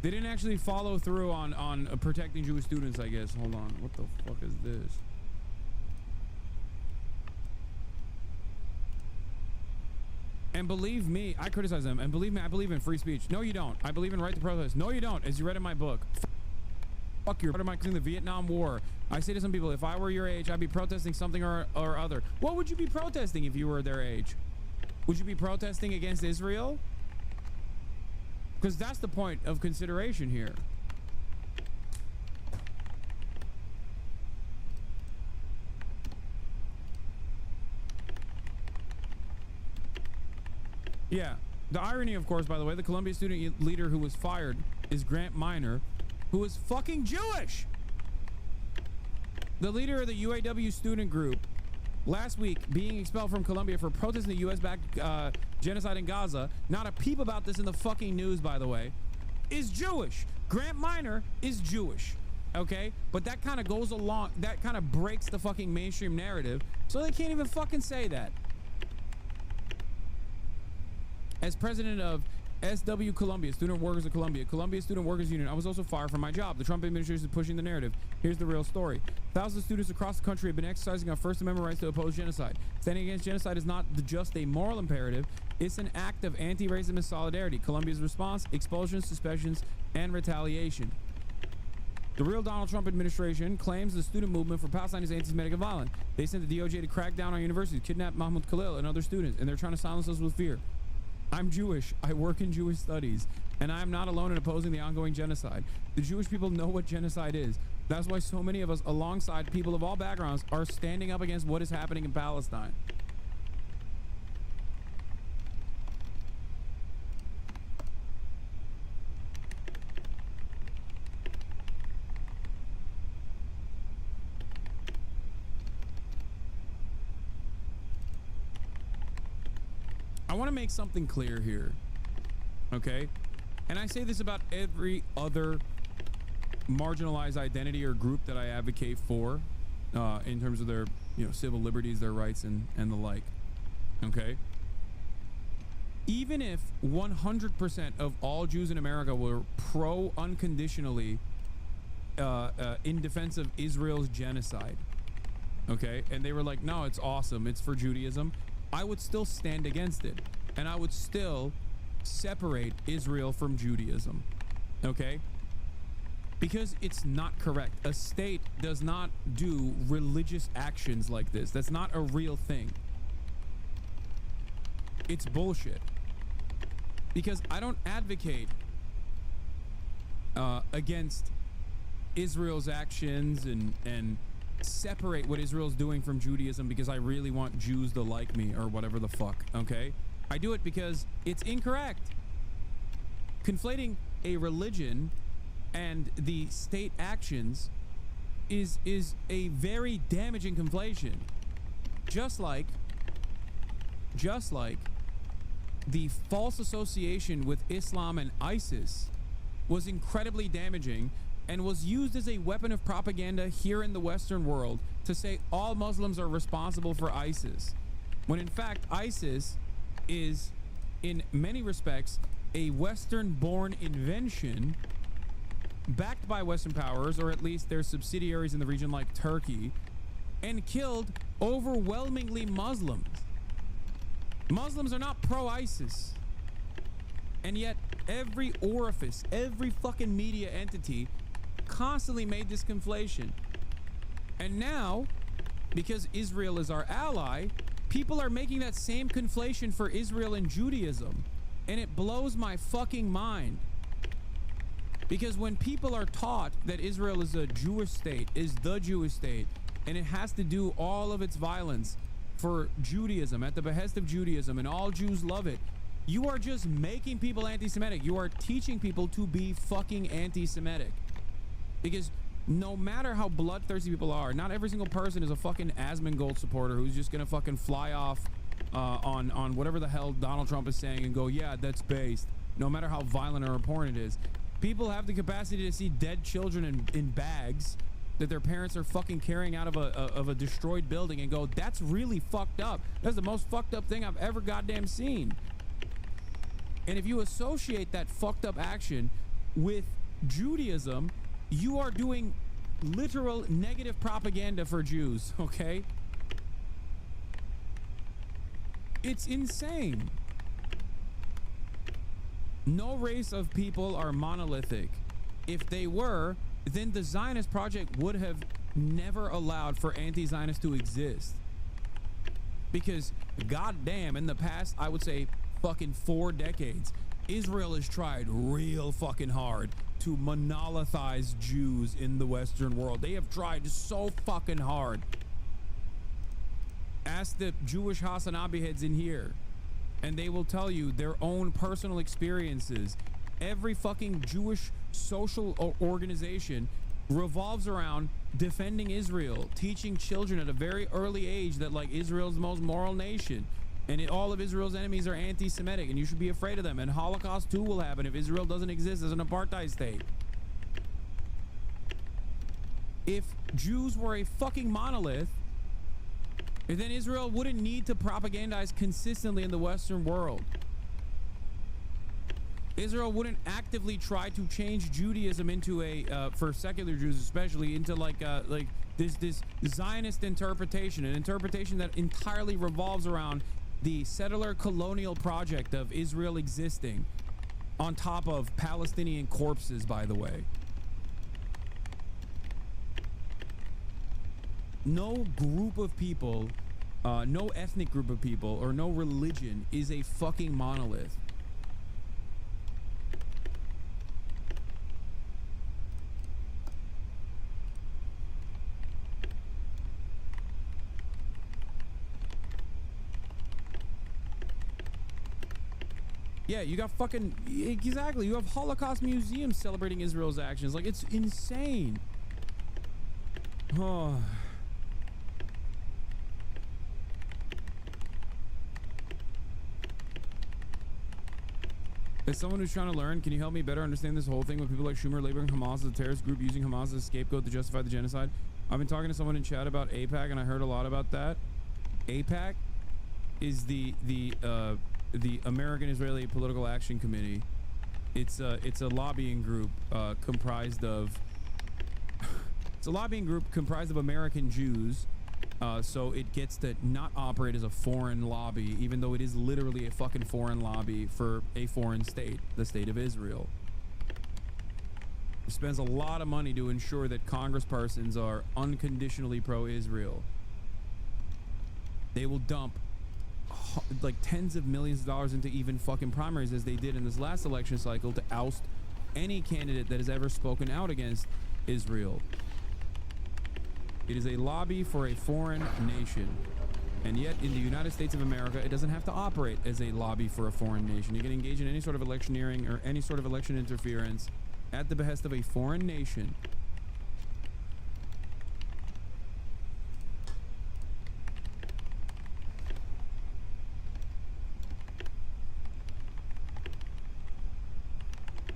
S2: didn't actually follow through on protecting Jewish students, I guess. Hold on, what the fuck is this? And believe me, I criticize them. And believe me, I believe in free speech. No, you don't. I believe in right to protest. No, you don't. As you read in my book. Fuck your part of my the Vietnam War. I say to some people, if I were your age, I'd be protesting something or other. What would you be protesting if you were their age? Would you be protesting against Israel? Because that's the point of consideration here. Yeah, the irony, of course, by the way, the Columbia student leader who was fired is Grant Minor, who is fucking Jewish. The leader of the UAW student group last week being expelled from Columbia for protesting the U.S.-backed genocide in Gaza, not a peep about this in the fucking news, by the way, is Jewish. Grant Minor is Jewish, okay? But that kind of goes along, that kind of breaks the fucking mainstream narrative, so they can't even fucking say that. As president of SW Columbia, Student Workers of Columbia, Columbia Student Workers Union, I was also fired from my job. The Trump administration is pushing the narrative. Here's the real story. Thousands of students across the country have been exercising our First Amendment rights to oppose genocide. Standing against genocide is not just a moral imperative, it's an act of anti-racism and solidarity. Columbia's response, expulsions, suspensions, and retaliation. The real Donald Trump administration claims the student movement for Palestine is anti-Semitic and violent. They sent the DOJ to crack down on universities, kidnap Mahmoud Khalil and other students, and they're trying to silence us with fear. I'm Jewish, I work in Jewish studies, and I am not alone in opposing the ongoing genocide. The Jewish people know what genocide is. That's why so many of us, alongside people of all backgrounds, are standing up against what is happening in Palestine. I want to make something clear here, okay? And I say this about every other marginalized identity or group that I advocate for in terms of their, civil liberties, their rights, and the like, okay? Even if 100% of all Jews in America were unconditionally in defense of Israel's genocide, okay? And they were like, no, it's awesome, it's for Judaism. I would still stand against it, and I would still separate Israel from Judaism, okay? Because it's not correct. A state does not do religious actions like this. That's not a real thing. It's bullshit. Because I don't advocate against Israel's actions and separate what Israel's doing from Judaism because I really want Jews to like me or whatever the fuck, okay? I do it because it's incorrect. Conflating a religion and the state actions is a very damaging conflation. Just like the false association with Islam and ISIS was incredibly damaging and was used as a weapon of propaganda here in the Western world to say all Muslims are responsible for ISIS, when in fact ISIS is in many respects a Western-born invention backed by Western powers, or at least their subsidiaries in the region like Turkey, and killed overwhelmingly Muslims. Muslims are not pro-ISIS, and yet every orifice, every fucking media entity constantly made this conflation. And now, because Israel is our ally, people are making that same conflation for Israel and Judaism, and it blows my fucking mind. Because when people are taught that Israel is a Jewish state, is the Jewish state, and it has to do all of its violence for Judaism, at the behest of Judaism, and all Jews love it, you are just making people anti-Semitic. You are teaching people to be fucking anti-Semitic. Because no matter how bloodthirsty people are, not every single person is a fucking Asmongold supporter who's just gonna fucking fly off on whatever the hell Donald Trump is saying and go, yeah, that's based, no matter how violent or abhorrent it is. People have the capacity to see dead children in bags that their parents are fucking carrying out of a destroyed building and go, that's really fucked up. That's the most fucked up thing I've ever goddamn seen. And if you associate that fucked up action with Judaism, you are doing literal negative propaganda for Jews, okay? It's insane. No race of people are monolithic. If they were, then the Zionist project would have never allowed for anti-Zionists to exist. Because goddamn, in the past, I would say fucking 4 decades, Israel has tried real fucking hard to monolithize Jews in the Western world. They have tried so fucking hard. Ask the Jewish Hasanabi heads in here, and they will tell you their own personal experiences. Every fucking Jewish social organization revolves around defending Israel, teaching children at a very early age that like Israel's the most moral nation, and all of Israel's enemies are anti-Semitic, and you should be afraid of them, and Holocaust too will happen if Israel doesn't exist as an apartheid state. If Jews were a fucking monolith, then Israel wouldn't need to propagandize consistently in the Western world. Israel wouldn't actively try to change Judaism into a, for secular Jews especially, into like this Zionist interpretation, an interpretation that entirely revolves around the settler colonial project of Israel existing on top of Palestinian corpses, by the way. No group of people, no ethnic group of people, or no religion is a fucking monolith. Yeah, you got fucking, exactly, you have Holocaust museums celebrating Israel's actions. Like, it's insane. Oh. As someone who's trying to learn, can you help me better understand this whole thing with people like Schumer labeling Hamas as a terrorist group, using Hamas as a scapegoat to justify the genocide? I've been talking to someone in chat about AIPAC, and I heard a lot about that. AIPAC is the American Israeli Political Action Committee. It's a lobbying group comprised of American Jews, so it gets to not operate as a foreign lobby, even though it is literally a fucking foreign lobby for a foreign state, the state of Israel. spends a lot of money to ensure that congresspersons are unconditionally pro-Israel. They will dump like tens of millions of dollars into even fucking primaries, as they did in this last election cycle, to oust any candidate that has ever spoken out against Israel. It is a lobby for a foreign nation. And yet in the United States of America, it doesn't have to operate as a lobby for a foreign nation. You can engage in any sort of electioneering or any sort of election interference at the behest of a foreign nation.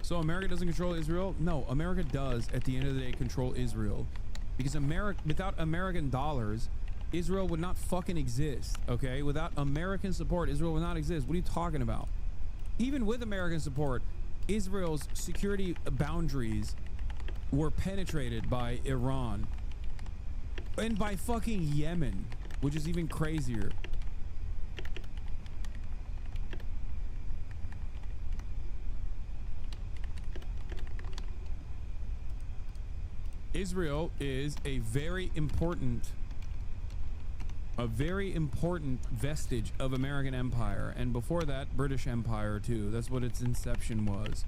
S2: So America doesn't control Israel? No, America does at the end of the day control Israel. Because without American dollars, Israel would not fucking exist, okay? Without American support, Israel would not exist. What are you talking about? Even with American support, Israel's security boundaries were penetrated by Iran and by fucking Yemen, which is even crazier. Israel is a very important vestige of American empire, and before that, British Empire too. That's what its inception was.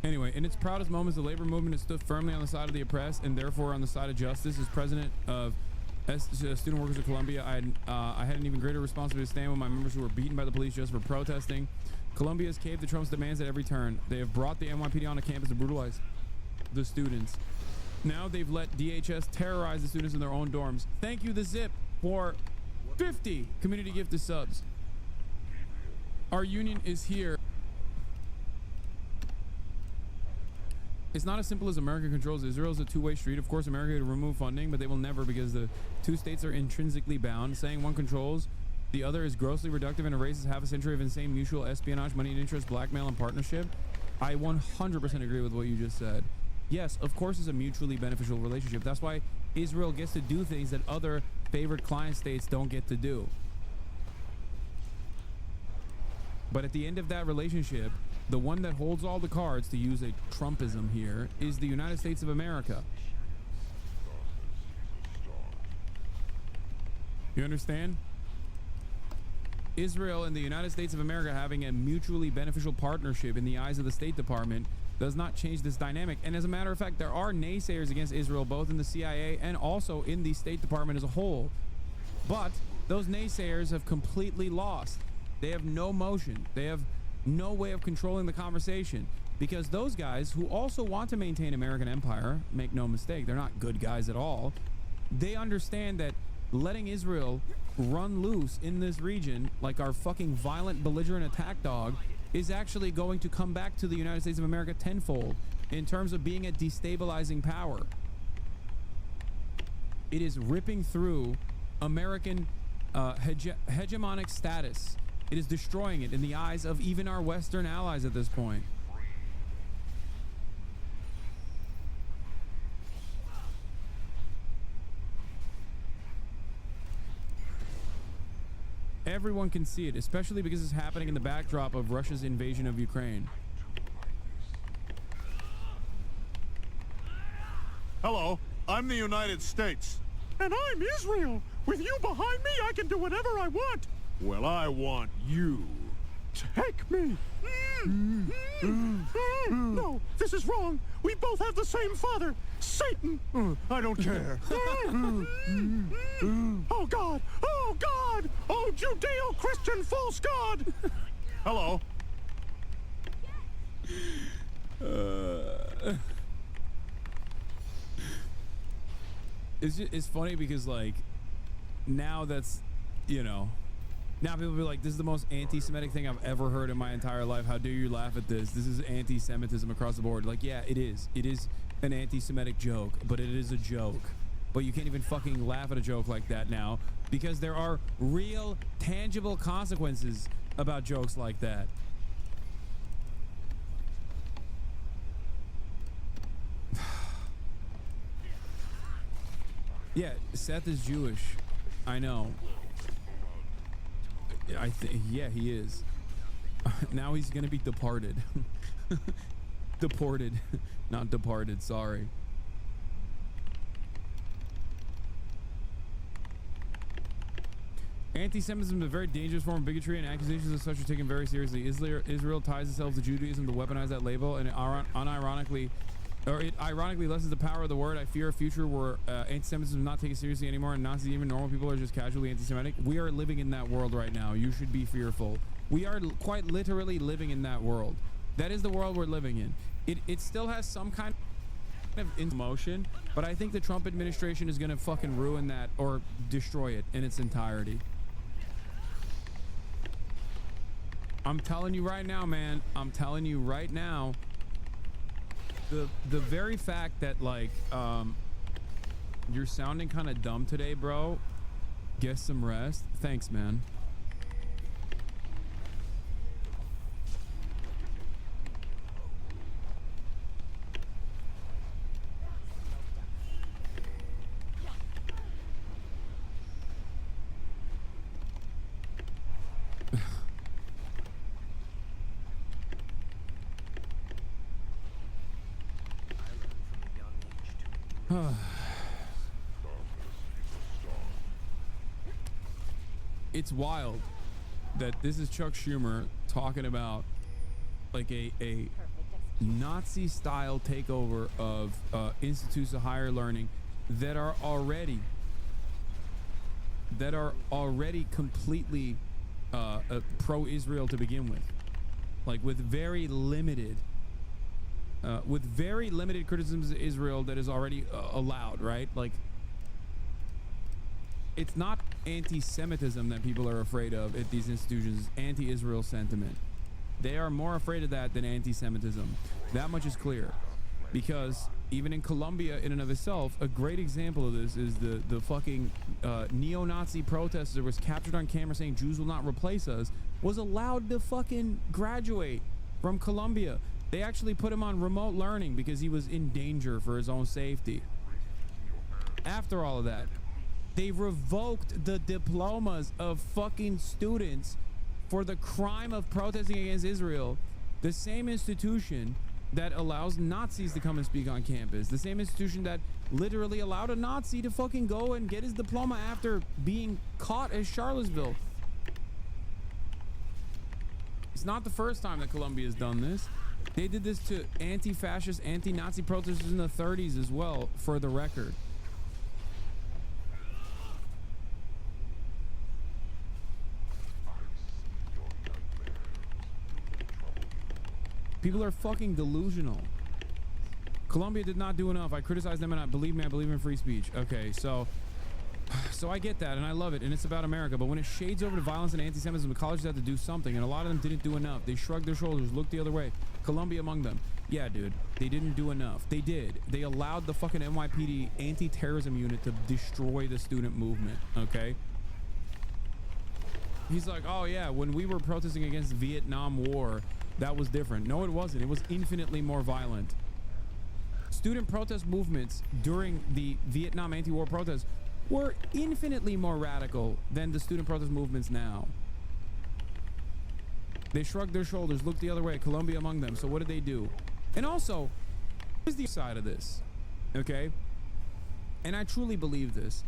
S2: Anyway, in its proudest moments, the labor movement has stood firmly on the side of the oppressed and therefore on the side of justice. As president of Student Workers of Colombia, I had an even greater responsibility to stand with my members who were beaten by the police just for protesting. Colombia has caved to Trump's demands at every turn. They have brought the NYPD onto campus to brutalize the students. Now they've let DHS terrorize the students in their own dorms. Thank you, The Zip, for 50 community gifted subs. Our union is here. It's not as simple as America controls Israel. It's a two-way street. Of course, America could remove funding, but they will never, because the two states are intrinsically bound. Saying one controls the other is grossly reductive and erases half a century of insane mutual espionage, money and interest, blackmail, and partnership. I 100% agree with what you just said. Yes, of course it's a mutually beneficial relationship. That's why Israel gets to do things that other favored client states don't get to do. But at the end of that relationship, the one that holds all the cards, to use a Trumpism here, is the United States of America. You understand? Israel and the United States of America having a mutually beneficial partnership in the eyes of the State Department does not change this dynamic. And as a matter of fact, there are naysayers against Israel, both in the CIA and also in the State Department as a whole. But those naysayers have completely lost. They have no motion. They have no way of controlling the conversation, because those guys who also want to maintain American empire, make no mistake, they're not good guys at all. They understand that letting Israel run loose in this region like our fucking violent, belligerent attack dog is actually going to come back to the United States of America tenfold in terms of being a destabilizing power. It is ripping through American hegemonic status. It is destroying it in the eyes of even our Western allies at this point. Everyone can see it, especially because it's happening in the backdrop of Russia's invasion of Ukraine.
S3: Hello, I'm the United States.
S17: And I'm Israel. With you behind me, I can do whatever I want.
S3: Well, I want you.
S17: Take me. No, this is wrong. We both have the same father, Satan.
S3: I don't care.
S17: Oh, God. Oh, God. Oh, Judeo-Christian false God.
S3: Hello.
S2: It's funny because, like, now that's, you know, now people be like, this is the most anti-Semitic thing I've ever heard in my entire life. How dare you laugh at this? This is anti-Semitism across the board. Like, yeah, it is. It is an anti-Semitic joke, but it is a joke. But you can't even fucking laugh at a joke like that now, because there are real, tangible consequences about jokes like that. Yeah, Seth is Jewish. I know. Yeah, he is. Now he's gonna be departed. Deported, not departed, sorry. Anti-Semitism is a very dangerous form of bigotry, and accusations of such are taken very seriously. Israel ties itself to Judaism to weaponize that label, and it ironically lessens the power of the word. I fear a future where anti-Semitism is not taken seriously anymore, and Nazis, even normal people, are just casually anti-Semitic. We are living in that world right now. You should be fearful. We are quite literally living in that world. That is the world we're living in. It still has some kind of motion, but I think the Trump administration is going to fucking ruin that or destroy it in its entirety. I'm telling you right now, man. I'm telling you right now. The very fact that like you're sounding kind of dumb today, bro. Get some rest. Thanks, man. It's wild that this is Chuck Schumer talking about like a Nazi style takeover of institutes of higher learning that are already completely pro-Israel to begin with, like with very limited criticisms of Israel that is already allowed, right? Like, it's not anti-Semitism that people are afraid of at these institutions. It's anti-Israel sentiment. They are more afraid of that than anti-Semitism. That much is clear, because even in Colombia, in and of itself, a great example of this is the fucking neo-Nazi protester was captured on camera saying Jews will not replace us, was allowed to fucking graduate from Colombia. They actually put him on remote learning because he was in danger for his own safety. After all of that, they revoked the diplomas of fucking students for the crime of protesting against Israel. The same institution that allows Nazis to come and speak on campus. The same institution that literally allowed a Nazi to fucking go and get his diploma after being caught at Charlottesville. It's not the first time that Colombia has done this. They did this to anti-fascist, anti-Nazi protesters in the 30s as well, for the record. People are fucking delusional. Colombia did not do enough. I criticize them, and I believe in free speech. Okay, so I get that, and I love it, and it's about America. But when it shades over to violence and anti-Semitism, the colleges have to do something, and a lot of them didn't do enough. They shrugged their shoulders, looked the other way. Colombia among them. Yeah, dude, they didn't do enough. They did. They allowed the fucking NYPD anti-terrorism unit to destroy the student movement. Okay. He's like, oh yeah, when we were protesting against the Vietnam War, that was different. No, it wasn't. It was infinitely more violent. Student protest movements during the Vietnam anti-war protests were infinitely more radical than the student protest movements now. They shrugged their shoulders, looked the other way, Colombia among them. So what did they do? And also, here's the side of this, okay? And I truly believe this.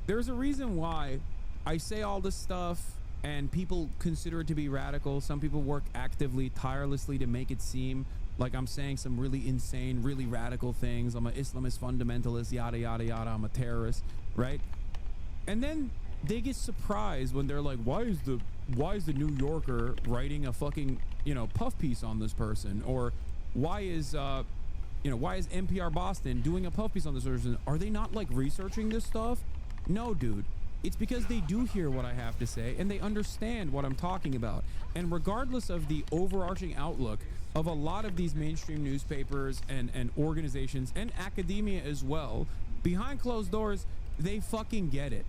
S2: There's a reason why I say all this stuff and people consider it to be radical. Some people work actively, tirelessly to make it seem like I'm saying some really insane, really radical things. I'm an Islamist fundamentalist, yada, yada, yada. I'm a terrorist, right? And then they get surprised when they're like, why is the New Yorker writing a fucking, puff piece on this person? Or why is NPR Boston doing a puff piece on this person? Are they not like researching this stuff? No, dude. It's because they do hear what I have to say and they understand what I'm talking about. And regardless of the overarching outlook of a lot of these mainstream newspapers and organizations and academia as well, behind closed doors, they fucking get it.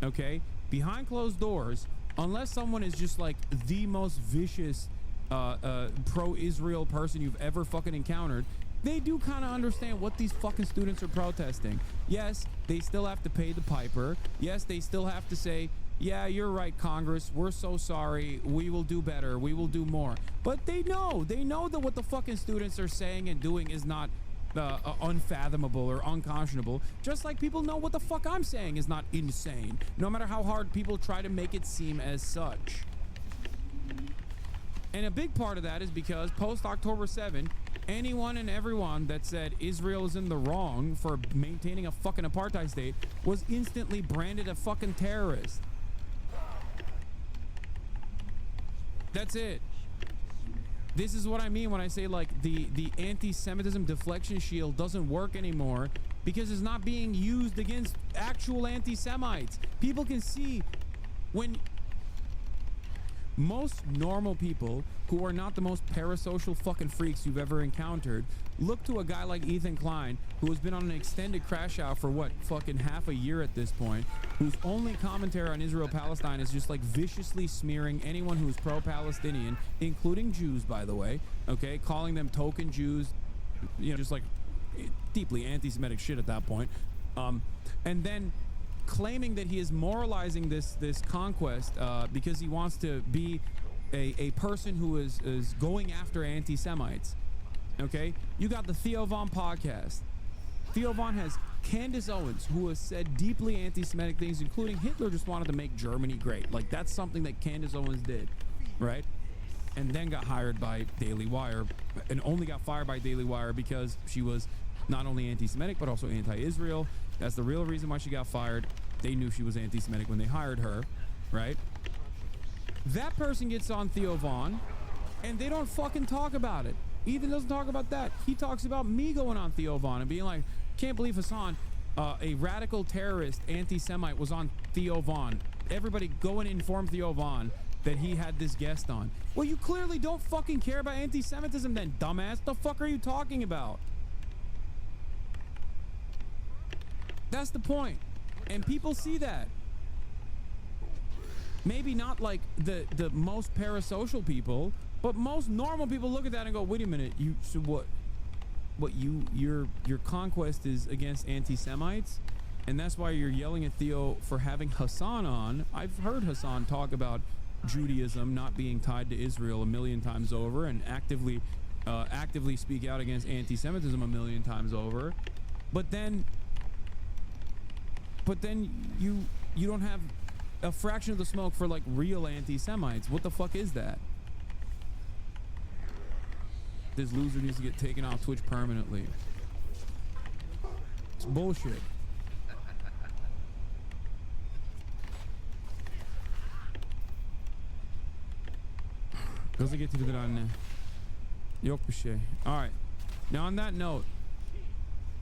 S2: Okay? Behind closed doors, unless someone is just like the most vicious pro-Israel person you've ever fucking encountered, they do kind of understand what these fucking students are protesting. Yes, they still have to pay the piper. Yes, they still have to say, yeah, you're right, Congress. We're so sorry. We will do better. We will do more. But they know that what the fucking students are saying and doing is not unfathomable or unconscionable, just like people know what the fuck I'm saying is not insane, no matter how hard people try to make it seem as such. And a big part of that is because post October 7, anyone and everyone that said Israel is in the wrong for maintaining a fucking apartheid state was instantly branded a fucking terrorist. That's it. This is what I mean when I say, like, the anti-Semitism deflection shield doesn't work anymore because it's not being used against actual anti-Semites. People can see when most normal people who are not the most parasocial fucking freaks you've ever encountered look to a guy like Ethan Klein, who has been on an extended crash out for what, fucking half a year at this point, whose only commentary on Israel-Palestine is just like viciously smearing anyone who's pro-Palestinian, including Jews, by the way, okay, calling them token Jews, you know, just like deeply anti-Semitic shit at that point, and then claiming that he is moralizing this conquest because he wants to be a person who is going after anti-Semites. Okay, you got the Theo Von podcast. Theo Von has Candace Owens, who has said deeply anti-Semitic things, including Hitler just wanted to make Germany great. Like, that's something that Candace Owens did, right? And then got hired by Daily Wire, and only got fired by Daily Wire because she was not only anti-Semitic but also anti-Israel. That's the real reason why she got fired. They knew she was anti-Semitic when they hired her, right? That person gets on Theo Von, and they don't fucking talk about it. Ethan doesn't talk about that. He talks about me going on Theo Von and being like, can't believe Hasan, a radical terrorist anti-Semite, was on Theo Von. Everybody go and inform Theo Von that he had this guest on. Well, you clearly don't fucking care about anti-Semitism then, dumbass. The fuck are you talking about? That's the point. And people see that. Maybe not like the most parasocial people, but most normal people look at that and go, wait a minute, so what your conquest is against anti-Semites, and that's why you're yelling at Theo for having Hasan on. I've heard Hasan talk about Judaism not being tied to Israel a million times over, and actively speak out against anti-Semitism a million times over. But then you don't have a fraction of the smoke for like real anti-Semites. What the fuck is that? This loser needs to get taken off Twitch permanently. It's bullshit. Doesn't get to do that on Yokbashe. Alright. Now on that note,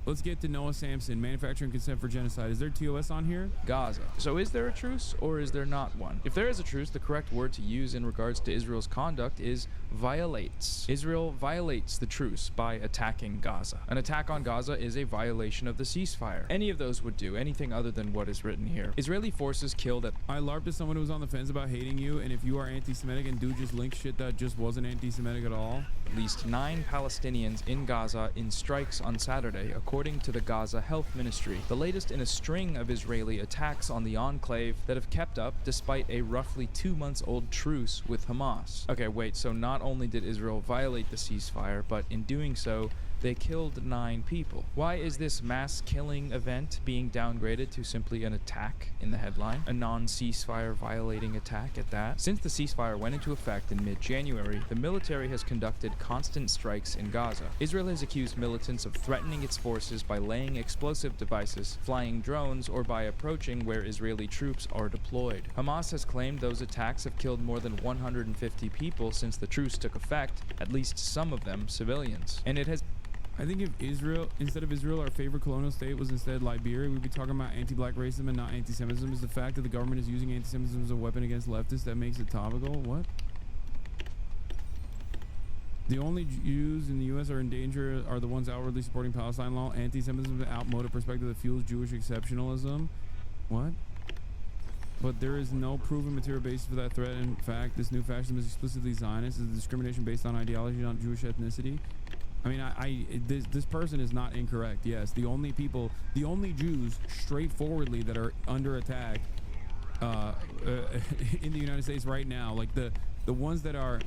S2: let's get to Noah Sampson, manufacturing consent for genocide. Is there TOS on here?
S16: Gaza. So is there a truce or is there not one? If there is a truce, the correct word to use in regards to Israel's conduct is violates. Israel violates the truce by attacking Gaza. An attack on Gaza is a violation of the ceasefire. Any of those would do, anything other than what is written here. Israeli forces killed at...
S2: I LARPed as someone who was on the fence about hating you, and if you are anti-Semitic and do just link shit that just wasn't anti-Semitic at all.
S16: At least 9 Palestinians in Gaza in strikes on Saturday, according to the Gaza Health Ministry. The latest in a string of Israeli attacks on the enclave that have kept up despite a roughly 2-month-old truce with Hamas. Okay, wait, so not only did Israel violate the ceasefire, but in doing so, they killed 9 people. Why is this mass killing event being downgraded to simply an attack in the headline? A non-ceasefire violating attack at that? Since the ceasefire went into effect in mid-January, the military has conducted constant strikes in Gaza. Israel has accused militants of threatening its forces by laying explosive devices, flying drones, or by approaching where Israeli troops are deployed. Hamas has claimed those attacks have killed more than 150 people since the truce took effect, at least some of them civilians. And it has...
S2: I think if Israel, instead of Israel, our favorite colonial state was instead Liberia, we'd be talking about anti-black racism and not anti-Semitism. Is the fact that the government is using anti-Semitism as a weapon against leftists that makes it topical? What? The only Jews in the U.S. are in danger are the ones outwardly supporting Palestine law. Anti-Semitism is an outmoded perspective that fuels Jewish exceptionalism. What? But there is no proven material basis for that threat. In fact, this new fascism is explicitly Zionist. It's a discrimination based on ideology, not Jewish ethnicity. I mean, this person is not incorrect. Yes, the only Jews straightforwardly that are under attack in the United States right now, like the ones that are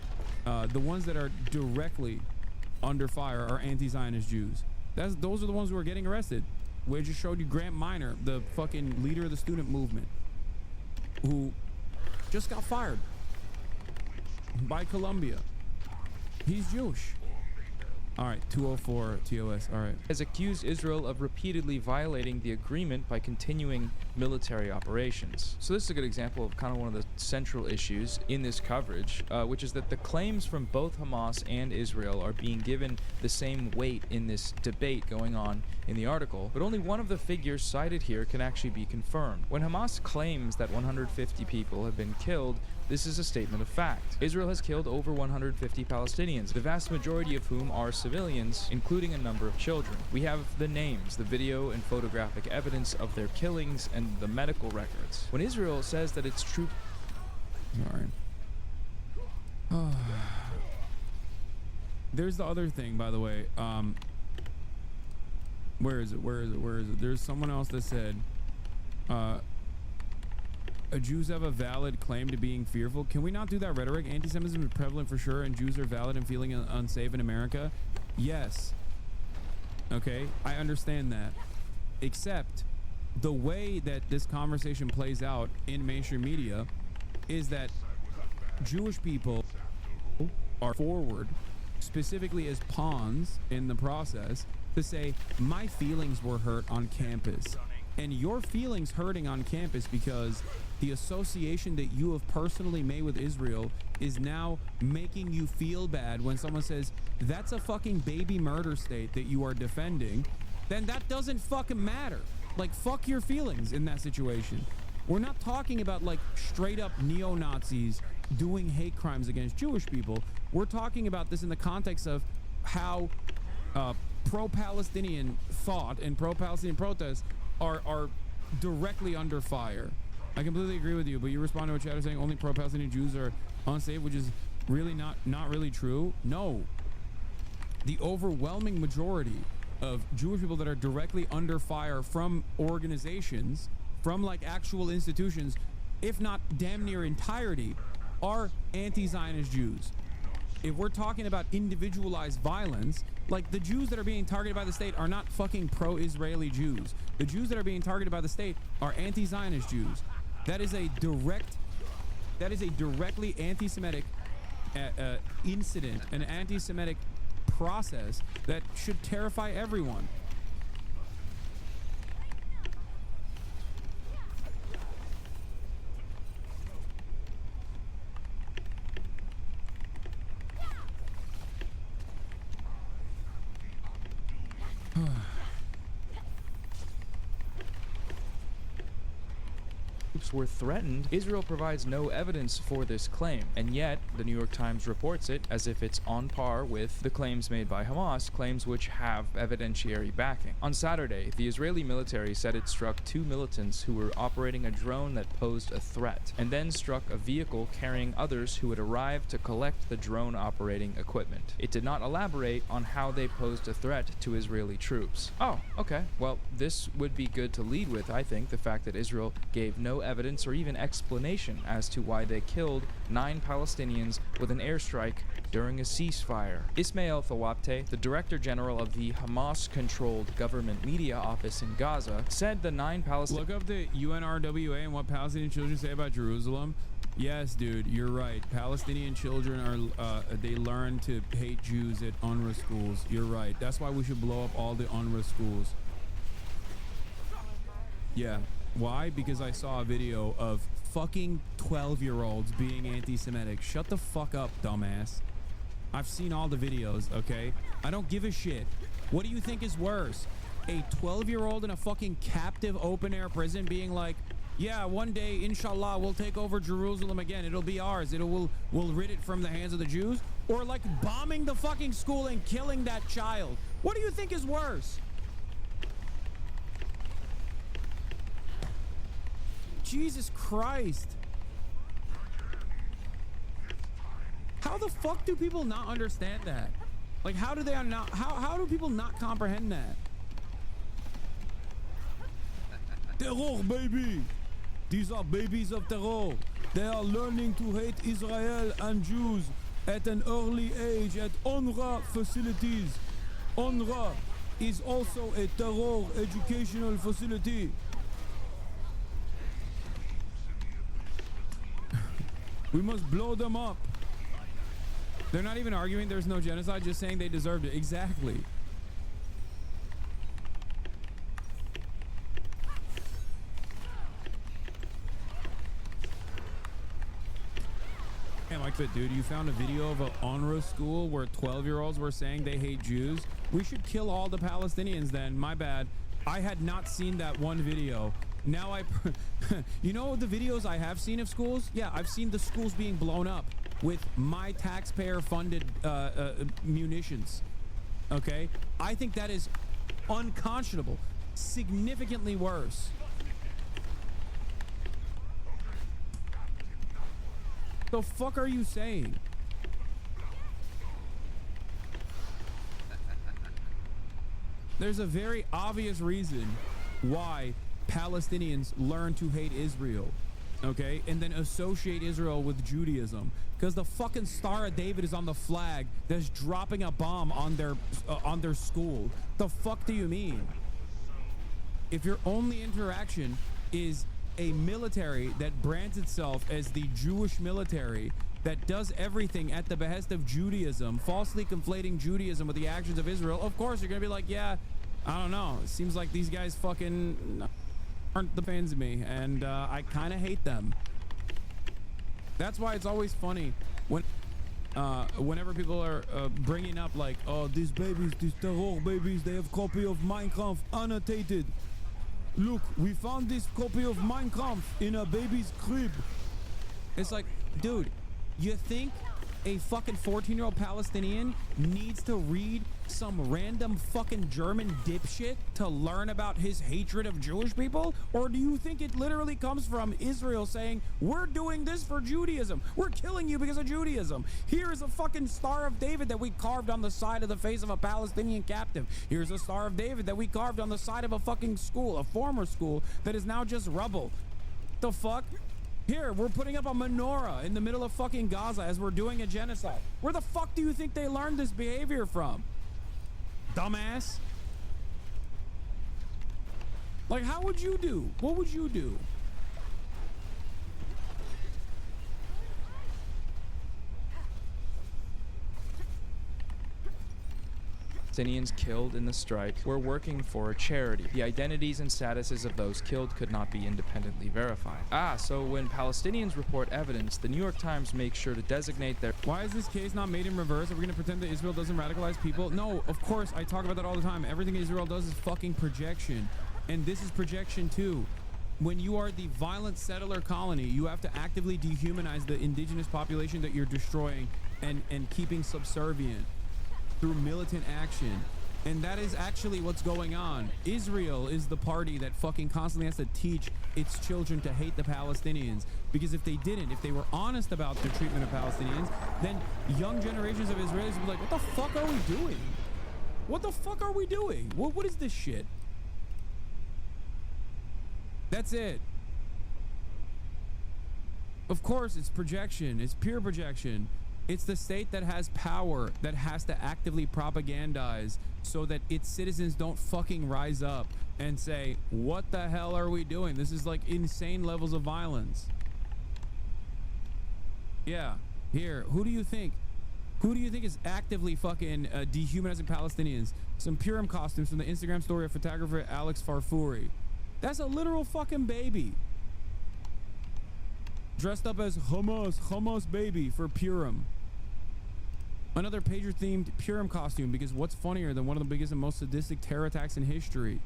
S2: directly under fire are anti-Zionist Jews. Those are the ones who are getting arrested. We just showed you Grant Minor, the fucking leader of the student movement, who just got fired by Columbia. He's Jewish. All right, 204 TOS. All right.
S16: Has accused Israel of repeatedly violating the agreement by continuing military operations. So this is a good example of kind of one of the central issues in this coverage, which is that the claims from both Hamas and Israel are being given the same weight in this debate going on in the article, but only one of the figures cited here can actually be confirmed. When Hamas claims that 150 people have been killed, this is a statement of fact. Israel has killed over 150 Palestinians, the vast majority of whom are civilians, including a number of children. We have the names, the video and photographic evidence of their killings, and the medical records. When Israel says that its troops...
S2: Sorry. There's the other thing, by the way. Where is it? There's someone else that said... Jews have a valid claim to being fearful. Can we not do that rhetoric? Anti-Semitism is prevalent for sure, and Jews are valid in feeling unsafe in America. Yes. Okay, I understand that. Except the way that this conversation plays out in mainstream media is that Jewish people are forward, specifically as pawns in the process, to say, my feelings were hurt on campus. And your feelings hurting on campus because the association that you have personally made with Israel is now making you feel bad when someone says that's a fucking baby murder state that you are defending, then that doesn't fucking matter. Like, fuck your feelings in that situation. We're not talking about like straight up neo-Nazis doing hate crimes against Jewish people. We're talking about this in the context of how pro-Palestinian thought and pro-Palestinian protests are directly under fire. I completely agree with you, but you respond to what Chad is saying, only pro-Palestinian Jews are unsafe, which is really not really true. No. The overwhelming majority of Jewish people that are directly under fire from organizations, from like actual institutions, if not damn near entirety, are anti-Zionist Jews. If we're talking about individualized violence, like the Jews that are being targeted by the state are not fucking pro-Israeli Jews. The Jews that are being targeted by the state are anti-Zionist Jews. That is a directly anti-Semitic incident, an anti-Semitic process that should terrify everyone.
S16: Were threatened, Israel provides no evidence for this claim, and yet the New York Times reports it as if it's on par with the claims made by Hamas, claims which have evidentiary backing. On Saturday, the Israeli military said it struck 2 militants who were operating a drone that posed a threat, and then struck a vehicle carrying others who had arrived to collect the drone operating equipment. It did not elaborate on how they posed a threat to Israeli troops. Oh, okay. Well, this would be good to lead with, I think, the fact that Israel gave no evidence or even explanation as to why they killed 9 Palestinians with an airstrike during a ceasefire. Ismail Thawabte, the Director General of the Hamas-controlled government media office in Gaza, said the 9 Palestinians...
S2: Look up the UNRWA and what Palestinian children say about Jerusalem. Yes, dude, you're right. Palestinian children are, they learn to hate Jews at UNRWA schools. You're right. That's why we should blow up all the UNRWA schools. Yeah. Why? Because I saw a video of fucking 12-year-olds being anti-Semitic. Shut the fuck up, dumbass. I've seen all the videos, okay? I don't give a shit. What do you think is worse? A 12-year-old in a fucking captive open-air prison being like, yeah, one day, inshallah, we'll take over Jerusalem again. It'll be ours. We'll rid it from the hands of the Jews? Or like bombing the fucking school and killing that child? What do you think is worse? Jesus Christ. How the fuck do people not understand that? Like, how do they not, how do people not comprehend that? Terror, baby. These are babies of terror. They are learning to hate Israel and Jews at an early age at UNRWA facilities. UNRWA is also a terror educational facility. We must blow them up. They're not even arguing there's no genocide, just saying they deserved it. Exactly. Damn, like that, dude. You found a video of an UNRWA school where 12-year-olds were saying they hate Jews. We should kill all the Palestinians then. My bad. I had not seen that one video. Now you know the videos I have seen of schools? Yeah, I've seen the schools being blown up with my taxpayer-funded munitions. Okay? I think that is unconscionable. Significantly worse. The fuck are you saying? There's a very obvious reason why Palestinians learn to hate Israel, okay, and then associate Israel with Judaism, because the fucking Star of David is on the flag that's dropping a bomb on their school. The fuck do you mean? If your only interaction is a military that brands itself as the Jewish military that does everything at the behest of Judaism, falsely conflating Judaism with the actions of Israel, of course you're gonna be like, yeah, I don't know, it seems like these guys fucking aren't the fans of me, and I kind of hate them. That's why it's always funny when whenever people are bringing up like, oh, these babies, these terror babies, they have copy of Mein Kampf annotated. Look, we found this copy of Mein Kampf in a baby's crib. It's like, dude, you think a fucking 14-year-old Palestinian needs to read some random fucking German dipshit to learn about his hatred of Jewish people? Or do you think it literally comes from Israel saying, we're doing this for Judaism, we're killing you because of Judaism? Here's a fucking Star of David that we carved on the side of the face of a Palestinian captive. Here's a Star of David that we carved on the side of a fucking school, a former school that is now just rubble. The fuck? Here, we're putting up a menorah in the middle of fucking Gaza as we're doing a genocide. Where the fuck do you think they learned this behavior from? Dumbass. Like, how would you do? What would you do?
S16: Palestinians killed in the strike were working for a charity. The identities and statuses of those killed could not be independently verified. So when Palestinians report evidence, the New York Times makes sure to designate their...
S2: Why is this case not made in reverse? Are we going to pretend that Israel doesn't radicalize people? No, of course, I talk about that all the time. Everything Israel does is fucking projection. And this is projection too. When you are the violent settler colony, you have to actively dehumanize the indigenous population that you're destroying and keeping subservient through militant action. And that is actually what's going on. Israel is the party that fucking constantly has to teach its children to hate the Palestinians, because if they didn't, if they were honest about their treatment of Palestinians, then young generations of Israelis would be like, what the fuck are we doing? What the fuck are we doing? What is this shit? That's it. Of course, it's projection. It's pure projection. It's the state that has power that has to actively propagandize so that its citizens don't fucking rise up and say, what the hell are we doing? This is like insane levels of violence. Yeah, here, who do you think is actively fucking dehumanizing Palestinians? Some Purim costumes from the Instagram story of photographer Alex Farfouri. That's a literal fucking baby. Dressed up as Hamas baby for Purim. Another pager-themed Purim costume, because what's funnier than one of the biggest and most sadistic terror attacks in history?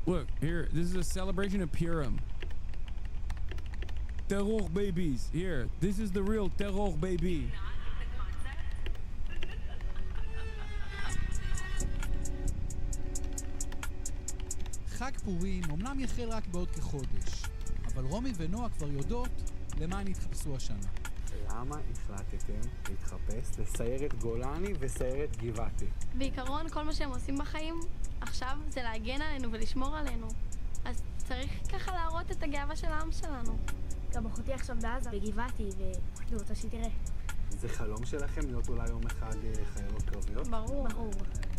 S2: Look, here, this is a celebration of Purim. Terror babies. Here, this is the real terror baby.
S4: חג פורים אמנם יחל רק בעוד כחודש, אבל רומי ונועה כבר יודעות למה הם התחפשו השנה.
S21: למה החלטתם להתחפש לסיירת גולני וסיירת גבעתי?
S22: בעיקרון, כל מה שהם עושים בחיים עכשיו זה להגן עלינו ולשמור עלינו. אז צריך ככה להראות את הגאווה של העם שלנו.
S23: גם אחותי עכשיו בעזה, בגבעתי, ואני רוצה שהיא תראה.
S21: זה חלום שלכם להיות אולי יום אחד חיילות קרביות?
S22: ברור.
S23: ברור.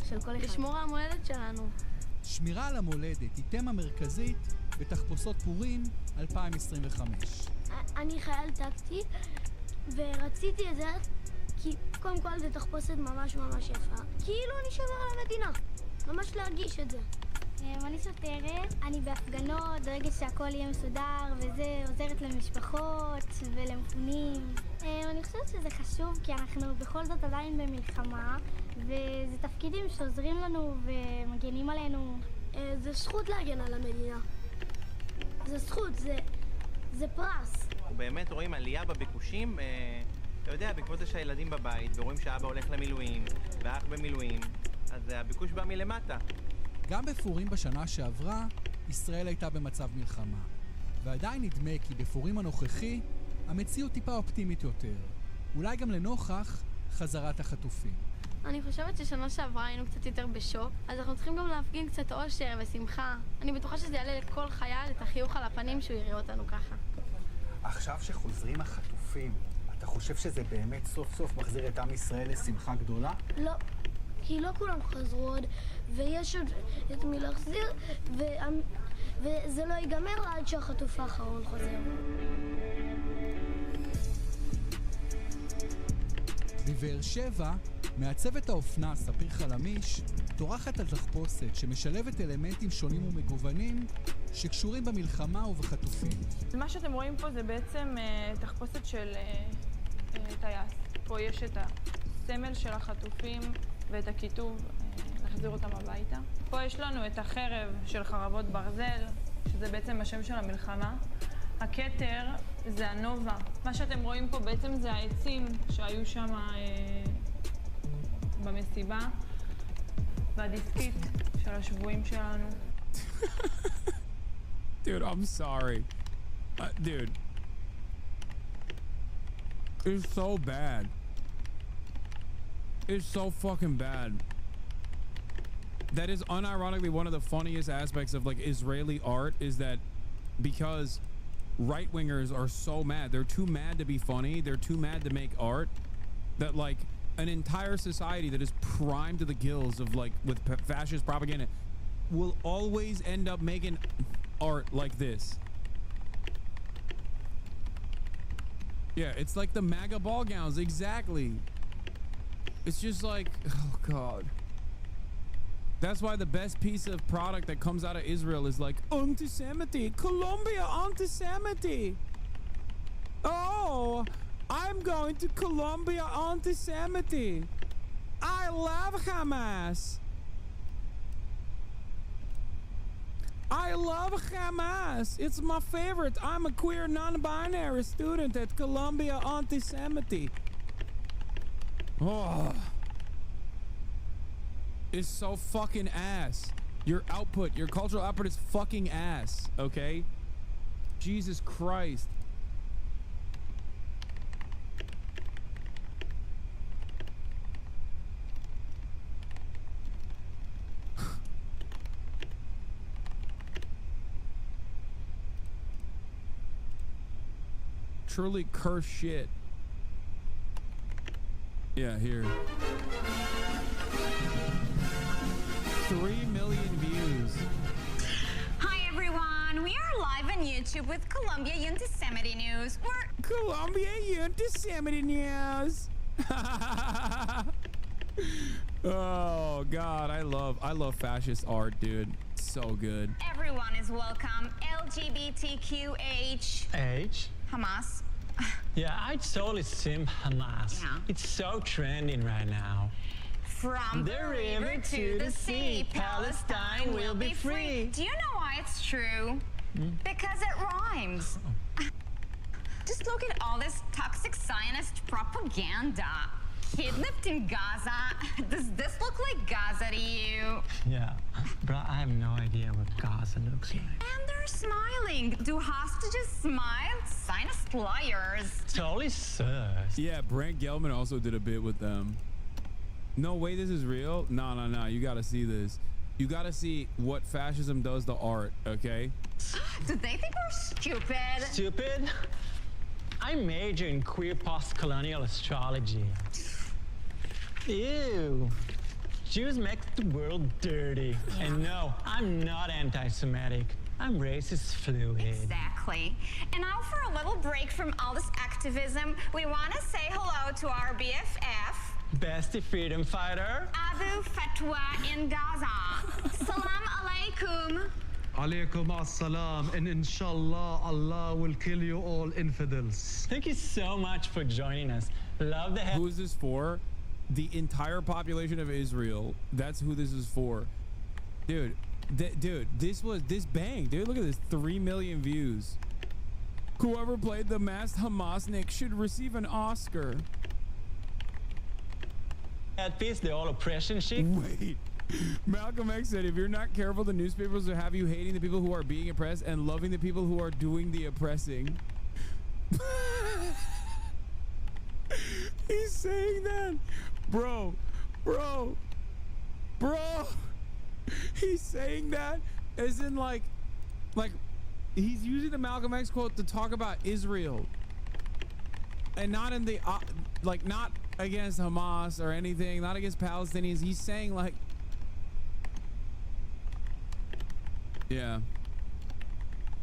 S23: של כל אחד.
S22: לשמור על המולדת שלנו.
S4: שמירה על המולדת היא תמה מרכזית בתחפושות פורים 2025.
S23: אני חייל טקטי, ורציתי את זה כי קודם כל זה תחפושת ממש ממש יפה. כאילו אני שומר על המדינה, ממש להרגיש את זה. אני שוטרת, אני בהפגנות, ברגע שהכל יהיה מסודר וזה, עוזרת למשפחות ולמפונים. אני חושבת שזה חשוב כי אנחנו בכל זאת עדיין במלחמה, וזה תפקידים שעוזרים לנו ומגנים עלינו. זה זכות להגן על המדינה. זה זכות, זה פרס.
S25: באמת רואים עלייה בביקושים, אתה יודע, בעקבות זה שהילדים בבית, ורואים שאבא הולך למילואים, ואח במילואים, אז הביקוש בא מלמטה.
S4: גם בפורים בשנה שעברה, ישראל הייתה במצב מלחמה. ועדיין נדמה כי בפורים הנוכחי, המציאות טיפה אופטימית יותר. אולי גם לנוכח חזרת החטופים.
S22: אני חושבת ששנה שעברה היינו קצת יותר בשוק, אז אנחנו צריכים גם להפגין קצת אושר ושמחה. אני בטוחה שזה יעלה לכל חייל את החיוך על הפנים שהוא יראה אותנו ככה.
S21: עכשיו שחוזרים החטופים, אתה חושב שזה באמת סוף סוף מחזיר את עם ישראל לשמחה גדולה?
S23: לא, כי לא כולם חזרו עוד, ויש עוד את מי להחזיר, וזה לא ייגמר עד שהחטוף האחרון חוזר.
S4: בבאר שבע, מעצבת האופנה ספיר חלמיש טורחת על תחפושת שמשלבת אלמנטים שונים ומגוונים שקשורים במלחמה ובחטופים.
S26: מה שאתם רואים פה זה בעצם תחפושת של טייס. פה יש את הסמל של החטופים ואת הכיתוב להחזיר אותם הביתה. פה יש לנו את החרב של חרבות ברזל, שזה בעצם השם של המלחמה. הכתר זה הנובה. מה שאתם רואים פה בעצם זה העצים שהיו שם במסיבה, והדיסקית של השבויים שלנו.
S2: Dude, I'm sorry. Dude. It's so bad. It's so fucking bad. That is unironically one of the funniest aspects of like Israeli art is that because right-wingers are so mad. They're too mad to be funny. They're too mad to make art that like an entire society that is primed to the gills of like with fascist propaganda will always end up making art like this. Yeah, it's like the MAGA ball gowns. Exactly. It's just like, oh God. That's why the best piece of product that comes out of Israel is like anti-Semitic, Colombia anti-Semitic. Oh, I'm going to Colombia anti-Semitic. I love Hamas. I love Hamas. It's my favorite. I'm a queer non-binary student at Columbia anti-Semitic. Oh. Is so fucking ass. Your output, your cultural output is fucking ass, okay? Jesus Christ. Truly cursed shit. Yeah, here. 3 million views.
S27: Hi everyone, we are live on YouTube with Columbia Anti-Semitic News. We're
S2: Columbia Anti-Semitic News. Oh God, I love fascist art, dude. So good.
S27: Everyone is welcome. LGBTQH.
S28: H?
S27: Hamas.
S28: Yeah, I totally simp Hamas.
S27: Yeah.
S28: It's so trending right now.
S27: From the river to the sea, Palestine will be free. Do you know why it's true? Because it rhymes. Just look at all this toxic Zionist propaganda. Kidnapped in Gaza. Does this look like Gaza to you?
S28: Yeah, Bro, I have no idea what Gaza looks like.
S27: And they're smiling. Do hostages smile? Sinus liars.
S28: Totally sus.
S2: Yeah, Brent Gelman also did a bit with them. No way, this is real? No. You gotta see this. You gotta see what fascism does to art, okay?
S27: Do they think we're stupid?
S28: Stupid? I major in queer post-colonial astrology. Ew. Jews make the world dirty. And no, I'm not anti-Semitic. I'm racist fluid.
S27: Exactly. And now for a little break from all this activism, we want to say hello to our BFF.
S28: Bestie freedom fighter.
S27: Abu Fatwa in Gaza. Salam alaikum.
S28: Alaikum as-salam, and inshallah, Allah will kill you all infidels. Thank you so much for joining us. Love the
S2: Who is this for? The entire population of Israel. That's who this is for. Dude, this bang, dude. Look at this, 3 million views. Whoever played the masked Hamasnik should receive an Oscar.
S28: At peace, the all oppression shit.
S2: Wait. Malcolm X said, if you're not careful, the newspapers will have you hating the people who are being oppressed and loving the people who are doing the oppressing. He's saying that. Bro. He's saying that as in like he's using the Malcolm X quote to talk about Israel and not in the not against Hamas or anything, not against Palestinians. He's saying like, yeah,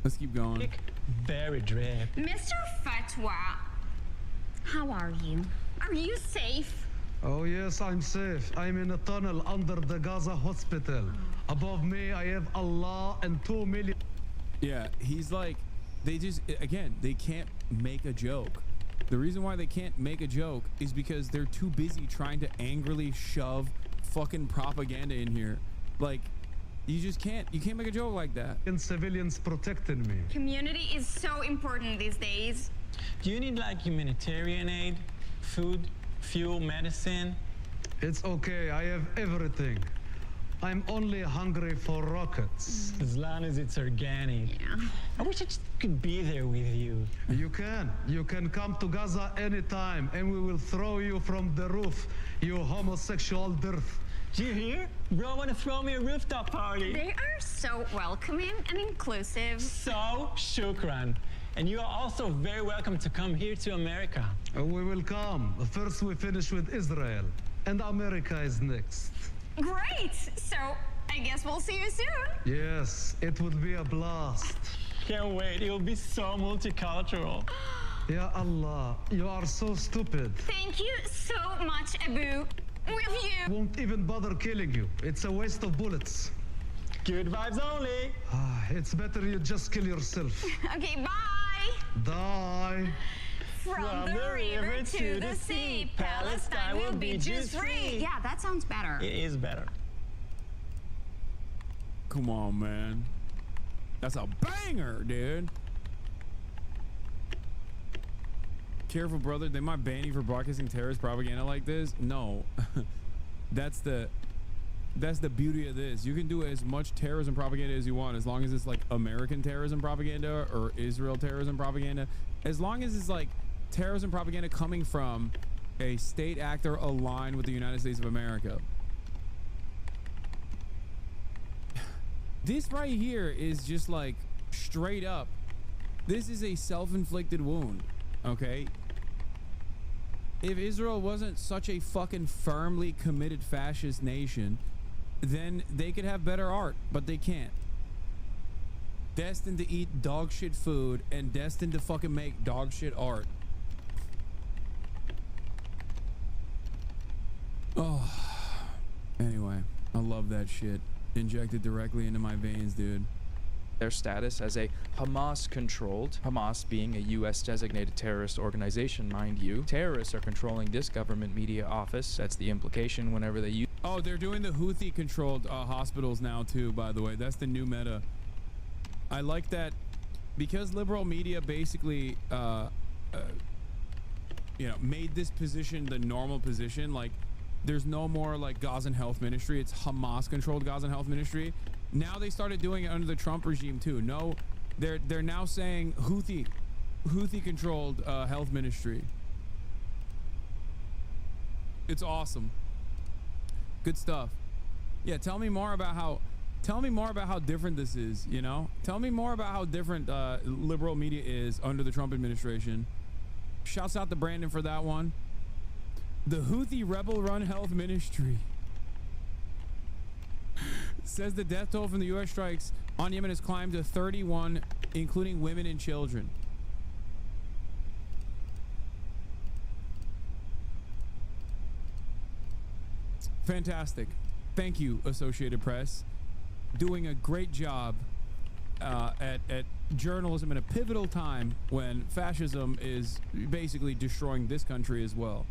S2: let's keep going.
S28: Very dread.
S27: Mr. Fatwa, how are you? Are you safe?
S5: Oh yes, I'm safe. I'm in a tunnel under the Gaza hospital. Above me, I have Allah and 2 million.
S2: Yeah, he's like, they can't make a joke. The reason why they can't make a joke is because they're too busy trying to angrily shove fucking propaganda in here. Like, you can't make a joke like that.
S5: And civilians protecting me.
S27: Community is so important these days.
S28: Do you need like humanitarian aid, food, fuel, medicine?
S5: It's okay, I have everything. I'm only hungry for rockets.
S28: As long as it's organic.
S27: Yeah.
S28: I wish I just could be there with you.
S5: You can come to Gaza anytime and we will throw you from the roof, you homosexual dirt.
S28: Do you hear? Bro, want to throw me a rooftop party.
S27: They are so welcoming and inclusive.
S28: So shukran. And you are also very welcome to come here to America.
S5: We will come. First we finish with Israel. And America is next.
S27: Great! So, I guess we'll see you soon.
S5: Yes, it would be a blast.
S28: Can't wait. It will be so multicultural.
S5: Ya Allah, you are so stupid.
S27: Thank you so much, Abu. With you.
S5: Won't even bother killing you. It's a waste of bullets.
S28: Good vibes only.
S5: It's better you just kill yourself.
S27: Okay, bye.
S5: Die.
S27: From the river to the sea, Palestine will be Jews free. Yeah, that sounds better.
S28: It is better.
S2: Come on, man. That's a banger, dude. Careful, brother. They might ban you for broadcasting terrorist propaganda like this. No. That's the beauty of this. You can do as much terrorism propaganda as you want, as long as it's like American terrorism propaganda or Israel terrorism propaganda. As long as it's like terrorism propaganda coming from a state actor aligned with the United States of America. This right here is just like straight up. This is a self-inflicted wound, okay? If Israel wasn't such a fucking firmly committed fascist nation, then they could have better art, but they can't. Destined to eat dog shit food and destined to fucking make dog shit art. Oh, anyway, I love that shit. Injected directly into my veins, dude.
S16: Their status as a Hamas-controlled, Hamas being a U.S. designated terrorist organization, mind you. Terrorists are controlling this government media office. That's the implication whenever they use.
S2: Oh, they're doing the Houthi-controlled hospitals now too, by the way. That's the new meta. I like that because liberal media basically, you know, made this position the normal position. Like, there's no more like Gazan Health Ministry. It's Hamas-controlled Gazan Health Ministry. Now they started doing it under the Trump regime too. No, they're now saying Houthi-controlled health ministry. It's awesome. Good stuff. Yeah, tell me more about how different this is, you know? Tell me more about how different liberal media is under the Trump administration. Shouts out to Brandon for that one. The Houthi rebel-run health ministry says the death toll from the U.S. strikes on Yemen has climbed to 31, including women and children. Fantastic. Thank you, Associated Press. Doing a great job at journalism in a pivotal time when fascism is basically destroying this country as well.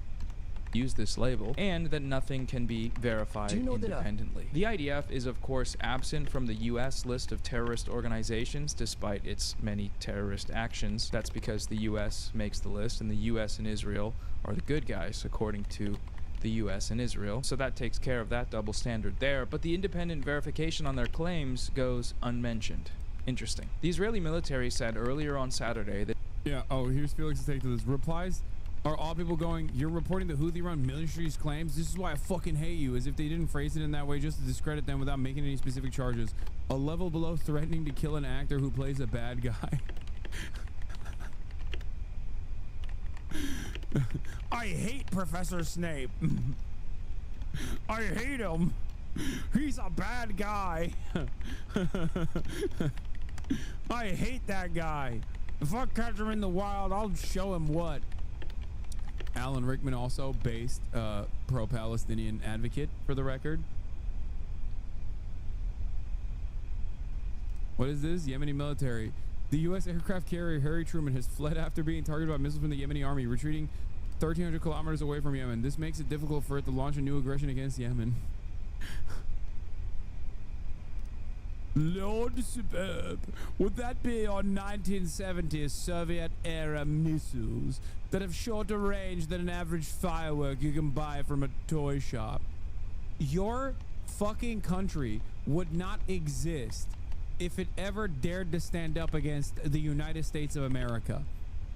S16: Use this label, and that nothing can be verified independently. The IDF is of course absent from the US list of terrorist organizations despite its many terrorist actions. That's because the US makes the list, and the US and Israel are the good guys according to the US and Israel. So that takes care of that double standard there, but the independent verification on their claims goes unmentioned. Interesting. The Israeli military said earlier on Saturday that
S2: here's Felix's take to this. Replies are all people going, you're reporting the Houthi-run ministry's claims? This is why I fucking hate you, as if they didn't phrase it in that way just to discredit them without making any specific charges. A level below threatening to kill an actor who plays a bad guy. I hate Professor Snape. I hate him. He's a bad guy. I hate that guy. If I catch him in the wild, I'll show him what. Alan Rickman, also based pro-Palestinian advocate, for the record. What is this? Yemeni military. The U.S. aircraft carrier Harry Truman has fled after being targeted by missiles from the Yemeni army, retreating 1,300 kilometers away from Yemen. This makes it difficult for it to launch a new aggression against Yemen. Lord Superb, would that be on 1970s Soviet-era missiles that have shorter range than an average firework you can buy from a toy shop? Your fucking country would not exist if it ever dared to stand up against the United States of America.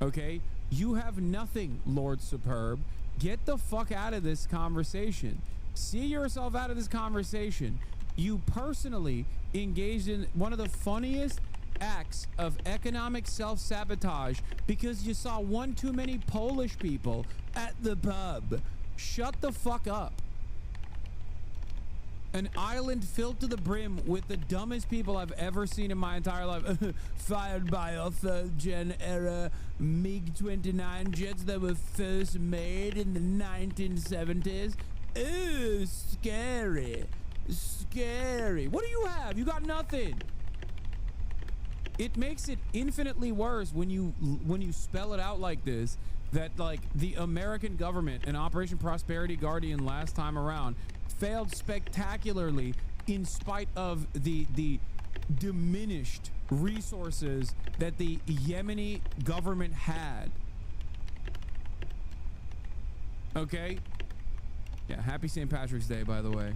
S2: Okay? You have nothing, Lord Superb. Get the fuck out of this conversation. See yourself out of this conversation. You personally engaged in one of the funniest acts of economic self-sabotage because you saw one too many Polish people at the pub. Shut the fuck up. An island filled to the brim with the dumbest people I've ever seen in my entire life. Fired by our third-gen era MiG-29 jets that were first made in the 1970s. Ooh, scary. Scary. What do you have? You got nothing. It makes it infinitely worse when you spell it out like this, that like the American government and Operation Prosperity Guardian last time around failed spectacularly in spite of the diminished resources that the Yemeni government had. Okay? Yeah, happy St. Patrick's Day, by the way.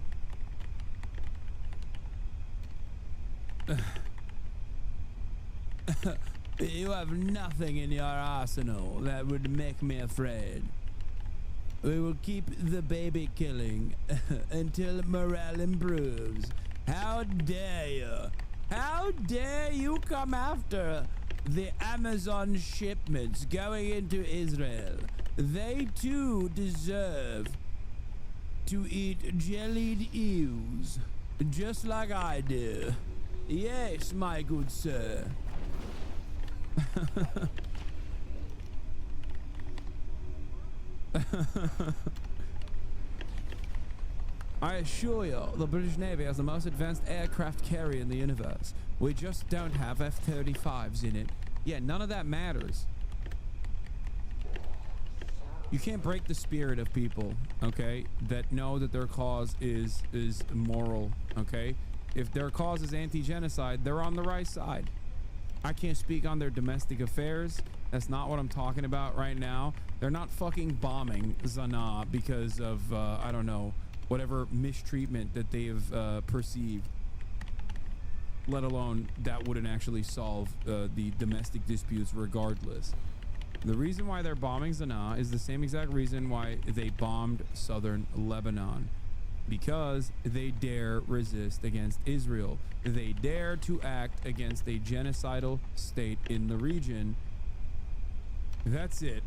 S2: You have nothing in your arsenal that would make me afraid. We will keep the baby killing until morale improves. How dare you? How dare you come after the Amazon shipments going into Israel? They too deserve to eat jellied eels, just like I do. Yes, my good sir. I assure you, the British Navy has the most advanced aircraft carrier in the universe. We just don't have F-35s in it. Yeah, none of that matters. You can't break the spirit of people, okay, that know that their cause is moral, okay? If their cause is anti-genocide, they're on the right side. I can't speak on their domestic affairs. That's not what I'm talking about right now. They're not fucking bombing Sana'a because of, I don't know, whatever mistreatment that they have perceived. Let alone that wouldn't actually solve the domestic disputes regardless. The reason why they're bombing Sana'a is the same exact reason why they bombed southern Lebanon. Because they dare resist against Israel. They dare to act against a genocidal state in the region. That's it.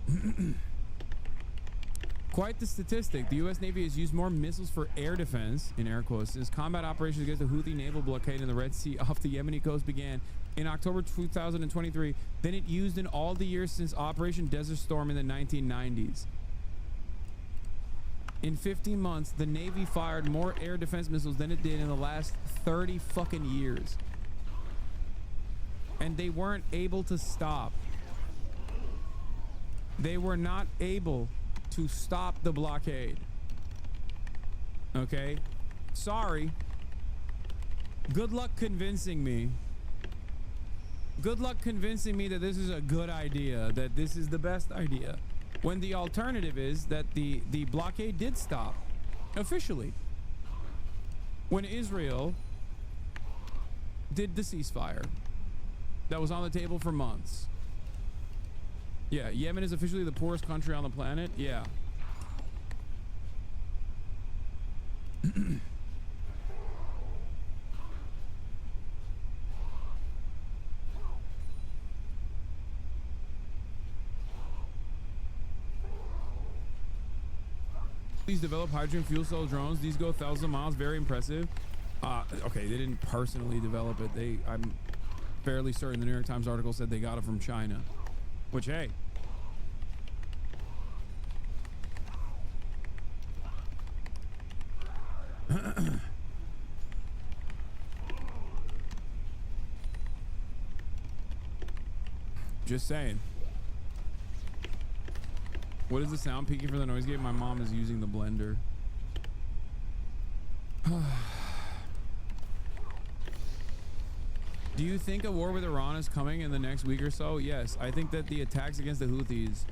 S2: Quite the statistic. The U.S. Navy has used more missiles for air defense, in air quotes, since combat operations against the Houthi naval blockade in the Red Sea off the Yemeni coast began in October 2023 than it used in all the years since Operation Desert Storm in the 1990s. In 15 months, the Navy fired more air defense missiles than it did in the last 30 fucking years. And they weren't able to stop. They were not able to stop the blockade. Okay? Sorry. Good luck convincing me. Good luck convincing me that this is a good idea, that this is the best idea. When the alternative is that the blockade did stop officially. When Israel did the ceasefire that was on the table for months. Yeah, Yemen is officially the poorest country on the planet. Yeah. These develop hydrogen fuel cell drones. These go 1,000 miles. Very impressive. Okay, they didn't personally develop it. I'm fairly certain the New York Times article said they got it from China. Which, hey. Just saying. What is the sound peaking for the noise gate? My mom is using the blender. Do you think a war with Iran is coming in the next week or so? Yes, I think that the attacks against the Houthis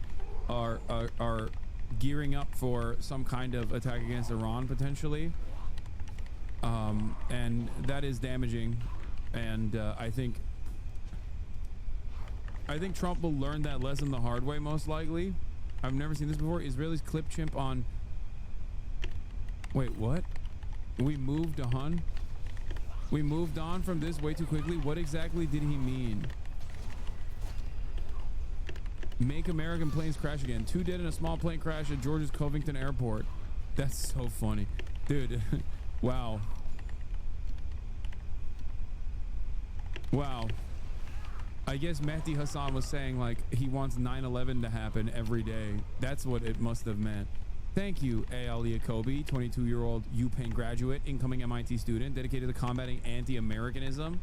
S2: are gearing up for some kind of attack against Iran potentially, and that is damaging. And I think Trump will learn that lesson the hard way, most likely. I've never seen this before. Israelis clip chimp on. Wait, what? We moved on. We moved on from this way too quickly. What exactly did he mean? Make American planes crash again. 2 dead in a small plane crash at Georgia's Covington Airport. That's so funny, dude. Wow. Wow. I guess Mehdi Hasan was saying like he wants 9/11 to happen every day. That's what it must have meant. Thank you, A.L. Yacobi, 22-year-old UPenn graduate, incoming MIT student, dedicated to combating anti-Americanism.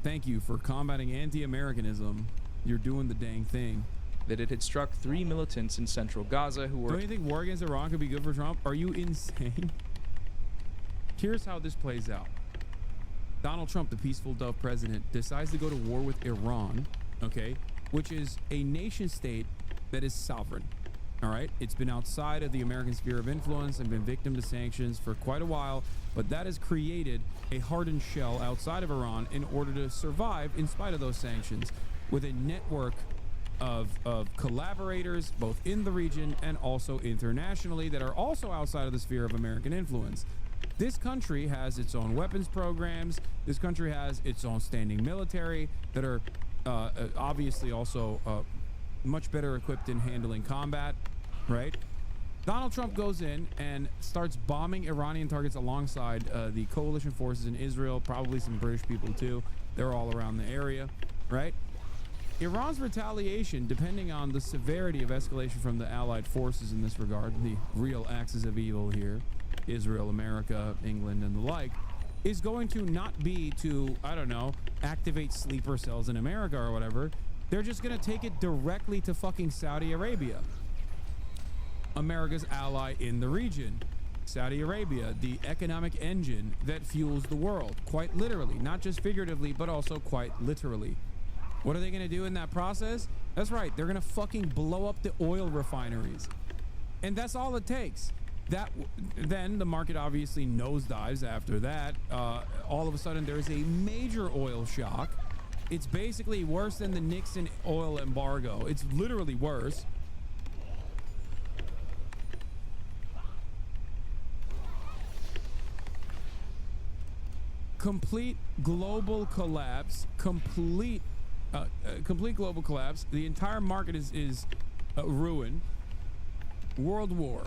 S2: Thank you for combating anti-Americanism. You're doing the dang thing.
S16: That it had struck 3 militants in central Gaza who were...
S2: Don't you think war against Iran could be good for Trump? Are you insane? Here's how this plays out. Donald Trump, the peaceful dove president, decides to go to war with Iran, okay, which is a nation state that is sovereign, all right? It's been outside of the American sphere of influence and been victim to sanctions for quite a while, but that has created a hardened shell outside of Iran in order to survive in spite of those sanctions, with a network of collaborators both in the region and also internationally that are also outside of the sphere of American influence. This country has its own weapons programs. This country has its own standing military that are obviously also much better equipped in handling combat, right? Donald Trump goes in and starts bombing Iranian targets alongside the coalition forces in Israel, probably some British people too. They're all around the area, right? Iran's retaliation, depending on the severity of escalation from the allied forces in this regard, the real axis of evil here, Israel, America, England, and the like, is going to not be to, I don't know, activate sleeper cells in America or whatever. They're just going to take it directly to fucking Saudi Arabia. America's ally in the region. Saudi Arabia, the economic engine that fuels the world, quite literally, not just figuratively, but also quite literally. What are they going to do in that process? That's right, they're going to fucking blow up the oil refineries. And that's all it takes. Then the market obviously nosedives after that. All of a sudden, there's a major oil shock. It's basically worse than the Nixon oil embargo. It's literally worse. Complete global collapse. Complete global collapse. The entire market is ruined. World war.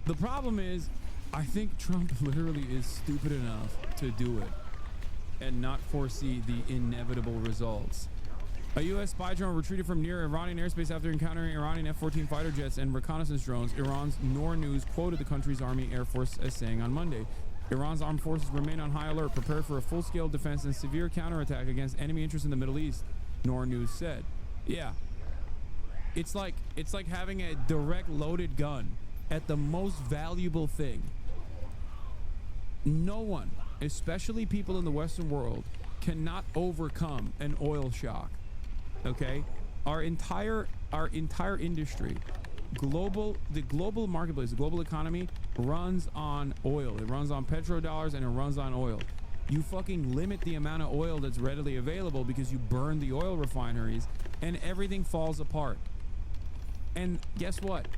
S2: The problem is, I think Trump literally is stupid enough to do it and not foresee the inevitable results. A U.S. spy drone retreated from near Iranian airspace after encountering Iranian F-14 fighter jets and reconnaissance drones. Iran's Noor News quoted the country's Army Air Force as saying on Monday, Iran's armed forces remain on high alert, prepared for a full-scale defense and severe counterattack against enemy interests in the Middle East, Noor News said. Yeah. It's like having a direct loaded gun at the most valuable thing. No one, especially people in the Western world, cannot overcome an oil shock. Okay? Our entire industry, the global marketplace, the global economy runs on oil. It runs on petrodollars and it runs on oil. You fucking limit the amount of oil that's readily available because you burn the oil refineries and everything falls apart. And guess what?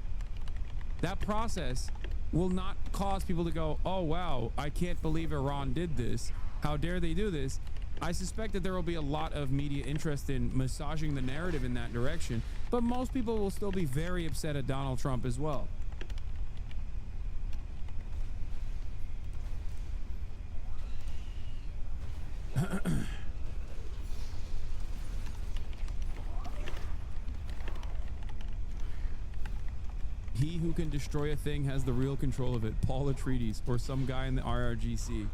S2: That process will not cause people to go, oh wow, I can't believe Iran did this. How dare they do this? I suspect that there will be a lot of media interest in massaging the narrative in that direction, but most people will still be very upset at Donald Trump as well. He who can destroy a thing has the real control of it. Paul Atreides or some guy in the IRGC.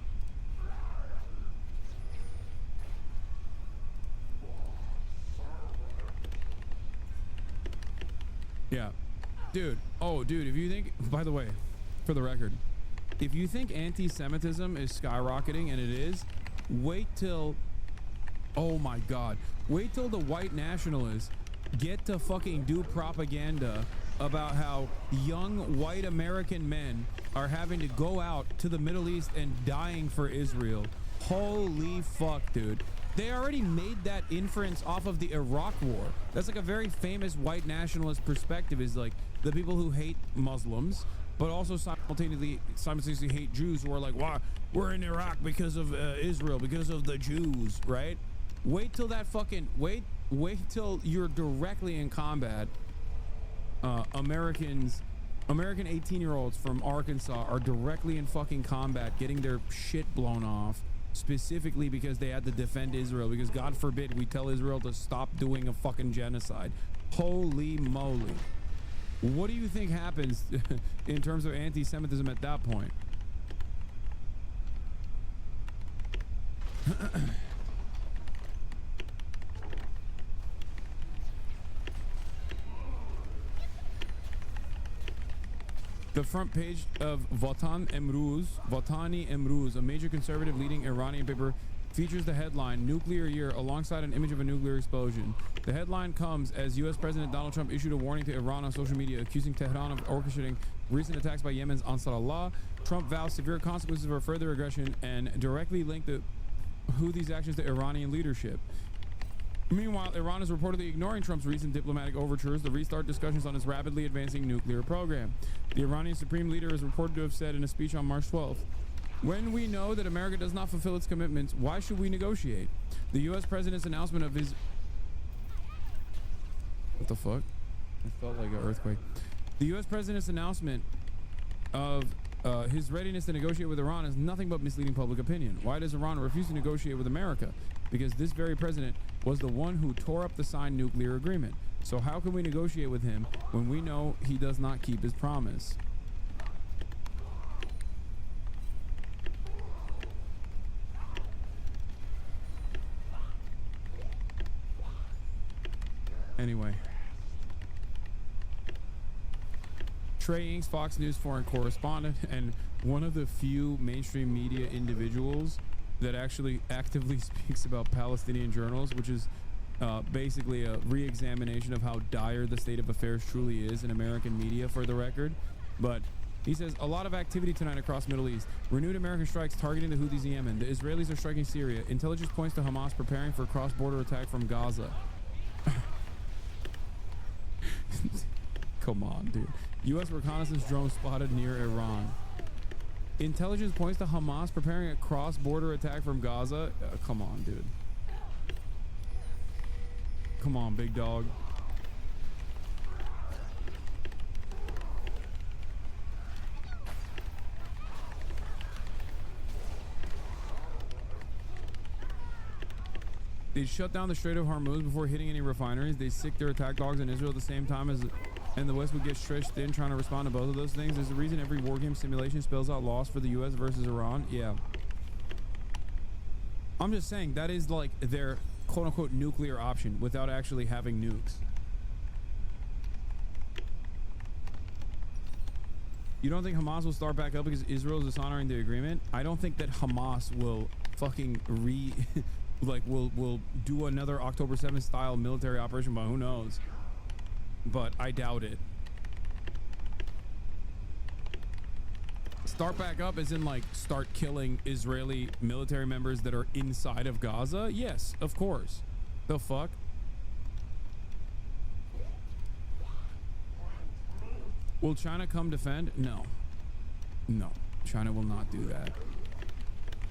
S2: Yeah. Dude. Oh, dude, if you think, by the way, for the record, if you think anti-Semitism is skyrocketing, and it is, wait till, oh my God, wait till the white nationalists get to fucking do propaganda about how young white American men are having to go out to the Middle East and dying for Israel. Holy fuck, dude. They already made that inference off of the Iraq war. That's like a very famous white nationalist perspective, is like the people who hate Muslims, but also simultaneously hate Jews, who are like, wow, we're in Iraq because of Israel, because of the Jews, right? Wait till that fucking, wait till you're directly in combat. American 18-year-olds from Arkansas are directly in fucking combat, getting their shit blown off, specifically because they had to defend Israel, because God forbid we tell Israel to stop doing a fucking genocide. Holy moly. What do you think happens in terms of anti-Semitism at that point? The front page of Vatani Emrouz, a major conservative leading Iranian paper, features the headline, Nuclear Year, alongside an image of a nuclear explosion. The headline comes as U.S. President Donald Trump issued a warning to Iran on social media, accusing Tehran of orchestrating recent attacks by Yemen's Ansar Allah. Trump vows severe consequences for further aggression and directly linked the Houthis' actions to Iranian leadership. Meanwhile, Iran is reportedly ignoring Trump's recent diplomatic overtures to restart discussions on its rapidly advancing nuclear program. The Iranian supreme leader is reported to have said in a speech on March 12th, when we know that America does not fulfill its commitments, why should we negotiate? The U.S. president's announcement of his... What the fuck? It felt like an earthquake. The U.S. president's announcement of his readiness to negotiate with Iran is nothing but misleading public opinion. Why does Iran refuse to negotiate with America? Because this very president was the one who tore up the signed nuclear agreement. So how can we negotiate with him when we know he does not keep his promise? Anyway. Trey Inks, Fox News foreign correspondent, and one of the few mainstream media individuals that actually actively speaks about Palestinian journals, which is basically a re-examination of how dire the state of affairs truly is in American media, for the record. But he says, a lot of activity tonight across Middle East. Renewed American strikes targeting the Houthis in Yemen. The Israelis are striking Syria. Intelligence points to Hamas preparing for cross-border attack from Gaza. Come on, dude. U.S. reconnaissance drone spotted near Iran. Intelligence points to Hamas preparing a cross-border attack from Gaza. Come on, dude. Come on, big dog. They shut down the Strait of Hormuz before hitting any refineries. They sick their attack dogs in Israel at the same time as, and the West would get stretched thin trying to respond to both of those things. There's a reason every war game simulation spells out loss for the U.S. versus Iran. Yeah. I'm just saying that is like their quote unquote nuclear option without actually having nukes. You don't think Hamas will start back up because Israel is dishonoring the agreement? I don't think that Hamas will fucking will do another October 7th style military operation, but who knows? But I doubt it. Start back up as in like start killing Israeli military members that are inside of Gaza? Yes, of course. The fuck? Will China come defend? No. No. China will not do that.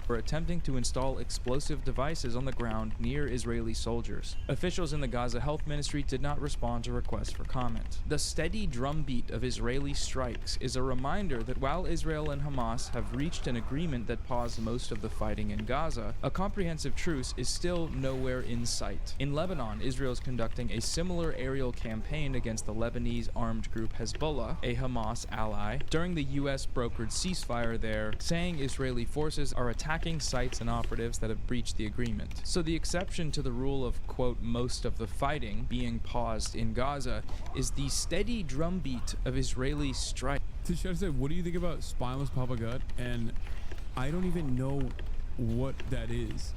S16: For attempting to install explosive devices on the ground near Israeli soldiers. Officials in the Gaza Health Ministry did not respond to requests for comment. The steady drumbeat of Israeli strikes is a reminder that while Israel and Hamas have reached an agreement that paused most of the fighting in Gaza, a comprehensive truce is still nowhere in sight. In Lebanon, Israel is conducting a similar aerial campaign against the Lebanese armed group Hezbollah, a Hamas ally, during the US-brokered ceasefire there, saying Israeli forces are attacking sites and operatives that have breached the agreement. So the exception to the rule of, quote, most of the fighting being paused in Gaza is the steady drumbeat of Israeli strike.
S2: Tisha said, what do you think about spineless Papa Gut? And I don't even know what that is.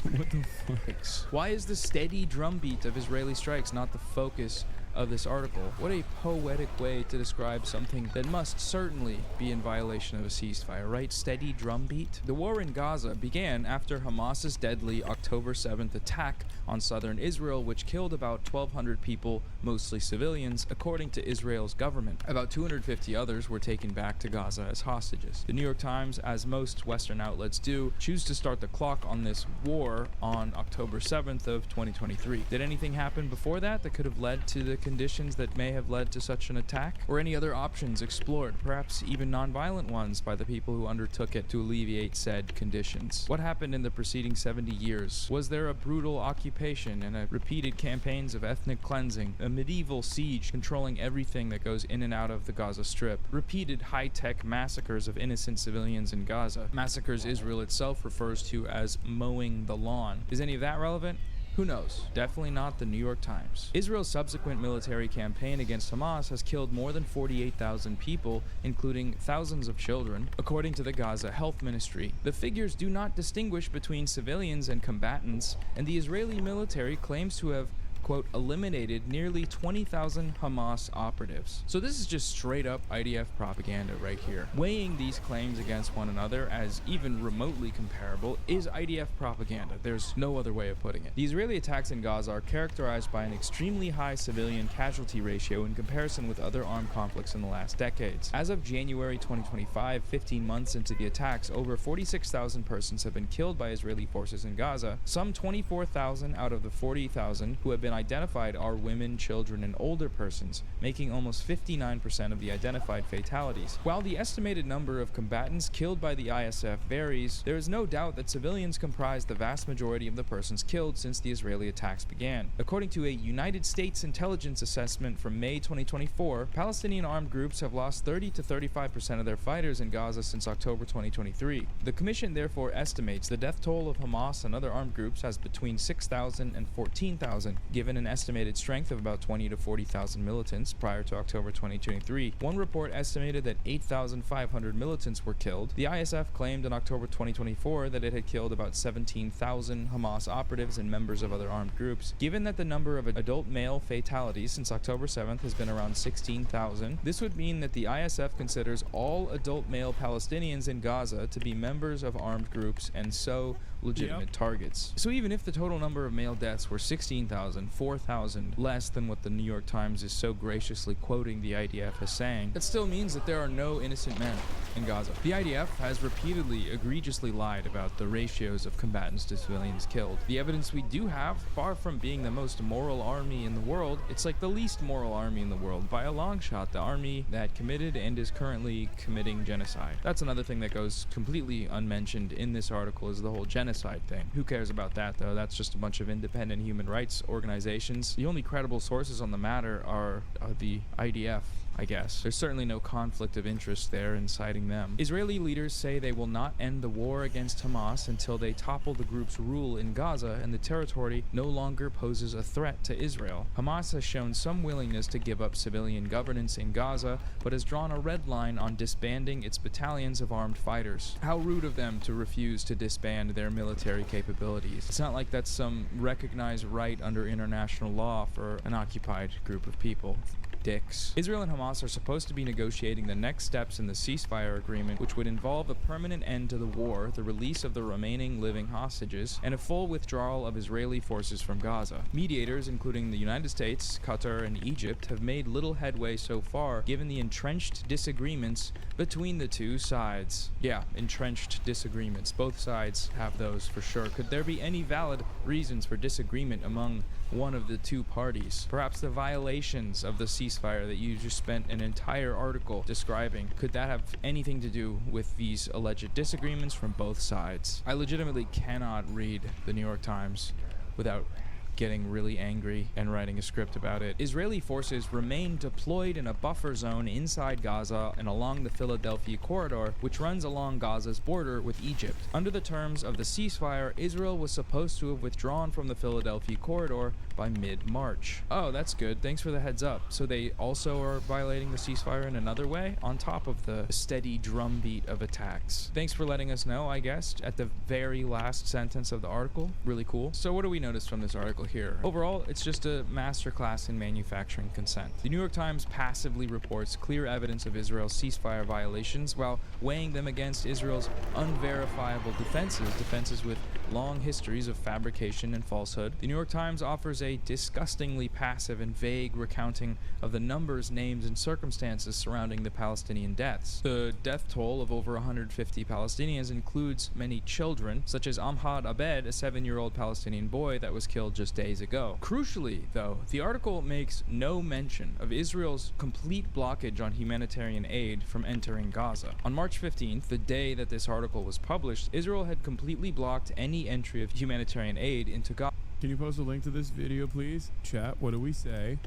S2: What the fuck?
S16: Why is the steady drumbeat of Israeli strikes not the focus of this article? What a poetic way to describe something that must certainly be in violation of a ceasefire, right? Steady drumbeat. The war in Gaza began after Hamas's deadly October 7th attack on southern Israel, which killed about 1,200 people, mostly civilians, according to Israel's government. About 250 others were taken back to Gaza as hostages. The New York Times, as most Western outlets do, choose to start the clock on this war on October 7th of 2023. Did anything happen before that that could have led to the conditions that may have led to such an attack? Or any other options explored, perhaps even non-violent ones, by the people who undertook it to alleviate said conditions? What happened in the preceding 70 years? Was there a brutal occupation and a repeated campaigns of ethnic cleansing, a medieval siege controlling everything that goes in and out of the Gaza Strip, repeated high-tech massacres of innocent civilians in Gaza, massacres Israel itself refers to as mowing the lawn? Is any of that relevant? Who knows? Definitely not the New York Times. Israel's subsequent military campaign against Hamas has killed more than 48,000 people, including thousands of children, according to the Gaza Health Ministry. The figures do not distinguish between civilians and combatants, and the Israeli military claims to have, quote, eliminated nearly 20,000 Hamas operatives. So this is just straight up IDF propaganda right here. Weighing these claims against one another as even remotely comparable is IDF propaganda. There's no other way of putting it. The Israeli attacks in Gaza are characterized by an extremely high civilian casualty ratio in comparison with other armed conflicts in the last decades. As of January 2025, 15 months into the attacks, over 46,000 persons have been killed by Israeli forces in Gaza. Some 24,000 out of the 40,000 who have been identified are women, children, and older persons, making almost 59% of the identified fatalities. While the estimated number of combatants killed by the ISF varies, there is no doubt that civilians comprise the vast majority of the persons killed since the Israeli attacks began. According to a United States intelligence assessment from May 2024, Palestinian armed groups have lost 30 to 35% of their fighters in Gaza since October 2023. The commission therefore estimates the death toll of Hamas and other armed groups has between 6,000 and 14,000, given an estimated strength of about 20 to 40,000 militants prior to October 2023. One report estimated that 8,500 militants were killed. The ISF claimed in October 2024 that it had killed about 17,000 Hamas operatives and members of other armed groups. Given that the number of adult male fatalities since October 7th has been around 16,000, this would mean that the ISF considers all adult male Palestinians in Gaza to be members of armed groups and so legitimate targets. So even if the total number of male deaths were 16,000, 4,000 less than what the New York Times is so graciously quoting the IDF as saying, that still means that there are no innocent men in Gaza. The IDF has repeatedly egregiously lied about the ratios of combatants to civilians killed. The evidence we do have, far from being the most moral army in the world, it's like the least moral army in the world by a long shot, the army that committed and is currently committing genocide. That's another thing that goes completely unmentioned in this article, is the whole genocide thing. Who cares about that though? That's just a bunch of independent human rights organizations. The only credible sources on the matter are the IDF, I guess. There's certainly no conflict of interest there in citing them. Israeli leaders say they will not end the war against Hamas until they topple the group's rule in Gaza and the territory no longer poses a threat to Israel. Hamas has shown some willingness to give up civilian governance in Gaza, but has drawn a red line on disbanding its battalions of armed fighters. How rude of them to refuse to disband their military capabilities. It's not like that's some recognized right under international law for an occupied group of people. Dicks. Israel and Hamas are supposed to be negotiating the next steps in the ceasefire agreement, which would involve a permanent end to the war, the release of the remaining living hostages, and a full withdrawal of Israeli forces from Gaza. Mediators, including the United States, Qatar, and Egypt, have made little headway so far, given the entrenched disagreements between the two sides. Yeah, entrenched disagreements. Both sides have those for sure. Could there be any valid reasons for disagreement among one of the two parties? Perhaps the violations of the ceasefire that you just spent an entire article describing, could that have anything to do with these alleged disagreements from both sides? I legitimately cannot read the New York Times without getting really angry and writing a script about it. Israeli forces remain deployed in a buffer zone inside Gaza and along the Philadelphia corridor, which runs along Gaza's border with Egypt. Under the terms of the ceasefire, Israel was supposed to have withdrawn from the Philadelphia corridor by mid-March. Oh, that's good. Thanks for the heads up. So they also are violating the ceasefire in another way, on top of the steady drumbeat of attacks. Thanks for letting us know, I guess, at the very last sentence of the article. Really cool. So what do we notice from this article here? Overall, it's just a masterclass in manufacturing consent. The New York Times passively reports clear evidence of Israel's ceasefire violations while weighing them against Israel's unverifiable defenses with long histories of fabrication and falsehood. The New York Times offers a disgustingly passive and vague recounting of the numbers, names, and circumstances surrounding the Palestinian deaths. The death toll of over 150 Palestinians includes many children, such as Amhad Abed, a 7-year-old Palestinian boy that was killed just days ago. Crucially, though, the article makes no mention of Israel's complete blockage on humanitarian aid from entering Gaza. On March 15th, the day that this article was published, Israel had completely blocked any entry of humanitarian aid into Gaza.
S2: Can you post a link to this video, please? Chat, what do we say?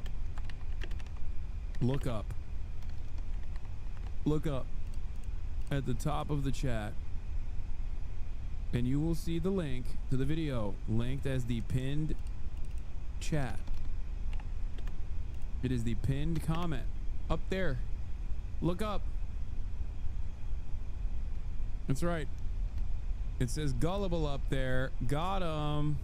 S2: Look up. Look up at the top of the chat, and you will see the link to the video linked as the pinned chat. It is the pinned comment up there. Look up. That's right. It says gullible up there. Got 'em.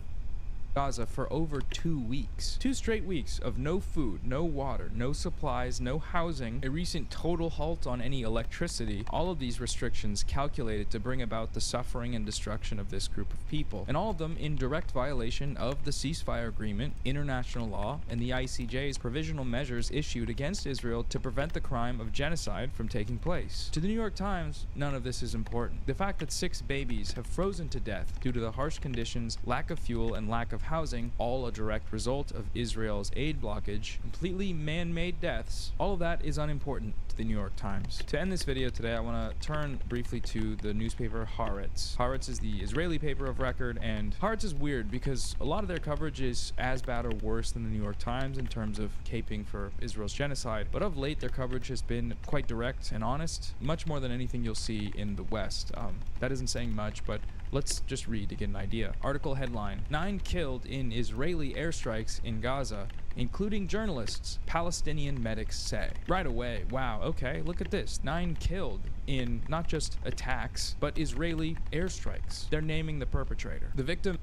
S16: Gaza for over 2 weeks. 2 straight weeks of no food, no water, no supplies, no housing, a recent total halt on any electricity. All of these restrictions calculated to bring about the suffering and destruction of this group of people, and all of them in direct violation of the ceasefire agreement, international law, and the ICJ's provisional measures issued against Israel to prevent the crime of genocide from taking place. To the New York Times, none of this is important. The fact that 6 babies have frozen to death due to the harsh conditions, lack of fuel, and lack of housing, all a direct result of Israel's aid blockage, completely man-made deaths, all of that is unimportant to the New York Times. To end this video today, I want to turn briefly to the newspaper Haaretz. Haaretz is the Israeli paper of record, and Haaretz is weird because a lot of their coverage is as bad or worse than the New York Times in terms of caping for Israel's genocide, but of late their coverage has been quite direct and honest, much more than anything you'll see in the West. That isn't saying much, but let's just read to get an idea. Article headline: 9 killed in Israeli airstrikes in Gaza, including journalists, Palestinian medics say. Right away, wow, okay, look at this. 9 killed in not just attacks, but Israeli airstrikes. They're naming the perpetrator. The victim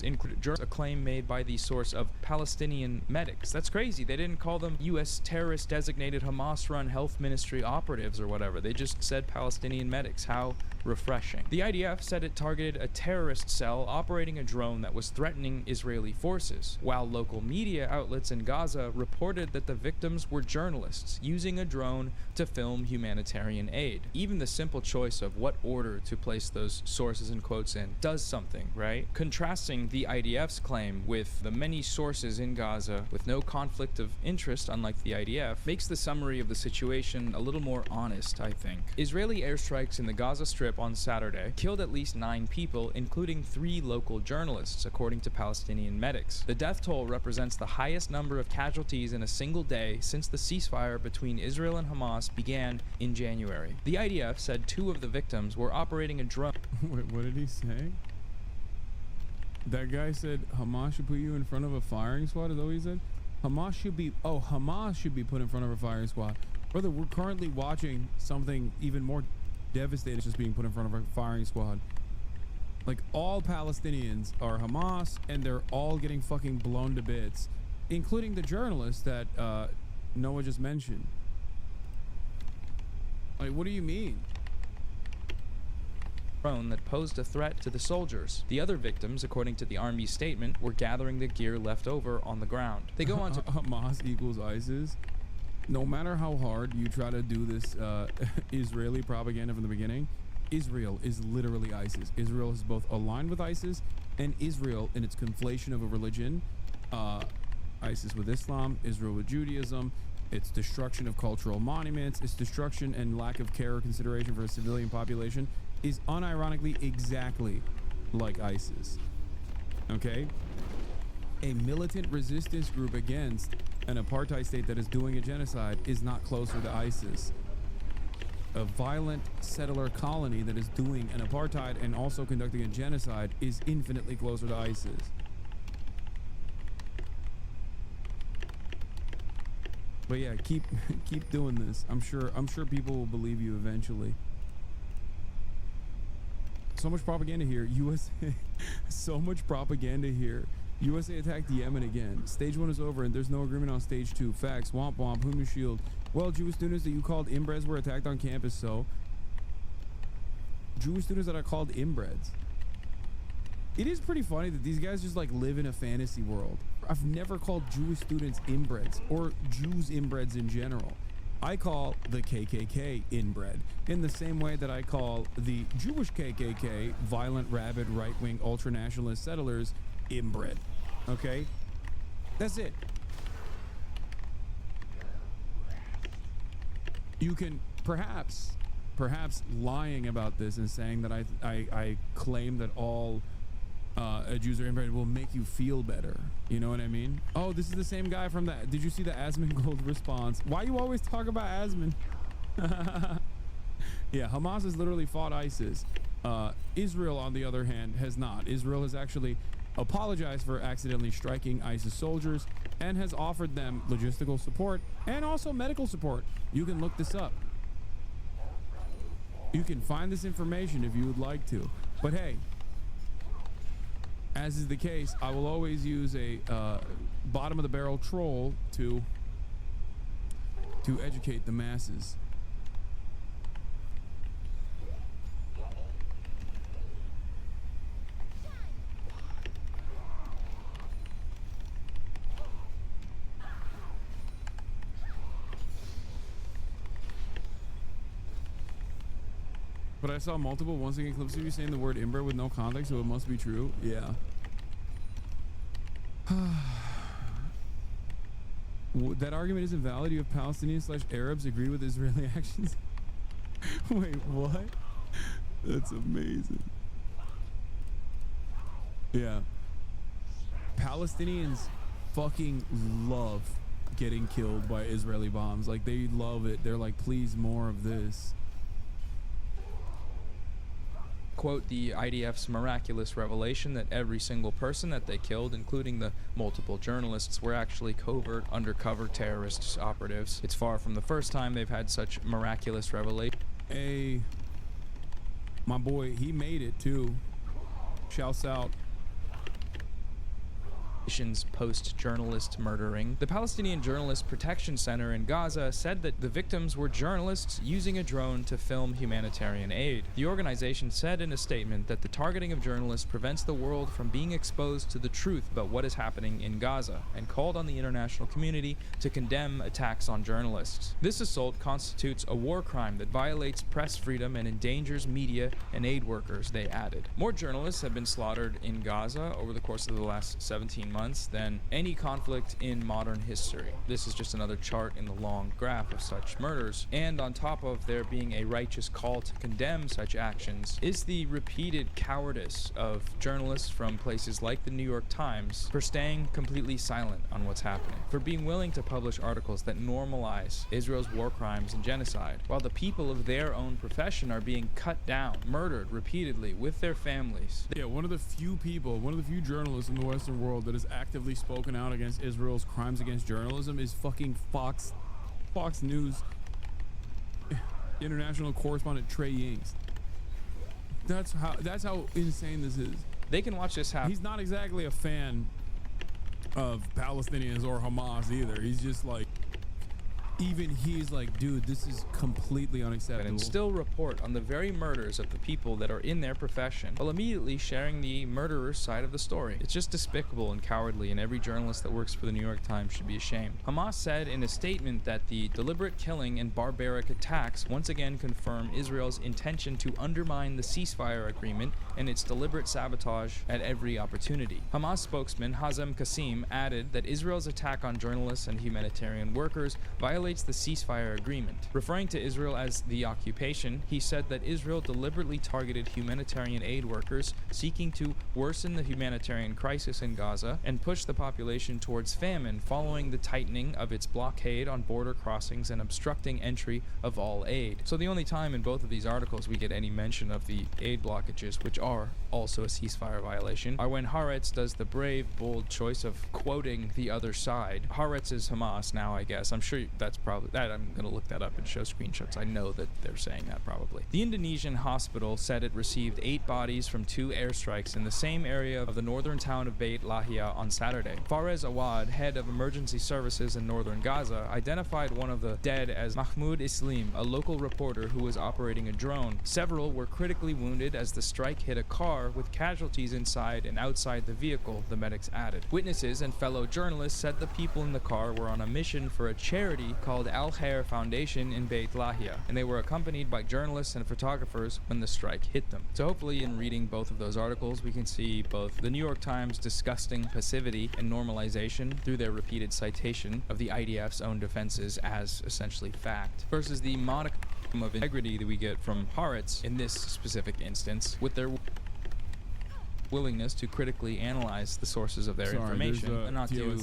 S16: included a claim made by the source of Palestinian medics. That's crazy. They didn't call them U.S. terrorist designated Hamas-run health ministry operatives or whatever. They just said Palestinian medics. How refreshing. The IDF said it targeted a terrorist cell operating a drone that was threatening Israeli forces, while local media outlets in Gaza reported that the victims were journalists using a drone to film humanitarian aid. Even the simple choice of what order to place those sources and quotes in does something, right? Contrasting the IDF's claim with the many sources in Gaza with no conflict of interest, unlike the IDF, makes the summary of the situation a little more honest, I think. Israeli airstrikes in the Gaza Strip on Saturday killed at least 9 people, including 3 local journalists, according to Palestinian medics. The death toll represents the highest number of casualties in a single day since the ceasefire between Israel and Hamas began in January. The IDF said 2 of the victims were operating a drone.
S2: Wait, what did he say? That guy said Hamas should put you in front of a firing squad? Is that what he said? Hamas should be put in front of a firing squad. Brother, we're currently watching something even more devastating just being put in front of a firing squad. Like, all Palestinians are Hamas, and they're all getting fucking blown to bits, including the journalist that Noah just mentioned. Like, what do you mean?
S16: Drone that posed a threat to the soldiers. The other victims, according to the army statement, were gathering the gear left over on the ground. They go on to
S2: Hamas equals ISIS. No matter how hard you try to do this Israeli propaganda from the beginning, Israel is literally ISIS. Israel is both aligned with ISIS, and Israel, in its conflation of a religion, ISIS with Islam, Israel with Judaism, its destruction of cultural monuments, its destruction and lack of care or consideration for a civilian population, is unironically exactly like ISIS. Okay? A militant resistance group against an apartheid state that is doing a genocide is not closer to ISIS. A violent settler colony that is doing an apartheid and also conducting a genocide is infinitely closer to ISIS. But yeah, keep doing this. I'm sure people will believe you eventually. So much propaganda here. USA, so much propaganda here. USA attacked Yemen again. Stage 1 is over and there's no agreement on stage 2. Facts. Womp womp. Whom you shield? Well, Jewish students that you called inbreds were attacked on campus, so. Jewish students that are called inbreds. It is pretty funny that these guys just like live in a fantasy world. I've never called Jewish students inbreds or Jews inbreds in general. I call the KKK inbred in the same way that I call the Jewish KKK, violent, rabid, right-wing, ultra-nationalist settlers, inbred. Okay? That's it. You can perhaps lying about this and saying that I claim that all Jews are inbred will make you feel better. You know what I mean? Oh, this is the same guy from that. Did you see the Asman Gold response? Why you always talk about Asman? Yeah, Hamas has literally fought ISIS. Israel, on the other hand, has not. Israel has actually apologized for accidentally striking ISIS soldiers and has offered them logistical support and also medical support. You can look this up. You can find this information if you would like to. But hey, as is the case, I will always use a bottom of the barrel troll to educate the masses. But I saw multiple once again clips of you saying the word inbred with no context, so it must be true. Yeah. That argument isn't valid. You have Palestinians/Arabs agree with Israeli actions. Wait, what? That's amazing. Yeah. Palestinians fucking love getting killed by Israeli bombs. Like, they love it. They're like, please, more of this.
S16: Quote, the IDF's miraculous revelation that every single person that they killed, including the multiple journalists, were actually covert, undercover terrorist operatives. It's far from the first time they've had such miraculous revelation.
S2: Hey, my boy, he made it too. Shouts out.
S16: Post-journalist murdering. The Palestinian Journalist Protection Center in Gaza said that the victims were journalists using a drone to film humanitarian aid. The organization said in a statement that the targeting of journalists prevents the world from being exposed to the truth about what is happening in Gaza, and called on the international community to condemn attacks on journalists. This assault constitutes a war crime that violates press freedom and endangers media and aid workers, they added. More journalists have been slaughtered in Gaza over the course of the last 17 months than any conflict in modern history. This is just another chart in the long graph of such murders. And on top of there being a righteous call to condemn such actions is the repeated cowardice of journalists from places like the New York Times for staying completely silent on what's happening, for being willing to publish articles that normalize Israel's war crimes and genocide, while the people of their own profession are being cut down, murdered repeatedly with their families.
S2: Yeah, one of the few journalists in the Western world that has actively spoken out against Israel's crimes against journalism is fucking Fox News international correspondent Trey Yingst. That's how insane this is.
S16: They can watch this happen.
S2: He's not exactly a fan of Palestinians or Hamas either. He's just like, even he's like, dude, this is completely unacceptable.
S16: And still report on the very murders of the people that are in their profession, while immediately sharing the murderer's side of the story. It's just despicable and cowardly, and every journalist that works for the New York Times should be ashamed. Hamas said in a statement that the deliberate killing and barbaric attacks once again confirm Israel's intention to undermine the ceasefire agreement and its deliberate sabotage at every opportunity. Hamas spokesman Hazem Qasim added that Israel's attack on journalists and humanitarian workers violates the ceasefire agreement. Referring to Israel as the occupation, he said that Israel deliberately targeted humanitarian aid workers seeking to worsen the humanitarian crisis in Gaza and push the population towards famine following the tightening of its blockade on border crossings and obstructing entry of all aid. So the only time in both of these articles we get any mention of the aid blockages, which are also a ceasefire violation, are when Haaretz does the brave, bold choice of quoting the other side. Haaretz is Hamas now, I guess. I'm sure that's probably that. I'm going to look that up and show screenshots. I know that they're saying that probably. The Indonesian hospital said it received 8 bodies from 2 airstrikes in the same area of the northern town of Beit Lahia on Saturday. Fares Awad, head of emergency services in northern Gaza, identified one of the dead as Mahmoud Islim, a local reporter who was operating a drone. Several were critically wounded as the strike hit a car with casualties inside and outside the vehicle, the medics added. Witnesses and fellow journalists said the people in the car were on a mission for a charity called Al Khair Foundation in Beit Lahia, and they were accompanied by journalists and photographers when the strike hit them. So hopefully in reading both of those articles, we can see both the New York Times' disgusting passivity and normalization through their repeated citation of the IDF's own defenses as essentially fact, versus the modicum of integrity that we get from Haaretz in this specific instance, with their willingness to critically analyze the sources of their information and not do,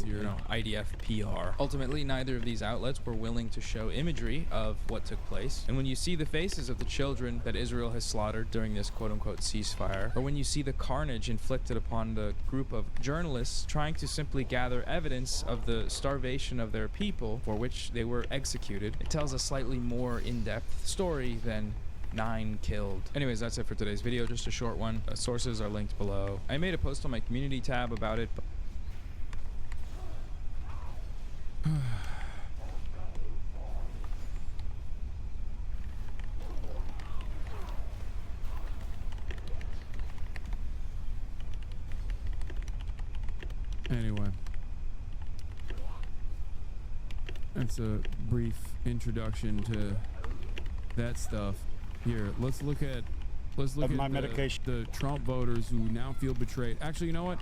S16: IDF PR. Ultimately, neither of these outlets were willing to show imagery of what took place. And when you see the faces of the children that Israel has slaughtered during this quote-unquote ceasefire, or when you see the carnage inflicted upon the group of journalists trying to simply gather evidence of the starvation of their people for which they were executed, it tells a slightly more in-depth story than 9 killed. Anyways, that's it for today's video, just a short one. Sources are linked below. I made a post on my community tab about it, but
S2: anyway, that's a brief introduction to that stuff. Here, let's look at
S3: my medication.
S2: The Trump voters who now feel betrayed. Actually, you know what?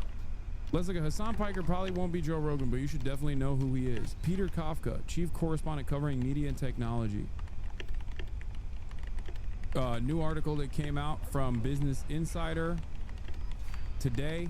S2: Let's look at Hasan Piker. Probably won't be Joe Rogan, but you should definitely know who he is. Peter Kafka, chief correspondent covering media and technology. New article that came out from Business Insider today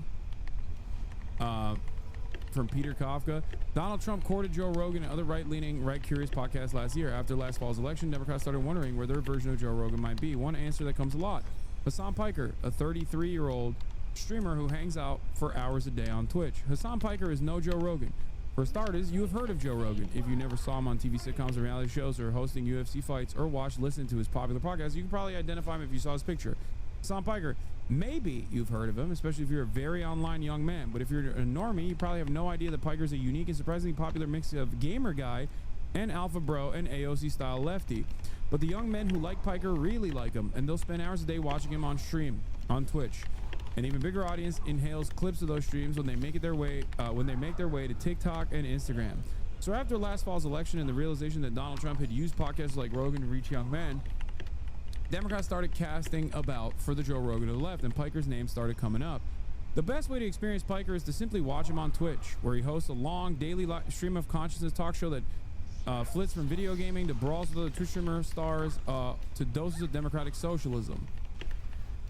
S2: from Peter Kafka. Donald Trump courted Joe Rogan and other right-leaning, right-curious podcasts last year. After last fall's election, Democrats started wondering where their version of Joe Rogan might be. One answer that comes a lot. Hasan Piker, a 33-year-old streamer who hangs out for hours a day on Twitch. Hasan Piker is no Joe Rogan. For starters, you have heard of Joe Rogan. If you never saw him on TV sitcoms or reality shows or hosting UFC fights or listen to his popular podcast, you can probably identify him if you saw his picture. Hasan Piker, maybe you've heard of him, especially if you're a very online young man. But if you're a normie, you probably have no idea that Piker's a unique and surprisingly popular mix of gamer guy and alpha bro and AOC style lefty. But the young men who like Piker really like him, and they'll spend hours a day watching him on stream on Twitch. An even bigger audience inhales clips of those streams when they make their way to TikTok and Instagram. So after last fall's election and the realization that Donald Trump had used podcasts like Rogan to reach young men, Democrats started casting about for the Joe Rogan of the left, and Piker's name started coming up. The best way to experience Piker is to simply watch him on Twitch, where he hosts a long daily stream of consciousness talk show that flits from video gaming to brawls with other Twitch streamer stars to doses of democratic socialism.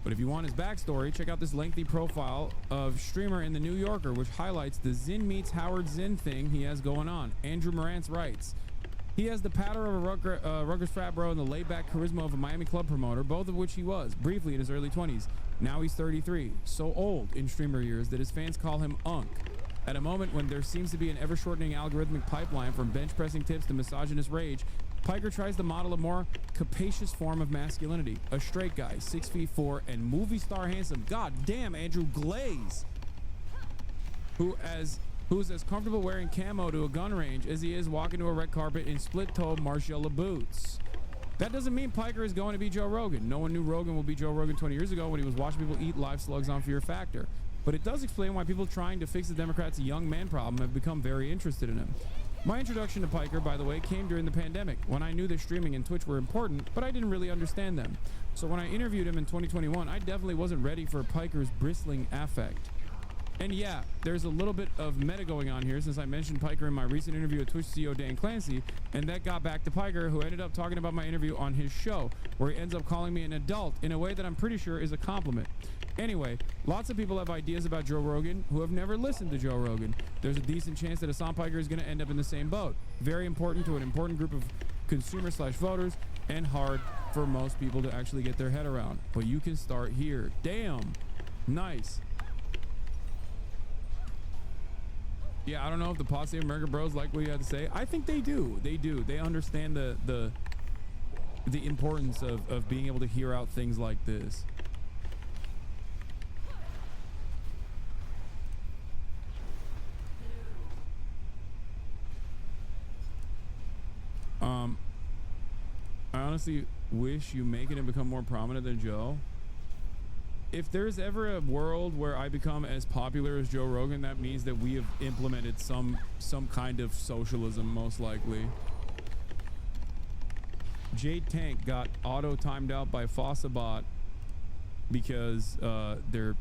S2: But if you want his backstory, check out this lengthy profile of streamer in the New Yorker, which highlights the Zinn meets Howard Zinn thing he has going on. Andrew Morantz writes, he has the patter of a Rutgers frat bro and the laid-back charisma of a Miami club promoter, both of which he was, briefly in his early 20s. Now he's 33, so old in streamer years that his fans call him Unk. At a moment when there seems to be an ever-shortening algorithmic pipeline from bench-pressing tips to misogynist rage, Piker tries to model a more capacious form of masculinity. A straight guy, 6'4", and movie star handsome. God damn, Andrew Glaze, who's as comfortable wearing camo to a gun range as he is walking to a red carpet in split-toed Margiela boots. That doesn't mean Piker is going to be Joe Rogan. No one knew Rogan would be Joe Rogan 20 years ago when he was watching people eat live slugs on Fear Factor. But it does explain why people trying to fix the Democrats' young man problem have become very interested in him. My introduction to Piker, by the way, came during the pandemic, when I knew that streaming and Twitch were important, but I didn't really understand them. So when I interviewed him in 2021, I definitely wasn't ready for Piker's bristling affect. And yeah, there's a little bit of meta going on here, since I mentioned Piker in my recent interview with Twitch CEO Dan Clancy, and that got back to Piker, who ended up talking about my interview on his show, where he ends up calling me an adult in a way that I'm pretty sure is a compliment. Anyway, lots of people have ideas about Joe Rogan who have never listened to Joe Rogan. There's a decent chance that Hasan Piker is going to end up in the same boat. Very important to an important group of consumer/voters, and hard for most people to actually get their head around. But you can start here. Damn. Nice. Yeah, I don't know if the Pod Save America bros like what you had to say. I think they do. They do. They understand the importance of being able to hear out things like this. I honestly wish you make it and become more prominent than Joe. If there's ever a world where I become as popular as Joe Rogan, that means that we have implemented some kind of socialism, most likely. Jade Tank got auto-timed out by Fossabot because their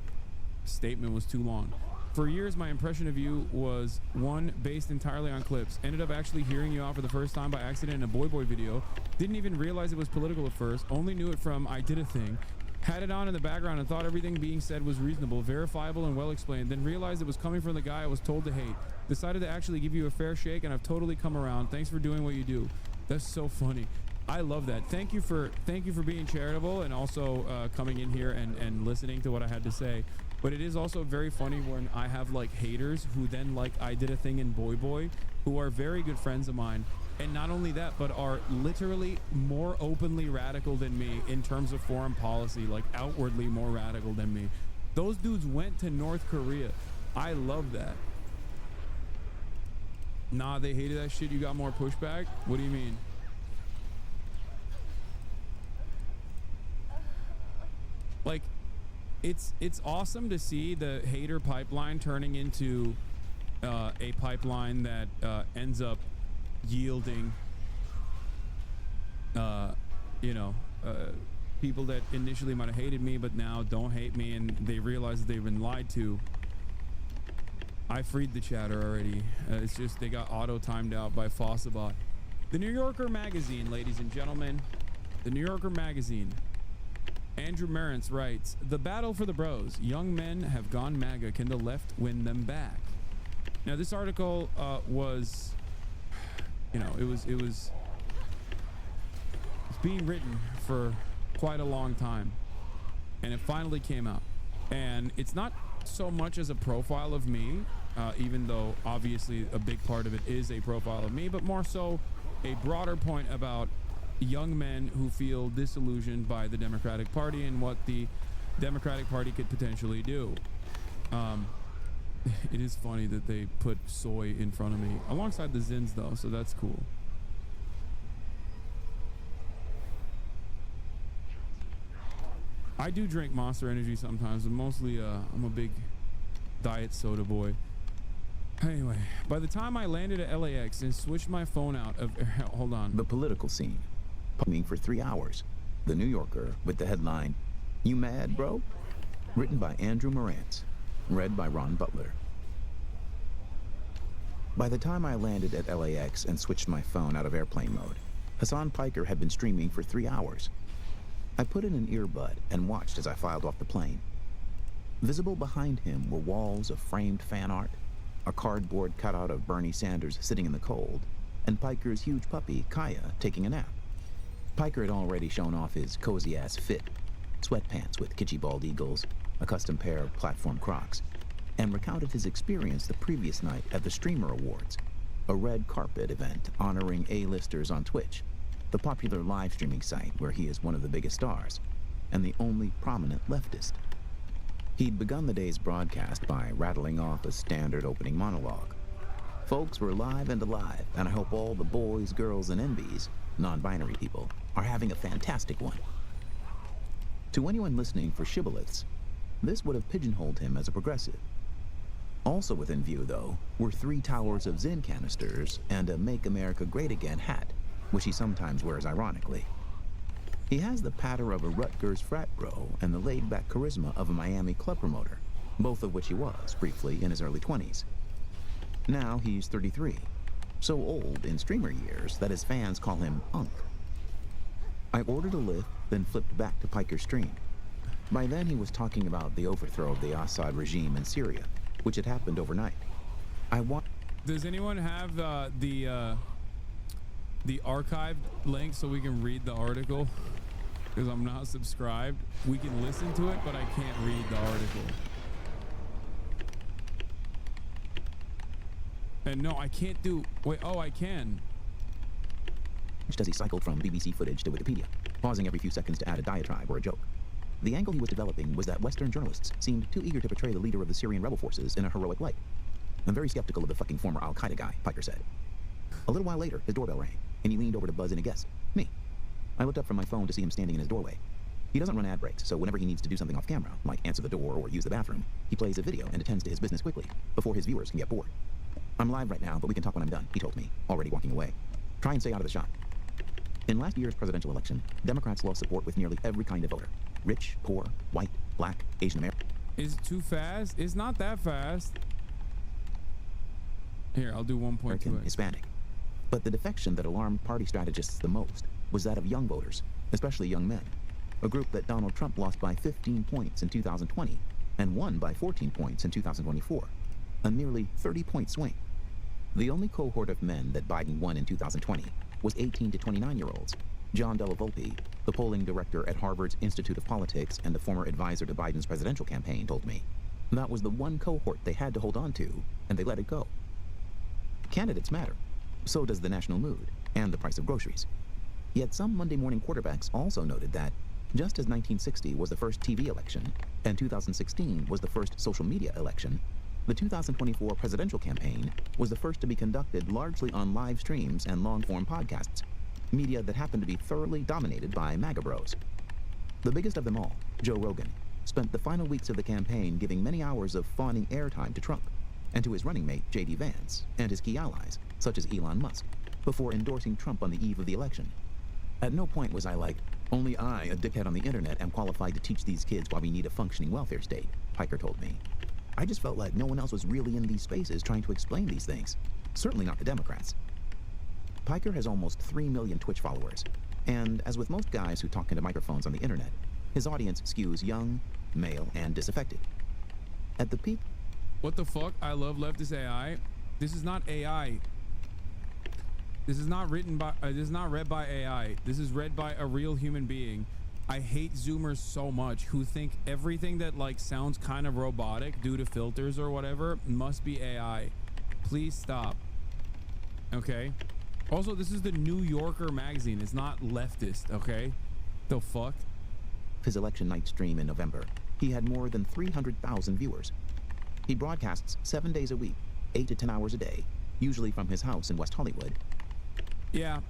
S2: statement was too long. For years, my impression of you was one based entirely on clips. Ended up actually hearing you out for the first time by accident in a Boy Boy video. Didn't even realize it was political at first. Only knew it from I Did a Thing. Had it on in the background and thought everything being said was reasonable, verifiable, and well explained. Then realized it was coming from the guy I was told to hate. Decided to actually give you a fair shake, and I've totally come around. Thanks for doing what you do. That's so funny. I love that. Thank you for being charitable and also coming in here and listening to what I had to say. But it is also very funny when I have like haters who then like I Did a Thing in Boy Boy, who are very good friends of mine. And not only that, but are literally more openly radical than me in terms of foreign policy, like outwardly more radical than me. Those dudes went to North Korea. I love that. Nah, they hated that shit. You got more pushback? What do you mean? Like, it's awesome to see the hater pipeline turning into a pipeline that ends up yielding people that initially might have hated me but now don't hate me, and they realize that they've been lied to. I freed the chatter already. It's just they got auto-timed out by Fossabot. The New Yorker magazine, ladies and gentlemen. The New Yorker magazine. Andrew Marantz writes, "The battle for the bros. Young men have gone MAGA. Can the left win them back?" Now, this article was, you know, it was being written for quite a long time, and it finally came out. And it's not so much as a profile of me, even though obviously a big part of it is a profile of me, but more so a broader point about young men who feel disillusioned by the Democratic Party and what the Democratic Party could potentially do. It is funny that they put soy in front of me alongside the Zins though, so that's cool. I do drink Monster Energy sometimes, but mostly I'm a big diet soda boy. Anyway, by the time I landed at LAX and switched my phone out of hold on.
S6: The political scene. Pumping for 3 hours. The New Yorker with the headline, "You mad, bro?" Written by Andrew Marantz. Read by Ron Butler. By the time I landed at LAX and switched my phone out of airplane mode, Hasan Piker had been streaming for 3 hours. I put in an earbud and watched as I filed off the plane. Visible behind him were walls of framed fan art, a cardboard cutout of Bernie Sanders sitting in the cold, and Piker's huge puppy, Kaya, taking a nap. Piker had already shown off his cozy-ass fit, sweatpants with kitschy bald eagles, a custom pair of platform Crocs, and recounted his experience the previous night at the Streamer Awards, a red carpet event honoring A-listers on Twitch, the popular live streaming site where he is one of the biggest stars, and the only prominent leftist. He'd begun the day's broadcast by rattling off a standard opening monologue. Folks, we're live and alive, and I hope all the boys, girls, and NBs, non-binary people, are having a fantastic one. To anyone listening for shibboleths, this would have pigeonholed him as a progressive. Also within view, though, were 3 towers of Zin canisters and a Make America Great Again hat, which he sometimes wears ironically. He has the patter of a Rutgers frat bro and the laid-back charisma of a Miami club promoter, both of which he was, briefly, in his early 20s. Now he's 33, so old in streamer years that his fans call him Unc. I ordered a lift, then flipped back to Piker's stream. By then he was talking about the overthrow of the Assad regime in Syria, which had happened overnight.
S2: Does anyone have the archived link so we can read the article? Because I'm not subscribed. We can listen to it, but I can't read the article. And no, I can't do... Wait, oh, I can.
S6: As he cycled from BBC footage to Wikipedia, pausing every few seconds to add a diatribe or a joke. The angle he was developing was that Western journalists seemed too eager to portray the leader of the Syrian rebel forces in a heroic light. "I'm very skeptical of the fucking former Al-Qaeda guy," Piker said. A little while later, his doorbell rang, and he leaned over to buzz in a guest. Me. I looked up from my phone to see him standing in his doorway. He doesn't run ad breaks, so whenever he needs to do something off camera, like answer the door or use the bathroom, he plays a video and attends to his business quickly, before his viewers can get bored. "I'm live right now, but we can talk when I'm done," he told me, already walking away. "Try and stay out of the shot." In last year's presidential election, Democrats lost support with nearly every kind of voter. Rich, poor, white, black, Asian American.
S2: Is it too fast? It's not that fast. Here, I'll do 1.2.
S6: Hispanic. But the defection that alarmed party strategists the most was that of young voters, especially young men, a group that Donald Trump lost by 15 points in 2020 and won by 14 points in 2024, a nearly 30-point swing. The only cohort of men that Biden won in 2020 was 18 to 29-year-olds. John Della Volpe, the polling director at Harvard's Institute of Politics and the former advisor to Biden's presidential campaign, told me. That was the one cohort they had to hold on to, and they let it go. Candidates matter. So does the national mood and the price of groceries. Yet some Monday morning quarterbacks also noted that, just as 1960 was the first TV election and 2016 was the first social media election, the 2024 presidential campaign was the first to be conducted largely on live streams and long-form podcasts, media that happened to be thoroughly dominated by MAGA bros. The biggest of them all, Joe Rogan, spent the final weeks of the campaign giving many hours of fawning airtime to Trump and to his running mate, J.D. Vance, and his key allies, such as Elon Musk, before endorsing Trump on the eve of the election. At no point was I like, "Only I, a dickhead on the internet, am qualified to teach these kids why we need a functioning welfare state," Piker told me. I just felt like no one else was really in these spaces trying to explain these things. Certainly not the Democrats. Piker has almost 3 million Twitch followers. And as with most guys who talk into microphones on the internet, his audience skews young, male, and disaffected. At the peak...
S2: What the fuck? I love leftist AI. This is not AI. This is not written by... this is not read by AI. This is read by a real human being. I hate Zoomers so much who think everything that like sounds kind of robotic due to filters or whatever must be AI. Please stop. Okay? Also, this is the New Yorker magazine. It's not leftist, okay? The fuck?
S6: His election night stream in November, he had more than 300,000 viewers. He broadcasts 7 days a week, 8 to 10 hours a day, usually from his house in West Hollywood.
S2: Yeah.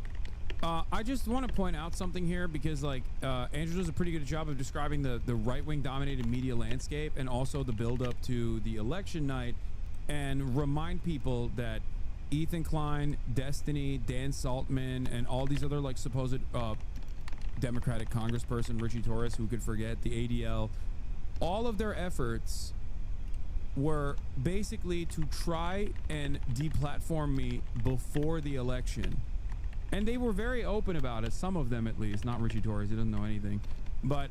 S2: I just want to point out something here because like Andrew does a pretty good job of describing the right-wing dominated media landscape and also the build-up to the election night, and remind people that Ethan Klein, Destiny, Dan Saltman, and all these other like supposed Democratic congressperson, Richie Torres, who could forget, the ADL, all of their efforts were basically to try and deplatform me before the election. And they were very open about it, some of them at least, not Richie Torres, he doesn't know anything. But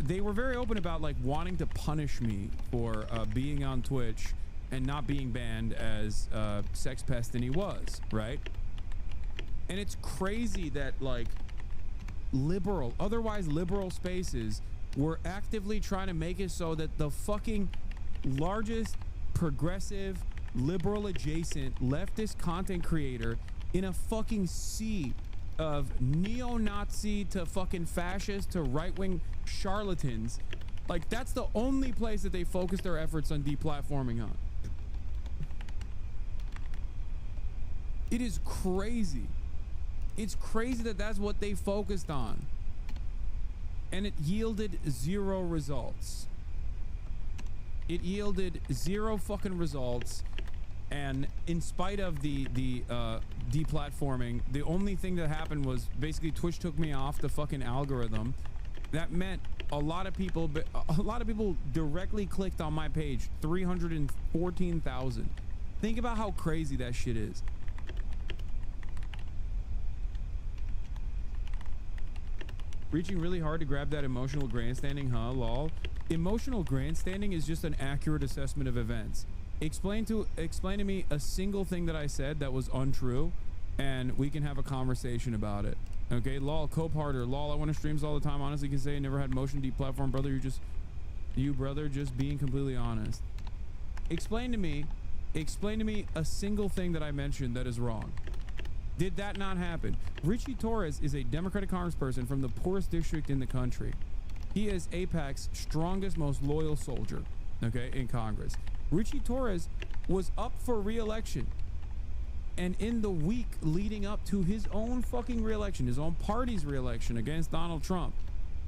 S2: they were very open about like wanting to punish me for being on Twitch and not being banned as Sex Pestany was, right? And it's crazy that like otherwise liberal spaces were actively trying to make it so that the fucking largest progressive, liberal adjacent, leftist content creator in a fucking sea of neo-Nazi to fucking fascist to right-wing charlatans, like that's the only place that they focus their efforts on deplatforming on. It is crazy. It's crazy that that's what they focused on. And it yielded 0 results. It yielded 0 fucking results. And in spite of the deplatforming, the only thing that happened was basically Twitch took me off the fucking algorithm. That meant a lot of people directly clicked on my page. 314,000. Think about how crazy that shit is. Reaching really hard to grab that emotional grandstanding, huh? Lol. Emotional grandstanding is just an accurate assessment of events. Explain to me a single thing that I said that was untrue, and we can have a conversation about it. Okay, lol, cope harder. Lol, I want to streams all the time. Honestly, can say I never had motion deplatform, brother. Brother, just being completely honest. Explain to me a single thing that I mentioned that is wrong. Did that not happen? Richie Torres is a Democratic congressperson from the poorest district in the country. He is AIPAC's strongest, most loyal soldier, okay, in Congress. Richie Torres was up for re-election. And in the week leading up to his own fucking re-election, his own party's re-election against Donald Trump,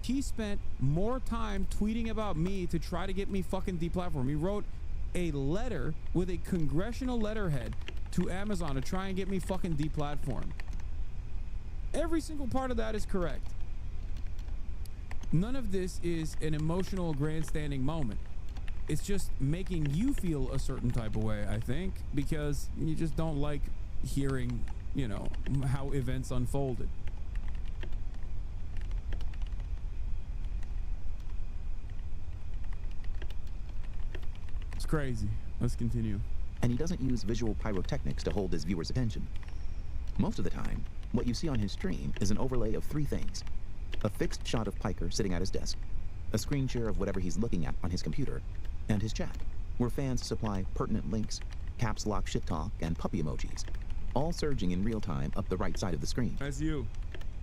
S2: he spent more time tweeting about me to try to get me fucking deplatformed. He wrote a letter with a congressional letterhead to Amazon to try and get me fucking deplatformed. Every single part of that is correct. None of this is an emotional grandstanding moment. It's just making you feel a certain type of way, I think, because you just don't like hearing, you know, how events unfolded. It's crazy. Let's continue.
S6: And he doesn't use visual pyrotechnics to hold his viewers' attention. Most of the time, what you see on his stream is an overlay of 3 things. A fixed shot of Piker sitting at his desk, a screen share of whatever he's looking at on his computer, and his chat, where fans supply pertinent links, caps lock shit talk, and puppy emojis, all surging in real time up the right side of the screen.
S2: As you.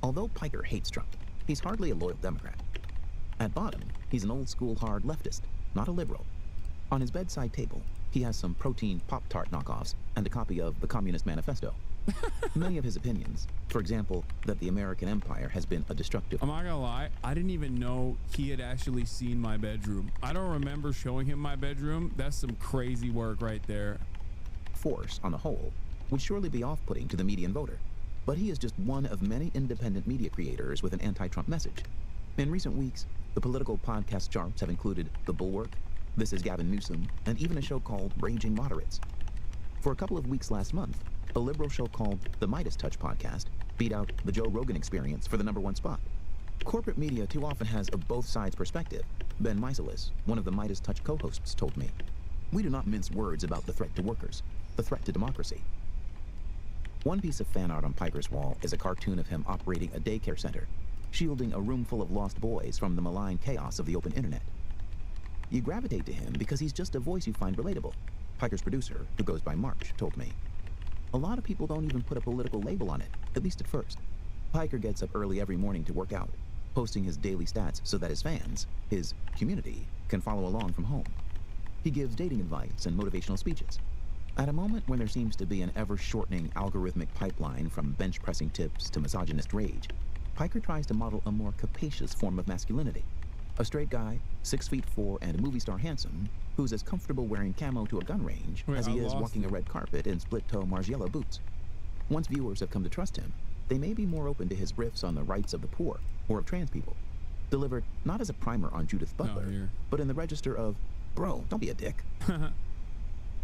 S6: Although Piker hates Trump, he's hardly a loyal Democrat. At bottom, he's an old-school hard leftist, not a liberal. On his bedside table, he has some protein Pop-Tart knockoffs and a copy of the Communist Manifesto. Many of his opinions, for example, that the American empire has been a destructive...
S2: I'm not gonna lie, I didn't even know he had actually seen my bedroom. I don't remember showing him my bedroom. That's some crazy work right there.
S6: Force, on the whole, would surely be off-putting to the median voter. But he is just one of many independent media creators with an anti-Trump message. In recent weeks, the political podcast charts have included The Bulwark, This Is Gavin Newsom, and even a show called Raging Moderates. For a couple of weeks last month, a liberal show called The Midas Touch podcast beat out The Joe Rogan Experience for the #1 spot. Corporate media too often has a both sides perspective. Ben Meiselis, one of the Midas Touch co-hosts, told me, "We do not mince words about the threat to workers, the threat to democracy." One piece of fan art on Piker's wall is a cartoon of him operating a daycare center, shielding a room full of lost boys from the malign chaos of the open internet. You gravitate to him because he's just a voice you find relatable, Piker's producer, who goes by March, told me. A lot of people don't even put a political label on it, at least at first. Piker gets up early every morning to work out, posting his daily stats so that his fans, his community, can follow along from home. He gives dating advice and motivational speeches. At a moment when there seems to be an ever-shortening algorithmic pipeline from bench-pressing tips to misogynist rage, Piker tries to model a more capacious form of masculinity. A straight guy, 6'4" and movie star handsome, who's as comfortable wearing camo to a gun range as he is walking a red carpet in split-toe Margiela boots. Once viewers have come to trust him, they may be more open to his riffs on the rights of the poor or of trans people, delivered not as a primer on Judith Butler, but in the register of, "Bro, don't be a dick."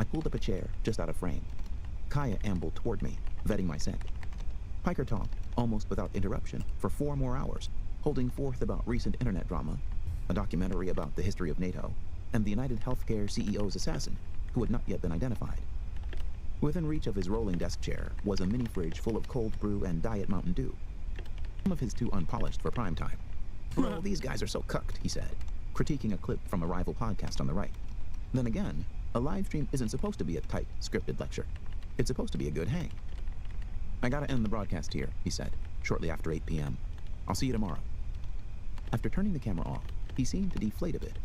S6: I pulled up a chair just out of frame. Kaya ambled toward me, vetting my scent. Piker talked, almost without interruption, for 4 more hours, holding forth about recent internet drama, a documentary about the history of NATO, and the United Healthcare CEO's assassin, who had not yet been identified. Within reach of his rolling desk chair was a mini fridge full of cold brew and Diet Mountain Dew. Some of his too unpolished for prime time. "Bro, these guys are so cucked," he said, critiquing a clip from a rival podcast on the right. Then again, a live stream isn't supposed to be a tight, scripted lecture. It's supposed to be a good hang. "I gotta end the broadcast here," he said, shortly after 8 p.m. "I'll see you tomorrow." After turning the camera off, he seemed to deflate a bit.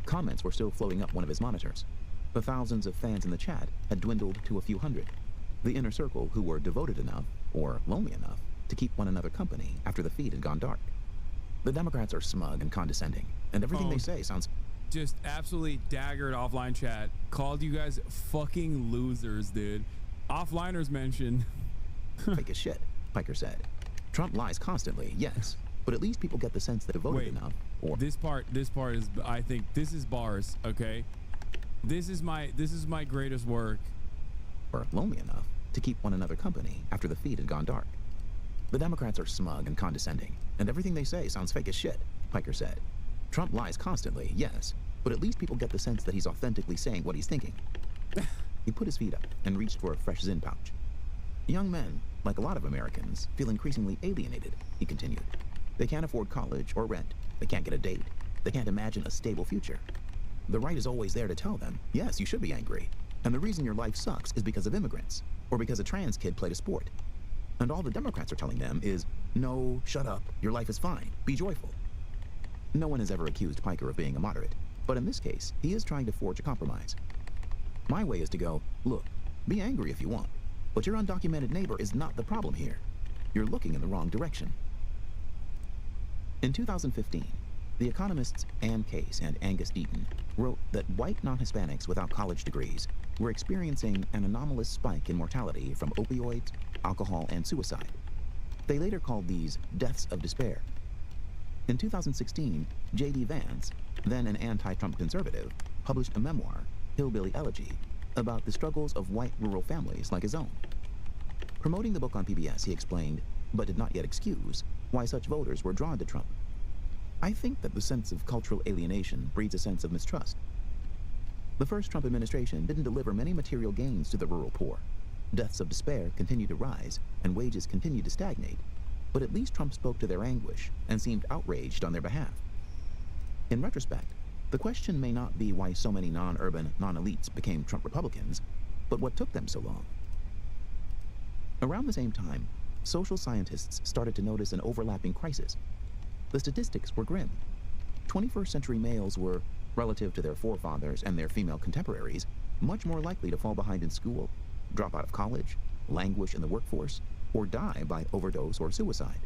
S6: Comments were still floating up one of his monitors. The thousands of fans in the chat had dwindled to a few hundred. The inner circle who were devoted enough, or lonely enough, to keep one another company after the feed had gone dark. The Democrats are smug and condescending, and everything they say sounds...
S2: Just absolutely daggered offline chat. Called you guys fucking losers, dude. Offliners mentioned.
S6: "Fake as shit," Piker said. "Trump lies constantly, yes, but at least people get the sense that devoted enough, or..."
S2: This part is, I think, this is bars, okay? This is my greatest work.
S6: "Or lonely enough to keep one another company after the feed had gone dark. The Democrats are smug and condescending, and everything they say sounds fake as shit," Piker said. "Trump lies constantly, yes, but at least people get the sense that he's authentically saying what he's thinking." He put his feet up and reached for a fresh Zyn pouch. "Young men, like a lot of Americans, feel increasingly alienated," he continued. "They can't afford college or rent. They can't get a date. They can't imagine a stable future. The right is always there to tell them, yes, you should be angry. And the reason your life sucks is because of immigrants, or because a trans kid played a sport. And all the Democrats are telling them is, no, shut up, your life is fine, be joyful." No one has ever accused Piker of being a moderate, but in this case, he is trying to forge a compromise. My way is to go, look, be angry if you want, but your undocumented neighbor is not the problem here. You're looking in the wrong direction. In 2015, the economists Ann Case and Angus Deaton wrote that white non-Hispanics without college degrees were experiencing an anomalous spike in mortality from opioids, alcohol, and suicide. They later called these deaths of despair. In 2016, J.D. Vance, then an anti-Trump conservative, published a memoir, Hillbilly Elegy, about the struggles of white rural families like his own. Promoting the book on PBS, he explained, but did not yet excuse, why such voters were drawn to Trump. "I think that the sense of cultural alienation breeds a sense of mistrust. The first Trump administration didn't deliver many material gains to the rural poor. Deaths of despair continue to rise, and wages continue to stagnate. But at least Trump spoke to their anguish and seemed outraged on their behalf. In retrospect, the question may not be why so many non-urban, non-elites became Trump Republicans, but what took them so long." Around the same time, social scientists started to notice an overlapping crisis. The statistics were grim. 21st century males were, relative to their forefathers and their female contemporaries, much more likely to fall behind in school, drop out of college, languish in the workforce, or die by overdose or suicide.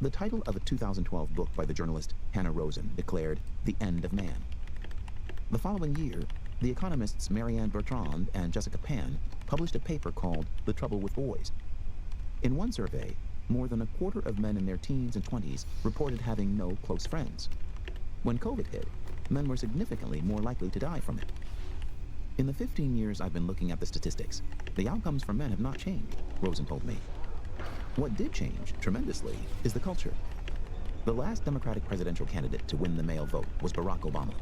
S6: The title of a 2012 book by the journalist Hannah Rosen declared The End of Man. The following year, the economists Marianne Bertrand and Jessica Pan published a paper called The Trouble with Boys. In one survey, more than a quarter of men in their teens and 20s reported having no close friends. When COVID hit, men were significantly more likely to die from it. In the 15 years I've been looking at the statistics, the outcomes for men have not changed, Rosen told me. What did change, tremendously, is the culture. The last Democratic presidential candidate to win the male vote was Barack Obama.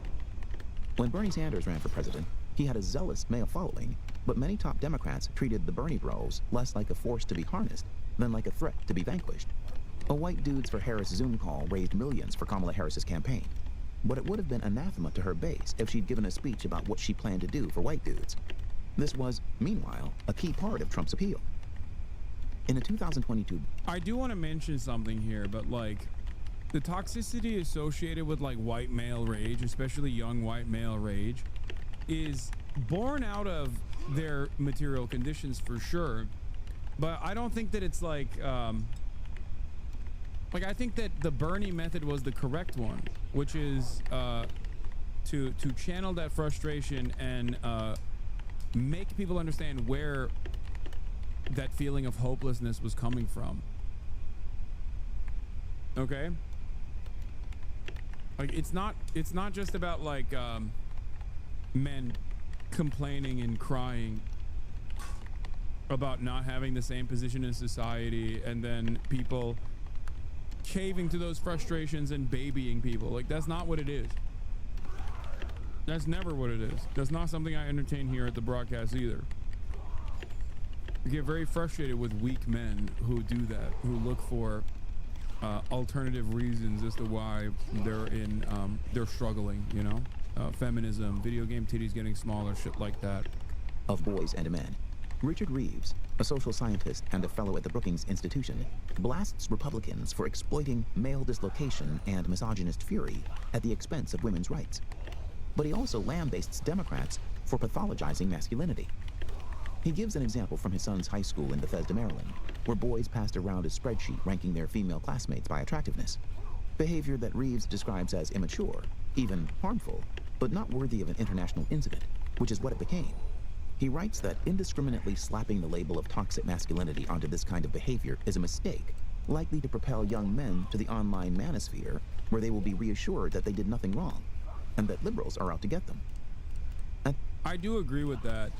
S6: When Bernie Sanders ran for president, he had a zealous male following, but many top Democrats treated the Bernie bros less like a force to be harnessed than like a threat to be vanquished. A white dudes for Harris Zoom call raised millions for Kamala Harris's campaign, but it would have been anathema to her base if she'd given a speech about what she planned to do for white dudes. This was, meanwhile, a key part of Trump's appeal. In a 2022...
S2: I do want to mention something here, but like, the toxicity associated with like white male rage, especially young white male rage, is born out of their material conditions for sure. But I don't think that it's like I think that the Bernie method was the correct one, which is to channel that frustration and make people understand where that feeling of hopelessness was coming from. Okay? Like, it's not just about like men complaining and crying about not having the same position in society and then people caving to those frustrations and babying people. Like, that's not what it is. That's never what it is. That's not something I entertain here at the broadcast either. I get very frustrated with weak men who do that, who look for alternative reasons as to why they're struggling, you know? Feminism, video game titties getting smaller, shit like that.
S6: Of boys and men. Richard Reeves, a social scientist and a fellow at the Brookings Institution, blasts Republicans for exploiting male dislocation and misogynist fury at the expense of women's rights. But he also lambastes Democrats for pathologizing masculinity. He gives an example from his son's high school in Bethesda, Maryland, where boys passed around a spreadsheet ranking their female classmates by attractiveness. Behavior that Reeves describes as immature, even harmful, but not worthy of an international incident, which is what it became. He writes that indiscriminately slapping the label of toxic masculinity onto this kind of behavior is a mistake, likely to propel young men to the online manosphere, where they will be reassured that they did nothing wrong, and that liberals are out to get them.
S2: I do agree with that.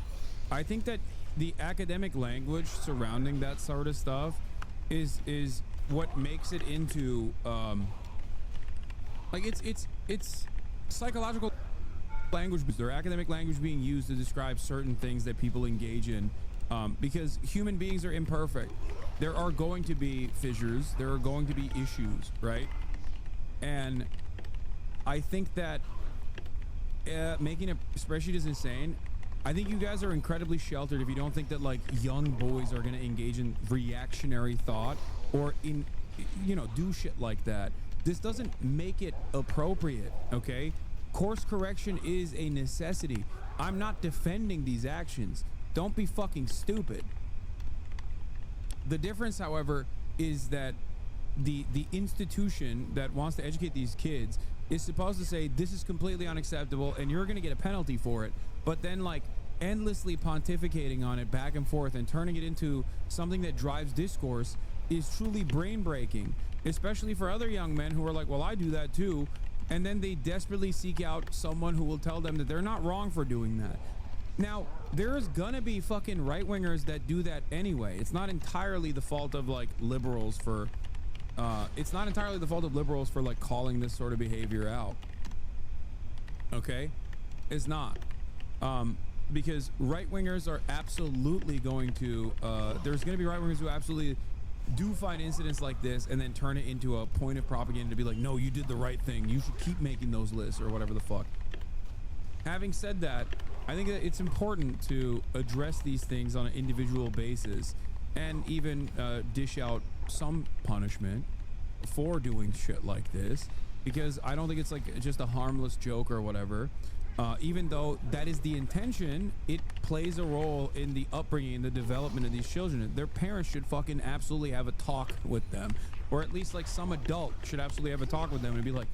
S2: I think that the academic language surrounding that sort of stuff is what makes it into like it's psychological language. Their academic language being used to describe certain things that people engage in, because human beings are imperfect. There are going to be fissures, there are going to be issues, right? And I think that making a spreadsheet is insane. I think you guys are incredibly sheltered if you don't think that like young boys are going to engage in reactionary thought or in, you know, do shit like that. This doesn't make it appropriate, okay? Course correction is a necessity. I'm not defending these actions. Don't be fucking stupid. The difference, however, is that the institution that wants to educate these kids is supposed to say this is completely unacceptable and you're going to get a penalty for it, but then like endlessly pontificating on it back and forth and turning it into something that drives discourse is truly brain breaking, especially for other young men who are like, well, I do that too. And then they desperately seek out someone who will tell them that they're not wrong for doing that. Now, there's gonna be fucking right-wingers that do that anyway. It's not entirely the fault of like liberals for like calling this sort of behavior out. Okay? It's not. Because right-wingers are absolutely going to, there's gonna be right-wingers who absolutely do find incidents like this and then turn it into a point of propaganda to be like, no, you did the right thing, you should keep making those lists or whatever the fuck. Having said that, I think that it's important to address these things on an individual basis and even dish out some punishment for doing shit like this, because I don't think it's like just a harmless joke or whatever. Even though that is the intention, it plays a role in the upbringing and the development of these children. Their parents should fucking absolutely have a talk with them, or at least like some adult should absolutely have a talk with them and be like,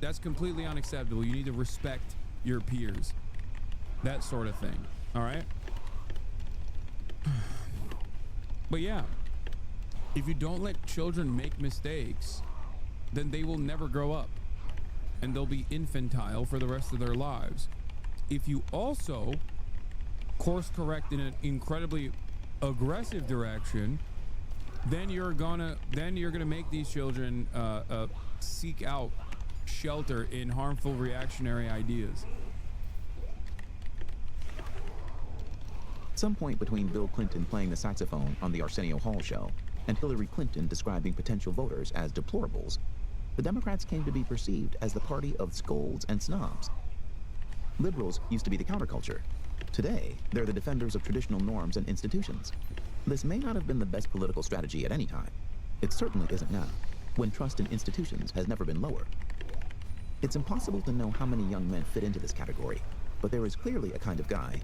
S2: that's completely unacceptable. You need to respect your peers. That sort of thing. All right. But yeah, if you don't let children make mistakes, then they will never grow up. and they'll be infantile for the rest of their lives. If you also course correct in an incredibly aggressive direction, then you're gonna make these children seek out shelter in harmful reactionary ideas.
S6: At some point between Bill Clinton playing the saxophone on the Arsenio Hall show and Hillary Clinton describing potential voters as deplorables, the Democrats came to be perceived as the party of scolds and snobs. Liberals used to be the counterculture. Today, they're the defenders of traditional norms and institutions. This may not have been the best political strategy at any time. It certainly isn't now, when trust in institutions has never been lower. It's impossible to know how many young men fit into this category, but there is clearly a kind of guy,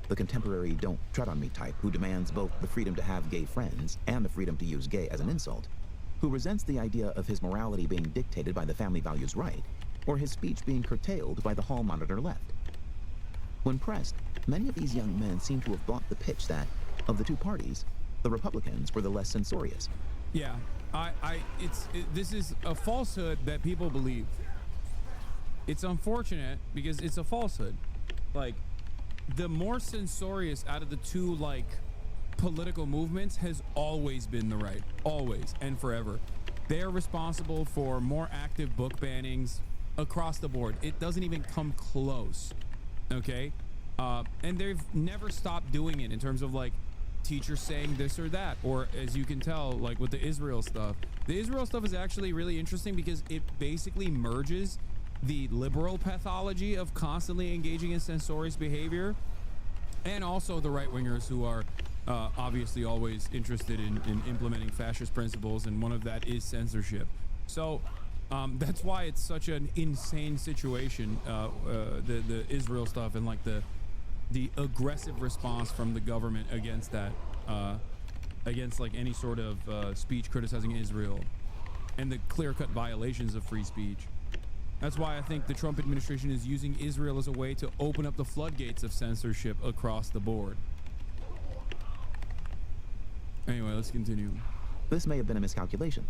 S6: the contemporary don't tread on me type who demands both the freedom to have gay friends and the freedom to use gay as an insult, who resents the idea of his morality being dictated by the family values right, or his speech being curtailed by the hall monitor left. When pressed, many of these young men seem to have bought the pitch that, of the two parties, the Republicans were the less censorious.
S2: Yeah, this is a falsehood that people believe. It's unfortunate because it's a falsehood. Like, the more censorious out of the two, like, political movements has always been the right. Always and forever. They are responsible for more active book bannings across the board. It doesn't even come close. Okay? And they've never stopped doing it in terms of, like, teachers saying this or that, or as you can tell, like with the Israel stuff. The Israel stuff is actually really interesting because it basically merges the liberal pathology of constantly engaging in censorious behavior and also the right-wingers who are obviously always interested in implementing fascist principles, and one of that is censorship. So that's why it's such an insane situation, the Israel stuff, and like the aggressive response from the government against that, against like any sort of speech criticizing Israel, and the clear-cut violations of free speech. That's why I think the Trump administration is using Israel as a way to open up the floodgates of censorship across the board. Anyway, let's continue.
S6: This may have been a miscalculation.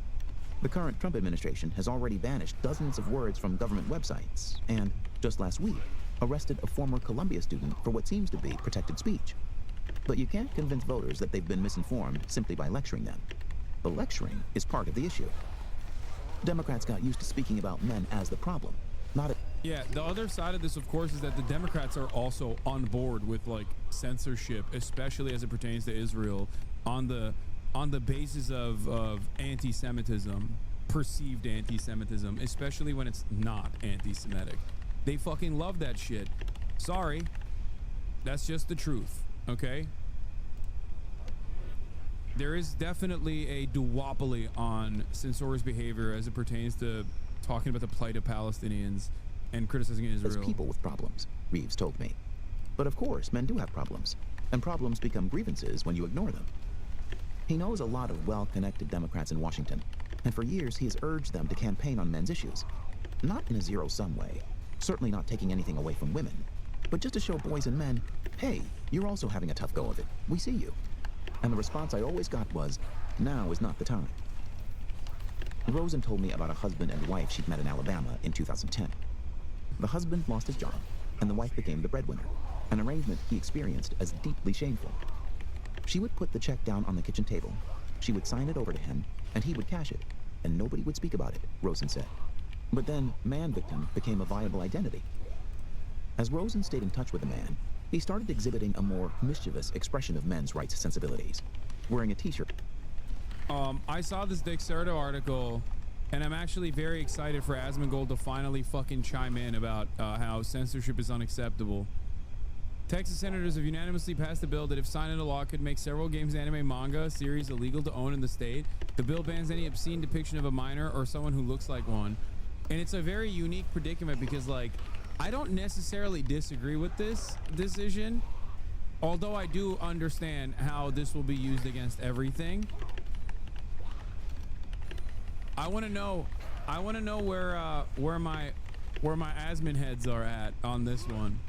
S6: The current Trump administration has already banished dozens of words from government websites and, just last week, arrested a former Columbia student for what seems to be protected speech. But you can't convince voters that they've been misinformed simply by lecturing them. The lecturing is part of the issue. Democrats got used to speaking about men as the problem, not a...
S2: Yeah, the other side of this, of course, is that the Democrats are also on board with like censorship, especially as it pertains to Israel, on the basis of anti-Semitism, perceived anti-Semitism, especially when it's not anti-Semitic. They fucking love that shit. Sorry, that's just the truth. Okay. There is definitely a duopoly on censorious behavior as it pertains to talking about the plight of Palestinians and criticizing Israel.
S6: There's people with problems, Reeves told me. But of course, men do have problems, and problems become grievances when you ignore them. He knows a lot of well-connected Democrats in Washington, and for years he has urged them to campaign on men's issues. Not in a zero-sum way, certainly not taking anything away from women, but just to show boys and men, hey, you're also having a tough go of it. We see you. And the response I always got was, now is not the time. Rosen told me about a husband and wife she'd met in Alabama in 2010. The husband lost his job, and the wife became the breadwinner, an arrangement he experienced as deeply shameful. She would put the check down on the kitchen table, she would sign it over to him, and he would cash it, and nobody would speak about it, Rosen said. But then, man victim became a viable identity. As Rosen stayed in touch with the man, he started exhibiting a more mischievous expression of men's rights sensibilities, wearing a t-shirt.
S2: I saw this Dexerto article, and I'm actually very excited for Asmongold to finally fucking chime in about how censorship is unacceptable. Texas senators have unanimously passed a bill that, if signed into law, could make several games, anime, manga series illegal to own in the state. The bill bans any obscene depiction of a minor or someone who looks like one. And it's a very unique predicament because, like, I don't necessarily disagree with this decision, although I do understand how this will be used against everything. I want to know where my Asmin heads are at on this one.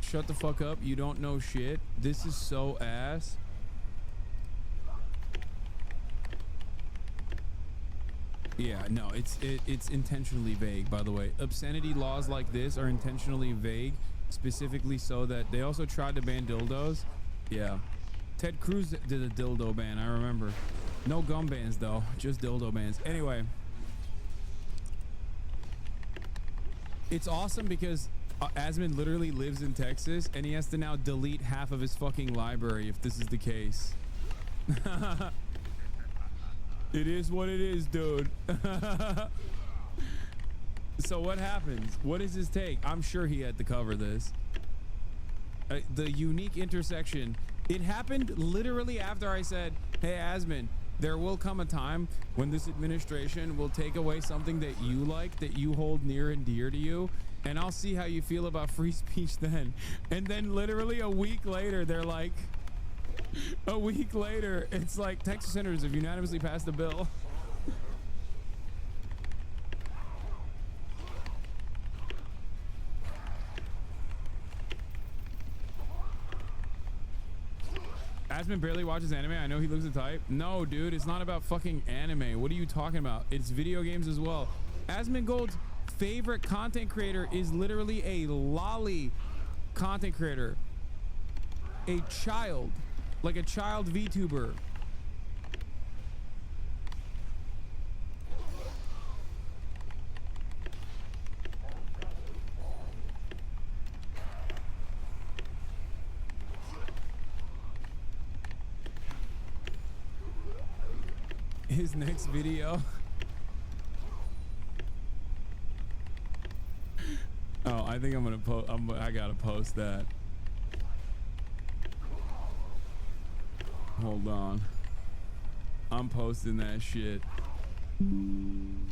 S2: Shut the fuck up, you don't know shit. This is so ass. Yeah, no, it's intentionally vague, by the way. Obscenity laws like this are intentionally vague, specifically so that they also tried to ban dildos. Yeah. Ted Cruz did a dildo ban, I remember. No gum bans though, just dildo bans. Anyway. It's awesome because Asmund literally lives in Texas and he has to now delete half of his fucking library if this is the case. It is what it is, dude. So what happens? What is his take? I'm sure he had to cover this. The unique intersection. It happened literally after I said, hey, Asmund, there will come a time when this administration will take away something that you like, that you hold near and dear to you, and I'll see how you feel about free speech then. And then literally a week later, they're like, a week later, it's like Texas senators have unanimously passed a bill. Asmund barely watches anime. I know he looks the type. No, dude, it's not about fucking anime. What are you talking about? It's video games as well. Asmund Gold's favorite content creator is literally a lolly content creator. A child. Like a child VTuber. His next video. Oh, I think I'm gonna post. I gotta post that. Hold on. I'm posting that shit.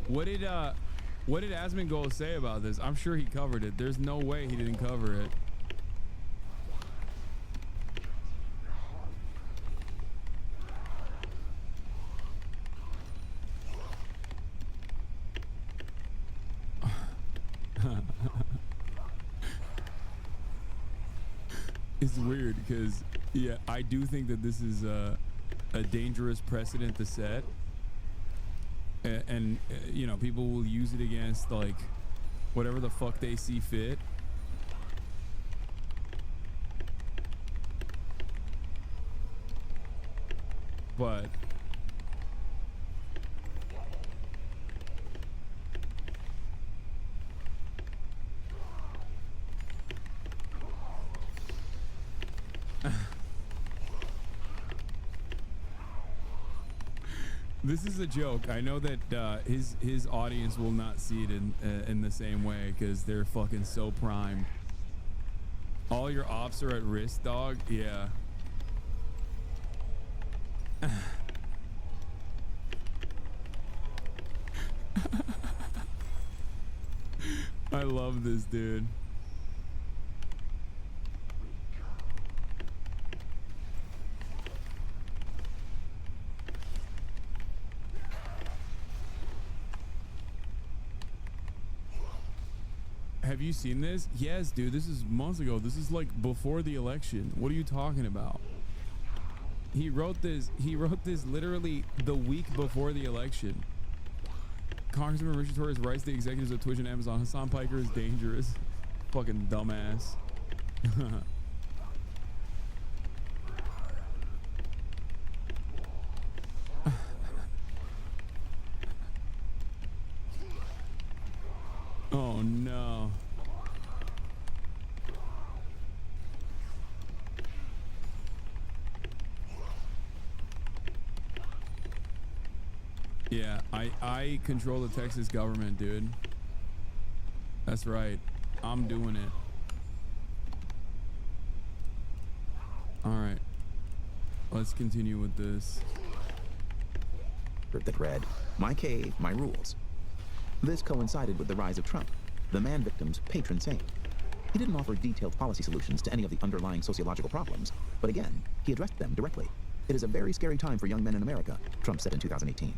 S2: What did Asmund Gold say about this? I'm sure he covered it. There's no way he didn't cover it. It's weird because, yeah, I do think that this is a dangerous precedent to set, and you know, people will use it against like whatever the fuck they see fit. But this is a joke. I know that his audience will not see it in the same way because they're fucking so primed. All your ops are at risk, dog. Yeah. I love this dude. Have you seen this? Yes, dude. This is months ago. This is like before the election. What are you talking about? He wrote this literally the week before the election. Congressman Richard Torres writes the executives of Twitch and Amazon. Hasan Piker is dangerous. Fucking dumbass. Oh no. Yeah, I control the Texas government, dude. That's right. I'm doing it. All right. Let's continue with this.
S6: That read, "My cave, my rules." This coincided with the rise of Trump, the man victim's patron saint. He didn't offer detailed policy solutions to any of the underlying sociological problems, but again, he addressed them directly. "It is a very scary time for young men in America," Trump said in 2018.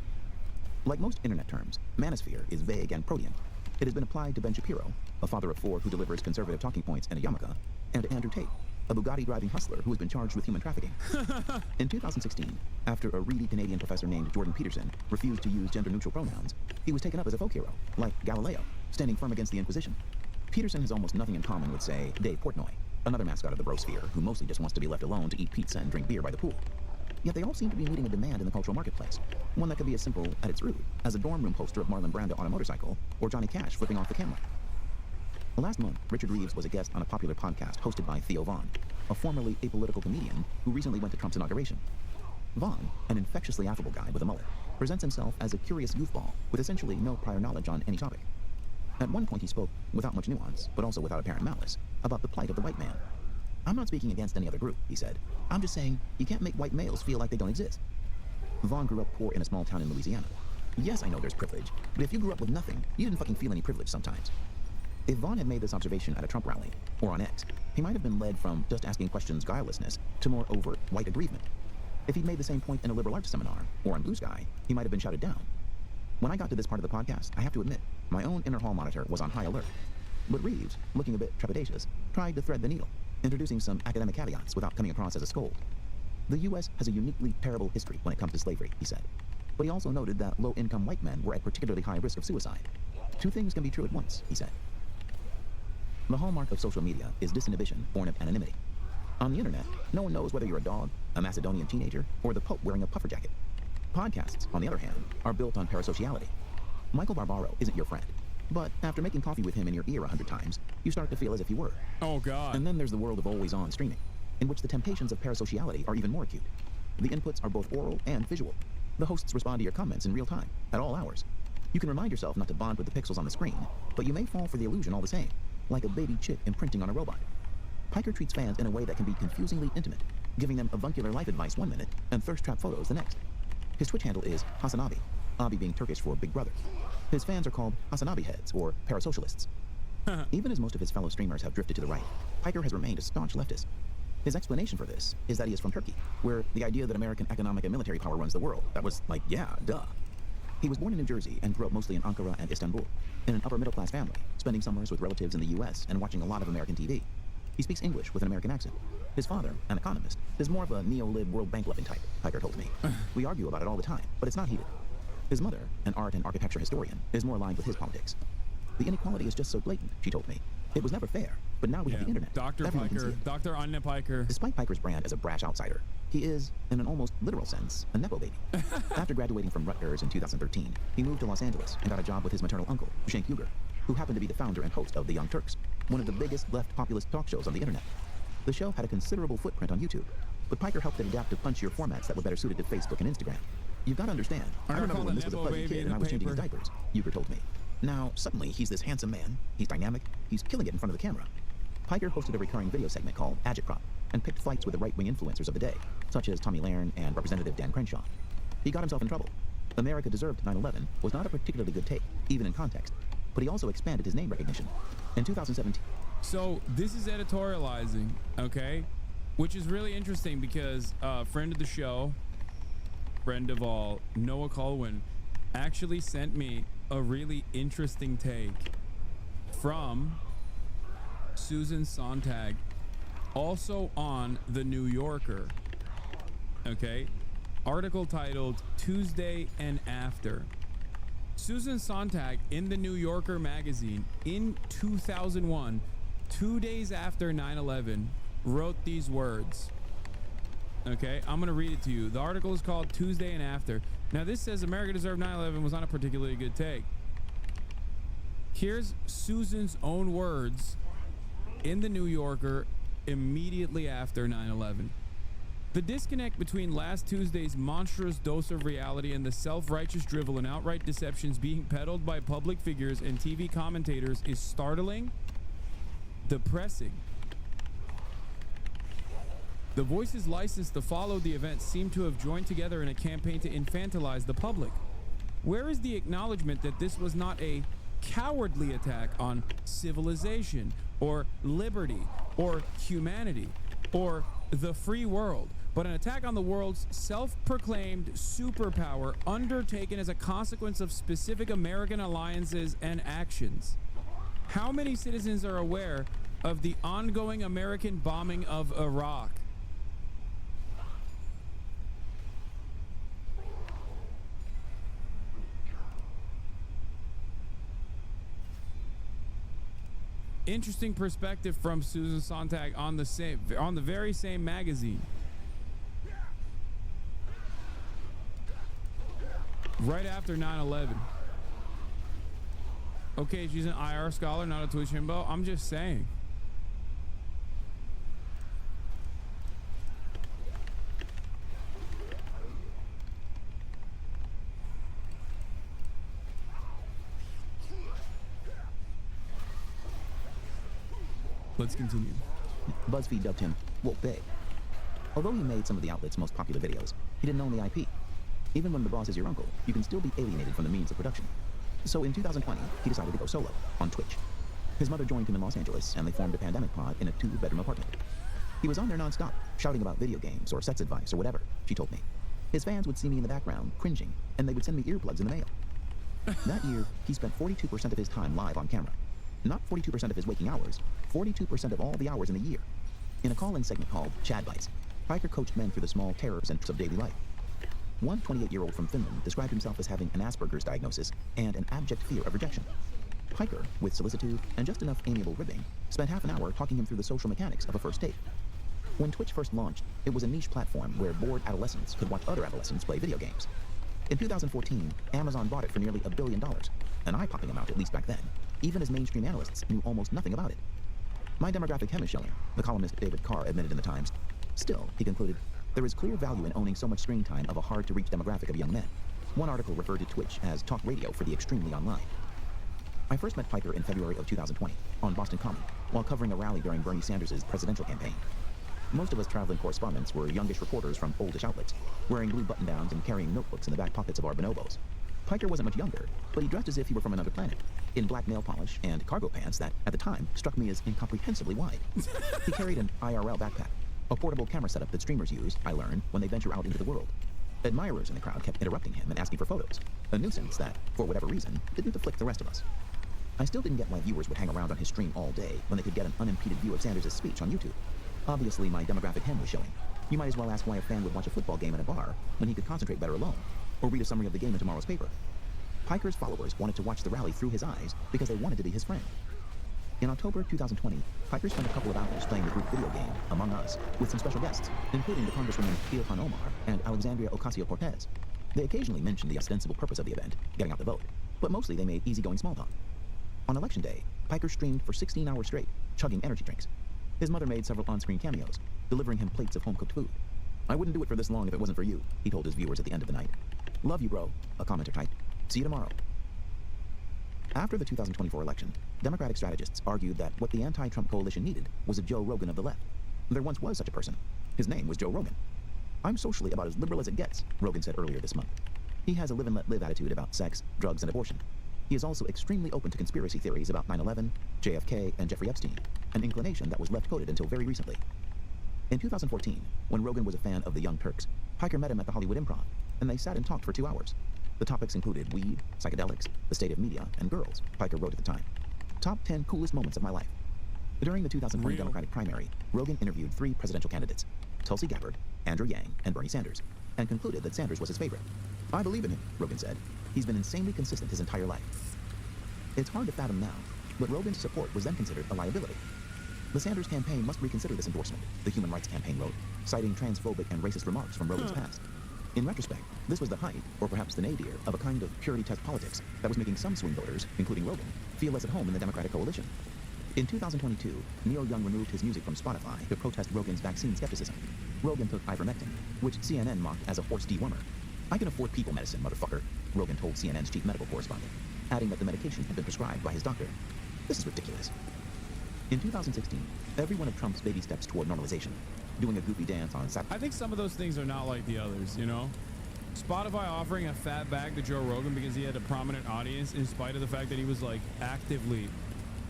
S6: Like most internet terms, manosphere is vague and protean. It has been applied to Ben Shapiro, a father of four who delivers conservative talking points in a yarmulke, and to Andrew Tate, a Bugatti-driving hustler who has been charged with human trafficking. In 2016, after a reedy Canadian professor named Jordan Peterson refused to use gender-neutral pronouns, he was taken up as a folk hero, like Galileo, standing firm against the Inquisition. Peterson has almost nothing in common with, say, Dave Portnoy, another mascot of the brosphere who mostly just wants to be left alone to eat pizza and drink beer by the pool. Yet they all seem to be meeting a demand in the cultural marketplace, one that could be as simple at its root as a dorm room poster of Marlon Brando on a motorcycle or Johnny Cash flipping off the camera. Last month, Richard Reeves was a guest on a popular podcast hosted by Theo Vaughn, a formerly apolitical comedian who recently went to Trump's inauguration. Vaughn, an infectiously affable guy with a mullet, presents himself as a curious goofball with essentially no prior knowledge on any topic. At one point he spoke, without much nuance, but also without apparent malice, about the plight of the white man. "I'm not speaking against any other group," he said. "I'm just saying, you can't make white males feel like they don't exist." Vaughn grew up poor in a small town in Louisiana. Yes, I know there's privilege, but if you grew up with nothing, you didn't fucking feel any privilege sometimes. If Vaughn had made this observation at a Trump rally, or on X, he might have been led from just asking questions guilelessness to more overt white aggrievement. If he'd made the same point in a liberal arts seminar, or on Blue Sky, he might have been shouted down. When I got to this part of the podcast, I have to admit, my own inner hall monitor was on high alert. But Reeves, looking a bit trepidatious, tried to thread the needle, introducing some academic caveats without coming across as a scold. The U.S. has a uniquely terrible history when it comes to slavery, he said. But he also noted that low-income white men were at particularly high risk of suicide. Two things can be true at once, he said. The hallmark of social media is disinhibition born of anonymity. On the internet, no one knows whether you're a dog, a Macedonian teenager, or the Pope wearing a puffer jacket. Podcasts, on the other hand, are built on parasociality. Michael Barbaro isn't your friend, but after making coffee with him in your ear 100 times, you start to feel as if you were.
S2: Oh, God.
S6: And then there's the world of always-on streaming, in which the temptations of parasociality are even more acute. The inputs are both oral and visual. The hosts respond to your comments in real time, at all hours. You can remind yourself not to bond with the pixels on the screen, but you may fall for the illusion all the same, like a baby chick imprinting on a robot. Piker treats fans in a way that can be confusingly intimate, giving them avuncular life advice one minute and thirst trap photos the next. His Twitch handle is Hasanabi, Abi being Turkish for Big Brother. His fans are called Hasanabi heads, or parasocialists. Even as most of his fellow streamers have drifted to the right, Piker has remained a staunch leftist. His explanation for this is that he is from Turkey, where the idea that American economic and military power runs the world, that was like, yeah, duh. He was born in New Jersey and grew up mostly in Ankara and Istanbul, in an upper-middle-class family, spending summers with relatives in the U.S. and watching a lot of American TV. He speaks English with an American accent. His father, an economist, is more of a neo-lib World Bank loving type, Piker told me. We argue about it all the time, but it's not heated. His mother, an art and architecture historian, is more aligned with his politics. The inequality is just so blatant, she told me. It was never fair, but now we have the internet.
S2: Dr. Piker, Dr. Anya Piker.
S6: Despite Piker's brand as a brash outsider, he is, in an almost literal sense, a nepo baby. After graduating from Rutgers in 2013, he moved to Los Angeles and got a job with his maternal uncle, Cenk Uygur, who happened to be the founder and host of The Young Turks, one of the biggest left populist talk shows on the internet. The show had a considerable footprint on YouTube, but Piker helped it adapt to punchier formats that were better suited to Facebook and Instagram. You've got to understand, I remember when this was a fuzzy kid and I was changing his diapers, Uygur told me. Now, suddenly, he's this handsome man, he's dynamic, he's killing it in front of the camera. Piker hosted a recurring video segment called Agitprop and picked fights with the right-wing influencers of the day, such as Tommy Lahren and Representative Dan Crenshaw. He got himself in trouble. America Deserved 9/11 was not a particularly good take, even in context, but he also expanded his name recognition. In 2017...
S2: So, this is editorializing, okay? Which is really interesting because friend of the show, friend of all, Noah Colwyn, actually sent me a really interesting take from Susan Sontag, also on The New Yorker. Okay, article titled Tuesday and After. Susan Sontag in The New Yorker magazine in 2001, 2 days after 9/11, wrote these words. Okay, I'm gonna read it to you. The article is called Tuesday and After. Now this says America Deserved 9/11 was not a particularly good take. Here's Susan's own words in The New Yorker immediately after 9/11. The disconnect between last Tuesday's monstrous dose of reality and the self-righteous drivel and outright deceptions being peddled by public figures and TV commentators is startling, depressing. The voices licensed to follow the event seem to have joined together in a campaign to infantilize the public. Where is the acknowledgement that this was not a cowardly attack on civilization or liberty or humanity or the free world, but an attack on the world's self-proclaimed superpower undertaken as a consequence of specific American alliances and actions? How many citizens are aware of the ongoing American bombing of Iraq. Interesting perspective from Susan Sontag on the very same magazine. Right after 9/11. Okay, she's an IR scholar, not a Twitch himbo. I'm just saying. Let's continue.
S6: BuzzFeed dubbed him Woke Big. Although he made some of the outlet's most popular videos, he didn't own the IP. Even when the boss is your uncle, you can still be alienated from the means of production. So in 2020, he decided to go solo on Twitch. His mother joined him in Los Angeles, and they formed a pandemic pod in a 2-bedroom apartment. He was on there nonstop, shouting about video games or sex advice or whatever, she told me. His fans would see me in the background, cringing, and they would send me earplugs in the mail. That year, he spent 42% of his time live on camera. Not 42% of his waking hours, 42% of all the hours in a year. In a call-in segment called Chad Bites, Piker coached men through the small terrors and of daily life. One 28-year-old from Finland described himself as having an Asperger's diagnosis and an abject fear of rejection. Piker, with solicitude and just enough amiable ribbing, spent half an hour talking him through the social mechanics of a first date. When Twitch first launched, it was a niche platform where bored adolescents could watch other adolescents play video games. In 2014, Amazon bought it for nearly $1 billion, an eye-popping amount at least back then, even as mainstream analysts knew almost nothing about it. My demographic hem is showing, the columnist David Carr admitted in the Times. Still, he concluded, there is clear value in owning so much screen time of a hard-to-reach demographic of young men. One article referred to Twitch as talk radio for the extremely online. I first met Piker in February of 2020 on Boston Common while covering a rally during Bernie Sanders' presidential campaign. Most of us traveling correspondents were youngish reporters from oldish outlets, wearing blue button-downs and carrying notebooks in the back pockets of our bonobos. Piker wasn't much younger, but he dressed as if he were from another planet, in black nail polish and cargo pants that, at the time, struck me as incomprehensibly wide. He carried an IRL backpack, a portable camera setup that streamers use, I learned, when they venture out into the world. Admirers in the crowd kept interrupting him and asking for photos, a nuisance that, for whatever reason, didn't afflict the rest of us. I still didn't get why viewers would hang around on his stream all day when they could get an unimpeded view of Sanders' speech on YouTube. Obviously, my demographic hem was showing. You might as well ask why a fan would watch a football game in a bar when he could concentrate better alone, or read a summary of the game in tomorrow's paper. Piker's followers wanted to watch the rally through his eyes because they wanted to be his friend. In October 2020, Piker spent a couple of hours playing the group video game, Among Us, with some special guests, including the Congresswoman Ilhan Omar and Alexandria Ocasio-Cortez. They occasionally mentioned the ostensible purpose of the event, getting out the vote, but mostly they made easygoing small talk. On Election Day, Piker streamed for 16 hours straight, chugging energy drinks. His mother made several on-screen cameos, delivering him plates of home-cooked food. I wouldn't do it for this long if it wasn't for you, he told his viewers at the end of the night. Love you, bro, a commenter typed. See you tomorrow. After the 2024 election, Democratic strategists argued that what the anti-Trump coalition needed was a Joe Rogan of the left. There once was such a person. His name was Joe Rogan. I'm socially about as liberal as it gets, Rogan said earlier this month. He has a live and let live attitude about sex, drugs, and abortion. He is also extremely open to conspiracy theories about 9/11, JFK, and Jeffrey Epstein, an inclination that was left-coded until very recently. In 2014, when Rogan was a fan of the Young Turks, Piker met him at the Hollywood Improv, and they sat and talked for 2 hours. The topics included weed, psychedelics, the state of media, and girls, Piker wrote at the time. Top 10 coolest moments of my life. During the 2020 Democratic primary, Rogan interviewed 3 presidential candidates, Tulsi Gabbard, Andrew Yang, and Bernie Sanders, and concluded that Sanders was his favorite. I believe in him, Rogan said. He's been insanely consistent his entire life. It's hard to fathom now, but Rogan's support was then considered a liability. The Sanders campaign must reconsider this endorsement, the Human Rights Campaign wrote, citing transphobic and racist remarks from Rogan's past. In retrospect, this was the height, or perhaps the nadir, of a kind of purity test politics that was making some swing voters, including Rogan, feel less at home in the Democratic coalition. In 2022, Neil Young removed his music from Spotify to protest Rogan's vaccine skepticism. Rogan took ivermectin, which CNN mocked as a horse dewormer. I can afford people medicine, motherfucker, Rogan told CNN's chief medical correspondent, adding that the medication had been prescribed by his doctor. This is ridiculous. In 2016, every one of Trump's baby steps toward normalization, doing a goofy dance on Saturday.
S2: I think some of those things are not like the others, you know? Spotify offering a fat bag to Joe Rogan because he had a prominent audience in spite of the fact that he was like actively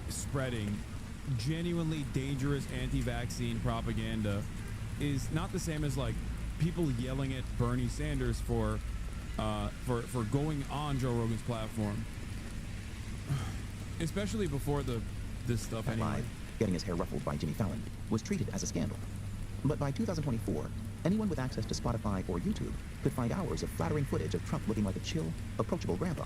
S2: spreading genuinely dangerous anti-vaccine propaganda is not the same as like people yelling at Bernie Sanders for going on Joe Rogan's platform, especially before this stuff anyway.
S6: Live, getting his hair ruffled by Jimmy Fallon, was treated as a scandal. But by 2024, anyone with access to Spotify or YouTube could find hours of flattering footage of Trump looking like a chill, approachable grandpa.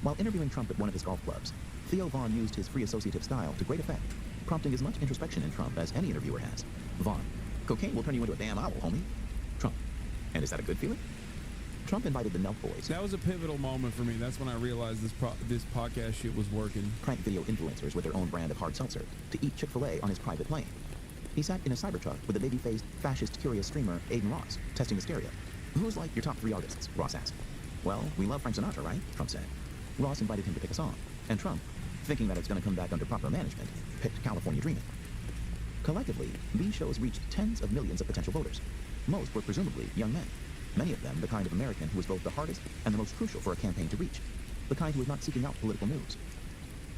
S6: While interviewing Trump at one of his golf clubs, Theo Vaughn used his free associative style to great effect, prompting as much introspection in Trump as any interviewer has. Vaughn: cocaine will turn you into a damn owl, homie. Trump: and is that a good feeling? Trump invited the Nelk Boys.
S2: That was a pivotal moment for me. That's when I realized this podcast shit was working.
S6: Prank video influencers with their own brand of hard seltzer to eat Chick-fil-A on his private plane. He sat in a Cybertruck with the baby-faced, fascist, curious streamer Aiden Ross, testing the stereo. Who's like your top 3 artists? Ross asked. Well, we love Frank Sinatra, right? Trump said. Ross invited him to pick a song, and Trump, thinking that it's going to come back under proper management, picked California Dreaming. Collectively, these shows reached tens of millions of potential voters. Most were presumably young men. Many of them the kind of American who was both the hardest and the most crucial for a campaign to reach. The kind who was not seeking out political news.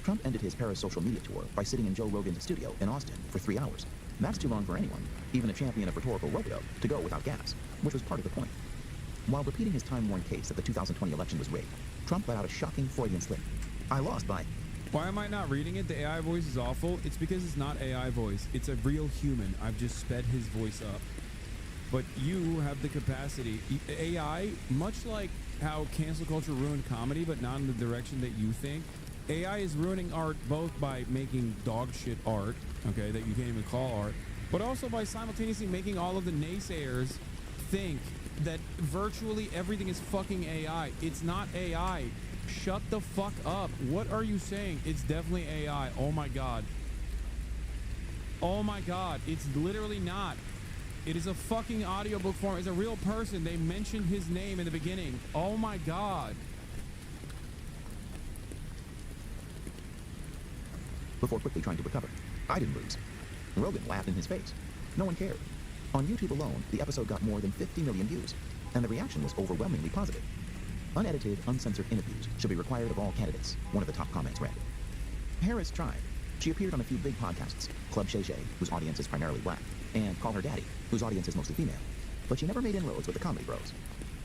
S6: Trump ended his Paris social media tour by sitting in Joe Rogan's studio in Austin for 3 hours. That's too long for anyone, even a champion of rhetorical rodeo, to go without gas, which was part of the point. While repeating his time-worn case that the 2020 election was rigged, Trump let out a shocking Freudian slip. I lost by...
S2: Why am I not reading it? The AI voice is awful. It's because it's not AI voice. It's a real human. I've just sped his voice up. But you have the capacity. AI, much like how cancel culture ruined comedy, but not in the direction that you think, AI is ruining art both by making dog shit art, okay, that you can't even call art, but also by simultaneously making all of the naysayers think that virtually everything is fucking AI. It's not AI. Shut the fuck up. What are you saying? It's definitely AI. Oh my God. Oh my God. It's literally not. It is a fucking audiobook form. It's a real person. They mentioned his name in the beginning. Oh my God.
S6: Before quickly trying to recover, I didn't lose. Rogan laughed in his face. No one cared. On YouTube alone, the episode got more than 50 million views, and the reaction was overwhelmingly positive. Unedited, uncensored interviews should be required of all candidates, one of the top comments read. Harris tried. She appeared on a few big podcasts, Club Shay Shay, whose audience is primarily black, and Call Her Daddy, whose audience is mostly female. But she never made inroads with the comedy bros.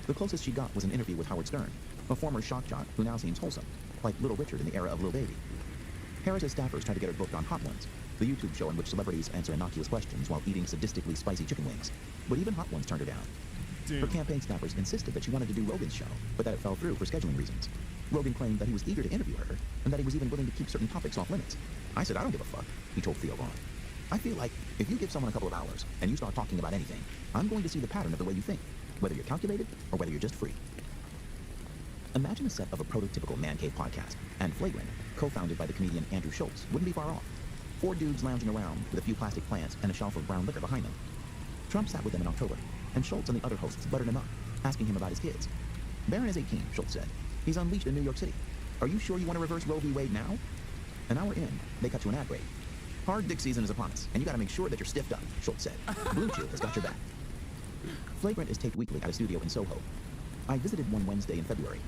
S6: The closest she got was an interview with Howard Stern, a former shock jock who now seems wholesome, like Little Richard in the era of Lil Baby. Harris's staffers tried to get her booked on Hot Ones, the YouTube show in which celebrities answer innocuous questions while eating sadistically spicy chicken wings. But even Hot Ones turned her down. Her campaign staffers insisted that she wanted to do Rogan's show, but that it fell through for scheduling reasons. Rogan claimed that he was eager to interview her, and that he was even willing to keep certain topics off limits. I said, I don't give a fuck, he told Theo Vaughn. I feel like if you give someone a couple of hours and you start talking about anything, I'm going to see the pattern of the way you think, whether you're calculated or whether you're just free. Imagine a set of a prototypical man cave podcast, and Flagrant, co-founded by the comedian Andrew Schultz, wouldn't be far off. 4 dudes lounging around with a few plastic plants and a shelf of brown liquor behind them. Trump sat with them in October, and Schultz and the other hosts buttered him up, asking him about his kids. Barron is 18, Schultz said. He's unleashed in New York City. Are you sure you want to reverse Roe v. Wade now? An hour in, they cut to an ad break. Hard dick season is upon us, and you gotta make sure that you're stiffed up, Schultz said. Blue Chew has got your back. Flagrant is taped weekly at a studio in Soho. I visited one Wednesday in February.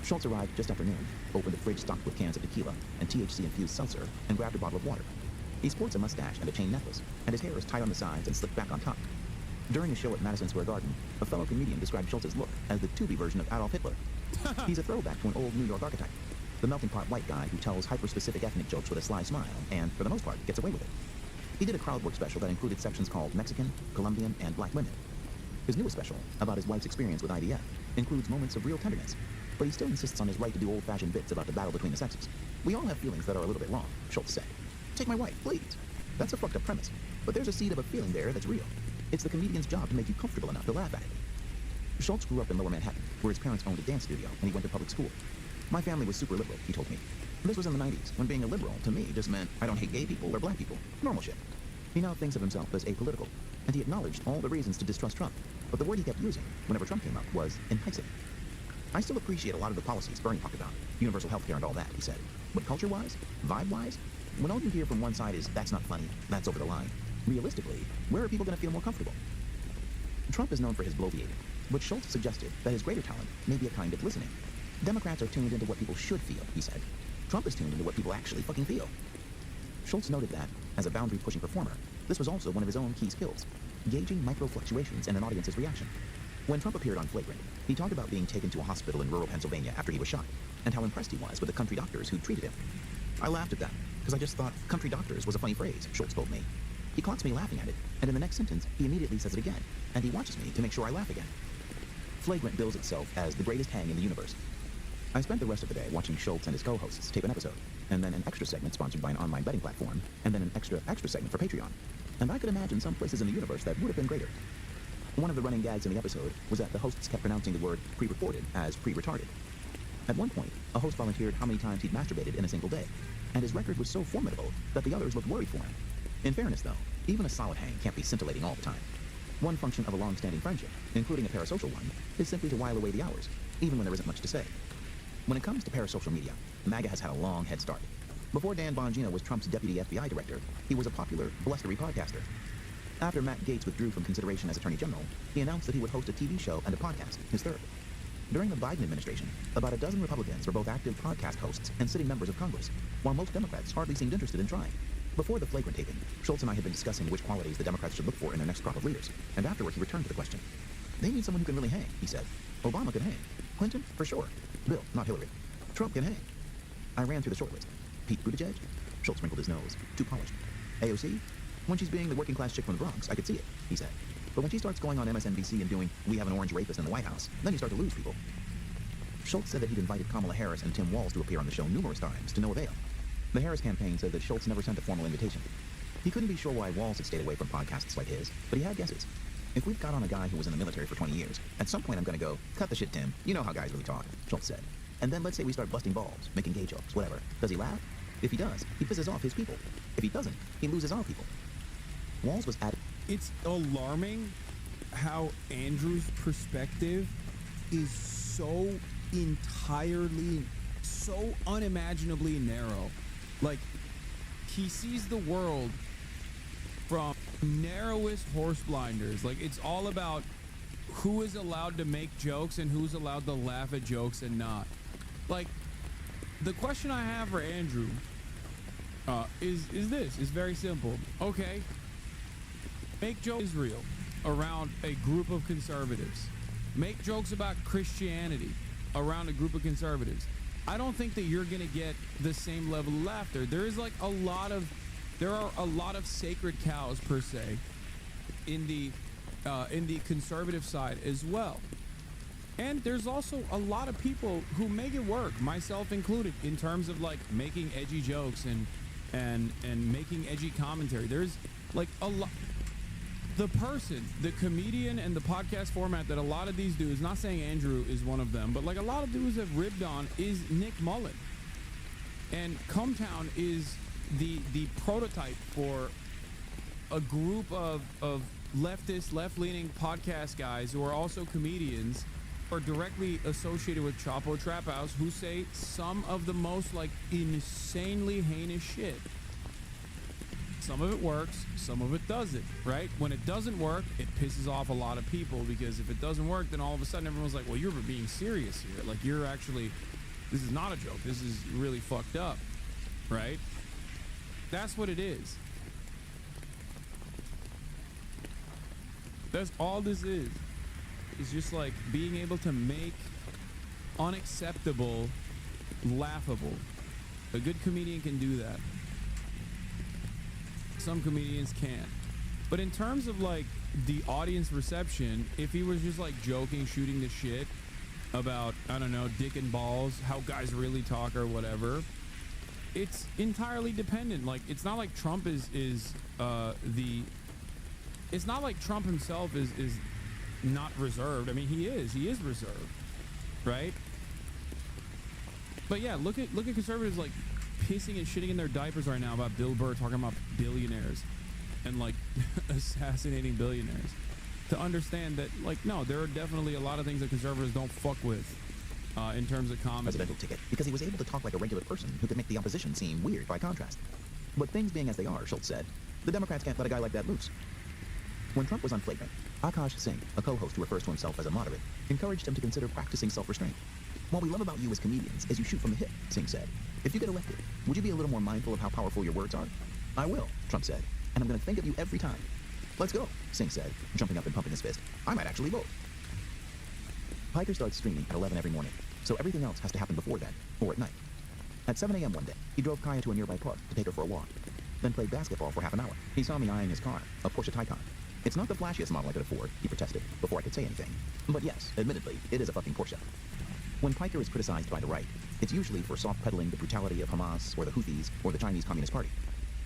S6: Schultz arrived just after noon, opened a fridge stocked with cans of tequila and THC-infused seltzer, and grabbed a bottle of water. He sports a mustache and a chain necklace, and his hair is tied on the sides and slicked back on top. During a show at Madison Square Garden, a fellow comedian described Schultz's look as the Tubi version of Adolf Hitler. He's a throwback to an old New York archetype, the melting pot white guy who tells hyper-specific ethnic jokes with a sly smile, and, for the most part, gets away with it. He did a crowd work special that included sections called Mexican, Colombian, and Black Women. His newest special, about his wife's experience with IVF, includes moments of real tenderness, but he still insists on his right to do old-fashioned bits about the battle between the sexes. We all have feelings that are a little bit wrong, Schultz said. Take my wife, please. That's a fucked up premise, but there's a seed of a feeling there that's real. It's the comedian's job to make you comfortable enough to laugh at it. Schultz grew up in Lower Manhattan, where his parents owned a dance studio, and he went to public school. My family was super liberal, he told me. This was in the 90s, when being a liberal, to me, just meant I don't hate gay people or black people. Normal shit. He now thinks of himself as apolitical, and he acknowledged all the reasons to distrust Trump, but the word he kept using whenever Trump came up was enticing. I still appreciate a lot of the policies Bernie talked about, universal health care and all that, he said. But culture-wise, vibe-wise, when all you hear from one side is, that's not funny, that's over the line, realistically, where are people going to feel more comfortable? Trump is known for his bloviating, but Schultz suggested that his greater talent may be a kind of listening. Democrats are tuned into what people should feel, he said. Trump is tuned into what people actually fucking feel. Schultz noted that, as a boundary-pushing performer, this was also one of his own key skills, gauging micro-fluctuations in an audience's reaction. When Trump appeared on Flagrant, he talked about being taken to a hospital in rural Pennsylvania after he was shot, and how impressed he was with the country doctors who treated him. I laughed at them, because I just thought country doctors was a funny phrase, Schultz told me. He clocks me laughing at it, and in the next sentence, he immediately says it again, and he watches me to make sure I laugh again. Flagrant bills itself as the greatest hang in the universe. I spent the rest of the day watching Schultz and his co-hosts tape an episode, and then an extra segment sponsored by an online betting platform, and then an extra segment for Patreon. And I could imagine some places in the universe that would have been greater. One of the running gags in the episode was that the hosts kept pronouncing the word pre-recorded as pre-retarded. At one point, a host volunteered how many times he'd masturbated in a single day, and his record was so formidable that the others looked worried for him. In fairness, though, even a solid hang can't be scintillating all the time. One function of a long-standing friendship, including a parasocial one, is simply to while away the hours, even when there isn't much to say. When it comes to parasocial media, MAGA has had a long head start. Before Dan Bongino was Trump's deputy FBI director, he was a popular, blustery podcaster. After Matt Gaetz withdrew from consideration as Attorney General, he announced that he would host a TV show and a podcast, his third. During the Biden administration, about a dozen Republicans were both active podcast hosts and sitting members of Congress, while most Democrats hardly seemed interested in trying. Before the flagrant taping, Schultz and I had been discussing which qualities the Democrats should look for in their next crop of leaders, and afterward he returned to the question. They need someone who can really hang, he said. Obama can hang. Clinton, for sure. Bill, not Hillary. Trump can hang. I ran through the short list. Pete Buttigieg? Schultz wrinkled his nose. Too polished. AOC? When she's being the working class chick from the Bronx, I could see it, he said. But when she starts going on MSNBC and doing, we have an orange rapist in the White House, then you start to lose people. Schultz said that he'd invited Kamala Harris and Tim Walz to appear on the show numerous times, to no avail. The Harris campaign said that Schultz never sent a formal invitation. He couldn't be sure why Walz had stayed away from podcasts like his, but he had guesses. If we've got on a guy who was in the military for 20 years, at some point I'm gonna go, cut the shit, Tim. You know how guys really talk, Schultz said. And then let's say we start busting balls, making gay jokes, whatever. Does he laugh? If he does, he pisses off his people. If he doesn't, he loses our people. Walz was at it.
S2: It's alarming how Andrew's perspective is so entirely, so unimaginably narrow. Like, he sees the world from narrowest horse blinders. Like, it's all about who is allowed to make jokes and who's allowed to laugh at jokes and not. Like, the question I have for Andrew is very simple. Okay, make jokes Israel around a group of conservatives. Make jokes about Christianity around a group of conservatives. I don't think that you're gonna get the same level of laughter. There are a lot of sacred cows per se in the conservative side as well. And there's also a lot of people who make it work, myself included, in terms of like making edgy jokes and making edgy commentary. There's like a lot. The comedian and the podcast format that a lot of these dudes, not saying Andrew is one of them, but like a lot of dudes have ribbed on is Nick Mullen. And Cometown is the prototype for a group of leftist, left-leaning podcast guys who are also comedians, are directly associated with Chapo Trap House, who say some of the most like insanely heinous shit. Some of it works, some of it doesn't, right? When it doesn't work, it pisses off a lot of people, because if it doesn't work, then all of a sudden everyone's like, well, you're being serious here. Like, you're actually, this is not a joke. This is really fucked up, right? That's what it is. That's all this is. It's just like being able to make unacceptable laughable. A good comedian can do that. Some comedians can't. But in terms of like the audience reception, if he was just like joking, shooting the shit about, I don't know, dick and balls, how guys really talk or whatever, it's entirely dependent. Like, it's not like Trump it's not like Trump himself is not reserved. I mean, he is reserved, right? But yeah, look at conservatives like pissing and shitting in their diapers right now about Bill Burr talking about billionaires and like assassinating billionaires, to understand that, like, no, there are definitely a lot of things that conservatives don't fuck with in terms of comedy.
S6: Presidential ticket, because he was able to talk like a regular person who could make the opposition seem weird by contrast. But things being as they are, Schultz said, the Democrats can't let a guy like that loose. When Trump was on Flagrant, Akash Singh, a co-host who refers to himself as a moderate, encouraged him to consider practicing self-restraint. What we love about you as comedians is you shoot from the hip, Singh said. If you get elected, would you be a little more mindful of how powerful your words are? I will, Trump said, and I'm going to think of you every time. Let's go, Singh said, jumping up and pumping his fist. I might actually vote. Piker starts streaming at 11 every morning, so everything else has to happen before then, or at night. At 7 a.m. one day, he drove Kaya to a nearby park to take her for a walk, then played basketball for half an hour. He saw me eyeing his car, a Porsche Taycan. It's not the flashiest model I could afford, he protested, before I could say anything. But yes, admittedly, it is a fucking Porsche. When Piker is criticized by the right, it's usually for soft-peddling the brutality of Hamas or the Houthis or the Chinese Communist Party.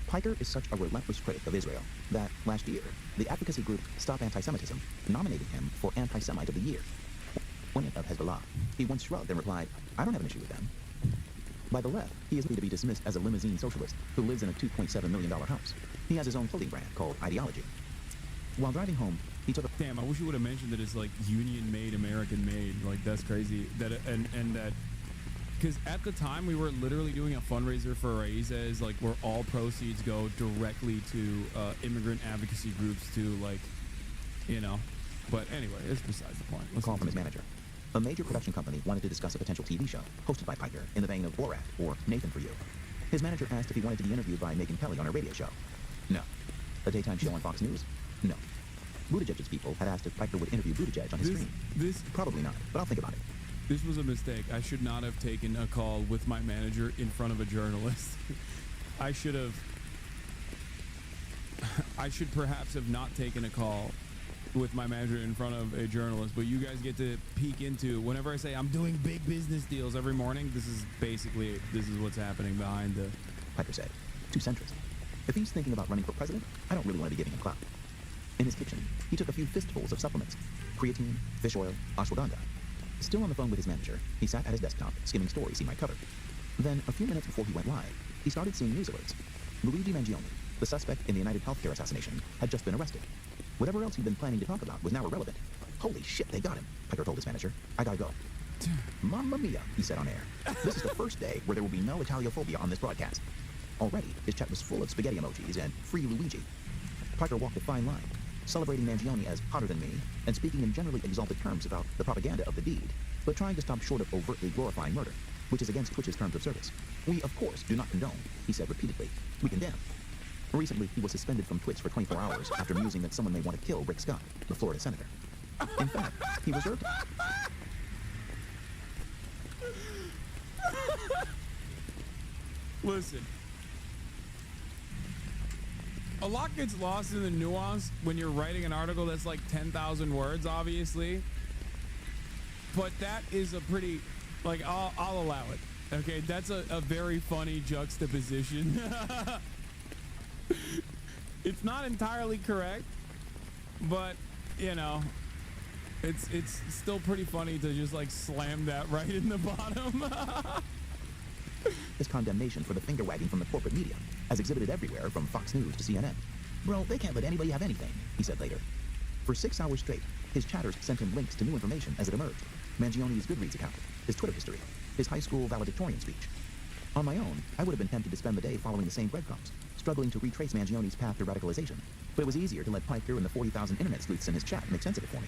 S6: Piker is such a relentless critic of Israel that, last year, the advocacy group Stop Anti-Semitism nominated him for Anti-Semite of the Year. When of Hezbollah, he once shrugged and replied, I don't have an issue with them. By the left, he is to be dismissed as a limousine socialist who lives in a $2.7 million house. He has his own clothing brand called Ideology. While driving home, he took a...
S2: Damn, I wish you would have mentioned that it's like union-made, American-made. Like, that's crazy. That and that... Because at the time, we were literally doing a fundraiser for Raíces, like, where all proceeds go directly to immigrant advocacy groups to, like, you know. But anyway, it's besides the point.
S6: A call from his manager. A major production company wanted to discuss a potential TV show hosted by Piker in the vein of Borat or Nathan for You. His manager asked if he wanted to be interviewed by Megyn Kelly on her radio show. No. A daytime show on Fox News? No. Buttigieg's people had asked if Piker would interview Buttigieg on his stream. Probably not, but I'll think about it.
S2: This was a mistake. I should not have taken a call with my manager in front of a journalist. I should perhaps have not taken a call with my manager in front of a journalist, but you guys get to peek into, whenever I say I'm doing big business deals every morning, this is what's happening behind the...
S6: Piker said, too centrist. If he's thinking about running for president, I don't really want to be giving him clout. In his kitchen, he took a few fistfuls of supplements, creatine, fish oil, ashwagandha. Still on the phone with his manager, he sat at his desktop, skimming stories he might cover. Then, a few minutes before he went live, he started seeing news alerts. Luigi Mangione, the suspect in the United Healthcare assassination, had just been arrested. Whatever else he'd been planning to talk about was now irrelevant. Holy shit, they got him, Piker told his manager. I gotta go. Mamma mia, he said on air. This is the first day where there will be no Italiophobia on this broadcast. Already, his chat was full of spaghetti emojis and free Luigi. Piker walked a fine line, celebrating Mangione as hotter than me, and speaking in generally exalted terms about the propaganda of the deed, but trying to stop short of overtly glorifying murder, which is against Twitch's terms of service. We, of course, do not condone, he said repeatedly. We condemn. Recently, he was suspended from Twitch for 24 hours after musing that someone may want to kill Rick Scott, the Florida senator. In fact, he reserved...
S2: Listen. A lot gets lost in the nuance when you're writing an article that's like 10,000 words, obviously. But that is a pretty... Like, I'll allow it. Okay, that's a very funny juxtaposition. It's not entirely correct, but, you know, it's still pretty funny to just, like, slam that right in the bottom.
S6: His condemnation for the finger-wagging from the corporate media, as exhibited everywhere from Fox News to CNN. Bro, they can't let anybody have anything, he said later. For 6 hours straight, his chatters sent him links to new information as it emerged. Mangione's Goodreads account, his Twitter history, his high school valedictorian speech. On my own, I would have been tempted to spend the day following the same breadcrumbs, struggling to retrace Mangione's path to radicalization. But it was easier to let Piker and the 40,000 internet sleuths in his chat make sense of it for me.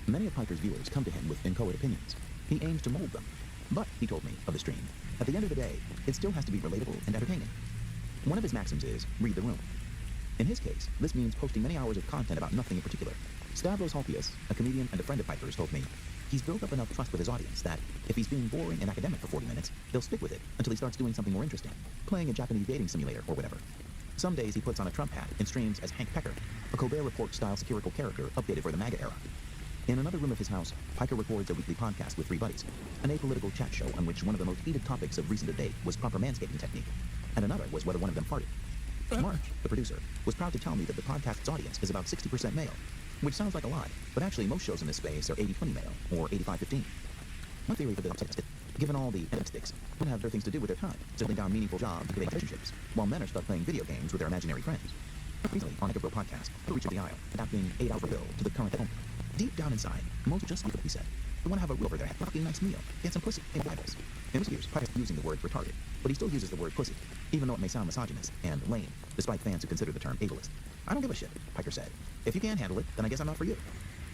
S6: Many of Piker's viewers come to him with inchoate opinions. He aims to mold them. But, he told me, of the stream, at the end of the day, it still has to be relatable and entertaining. One of his maxims is, read the room. In his case, this means posting many hours of content about nothing in particular. Stavros Halkias, a comedian and a friend of Piker's, told me, he's built up enough trust with his audience that, if he's being boring and academic for 40 minutes, they'll stick with it until he starts doing something more interesting, playing a Japanese dating simulator or whatever. Some days he puts on a Trump hat and streams as Hank Pecker, a Colbert Report-style satirical character updated for the MAGA era. In another room of his house, Piker records a weekly podcast with 3 buddies, an apolitical chat show on which one of the most heated topics of recent debate was proper manscaping technique, and another was whether one of them farted. Mark, the producer, was proud to tell me that the podcast's audience is about 60% male, which sounds like a lot, but actually most shows in this space are 80-20 male, or 85-15. My theory for the upset is that, given all the statistics, women have their things to do with their time, settling down meaningful jobs and creating relationships, while men are stuck playing video games with their imaginary friends. Recently, on Micro Podcast, I reached the aisle, adapting 8-hour bill to the current home. Deep down inside, most just look at what he said. They want to have a roof over their head, fucking nice meal, get some pussy, in Bibles. In his years, Piker's using the word retarded, but he still uses the word pussy, even though it may sound misogynist and lame, despite fans who consider the term ableist. I don't give a shit, Piker said. If you can't handle it, then I guess I'm not for you.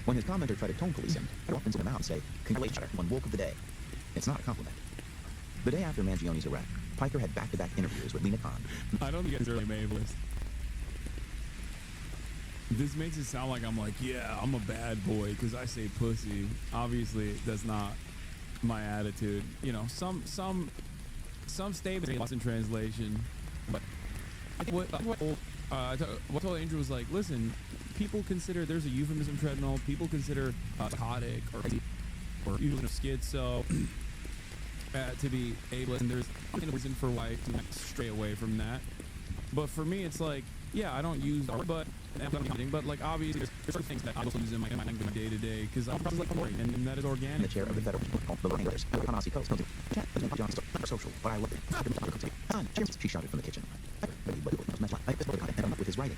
S6: When his commenter tried to tone police him, I'd often zoom him out and say, congratulations, one woke of the day. It's not a compliment. The day after Mangione's arrest, Piker had back-to-back interviews with Lena Khan.
S2: I don't think it's really ableist. This makes it sound like I'm like, yeah, I'm a bad boy because I say pussy. Obviously, that's not my attitude. You know, some some statements lost in translation. But what told Andrew was like, listen, people consider there's a euphemism treadmill. People consider psychotic or usually schizo to be ableist, and there's a reason for why to stray away from that. But for me, it's like, yeah, I don't use but like obviously there's certain things that I also use in my day to day because I'm probably like boring, and that is organic.
S6: The chair of the federal English, social, but I love it. She shouted from the kitchen. With his writing.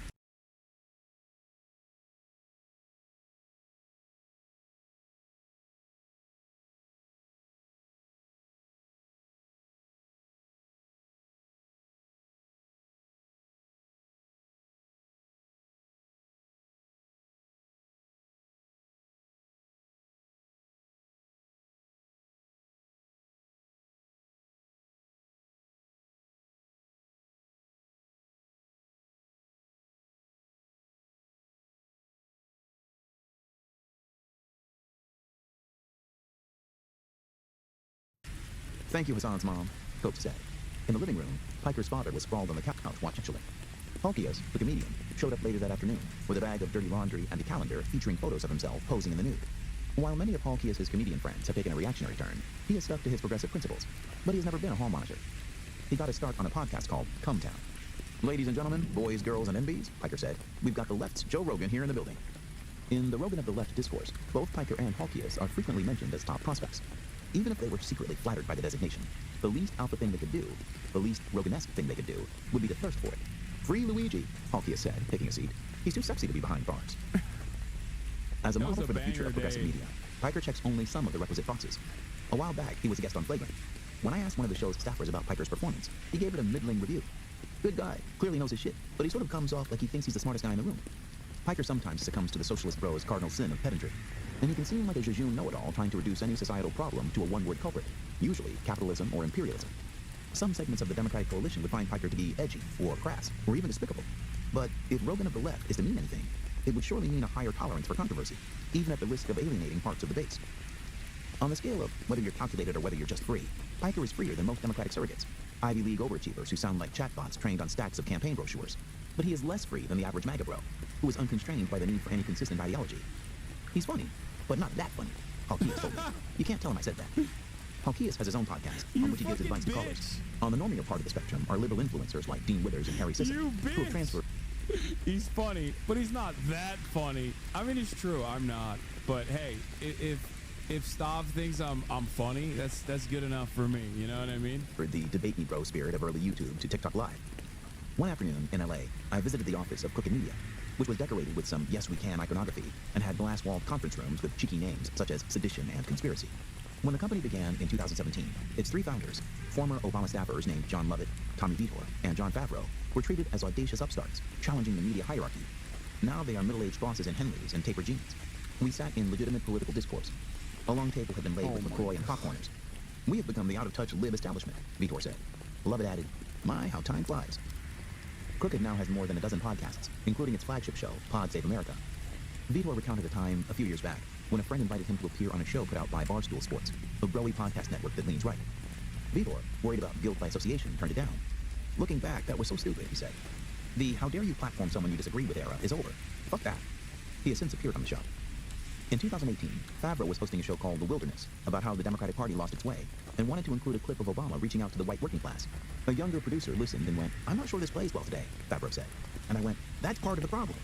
S6: Thank you, Hasan's mom, Coach said. In the living room, Piker's father was sprawled on the couch watching. Halkias, the comedian, showed up later that afternoon with a bag of dirty laundry and a calendar featuring photos of himself posing in the nude. While many of Halkias' comedian friends have taken a reactionary turn, he has stuck to his progressive principles, but he has never been a hall monitor. He got his start on a podcast called Come Town. Ladies and gentlemen, boys, girls, and MBs, Piker said, we've got the left's Joe Rogan here in the building. In the Rogan of the Left discourse, both Piker and Halkias are frequently mentioned as top prospects. Even if they were secretly flattered by the designation, the least alpha thing they could do, the least Roganesque thing they could do, would be to thirst for it. Free Luigi, Halkias said, taking a seat. He's too sexy to be behind bars. As a model for the future of progressive media, Piker checks only some of the requisite boxes. A while back, he was a guest on Flagrant. When I asked one of the show's staffers about Piker's performance, he gave it a middling review. Good guy, clearly knows his shit, but he sort of comes off like he thinks he's the smartest guy in the room. Piker sometimes succumbs to the socialist bro's cardinal sin of pedantry, and he can seem like a jejune know-it-all trying to reduce any societal problem to a one-word culprit, usually capitalism or imperialism. Some segments of the Democratic coalition would find Piker to be edgy, or crass, or even despicable. But if Rogan of the Left is to mean anything, it would surely mean a higher tolerance for controversy, even at the risk of alienating parts of the base. On the scale of whether you're calculated or whether you're just free, Piker is freer than most Democratic surrogates, Ivy League overachievers who sound like chatbots trained on stacks of campaign brochures. But he is less free than the average MAGA bro, who is unconstrained by the need for any consistent ideology. He's funny, but not that funny, Halkias told me. You can't tell him I said that. Halkias has his own podcast, on which he gives advice to callers. On the normier part of the spectrum are liberal influencers like Dean Withers and Harry Sisson, who have transferred...
S2: He's funny, but he's not that funny. I mean, it's true, I'm not. But hey, if Stav thinks I'm funny, that's good enough for me, you know what I mean?
S6: For the debate me bro spirit of early YouTube to TikTok Live. One afternoon in LA, I visited the office of Crooked Media, which was decorated with some Yes We Can iconography and had glass-walled conference rooms with cheeky names such as Sedition and Conspiracy. When the company began in 2017, its three founders, former Obama staffers named John Lovett, Tommy Vitor, and John Favreau, were treated as audacious upstarts, challenging the media hierarchy. Now they are middle-aged bosses in Henleys and tapered jeans. We sat in legitimate political discourse. A long table had been laid with McCoy and Cockhorners. We have become the out-of-touch lib establishment, Vitor said. Lovett added, my, how time flies. Crooked now has more than a dozen podcasts, including its flagship show, Pod Save America. Vitor recounted a time a few years back when a friend invited him to appear on a show put out by Barstool Sports, a broy podcast network that leans right. Vitor, worried about guilt by association, turned it down. Looking back, that was so stupid, he said. The how dare you platform someone you disagree with era is over. Fuck that. He has since appeared on the show. In 2018, Favreau was hosting a show called The Wilderness about how the Democratic Party lost its way and wanted to include a clip of Obama reaching out to the white working class. A younger producer listened and went, I'm not sure this plays well today, Favreau said. And I went, that's part of the problem.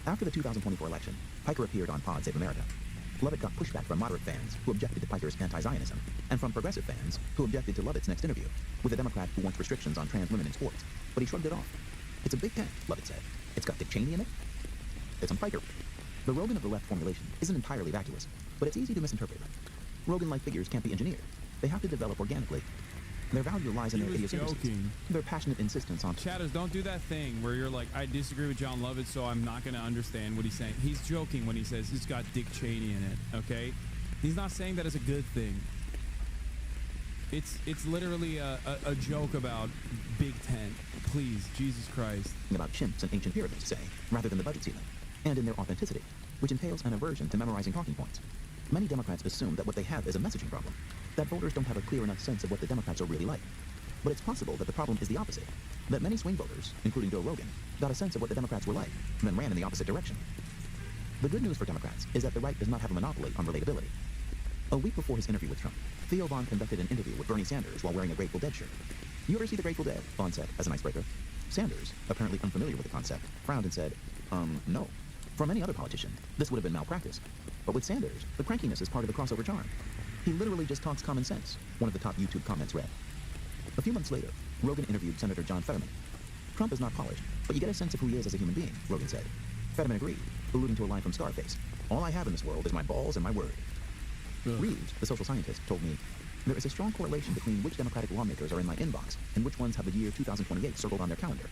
S6: After the 2024 election, Piker appeared on Pod Save America. Lovett got pushback from moderate fans who objected to Piker's anti-Zionism, and from progressive fans who objected to Lovett's next interview with a Democrat who wants restrictions on trans women in sports. But he shrugged it off. It's a big tent, Lovett said. It's got Dick Cheney in it. It's on Piker. The Rogan of the Left formulation isn't entirely vacuous, but it's easy to misinterpret. Rogan-like figures can't be engineered. They have to develop organically. Their value lies in their idiosyncrasies. Their passionate insistence on...
S2: Chatters, don't do that thing where you're like, I disagree with John Lovett, so I'm not going to understand what he's saying. He's joking when he says it's got Dick Cheney in it, okay? He's not saying that as a good thing. It's literally a joke about Big Tent. Please, Jesus Christ.
S6: About chimps and ancient pyramids, say, rather than the budget ceiling, and in their authenticity, which entails an aversion to memorizing talking points. Many Democrats assume that what they have is a messaging problem, that voters don't have a clear enough sense of what the Democrats are really like. But it's possible that the problem is the opposite, that many swing voters, including Joe Rogan, got a sense of what the Democrats were like, and then ran in the opposite direction. The good news for Democrats is that the right does not have a monopoly on relatability. A week before his interview with Trump, Theo Von conducted an interview with Bernie Sanders while wearing a Grateful Dead shirt. You ever see the Grateful Dead? Von said, as an icebreaker. Sanders, apparently unfamiliar with the concept, frowned and said, no. For many other politicians, this would have been malpractice. But with Sanders, the crankiness is part of the crossover charm. He literally just talks common sense, one of the top YouTube comments read. A few months later, Rogan interviewed Senator John Fetterman. Trump is not polished, but you get a sense of who he is as a human being, Rogan said. Fetterman agreed, alluding to a line from Scarface. All I have in this world is my balls and my word. Reeves, the social scientist, told me, there is a strong correlation between which Democratic lawmakers are in my inbox and which ones have the year 2028 circled on their calendar.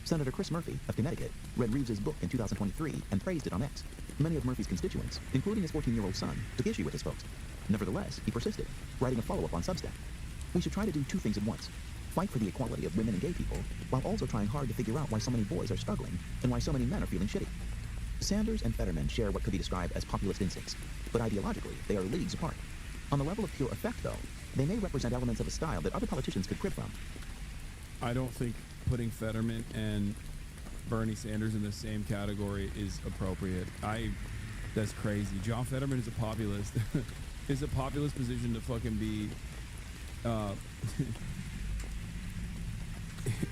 S6: Senator Chris Murphy of Connecticut read Reeves' book in 2023 and praised it on X. Many of Murphy's constituents, including his 14-year-old son, took issue with his folks. Nevertheless, he persisted, writing a follow-up on Substack. We should try to do two things at once. Fight for the equality of women and gay people, while also trying hard to figure out why so many boys are struggling and why so many men are feeling shitty. Sanders and Fetterman share what could be described as populist instincts, but ideologically, they are leagues apart. On the level of pure effect, though, they may represent elements of a style that other politicians could crib from.
S2: I don't think putting Fetterman and Bernie Sanders in the same category is appropriate. That's crazy. John Fetterman is a populist. It's a populist position to fucking be,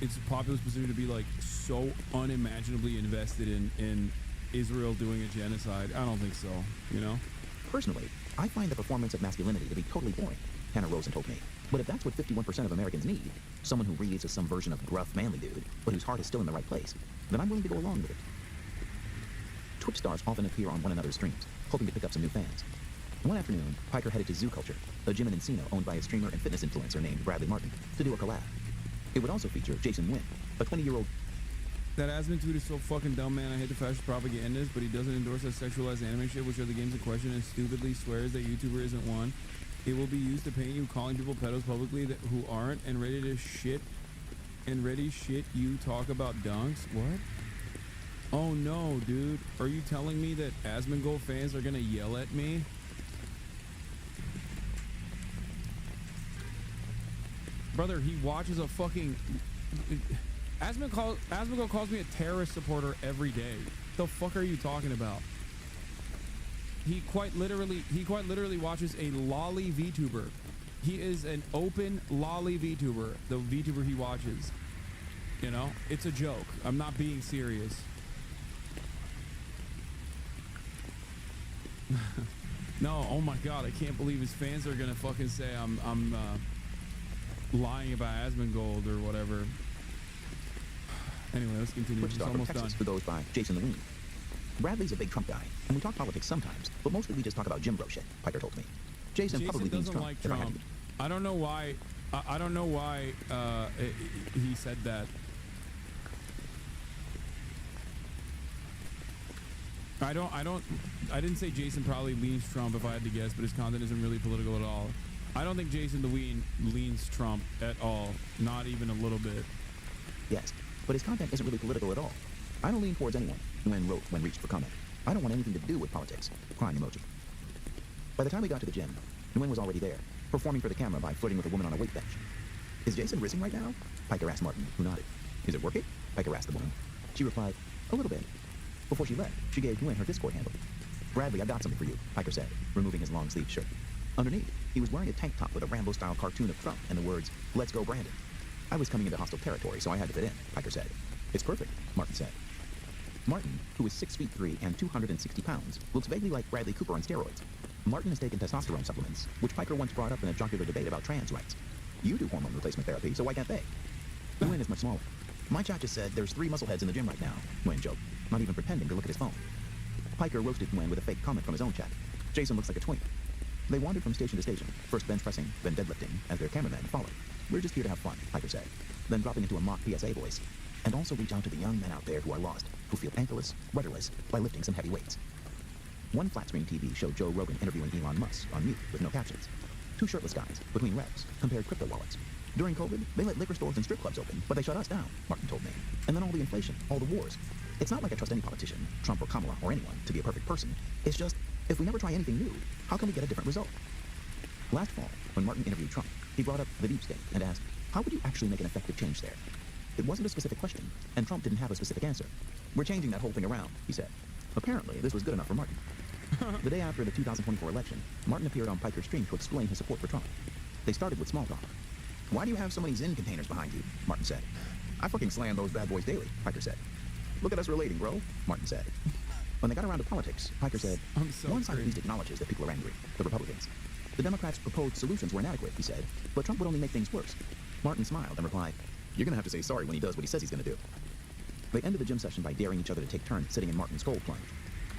S2: it's a populist position to be like so unimaginably invested in Israel doing a genocide. I don't think so, you know?
S6: Personally, I find the performance of masculinity to be totally boring, Hannah Rosen told me. But if that's what 51% of Americans need, someone who reads as some version of gruff, manly dude, but whose heart is still in the right place, then I'm willing to go along with it. Twitch stars often appear on one another's streams, hoping to pick up some new fans. One afternoon, Piker headed to Zoo Culture, a gym in Encino owned by a streamer and fitness influencer named Bradley Martin, to do a collab. It would also feature Jason Wynn, a 20-year-old...
S2: That Asman tweet is so fucking dumb, man. I hate the fascist propagandist, but he doesn't endorse that sexualized anime shit, which are the games in question, and stupidly swears that YouTuber isn't one. It will be used to paint you calling people pedos publicly who aren't, and ready shit you talk about dunks. What? Oh no, dude. Are you telling me that Asmongold fans are gonna yell at me? Brother, he watches a fucking... Asmongold calls me a terrorist supporter every day. The fuck are you talking about? He quite literally watches a lolly VTuber. He is an open lolly VTuber. The VTuber he watches. You know? It's a joke. I'm not being serious. No, oh my god, I can't believe his fans are gonna fucking say I'm lying about Asmongold or whatever. Anyway, let's continue.
S6: Twitch star from Texas who goes by Jason Lewin. Bradley's a big Trump guy, and we talk politics sometimes, but mostly we just talk about Jim Bro shit, Piker told me. Jason probably leans Trump.
S2: Like Trump. I don't know why. I don't know why he said that. I didn't say Jason probably leans Trump if I had to guess, but his content isn't really political at all. I don't think Jason Lewin leans Trump at all, not even a little bit.
S6: Yes, but his content isn't really political at all. I don't lean towards anyone, Nguyen wrote when reached for comment. I don't want anything to do with politics. Crying emoji. By the time we got to the gym, Nguyen was already there, performing for the camera by flirting with a woman on a weight bench. Is Jason rizzing right now? Piker asked Martin, who nodded. Is it working? Piker asked the woman. She replied, a little bit. Before she left, she gave Nguyen her Discord handle. Bradley, I got something for you, Piker said, removing his long-sleeved shirt. Underneath, he was wearing a tank top with a Rambo-style cartoon of Trump and the words, "Let's go Brandon." I was coming into hostile territory, so I had to fit in, Piker said. It's perfect, Martin said. Martin, who is 6'3" and 260 pounds, looks vaguely like Bradley Cooper on steroids. Martin has taken testosterone supplements, which Piker once brought up in a jocular debate about trans rights. You do hormone replacement therapy, so why can't they? Nguyen is much smaller. My chat just said there's 3 muscleheads in the gym right now, Nguyen joked, not even pretending to look at his phone. Piker roasted Nguyen with a fake comment from his own chat. Jason looks like a twink. They wandered from station to station, first bench pressing, then deadlifting, as their cameraman followed. We're just here to have fun, Piker said, then dropping into a mock PSA voice. And also reach out to the young men out there who are lost, who feel anchorless, rudderless, by lifting some heavy weights. One flat-screen TV showed Joe Rogan interviewing Elon Musk on mute with no captions. 2 shirtless guys, between reps, compared crypto wallets. During COVID, they let liquor stores and strip clubs open, but they shut us down, Martin told me. And then all the inflation, all the wars. It's not like I trust any politician, Trump or Kamala or anyone, to be a perfect person. It's just, if we never try anything new, how can we get a different result? Last fall, when Martin interviewed Trump, he brought up the deep state and asked, how would you actually make an effective change there? It wasn't a specific question, and Trump didn't have a specific answer. We're changing that whole thing around, he said. Apparently, this was good enough for Martin. The day after the 2024 election, Martin appeared on Piker's stream to explain his support for Trump. They started with small talk. Why do you have so many Zen containers behind you? Martin said. I fucking slam those bad boys daily, Piker said. Look at us relating, bro, Martin said. When they got around to politics, Piker said, one side at least acknowledges that people are angry, the Republicans. The Democrats' proposed solutions were inadequate, he said, but Trump would only make things worse. Martin smiled and replied, you're gonna have to say sorry when he does what he says he's gonna do. They ended the gym session by daring each other to take turns sitting in Martin's cold plunge.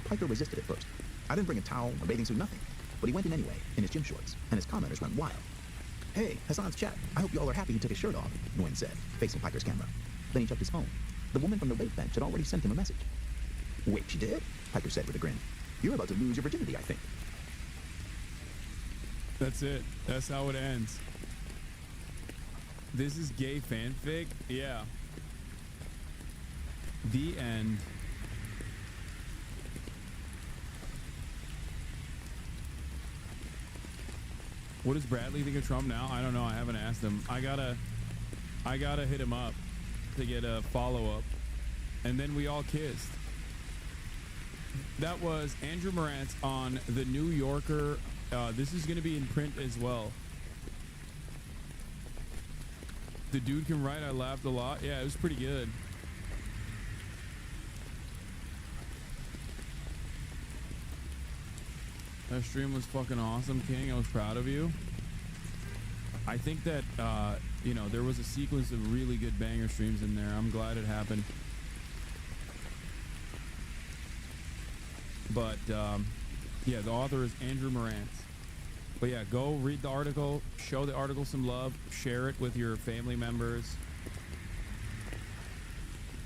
S6: Piker resisted at first. I didn't bring a towel, a bathing suit, nothing. But he went in anyway, in his gym shorts, and his commenters went wild. Hey, Hasan's chat. I hope you all are happy he took his shirt off, Nguyen said, facing Piker's camera. Then he checked his phone. The woman from the weight bench had already sent him a message. Wait, she did? Piker said with a grin. You're about to lose your virginity, I think.
S2: That's it. That's how it ends. This is gay fanfic? Yeah. The end. What does Bradley think of Trump now? I don't know. I haven't asked him. I gotta hit him up to get a follow-up. And then we all kissed. That was Andrew Morantz on The New Yorker. This is going to be in print as well. The dude can write. I laughed a lot. Yeah, it was pretty good. That stream was fucking awesome, King. I was proud of you. I think that, you know, there was a sequence of really good banger streams in there. I'm glad it happened. But, yeah, the author is Andrew Morantz. But yeah, go read the article, show the article some love, share it with your family members.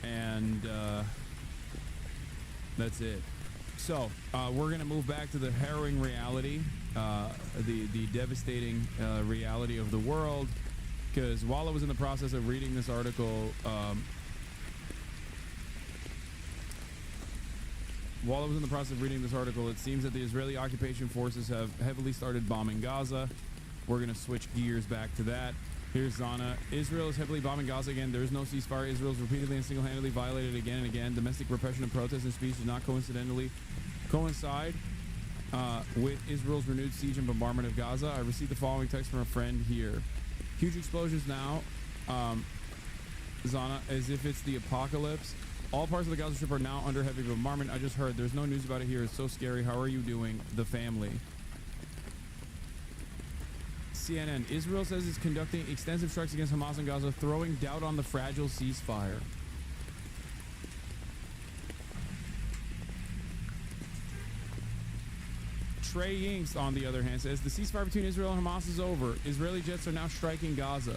S2: And, that's it. So, we're going to move back to the harrowing reality, the devastating reality of the world. Because while I was in the process of reading this article, it seems that the Israeli occupation forces have heavily started bombing Gaza. We're going to switch gears back to that. Here's Zana. Israel is heavily bombing Gaza again. There is no ceasefire. Israel is repeatedly and single-handedly violated again and again. Domestic repression of protests and speech does not coincidentally coincide with Israel's renewed siege and bombardment of Gaza. I received the following text from a friend here. Huge explosions now, Zana, as if it's the apocalypse. All parts of the Gaza Strip are now under heavy bombardment. I just heard. There's no news about it here. It's so scary. How are you doing? The family. CNN. Israel says it's conducting extensive strikes against Hamas and Gaza, throwing doubt on the fragile ceasefire. Trey Yinks, on the other hand, says the ceasefire between Israel and Hamas is over. Israeli jets are now striking Gaza.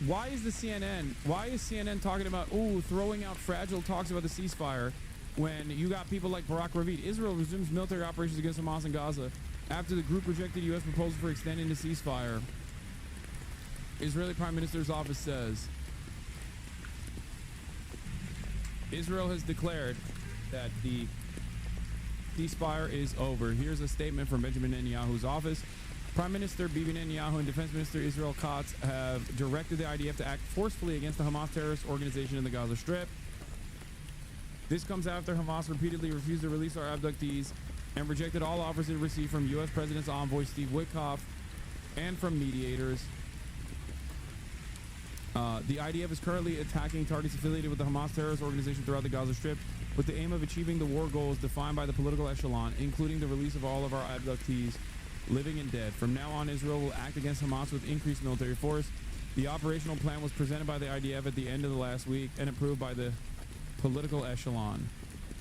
S2: Why is CNN talking about, throwing out fragile talks about the ceasefire when you got people like Barak Ravid? Israel resumes military operations against Hamas and Gaza after the group rejected U.S. proposal for extending the ceasefire. Israeli Prime Minister's office says Israel has declared that the ceasefire is over. Here's a statement from Benjamin Netanyahu's office. Prime Minister Bibi Netanyahu and Defense Minister Israel Katz have directed the IDF to act forcefully against the Hamas terrorist organization in the Gaza Strip. This comes after Hamas repeatedly refused to release our abductees and rejected all offers it received from U.S. President's envoy Steve Witkoff and from mediators. The IDF is currently attacking targets affiliated with the Hamas terrorist organization throughout the Gaza Strip with the aim of achieving the war goals defined by the political echelon, including the release of all of our abductees, living and dead. From now on, Israel will act against Hamas with increased military force. The operational plan was presented by the IDF at the end of the last week and approved by the political echelon.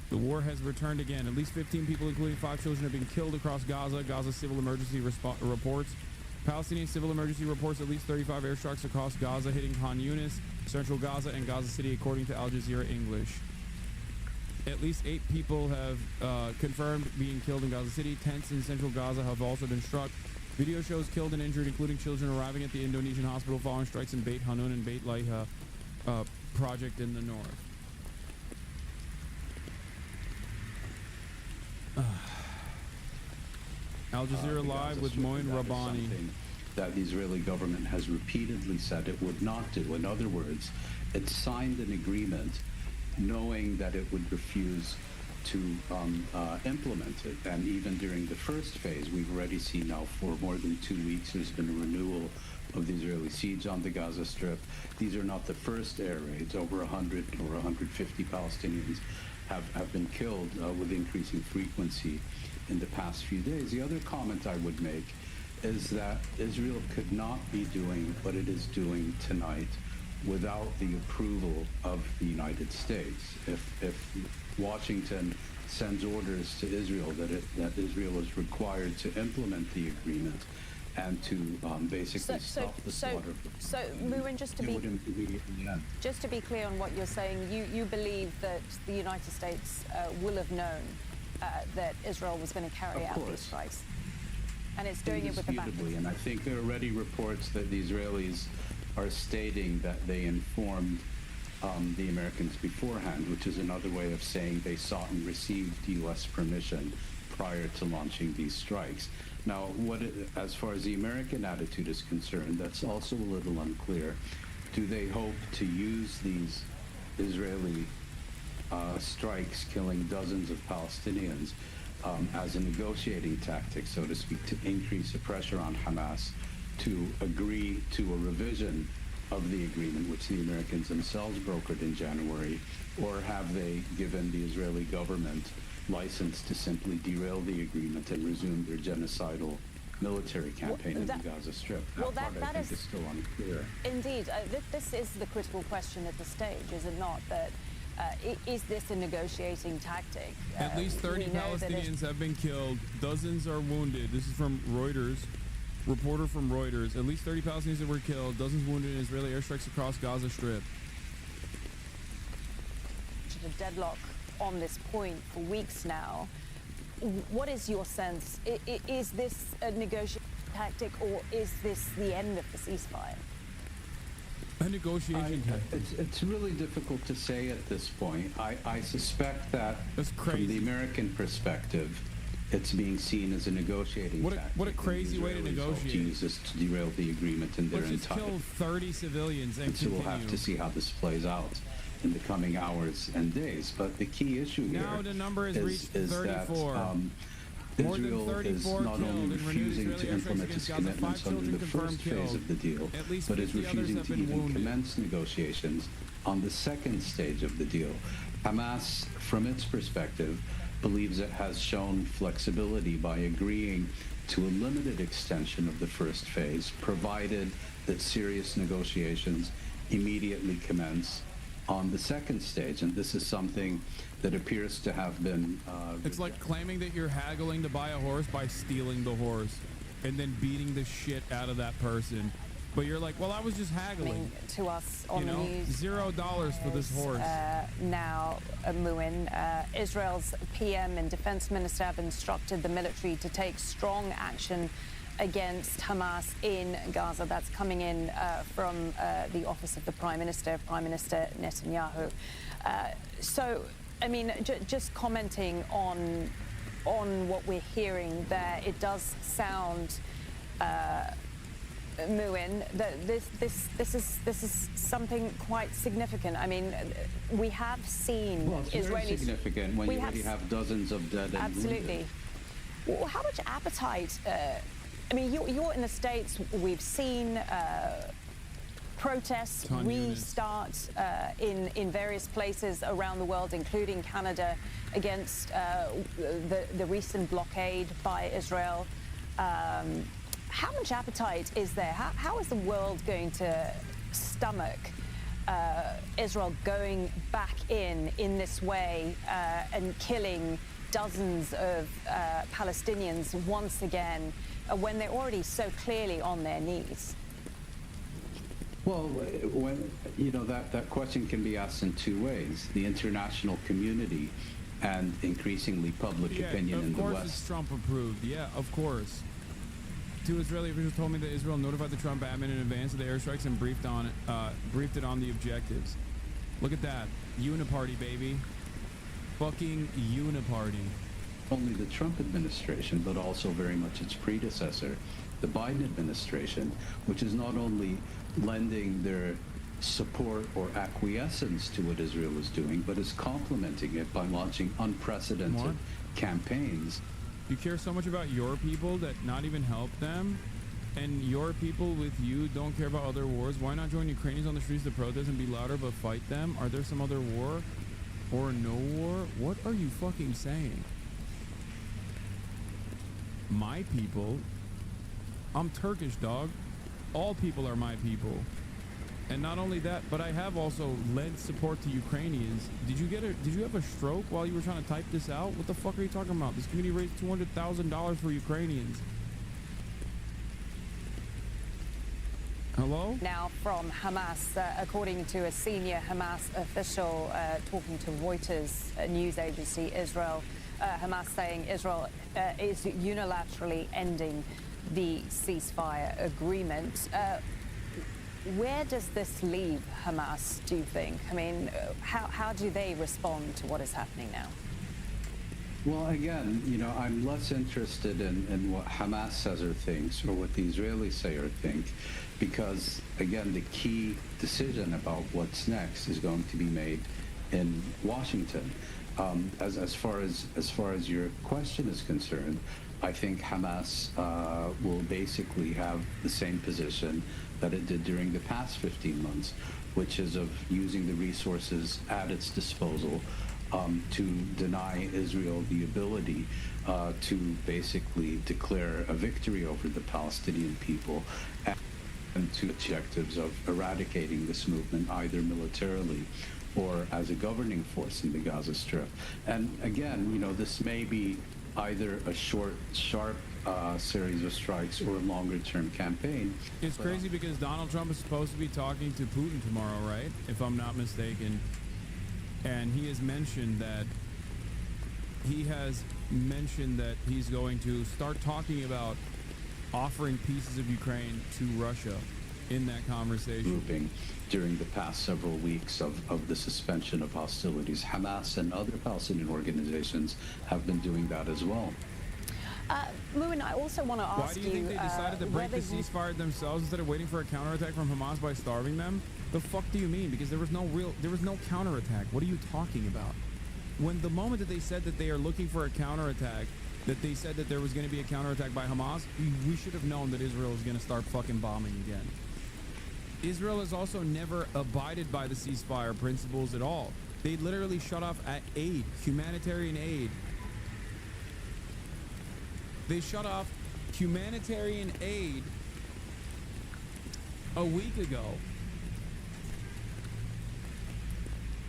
S2: The war has returned again. At least 15 people, including 5 children, have been killed across Gaza. Gaza civil emergency reports. Palestinian civil emergency reports at least 35 airstrikes across Gaza, hitting Khan Yunis, central Gaza, and Gaza City, according to Al Jazeera English. At least 8 people have confirmed being killed in Gaza City. Tents in central Gaza have also been struck. Video shows killed and injured, including children arriving at the Indonesian hospital following strikes in Beit Hanun and Beit Laiha project in the north. Al Jazeera Live with Moin Rabbani.
S7: That the Israeli government has repeatedly said it would not do. In other words, it signed an agreement knowing that it would refuse to implement it. And even during the first phase, we've already seen now for more than 2 weeks, there's been a renewal of the Israeli siege on the Gaza Strip. These are not the first air raids. Over 100 or 150 Palestinians have been killed with increasing frequency in the past few days. The other comment I would make is that Israel could not be doing what it is doing tonight without the approval of the United States. If Washington sends orders to Israel that Israel is required to implement the agreement and to basically stop the slaughter.
S8: So, Muin, just to be clear on what you're saying, you believe that the United States will have known that Israel was going to carry out these strikes, and it's doing it with the back.
S7: And I think there are already reports that the Israelis are stating that they informed the Americans beforehand, which is another way of saying they sought and received U.S. permission prior to launching these strikes. Now, as far as the American attitude is concerned, that's also a little unclear. Do they hope to use these Israeli strikes, killing dozens of Palestinians, as a negotiating tactic, so to speak, to increase the pressure on Hamas to agree to a revision of the agreement, which the Americans themselves brokered in January, or have they given the Israeli government license to simply derail the agreement and resume their genocidal military campaign in the Gaza Strip? That part, I think, is still unclear.
S8: Indeed. This is the critical question at the stage, is it not? That is this a negotiating tactic?
S2: At least 30 Palestinians have been killed. Dozens are wounded. This is from Reuters. Reporter from Reuters. At least 30 Palestinians that were killed. Dozens wounded in Israeli airstrikes across Gaza Strip.
S8: The deadlock on this point for weeks now. What is your sense? Is this a negotiating tactic, or is this the end of the ceasefire?
S2: A negotiation tactic.
S7: It's really difficult to say at this point. I suspect that from the American perspective, it's being seen as a negotiating tactic.
S2: What a crazy way to negotiate.
S7: To use this to derail the agreement in their
S2: entirety. Let's just kill 30 civilians and
S7: so we'll have to see how this plays out in the coming hours and days. But the key issue here
S2: now the number has reached 34.
S7: That Israel is not only refusing to implement its commitments under the first phase of the deal, but is refusing to even commence negotiations on the second stage of the deal. Hamas, from its perspective, believes it has shown flexibility by agreeing to a limited extension of the first phase, provided that serious negotiations immediately commence on the second stage. And this is something that appears to have been...
S2: it's like claiming that you're haggling to buy a horse by stealing the horse and then beating the shit out of that person. But you're like, well, I was just haggling.
S8: To us on the news.
S2: $0 for this horse.
S8: Now, Muin, Israel's PM and defense minister have instructed the military to take strong action against Hamas in Gaza. That's coming in from the office of the Prime Minister Netanyahu. So, I mean, just commenting on what we're hearing there, it does sound... Muin, that this is something quite significant. I mean, we have seen
S7: Israelis. Very significant when you already have dozens of dead and
S8: absolutely. Well, how much appetite? I mean, you're in the States. We've seen protests restart in various places around the world, including Canada, against the recent blockade by Israel. How much appetite is there? How is the world going to stomach Israel going back in this way and killing dozens of Palestinians once again when they're already so clearly on their knees?
S7: Well, that question can be asked in two ways. The international community and increasingly public opinion in the West.
S2: Of course it's Trump approved. Yeah, of course. Two Israeli officials told me that Israel notified the Trump admin in advance of the airstrikes and briefed it on the objectives. Look at that. Uniparty, baby. Fucking uniparty.
S7: Only the Trump administration, but also very much its predecessor, the Biden administration, which is not only lending their support or acquiescence to what Israel is doing, but is complementing it by launching unprecedented campaigns.
S2: You care so much about your people that not even help them, and your people with you don't care about other wars. Why not join Ukrainians on the streets to protest and be louder but fight them? Are there some other war or no war? What are you fucking saying? My people? I'm Turkish, dog. All people are my people. And not only that, but I have also lent support to Ukrainians. Did you have a stroke while you were trying to type this out? What the fuck are you talking about? This community raised $200,000 for Ukrainians. Hello?
S8: Now from Hamas, according to a senior Hamas official talking to Reuters news agency, Israel, Hamas saying Israel is unilaterally ending the ceasefire agreement. Where does this leave Hamas, do you think? I mean, how do they respond to what is happening now?
S7: Well, again, I'm less interested in what Hamas says or thinks or what the Israelis say or think, because, again, the key decision about what's next is going to be made in Washington. As far as your question is concerned, I think Hamas will basically have the same position that it did during the past 15 months, which is of using the resources at its disposal to deny Israel the ability to basically declare a victory over the Palestinian people and to objectives of eradicating this movement either militarily or as a governing force in the Gaza Strip. And again, this may be either a short, sharp series of strikes or a longer-term campaign.
S2: It's crazy because Donald Trump is supposed to be talking to Putin tomorrow, right? If I'm not mistaken. And he has mentioned that he's going to start talking about offering pieces of Ukraine to Russia in that conversation.
S7: During the past several weeks of the suspension of hostilities, Hamas and other Palestinian organizations have been doing that as well.
S8: Muin, I also want to ask you...
S2: Why do you think they decided to break the ceasefire themselves instead of waiting for a counterattack from Hamas by starving them? The fuck do you mean? Because there was no counterattack. What are you talking about? When the moment that they said that they are looking for a counterattack, that they said that there was going to be a counterattack by Hamas, we should have known that Israel was going to start fucking bombing again. Israel has also never abided by the ceasefire principles at all. They literally shut off aid, humanitarian aid. They shut off humanitarian aid a week ago.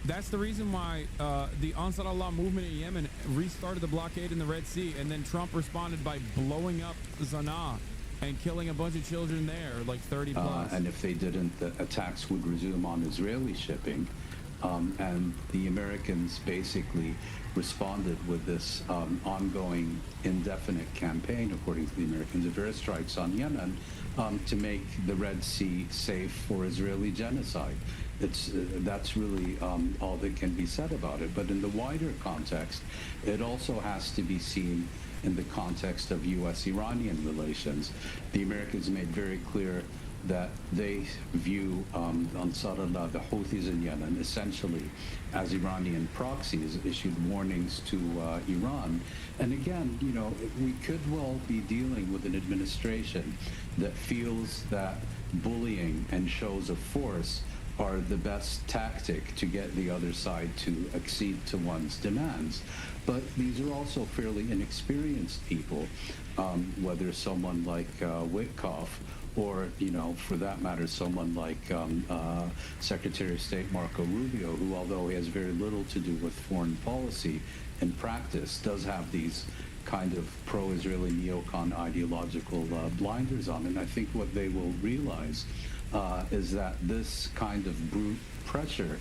S2: That's the reason why the Ansar Allah movement in Yemen restarted the blockade in the Red Sea, and then Trump responded by blowing up Sana'a and killing a bunch of children there, like 30 plus.
S7: And if they didn't, the attacks would resume on Israeli shipping. And the Americans basically responded with this ongoing indefinite campaign, according to the Americans, of airstrikes on Yemen to make the Red Sea safe for Israeli genocide. That's really all that can be said about it. But in the wider context, it also has to be seen in the context of U.S.-Iranian relations. The Americans made very clear that they view Ansar Allah, the Houthis in Yemen, essentially as Iranian proxies, issued warnings to Iran. And again, we could well be dealing with an administration that feels that bullying and shows of force are the best tactic to get the other side to accede to one's demands. But these are also fairly inexperienced people, whether someone like Witkoff or, for that matter, someone like Secretary of State Marco Rubio, who, although he has very little to do with foreign policy in practice, does have these kind of pro-Israeli neocon ideological blinders on. And I think what they will realize is that this kind of brute pressure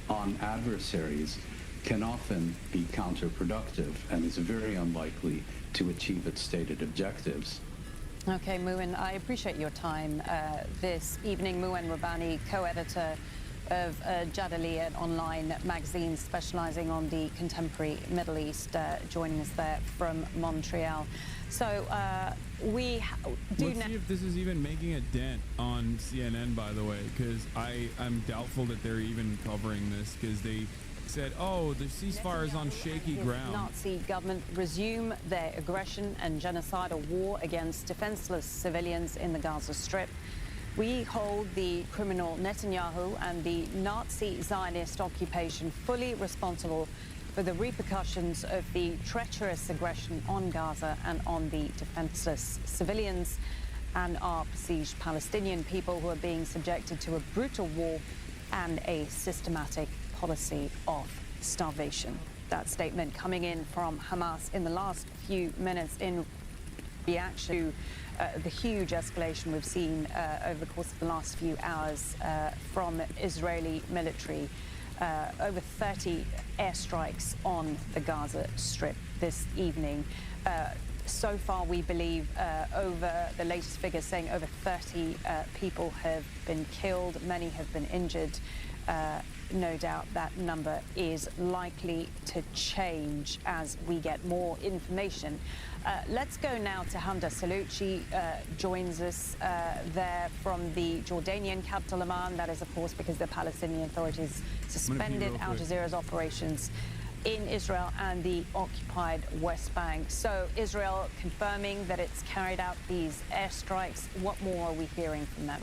S7: on adversaries can often be counterproductive and is very unlikely to achieve its stated objectives.
S8: Okay, Muin, I appreciate your time this evening. Muin Rabbani, co-editor of Jadaliyat online magazine specializing on the contemporary Middle East, joining us there from Montreal. So we do
S2: Let's see if this is even making a dent on CNN, by the way, because I'm doubtful that they're even covering this, because they said, oh, the ceasefire is on shaky ground.
S8: Nazi government resume their aggression and genocidal war against defenseless civilians in the Gaza Strip. We hold the criminal Netanyahu and the Nazi Zionist occupation fully responsible for the repercussions of the treacherous aggression on Gaza and on the defenseless civilians and our besieged Palestinian people who are being subjected to a brutal war and a systematic policy of starvation. That statement coming in from Hamas in the last few minutes in reaction to the huge escalation we've seen over the course of the last few hours from Israeli military. Over 30 airstrikes on the Gaza Strip this evening. So far, we believe over the latest figures saying over 30 people have been killed, many have been injured. No doubt that number is likely to change as we get more information. Let's go now to Hamda Salut. She joins us there from the Jordanian capital Amman. That is, of course, because the Palestinian authorities suspended Al Jazeera's operations in Israel and the occupied West Bank. So Israel confirming that it's carried out these airstrikes. What more are we hearing from them?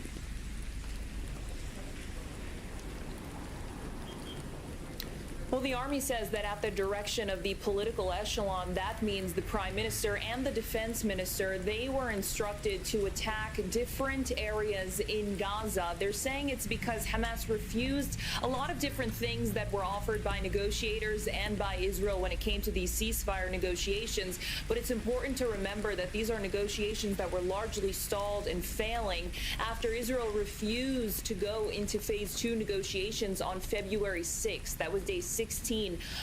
S9: Well, the army says that at the direction of the political echelon, that means the prime minister and the defense minister, they were instructed to attack different areas in Gaza. They're saying it's because Hamas refused a lot of different things that were offered by negotiators and by Israel when it came to these ceasefire negotiations. But it's important to remember that these are negotiations that were largely stalled and failing after Israel refused to go into phase 2 negotiations on February 6th. That was day 16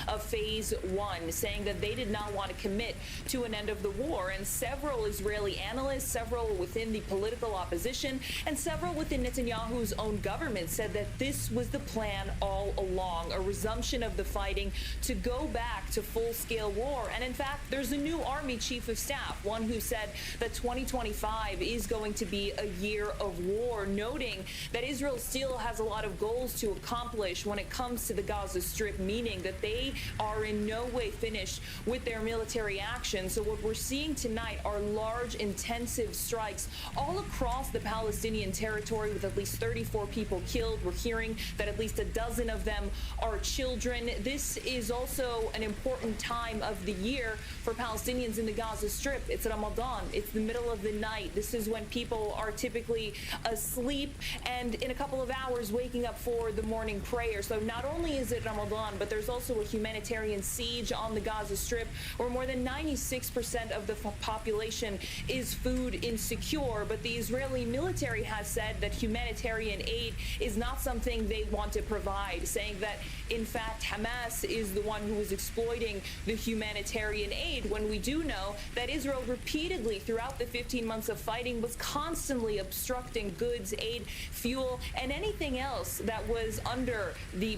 S9: of phase 1, saying that they did not want to commit to an end of the war. And several Israeli analysts, several within the political opposition, and several within Netanyahu's own government said that this was the plan all along, a resumption of the fighting to go back to full-scale war. And in fact, there's a new army chief of staff, one who said that 2025 is going to be a year of war, noting that Israel still has a lot of goals to accomplish when it comes to the Gaza Strip, meaning that they are in no way finished with their military action. So what we're seeing tonight are large, intensive strikes all across the Palestinian territory with at least 34 people killed. We're hearing that at least a dozen of them are children. This is also an important time of the year for Palestinians in the Gaza Strip. It's Ramadan. It's the middle of the night. This is when people are typically asleep and in a couple of hours waking up for the morning prayer. So not only is it Ramadan, but there's also a humanitarian siege on the Gaza Strip where more than 96% of the population is food insecure. But the Israeli military has said that humanitarian aid is not something they want to provide, saying that in fact Hamas is the one who is exploiting the humanitarian aid, when we do know that Israel repeatedly throughout the 15 months of fighting was constantly obstructing goods, aid, fuel, and anything else that was under the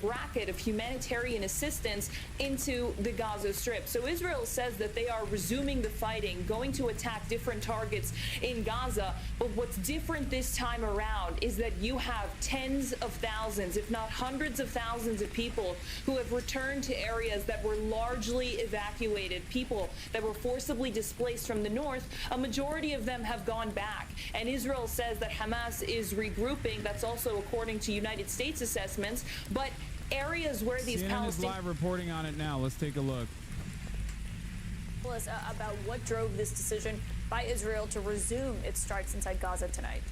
S9: bracket of humanitarian assistance into the Gaza Strip. So Israel says that they are resuming the fighting, going to attack different targets in Gaza. But what's different this time around is that you have tens of thousands, if not hundreds of thousands of people who have returned to areas that were largely evacuated, people that were forcibly displaced from the north. A majority of them have gone back. And Israel says that Hamas is regrouping. That's also according to United States assessments. But areas where these
S2: CNN is live reporting on it now. Let's take a look.
S10: Tell us about what drove this decision by Israel to resume its strikes inside Gaza tonight.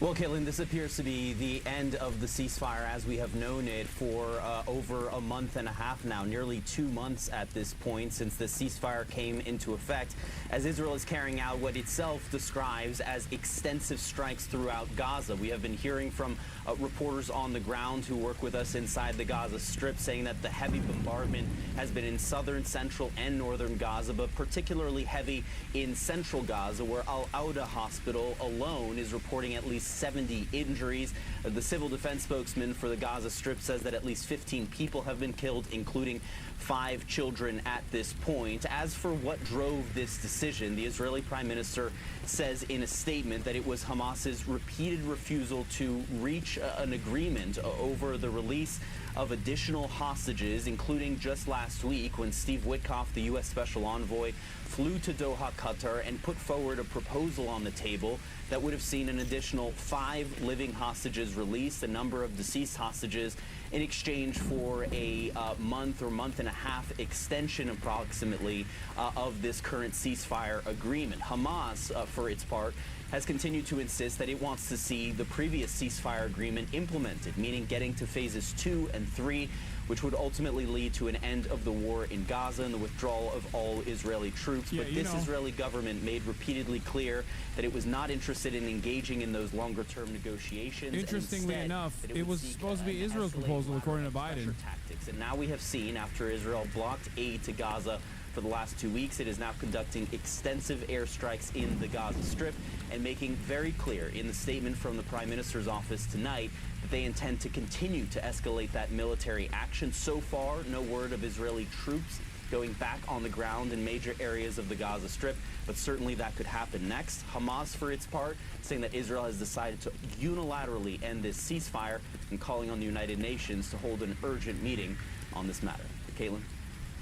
S11: Well, Caitlin, this appears to be the end of the ceasefire as we have known it for over a month and a half now, nearly 2 months at this point since the ceasefire came into effect, as Israel is carrying out what itself describes as extensive strikes throughout Gaza. We have been hearing from reporters on the ground who work with us inside the Gaza Strip saying that the heavy bombardment has been in southern, central, and northern Gaza, but particularly heavy in central Gaza, where Al-Auda Hospital alone is reporting at least 70 injuries. The civil defense spokesman for the Gaza Strip says that at least 15 people have been killed, including 5 children at this point. As for what drove this decision, the Israeli Prime Minister says in a statement that it was Hamas's repeated refusal to reach an agreement over the release of additional hostages, including just last week when Steve Witkoff, the U.S. Special Envoy, flew to Doha, Qatar, and put forward a proposal on the table that would have seen an additional 5 living hostages released, a number of deceased hostages, in exchange for a month or month and a half extension approximately of this current ceasefire agreement. Hamas, for its part, has continued to insist that it wants to see the previous ceasefire agreement implemented, meaning getting to phases 2 and 3, which would ultimately lead to an end of the war in Gaza and the withdrawal of all Israeli troops. But this Israeli government made repeatedly clear that it was not interested in engaging in those longer-term negotiations.
S2: Interestingly enough, it was supposed to be Israel's proposal, according to Biden.
S11: Tactics. And now we have seen, after Israel blocked aid to Gaza for the last 2 weeks, it is now conducting extensive airstrikes in the Gaza Strip and making very clear in the statement from the Prime Minister's office tonight that they intend to continue to escalate that military action. So far, no word of Israeli troops going back on the ground in major areas of the Gaza Strip, but certainly that could happen next. Hamas, for its part, saying that Israel has decided to unilaterally end this ceasefire and calling on the United Nations to hold an urgent meeting on this matter. Caitlin?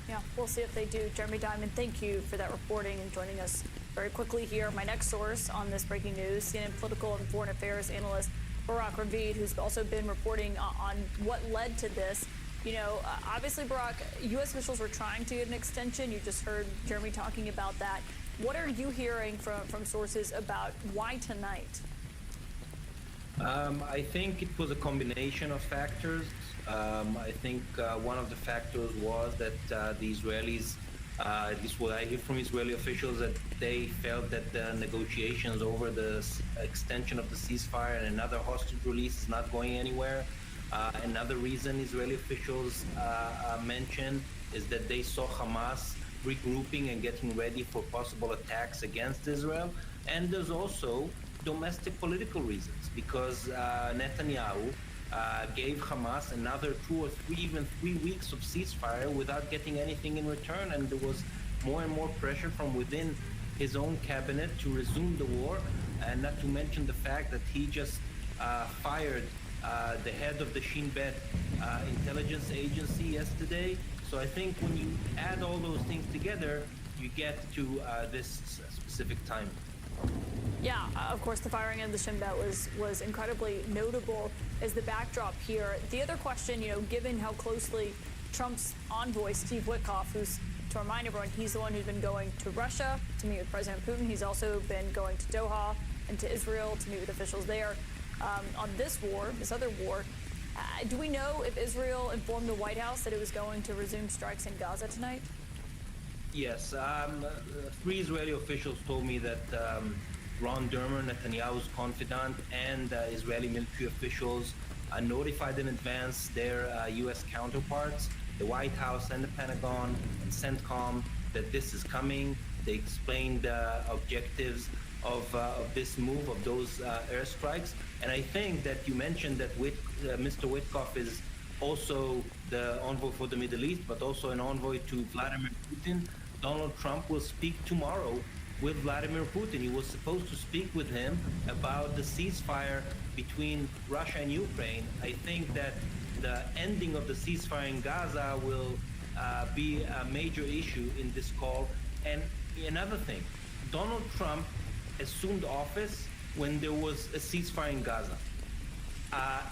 S10: Yeah, we'll see if they do. Jeremy Diamond, thank you for that reporting and joining us very quickly here. My next source on this breaking news, CNN political and foreign affairs analyst Barak Ravid, who's also been reporting on what led to this. You know, obviously, Barak, U.S. officials were trying to get an extension. You just heard Jeremy talking about that. What are you hearing from sources about why tonight?
S12: I think it was a combination of factors. I think one of the factors was that the Israelis, at least what I hear from Israeli officials, that they felt that the negotiations over the extension of the ceasefire and another hostage release is not going anywhere. Another reason Israeli officials mentioned is that they saw Hamas regrouping and getting ready for possible attacks against Israel. And there's also domestic political reasons, because Netanyahu gave Hamas another 2 or 3, even 3 weeks of ceasefire without getting anything in return, and there was more and more pressure from within his own cabinet to resume the war, and not to mention the fact that he just fired the head of the Shin Bet intelligence agency yesterday. So I think when you add all those things together, you get to this specific time.
S10: Yeah, of course, the firing of the Shin Bet was incredibly notable as the backdrop here. The other question, you know, given how closely Trump's envoy, Steve Witkoff, who's, to remind everyone, he's the one who's been going to Russia to meet with President Putin. He's also been going to Doha and to Israel to meet with officials there on this war, this other war. Do we know if Israel informed the White House that it was going to resume strikes in Gaza tonight?
S12: Yes, 3 Israeli officials told me that Ron Dermer, Netanyahu's confidant, and Israeli military officials notified in advance their U.S. counterparts, the White House and the Pentagon and CENTCOM, that this is coming. They explained the objectives of this move, of those airstrikes. And I think that you mentioned that Mr. Witkoff is also the envoy for the Middle East, but also an envoy to Vladimir Putin. Donald Trump will speak tomorrow with Vladimir Putin. He was supposed to speak with him about the ceasefire between Russia and Ukraine. I think that the ending of the ceasefire in Gaza will be a major issue in this call. And another thing, Donald Trump assumed office when there was a ceasefire in Gaza.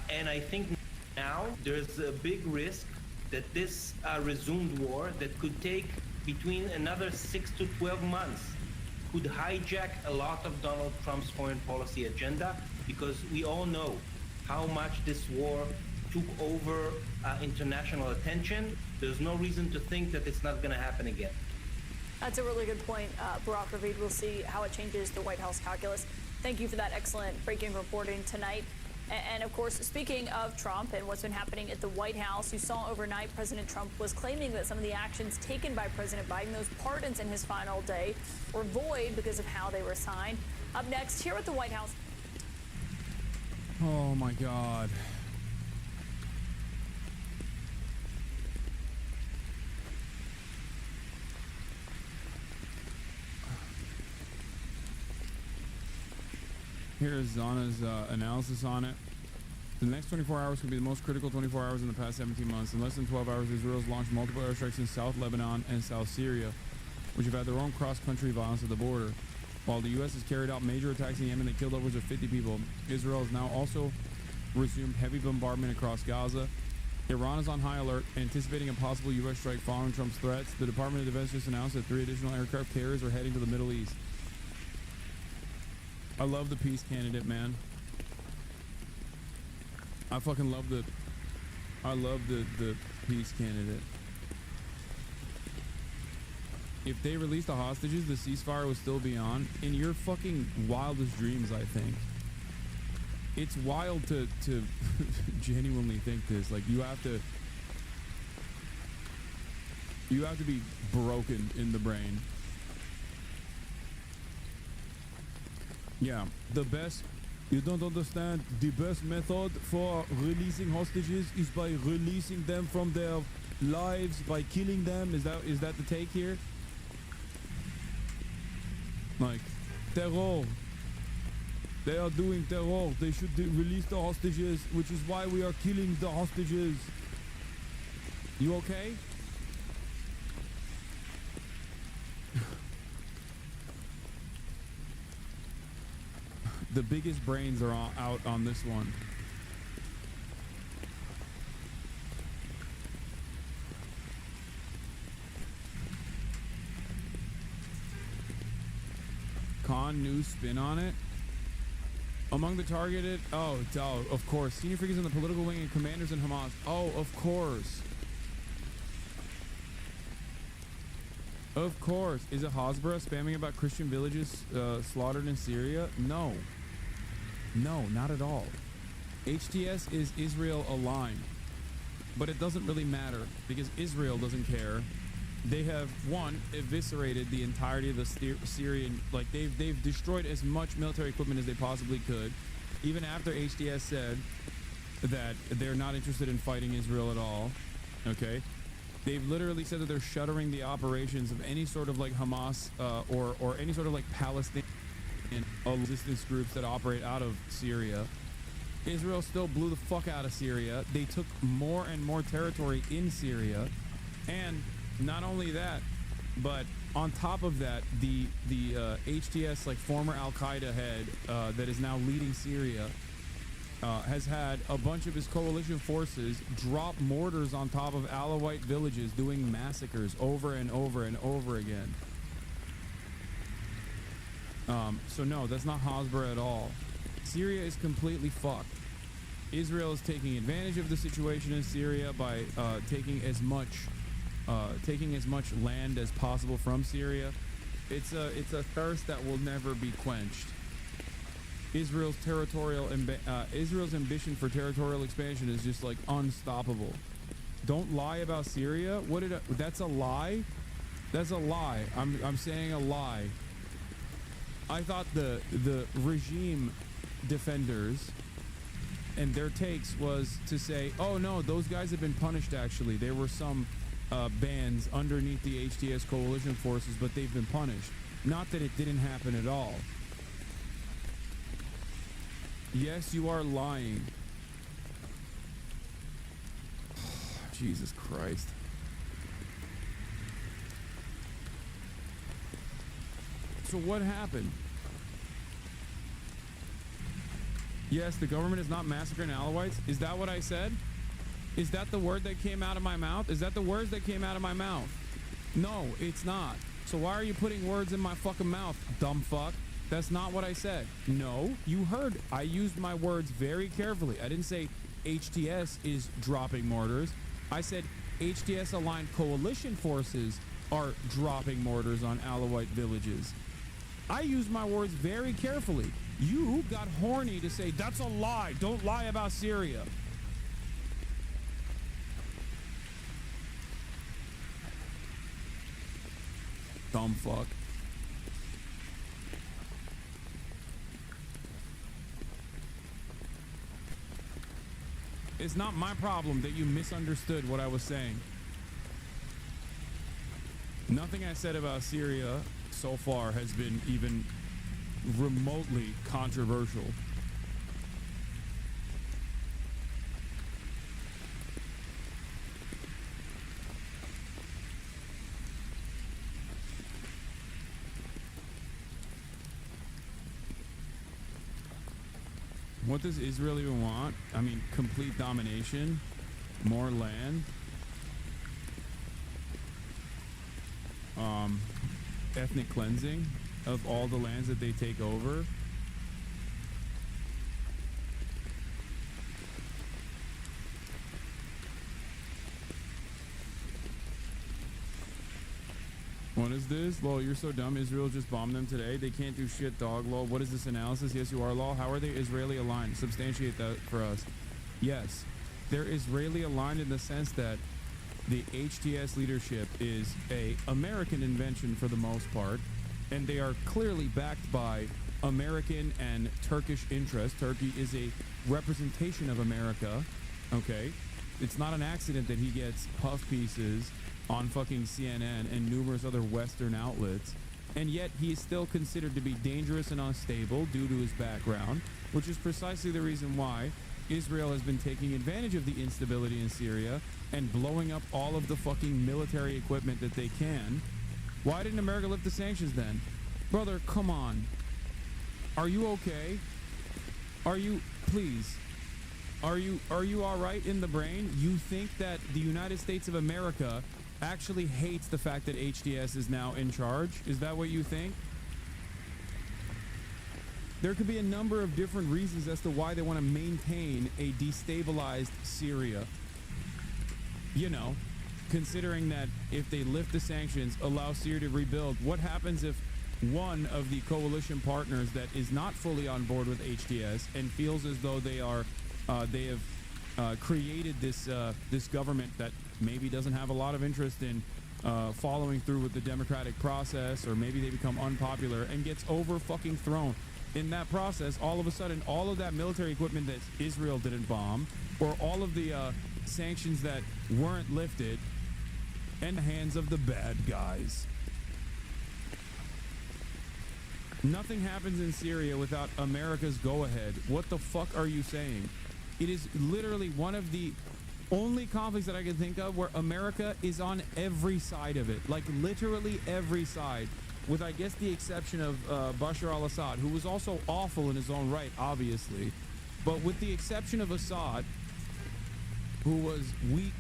S12: And I think now there's a big risk that this resumed war that could take between another 6 to 12 months could hijack a lot of Donald Trump's foreign policy agenda, because we all know how much this war took over international attention. There's no reason to think that it's not going to happen again.
S10: That's a really good point, Barak Ravid. We'll see how it changes the White House calculus. Thank you for that excellent breaking reporting tonight. And of course, speaking of Trump and what's been happening at the White House, you saw overnight President Trump was claiming that some of the actions taken by President Biden, those pardons in his final day, were void because of how they were signed. Up next, here at the White House.
S2: Oh my God. Here's Zana's analysis on it. The next 24 hours could be the most critical 24 hours in the past 17 months. In less than 12 hours, Israel's launched multiple airstrikes in South Lebanon and South Syria, which have had their own cross-country violence at the border. While the U.S. has carried out major attacks in Yemen that killed upwards of 50 people, Israel has now also resumed heavy bombardment across Gaza. Iran is on high alert, anticipating a possible U.S. strike following Trump's threats. The Department of Defense just announced that 3 additional aircraft carriers are heading to the Middle East. I love the peace candidate, man. I fucking love the peace candidate. If they release the hostages, the ceasefire will still be on. In your fucking wildest dreams, I think. It's wild to genuinely think this. Like, you have to be broken in the brain. Yeah, the best, you don't understand, the best method for releasing hostages is by releasing them from their lives, by killing them. Is that the take here? Like, terror. They are doing terror. They should release the hostages, which is why we are killing the hostages. You okay? The biggest brains are out on this one. Khan new spin on it. Among the targeted, of course, senior figures in the political wing and commanders in Hamas. Oh, of course. Of course. Is it Hasbara spamming about Christian villages slaughtered in Syria? No. No, not at all. HTS is Israel aligned. But it doesn't really matter because Israel doesn't care. They have, one, eviscerated the entirety of the Syrian, like they've destroyed as much military equipment as they possibly could, even after HTS said that they're not interested in fighting Israel at all. Okay? They've literally said that they're shuttering the operations of any sort of like Hamas or any sort of like Palestinian resistance groups that operate out of Syria. Israel still blew the fuck out of Syria. They took more and more territory in Syria. And not only that, but on top of that, the HTS, like former Al-Qaeda head that is now leading Syria, has had a bunch of his coalition forces drop mortars on top of Alawite villages, doing massacres over and over and over again. So no, that's not Hasbara at all. Syria is completely fucked. Israel is taking advantage of the situation in Syria by taking as much land as possible from Syria. It's a thirst that will never be quenched. Israel's ambition for territorial expansion is just like unstoppable. Don't lie about Syria. That's a lie. That's a lie. I'm saying a lie. I thought the regime defenders and their takes was to say, oh no, those guys have been punished. Actually, there were some bands underneath the HTS coalition forces, but they've been punished. Not that it didn't happen at all. Yes, you are lying. Jesus Christ. So what happened? Yes, the government is not massacring Alawites. Is that what I said? Is that the word that came out of my mouth? Is that the words that came out of my mouth? No, it's not. So why are you putting words in my fucking mouth, dumb fuck? That's not what I said. No, you heard. I used my words very carefully. I didn't say HTS is dropping mortars. I said HTS-aligned coalition forces are dropping mortars on Alawite villages. I used my words very carefully. You got horny to say, that's a lie. Don't lie about Syria. Dumb fuck. It's not my problem that you misunderstood what I was saying. Nothing I said about Syria so far has been even remotely controversial. What does Israel even want? I mean, complete domination, more land, ethnic cleansing of all the lands that they take over. What is this? Lol, you're so dumb. Israel just bombed them today. They can't do shit, dog. Lol, what is this analysis? Yes, you are, lol. How are they Israeli aligned? Substantiate that for us. Yes, they're Israeli aligned in the sense that the HTS leadership is a American invention for the most part, and they are clearly backed by American and Turkish interests. Turkey is a representation of America, okay? It's not an accident that he gets puff pieces on fucking CNN and numerous other Western outlets, and yet he is still considered to be dangerous and unstable due to his background, which is precisely the reason why Israel has been taking advantage of the instability in Syria and blowing up all of the fucking military equipment that they can. Why didn't America lift the sanctions then? Brother, come on. Are you okay? Are you, please, are you all right in the brain? You think that the United States of America actually hates the fact that HTS is now in charge? Is that what you think? There could be a number of different reasons as to why they want to maintain a destabilized Syria. You know, considering that if they lift the sanctions, allow Syria to rebuild, what happens if one of the coalition partners that is not fully on board with HTS and feels as though they have created this government that maybe doesn't have a lot of interest in following through with the democratic process, or maybe they become unpopular and gets over fucking thrown in that process? All of a sudden, all of that military equipment that Israel didn't bomb, or all of the sanctions that weren't lifted, in the hands of the bad guys. Nothing happens in Syria without America's go-ahead. What the fuck are you saying? It is literally one of the only conflicts that I can think of where America is on every side of it. Like, literally every side. With, I guess, the exception of Bashar al-Assad, who was also awful in his own right, obviously. But with the exception of Assad, who was weak,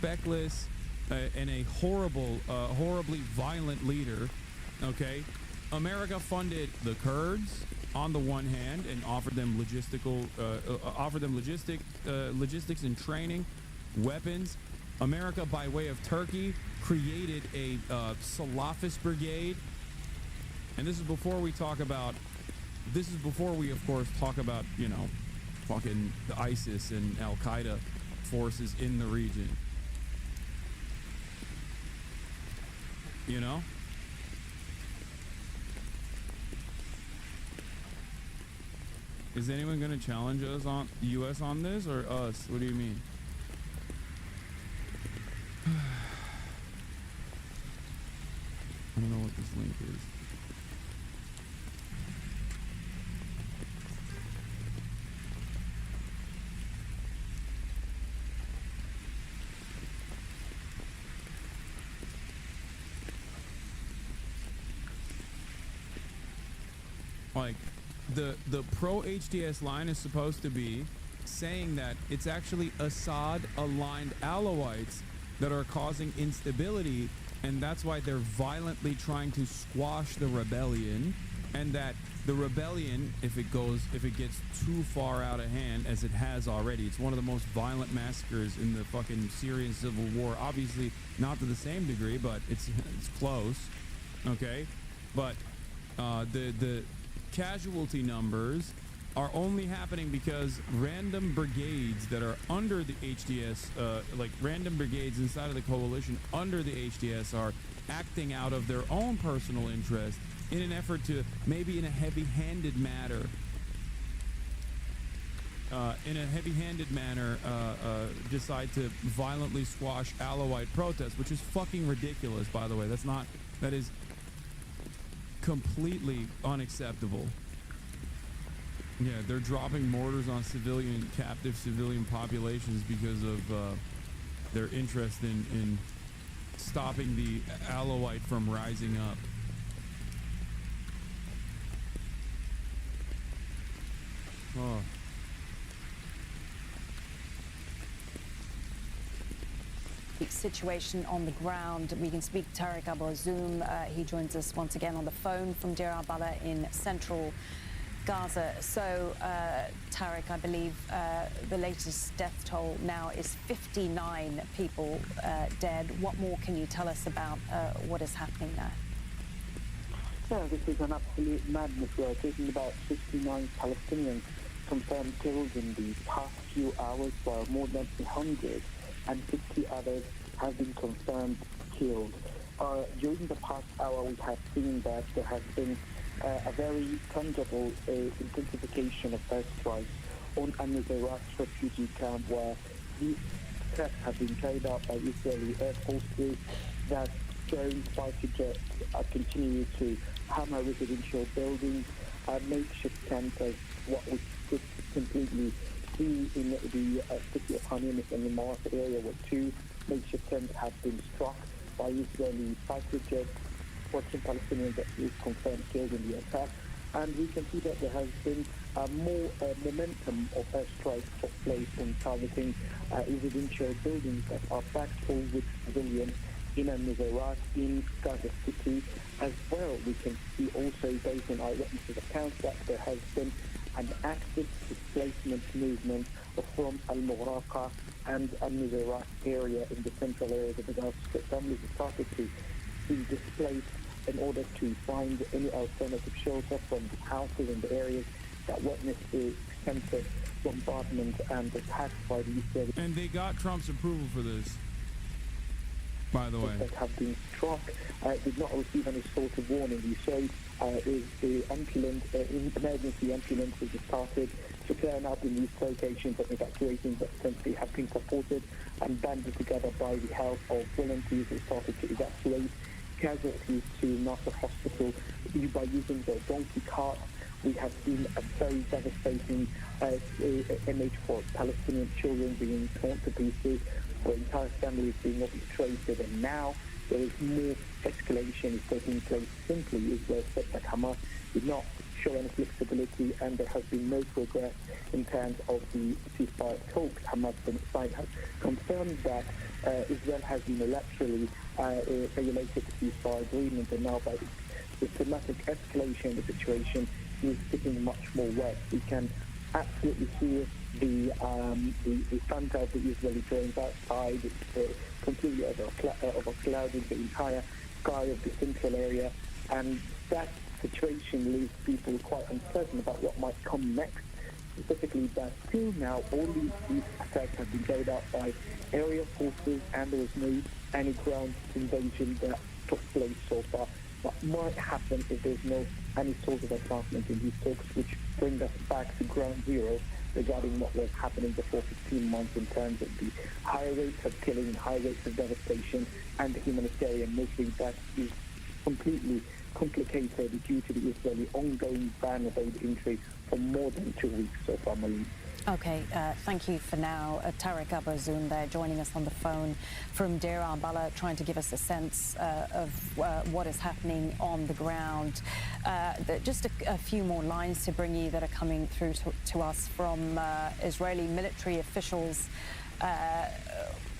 S2: feckless, and a horribly violent leader, okay? America funded the Kurds on the one hand and offered them logistics and training, weapons. America, by way of Turkey, created a Salafist brigade. And this is before we talk about, of course, talk about, you know, fucking the ISIS and Al-Qaeda forces in the region. You know? Is anyone going to challenge us on the U.S. on this, or us? What do you mean? I don't know what this link is. Like, the pro-HTS line is supposed to be saying that it's actually Assad-aligned Alawites that are causing instability and that's why they're violently trying to squash the rebellion, and that the rebellion, if it gets too far out of hand, as it has already, it's one of the most violent massacres in the fucking Syrian civil war. Obviously not to the same degree, but it's close. Okay, but the casualty numbers are only happening because random brigades that are under the HDS, like random brigades inside of the coalition under the HDS, are acting out of their own personal interest in an effort to, maybe in a heavy-handed manner, decide to violently squash Alawite protests, which is fucking ridiculous, by the way. That is completely unacceptable. Yeah, they're dropping mortars on captive civilian populations because of their interest in stopping the Alawite from rising up. Oh.
S8: Situation on the ground. We can speak to Tarek Abu-Azoum. He joins us once again on the phone from Deir al-Balah in central Gaza. So, Tarek, I believe the latest death toll now is 59 people dead. What more can you tell us about what is happening there?
S1: Yeah, this is an absolute madness. We are talking about 59 Palestinians confirmed killed in the past few hours, while more than 150 others have been confirmed killed. During the past hour, we have seen that there has been a very tangible intensification of airstrikes on Al-Nusayrat refugee camp, where these attacks have been carried out by Israeli air forces, that drones, fighter jets continue to hammer residential buildings, makeshift campers, what we could completely see in the city of Khan Yunis and the market area, where 2 makeshift tents have been struck by Israeli fighter jets. 14 Palestinians that is confirmed killed in the attack. And we can see that there has been more momentum of airstrikes took place on targeting residential buildings that are packed full with civilians in Al-Nusayrat, in Gaza City as well. We can see also, based on eyewitnesses' accounts, that there has been an active displacement movement from Al-Mughraqa and Al-Nusayrat area in the central areas of the Gaza Strip. Families have started to be displaced in order to find any alternative shelter from the houses in the areas that witnessed the extensive bombardment and attacks by the Israelis.
S2: And they got Trump's approval for this, by the way.
S1: That have been struck did not receive any sort of warning. You saw is the emergency ambulances started to turn up in these locations and evacuating that essentially have been supported and banded together by the help of volunteers who started to evacuate casualties to Nasser Hospital by using their donkey cart. We have seen a very devastating image for Palestinian children being torn to pieces, for entire families being obliterated, and now there is more escalation is taking place. Simply Israel said that Hamas did not show any flexibility and there has been no progress in terms of the ceasefire talks. Hamas side has confirmed that Israel has unilaterally violated the ceasefire agreement, and now by the dramatic escalation of the situation is getting much more worse. We can absolutely hear the thunder of the Israeli drones outside. It's completely overclouding the entire sky of the central area, and that situation leaves people quite uncertain about what might come next. Specifically, that till now all these attacks have been carried out by aerial forces, and there was no any ground invasion that took place so far. What might happen if there's no any sort of advancement in these talks, which bring us back to ground zero regarding what was happening before 15 months in terms of the high rates of killing, high rates of devastation, and the humanitarian misery that is completely complicated due to the Israeli ongoing ban of aid entry for more than 2 weeks so far, Malin.
S8: Okay, thank you for now. Tarek Abu-Azoum there joining us on the phone from Deir al-Balah, trying to give us a sense of what is happening on the ground. Just a few more lines to bring you that are coming through to us from Israeli military officials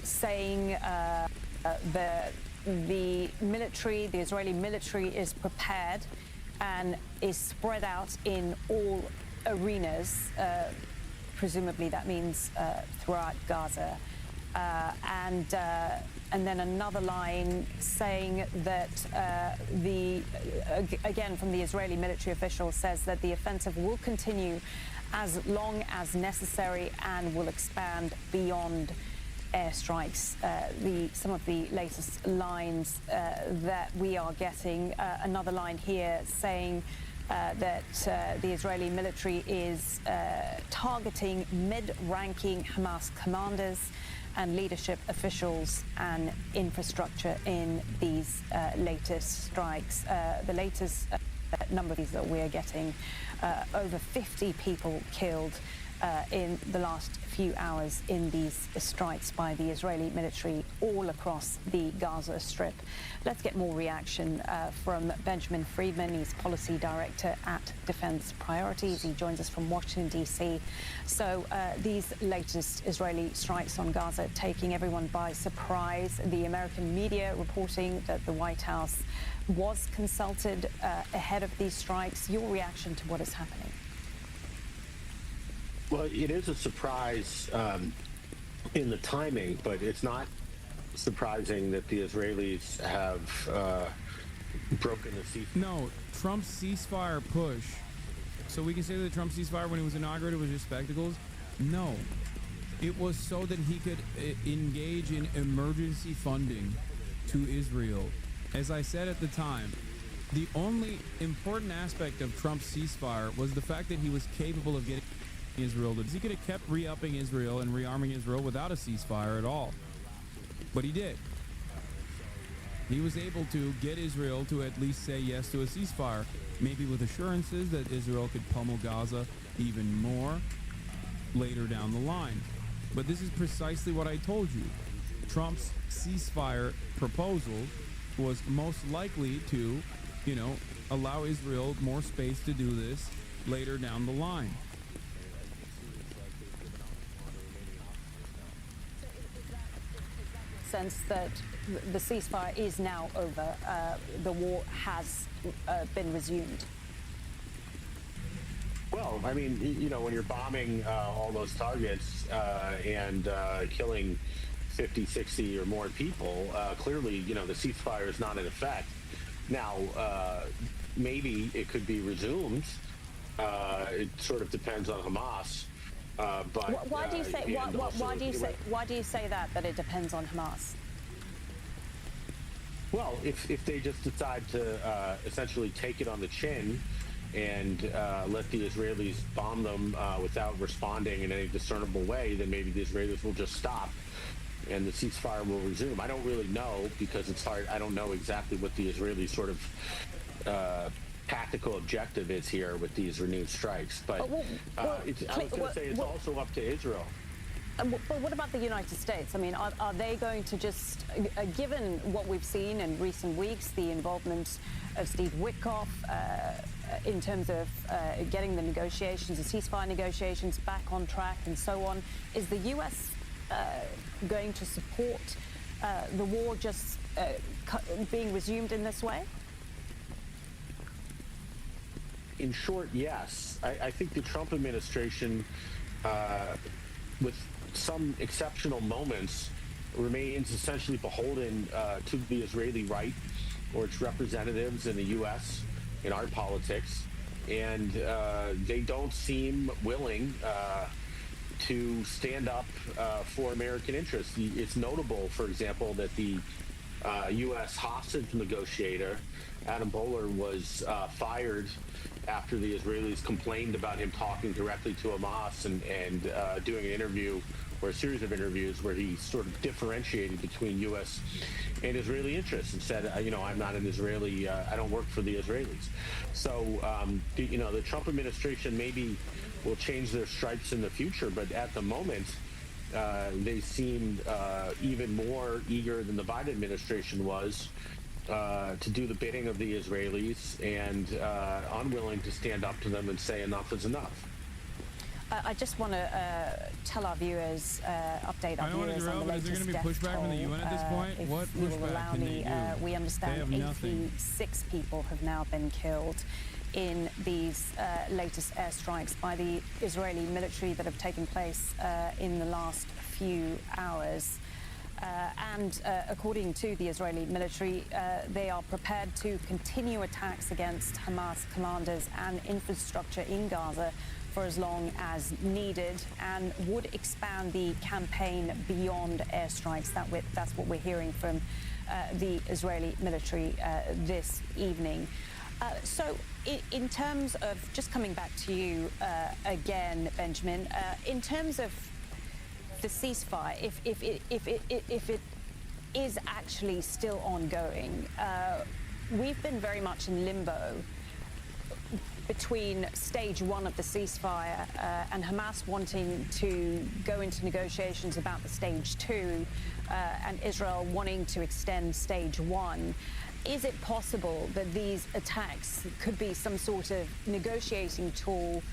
S8: saying the Israeli military is prepared and is spread out in all arenas. Presumably that means throughout Gaza. And then another line saying that again from the Israeli military official, says that the offensive will continue as long as necessary and will expand beyond airstrikes. Some of the latest lines that we are getting, another line here saying that the Israeli military is targeting mid-ranking Hamas commanders and leadership officials and infrastructure in these latest strikes. The latest number of these that we're getting, over 50 people killed in the last few hours in these strikes by the Israeli military all across the Gaza Strip. Let's get more reaction from Benjamin Friedman. He's policy director at Defense Priorities. He joins us from Washington, D.C. So these latest Israeli strikes on Gaza taking everyone by surprise. The American media reporting that the White House was consulted ahead of these strikes. Your reaction to what is happening?
S13: Well, it is a surprise in the timing, but it's not surprising that the Israelis have broken the ceasefire.
S2: No, Trump's ceasefire push. So we can say that Trump's ceasefire when he was inaugurated was just spectacles? No. It was so that he could engage in emergency funding to Israel. As I said at the time, the only important aspect of Trump's ceasefire was the fact that he was capable of getting Israel. He could have kept re-upping Israel and rearming Israel without a ceasefire at all. But he did. He was able to get Israel to at least say yes to a ceasefire, maybe with assurances that Israel could pummel Gaza even more later down the line. But this is precisely what I told you. Trump's ceasefire proposal was most likely to, allow Israel more space to do this later down the line.
S8: Sense that the ceasefire is now over, the war has been resumed?
S13: Well, I mean, when you're bombing all those targets and killing 50, 60 or more people, clearly, the ceasefire is not in effect. Now, maybe it could be resumed. It sort of depends on Hamas. But
S8: why do you say that it depends on Hamas?
S13: Well, if they just decide to essentially take it on the chin and let the Israelis bomb them without responding in any discernible way, then maybe the Israelis will just stop and the ceasefire will resume. I don't really know because it's hard. I don't know exactly what the Israeli sort of tactical objective is here with these renewed strikes, but I was going to say it's also up to Israel.
S8: But what about the United States? I mean, are they going to just, given what we've seen in recent weeks, the involvement of Steve Witkoff in terms of getting the negotiations, the ceasefire negotiations back on track and so on, is the U.S. Going to support the war just being resumed in this way?
S13: In short, yes. I think the Trump administration, with some exceptional moments, remains essentially beholden to the Israeli right or its representatives in the U.S., in our politics, and they don't seem willing to stand up for American interests. It's notable, for example, that the U.S. hostage negotiator, Adam Boehler, was fired after the Israelis complained about him talking directly to Hamas and doing an interview or a series of interviews where he sort of differentiated between U.S. and Israeli interests and said, I'm not an Israeli, I don't work for the Israelis. So, the Trump administration maybe will change their stripes in the future, but at the moment, they seem even more eager than the Biden administration was to do the bidding of the Israelis and unwilling to stand up to them and say enough is enough.
S8: I just want to tell our viewers, update our viewers on the latest
S2: is there going to be pushback from the UN at this point? What pushback can they do?
S8: We understand 86 people have now been killed in these latest airstrikes by the Israeli military that have taken place in the last few hours. And according to the Israeli military, they are prepared to continue attacks against Hamas commanders and infrastructure in Gaza for as long as needed, and would expand the campaign beyond airstrikes. That's what we're hearing from the Israeli military this evening. So in terms of, just coming back to you again, Benjamin, in terms of the ceasefire, if it is actually still ongoing, we've been very much in limbo between stage one of the ceasefire and Hamas wanting to go into negotiations about the stage two and Israel wanting to extend stage one. Is it possible that these attacks could be some sort of negotiating tool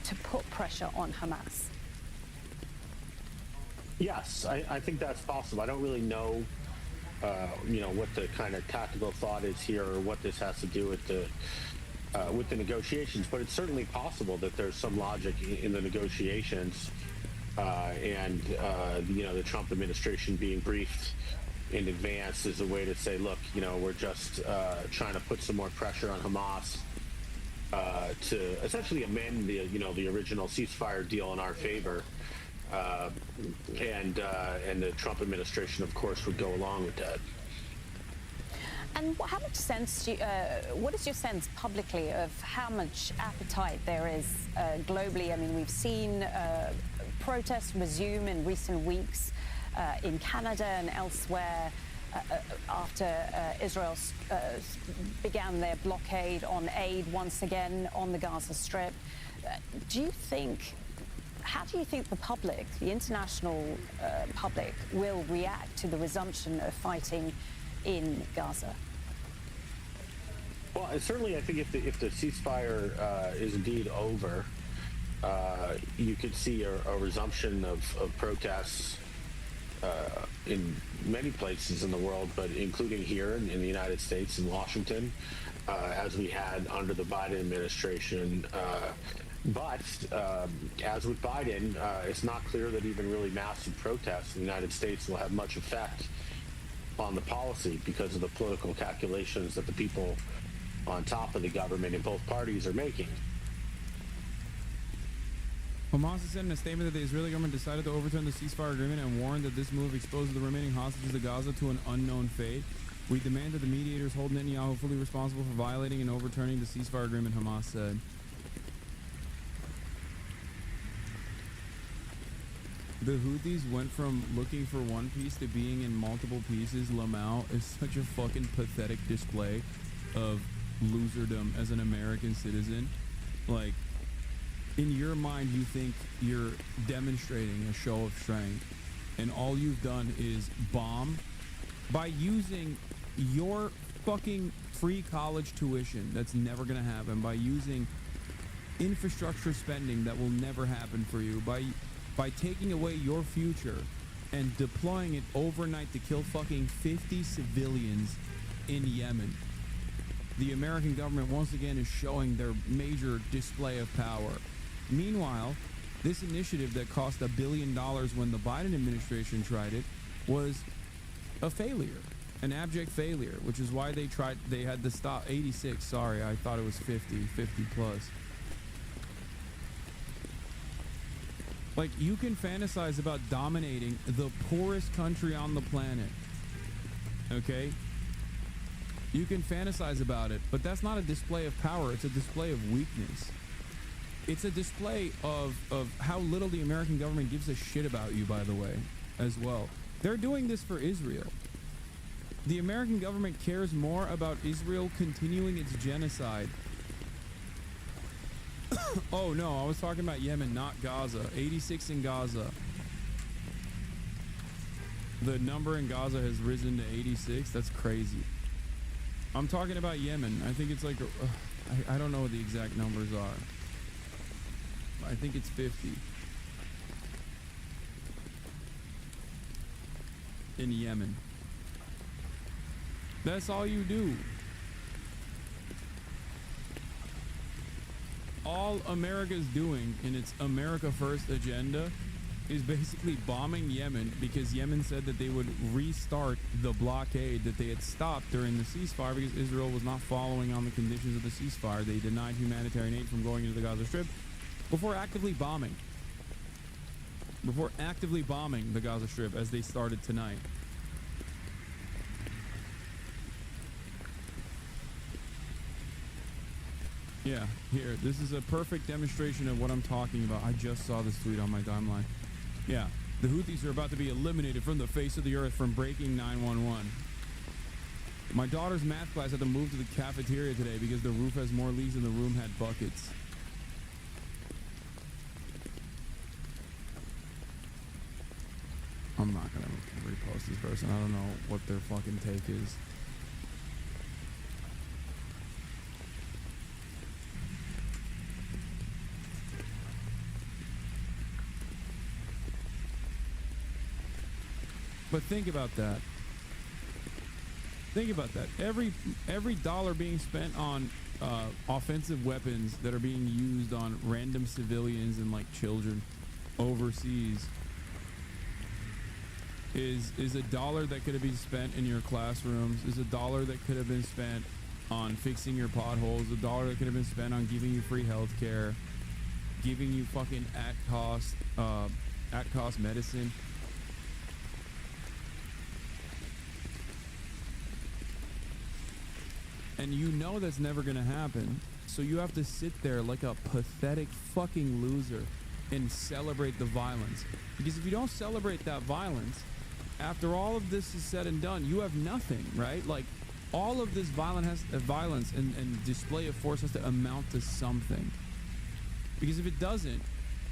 S8: to put pressure on Hamas?
S13: Yes, I think that's possible. I don't really know, what the kind of tactical thought is here, or what this has to do with the negotiations. But it's certainly possible that there's some logic in the negotiations, and the Trump administration being briefed in advance is a way to say, look, we're just trying to put some more pressure on Hamas to essentially amend the original ceasefire deal in our favor. And the Trump administration, of course, would go along with that.
S8: And how much sense what is your sense publicly of how much appetite there is globally? I mean, we've seen protests resume in recent weeks in Canada and elsewhere after Israel began their blockade on aid once again on the Gaza Strip. How do you think the public, the international public, will react to the resumption of fighting in Gaza?
S13: Well, certainly, I think if the ceasefire is indeed over, you could see a resumption of protests in many places in the world, but including here in the United States, in Washington, as we had under the Biden administration. But as with Biden, it's not clear that even really massive protests in the United States will have much effect on the policy, because of the political calculations that the people on top of the government in both parties are making.
S2: Hamas has said in a statement that the Israeli government decided to overturn the ceasefire agreement and warned that this move exposes the remaining hostages of Gaza to an unknown fate. We demand that the mediators hold Netanyahu fully responsible for violating and overturning the ceasefire agreement, Hamas said. The Houthis went from looking for one piece to being in multiple pieces. Lamau is such a fucking pathetic display of loserdom as an American citizen. Like, in your mind, you think you're demonstrating a show of strength, and all you've done is bomb by using your fucking free college tuition that's never gonna happen, by using infrastructure spending that will never happen for you, by taking away your future and deploying it overnight to kill fucking 50 civilians in Yemen. The American government once again is showing their major display of power. Meanwhile, this initiative that cost $1 billion when the Biden administration tried it was a failure, an abject failure, which is why they had to stop 86. Sorry, I thought it was 50 plus. Like, you can fantasize about dominating the poorest country on the planet, okay? You can fantasize about it, but that's not a display of power. It's a display of weakness. It's a display of how little the American government gives a shit about you, by the way, as well. They're doing this for Israel. The American government cares more about Israel continuing its genocide. Oh no, I was talking about Yemen, not Gaza. 86 in Gaza. The number in Gaza has risen to 86. That's crazy. I'm talking about Yemen. I think it's like, I don't know what the exact numbers are. I think it's 50. In Yemen. That's all you do. All America's doing in its America First agenda is basically bombing Yemen because Yemen said that they would restart the blockade that they had stopped during the ceasefire because Israel was not following on the conditions of the ceasefire. They denied humanitarian aid from going into the Gaza Strip before actively bombing the Gaza Strip as they started tonight. Yeah, here, this is a perfect demonstration of what I'm talking about. I just saw this tweet on my timeline. Yeah, the Houthis are about to be eliminated from the face of the earth from breaking 911. My daughter's math class had to move to the cafeteria today because the roof has more leaves and the room had buckets. I'm not gonna repost this person. I don't know what their fucking take is. But think about that. Think about that. Every dollar being spent on offensive weapons that are being used on random civilians and like children overseas is a dollar that could have been spent in your classrooms, is a dollar that could have been spent on fixing your potholes, a dollar that could have been spent on giving you free health care, giving you fucking at cost medicine. And you know that's never gonna happen, so you have to sit there like a pathetic fucking loser and celebrate the violence. Because if you don't celebrate that violence, after all of this is said and done, you have nothing, right? Like, all of this violence and display of force has to amount to something. Because if it doesn't,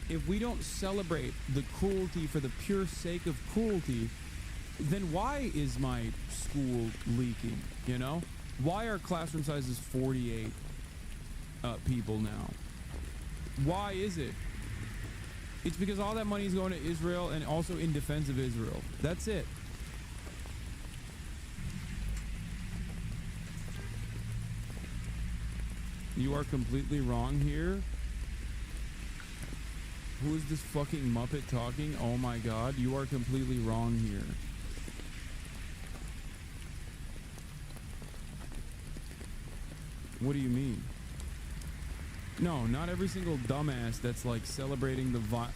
S2: if we don't celebrate the cruelty for the pure sake of cruelty, then why is my school leaking, you know? Why are classroom sizes 48 people now? Why is it? It's because all that money is going to Israel and also in defense of Israel. That's it. You are completely wrong here. Who is this fucking Muppet talking? Oh my god, you are completely wrong here. What do you mean? No, not every single dumbass that's like celebrating the What?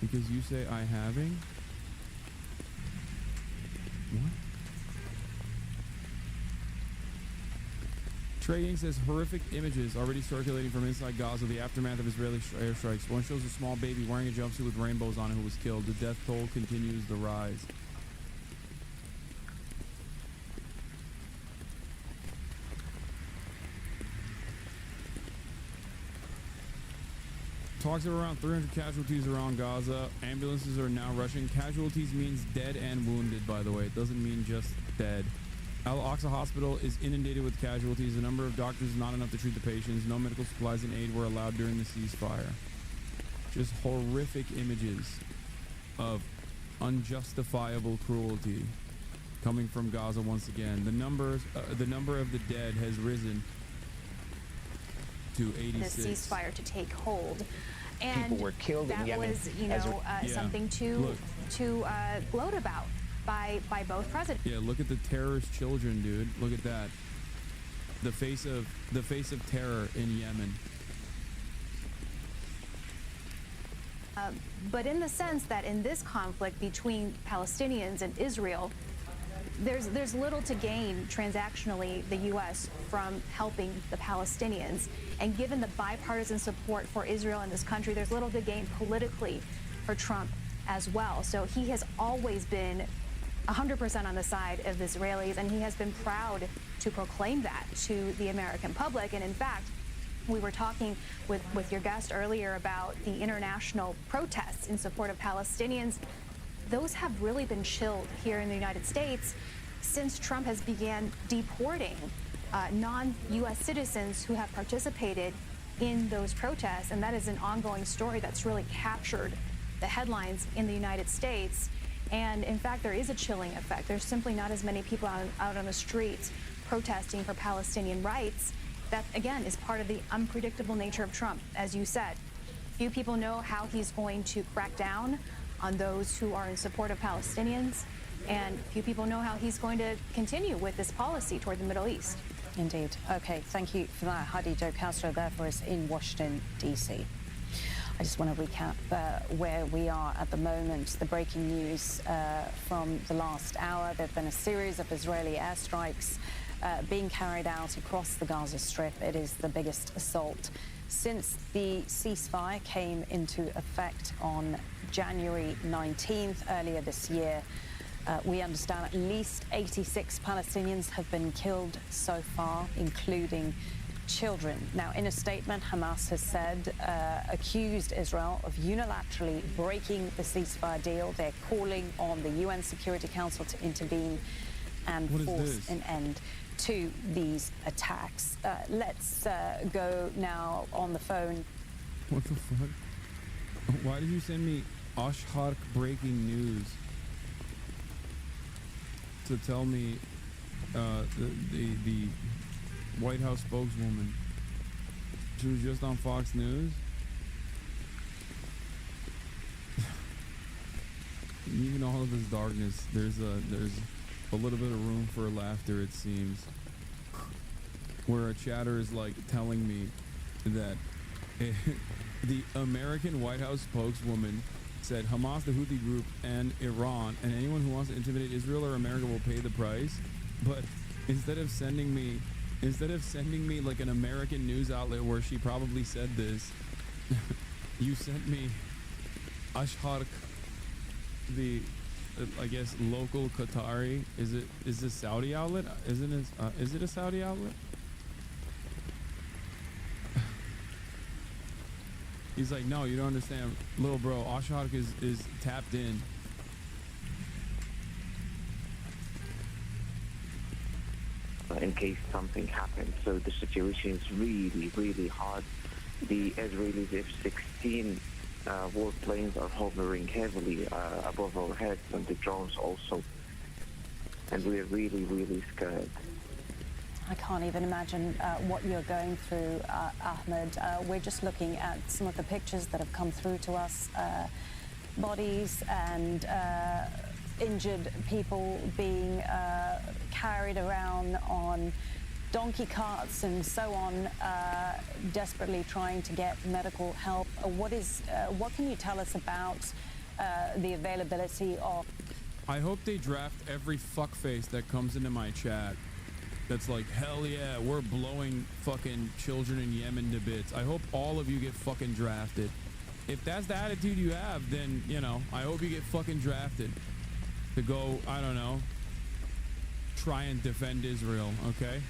S2: Because you say I having? What? Trey Inc. says horrific images already circulating from inside Gaza, the aftermath of Israeli airstrikes. One shows a small baby wearing a jumpsuit with rainbows on it who was killed. The death toll continues to rise. Talks of around 300 casualties around Gaza. Ambulances are now rushing. Casualties means dead and wounded, by the way. It doesn't mean just dead. Al-Aqsa Hospital is inundated with casualties. The number of doctors is not enough to treat the patients. No medical supplies and aid were allowed during the ceasefire. Just horrific images of unjustifiable cruelty coming from Gaza once again. The number of the dead has risen to 86.
S14: The ceasefire to take hold. And
S15: people were killed in Yemen.
S14: That was, you know, something to gloat about by both presidents.
S2: Yeah, look at the terrorist children, dude. Look at that. The face of terror in Yemen.
S14: But in the sense that in this conflict between Palestinians and Israel, there's little to gain transactionally, the U.S., from helping the Palestinians. And given the bipartisan support for Israel in this country, there's little to gain politically for Trump as well. So he has always been 100% on the side of the Israelis, and he has been proud to proclaim that to the American public. And in fact, we were talking with your guest earlier about the international protests in support of Palestinians. Those have really been chilled here in the United States since Trump has began deporting non-U.S. citizens who have participated in those protests, and that is an ongoing story that's really captured the headlines in the United States. And in fact, there is a chilling effect. There's simply not as many people out on the streets protesting for Palestinian rights. That, again, is part of the unpredictable nature of Trump. As you said, few people know how he's going to crack down on those who are in support of Palestinians, and few people know how he's going to continue with this policy toward the Middle East.
S8: Indeed. Okay, thank you for that. Heidi Jo Castro there for us in Washington, D.C. I just want to recap where we are at the moment. The breaking news from the last hour. There have been a series of Israeli airstrikes being carried out across the Gaza Strip. It is the biggest assault since the ceasefire came into effect on January 19th earlier this year. We understand at least 86 Palestinians have been killed so far, including children. Now, in a statement, Hamas has said, accused Israel of unilaterally breaking the ceasefire deal. They're calling on the UN Security Council to intervene and force an end to these attacks. Let's go now on the phone.
S2: What the fuck? Why did you send me Ashhark breaking news to tell me the White House spokeswoman? She was just on Fox News. Even all of this darkness, there's a little bit of room for laughter, it seems, where a chatter is like telling me that the American White House spokeswoman said Hamas, the Houthi group, and Iran, and anyone who wants to intimidate Israel or America will pay the price. But instead of sending me like an American news outlet where she probably said this, you sent me Ashhark, the I guess local Qatari. Is this Saudi outlet? Isn't it? Is it a Saudi outlet? He's like, no, you don't understand, little bro. Ashhark is tapped in.
S15: In case something happens, so the situation is really, really hard. The Israelis F-16 warplanes are hovering heavily above our heads, and the drones also. And we're really, really scared.
S8: I can't even imagine what you're going through, Ahmed. We're just looking at some of the pictures that have come through to us. Bodies and injured people being carried around on donkey carts and so on, desperately trying to get medical help. What can you tell us about the availability of...
S2: I hope they draft every fuckface that comes into my chat that's like, hell yeah, we're blowing fucking children in Yemen to bits. I hope all of you get fucking drafted. If that's the attitude you have, then, you know, I hope you get fucking drafted to go, I don't know, try and defend Israel, okay?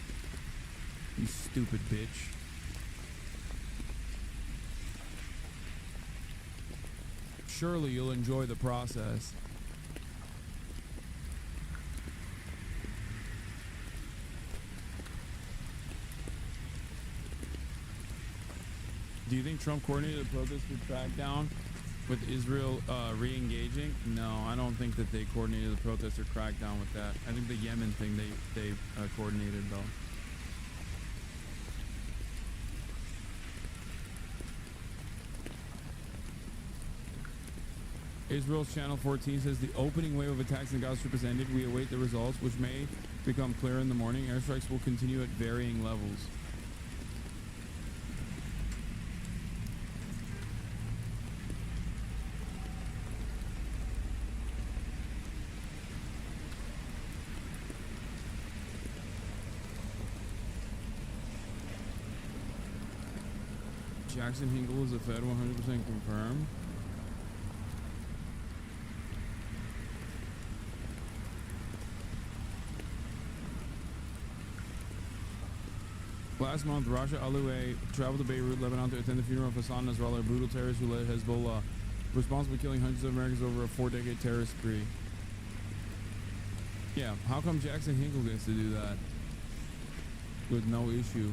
S2: You stupid bitch. Surely you'll enjoy the process. Do you think Trump coordinated a protest to track down with Israel re-engaging? No, I don't think that they coordinated the protest or cracked down with that. I think the Yemen thing they coordinated though. Israel's Channel 14 says the opening wave of attacks in the Gaza Strip has ended. We await the results, which may become clear in the morning. Airstrikes will continue at varying levels. Jackson Hinkle is a Fed 100% confirmed. Last month, Rasha Alouei traveled to Beirut, Lebanon to attend the funeral of Hassan Nasrallah, a brutal terrorist who led Hezbollah, responsible for killing hundreds of Americans over a 4-decade terrorist spree. Yeah, how come Jackson Hinkle gets to do that with no issue?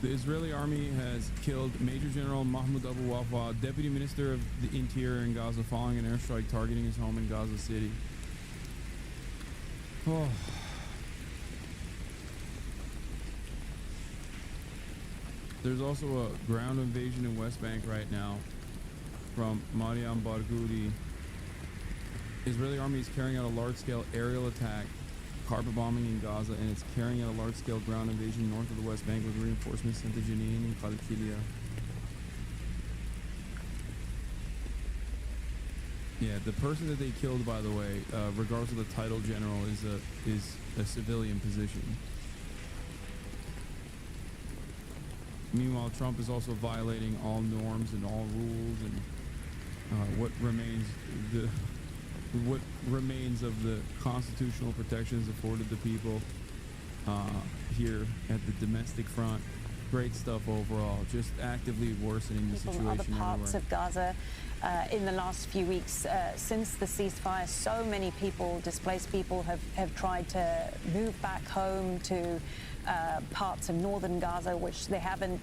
S2: The Israeli army has killed Major General Mahmoud Abu Wafa, Deputy Minister of the Interior in Gaza, following an airstrike targeting his home in Gaza City. Oh. There's also a ground invasion in West Bank right now from Mariam Barghouti. Israeli army is carrying out a large-scale aerial attack, carpet bombing in Gaza, and it's carrying out a large-scale ground invasion north of the West Bank with reinforcements sent to Jenin and Qalqilia. Yeah, the person that they killed, by the way, regardless of the title, general, is a civilian position. Meanwhile, Trump is also violating all norms and all rules, and what remains of the constitutional protections afforded to people here at the domestic front. Great stuff overall, just actively worsening the situation
S8: other parts
S2: everywhere.
S8: of Gaza in the last few weeks since the ceasefire. So many people, displaced people, have tried to move back home to parts of northern Gaza, which they haven't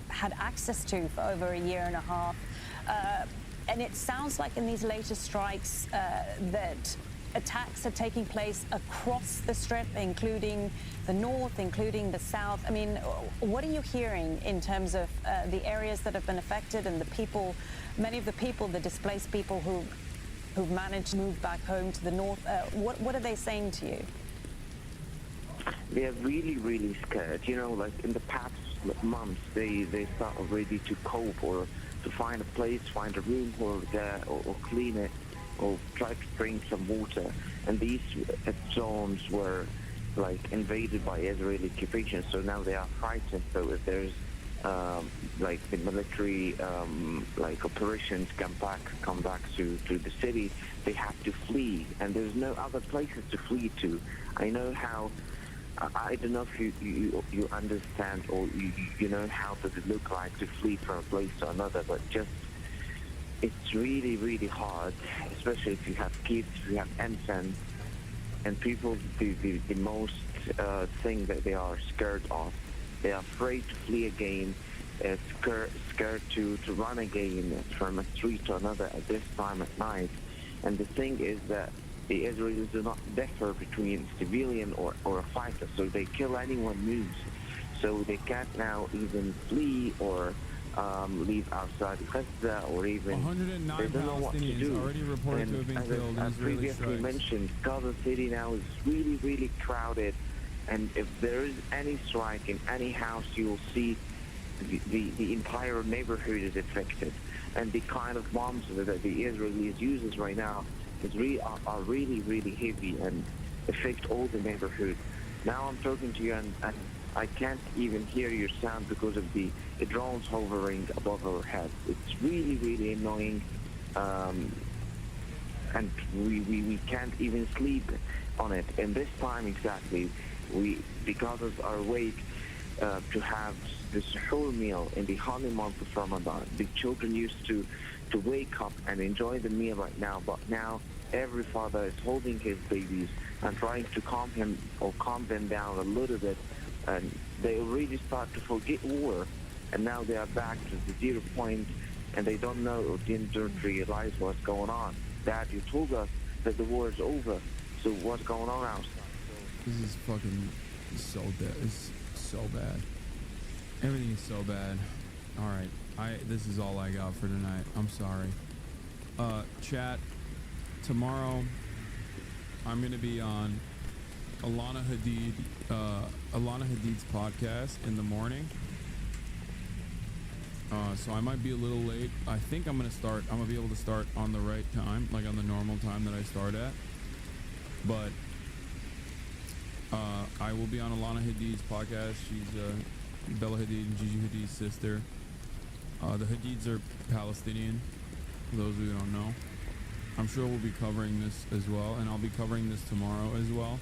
S8: had access to for over a year and a half. And it sounds like in these latest strikes that attacks are taking place across the Strip, including the north, including the south. I mean, what are you hearing in terms of the areas that have been affected and the people, many of the people, the displaced people who've managed to move back home to the north? What are they saying to you?
S15: They're really, really scared. You know, like in the past months, they start already to cope or to find a place, find a room or clean it, or try to drink some water. And these zones were like invaded by Israeli occupation, so now they are frightened. So if there's like the military like operations come back to the city, they have to flee, and there's no other places to flee to. I know how. I don't know if you understand, or you know how does it look like to flee from a place to another, but just it's really, really hard, especially if you have kids, if you have infants, and people, the most thing that they are scared of. They are afraid to flee again, scared to run again from a street to another at this time at night. And the thing is that the Israelis do not differ between civilian or a fighter, so they kill anyone moves. So they can't now even flee or leave outside Gaza, or even
S2: 109
S15: they don't know what to do.
S2: Already reported to have been killed.
S15: As previously mentioned, Gaza City now is really, really crowded, and if there is any strike in any house, you will see the entire neighborhood is affected. And the kind of bombs that the Israelis uses right now are really, really heavy and affect all the neighborhood. Now I'm talking to you and I can't even hear your sound because of the drones hovering above our heads. It's really, really annoying, and we can't even sleep on it. And this time exactly, because of our wait to have the suhoor meal in the holy month of Ramadan. The children used to wake up and enjoy the meal right now, but now every father is holding his babies and trying to calm them down a little bit, and they already start to forget war, and now they are back to the 0 point, and they don't know or don't realize what's going on. Dad, you told us that the war is over, so what's going on outside?
S2: This is fucking so bad. It's so bad. Everything is so bad. All right, this is all I got for tonight. I'm sorry. Chat, tomorrow I'm gonna be on Alana Hadid's podcast in the morning. So I might be a little late. I think I'm gonna be able to start on the right time, like on the normal time that I start at. But I will be on Alana Hadid's podcast. She's Bella Hadid and Gigi Hadid's sister. The Hadids are Palestinian, for those of you who don't know. I'm sure we'll be covering this as well, and I'll be covering this tomorrow as well.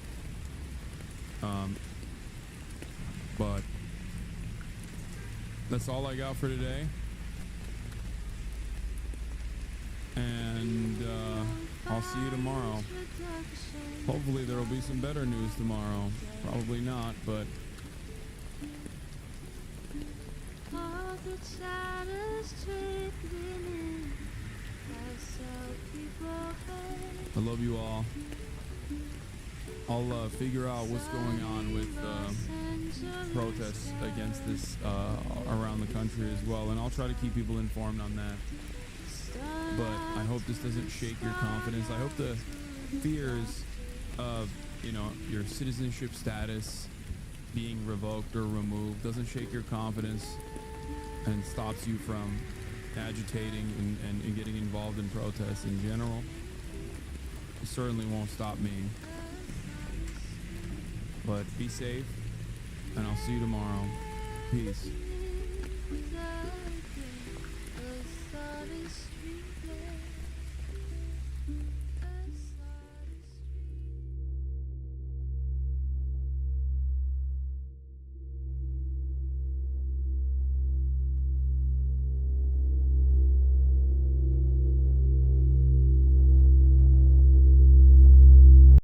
S2: But that's all I got for today. And I'll see you tomorrow. Hopefully there will be some better news tomorrow. Probably not, but I love you all. I'll figure out what's going on with protests against this around the country as well, and I'll try to keep people informed on that. But I hope this doesn't shake your confidence. I hope the fears of, you know, your citizenship status being revoked or removed doesn't shake your confidence and stops you from agitating and getting involved in protests in general. It certainly won't stop me. But be safe, and I'll see you tomorrow. Peace.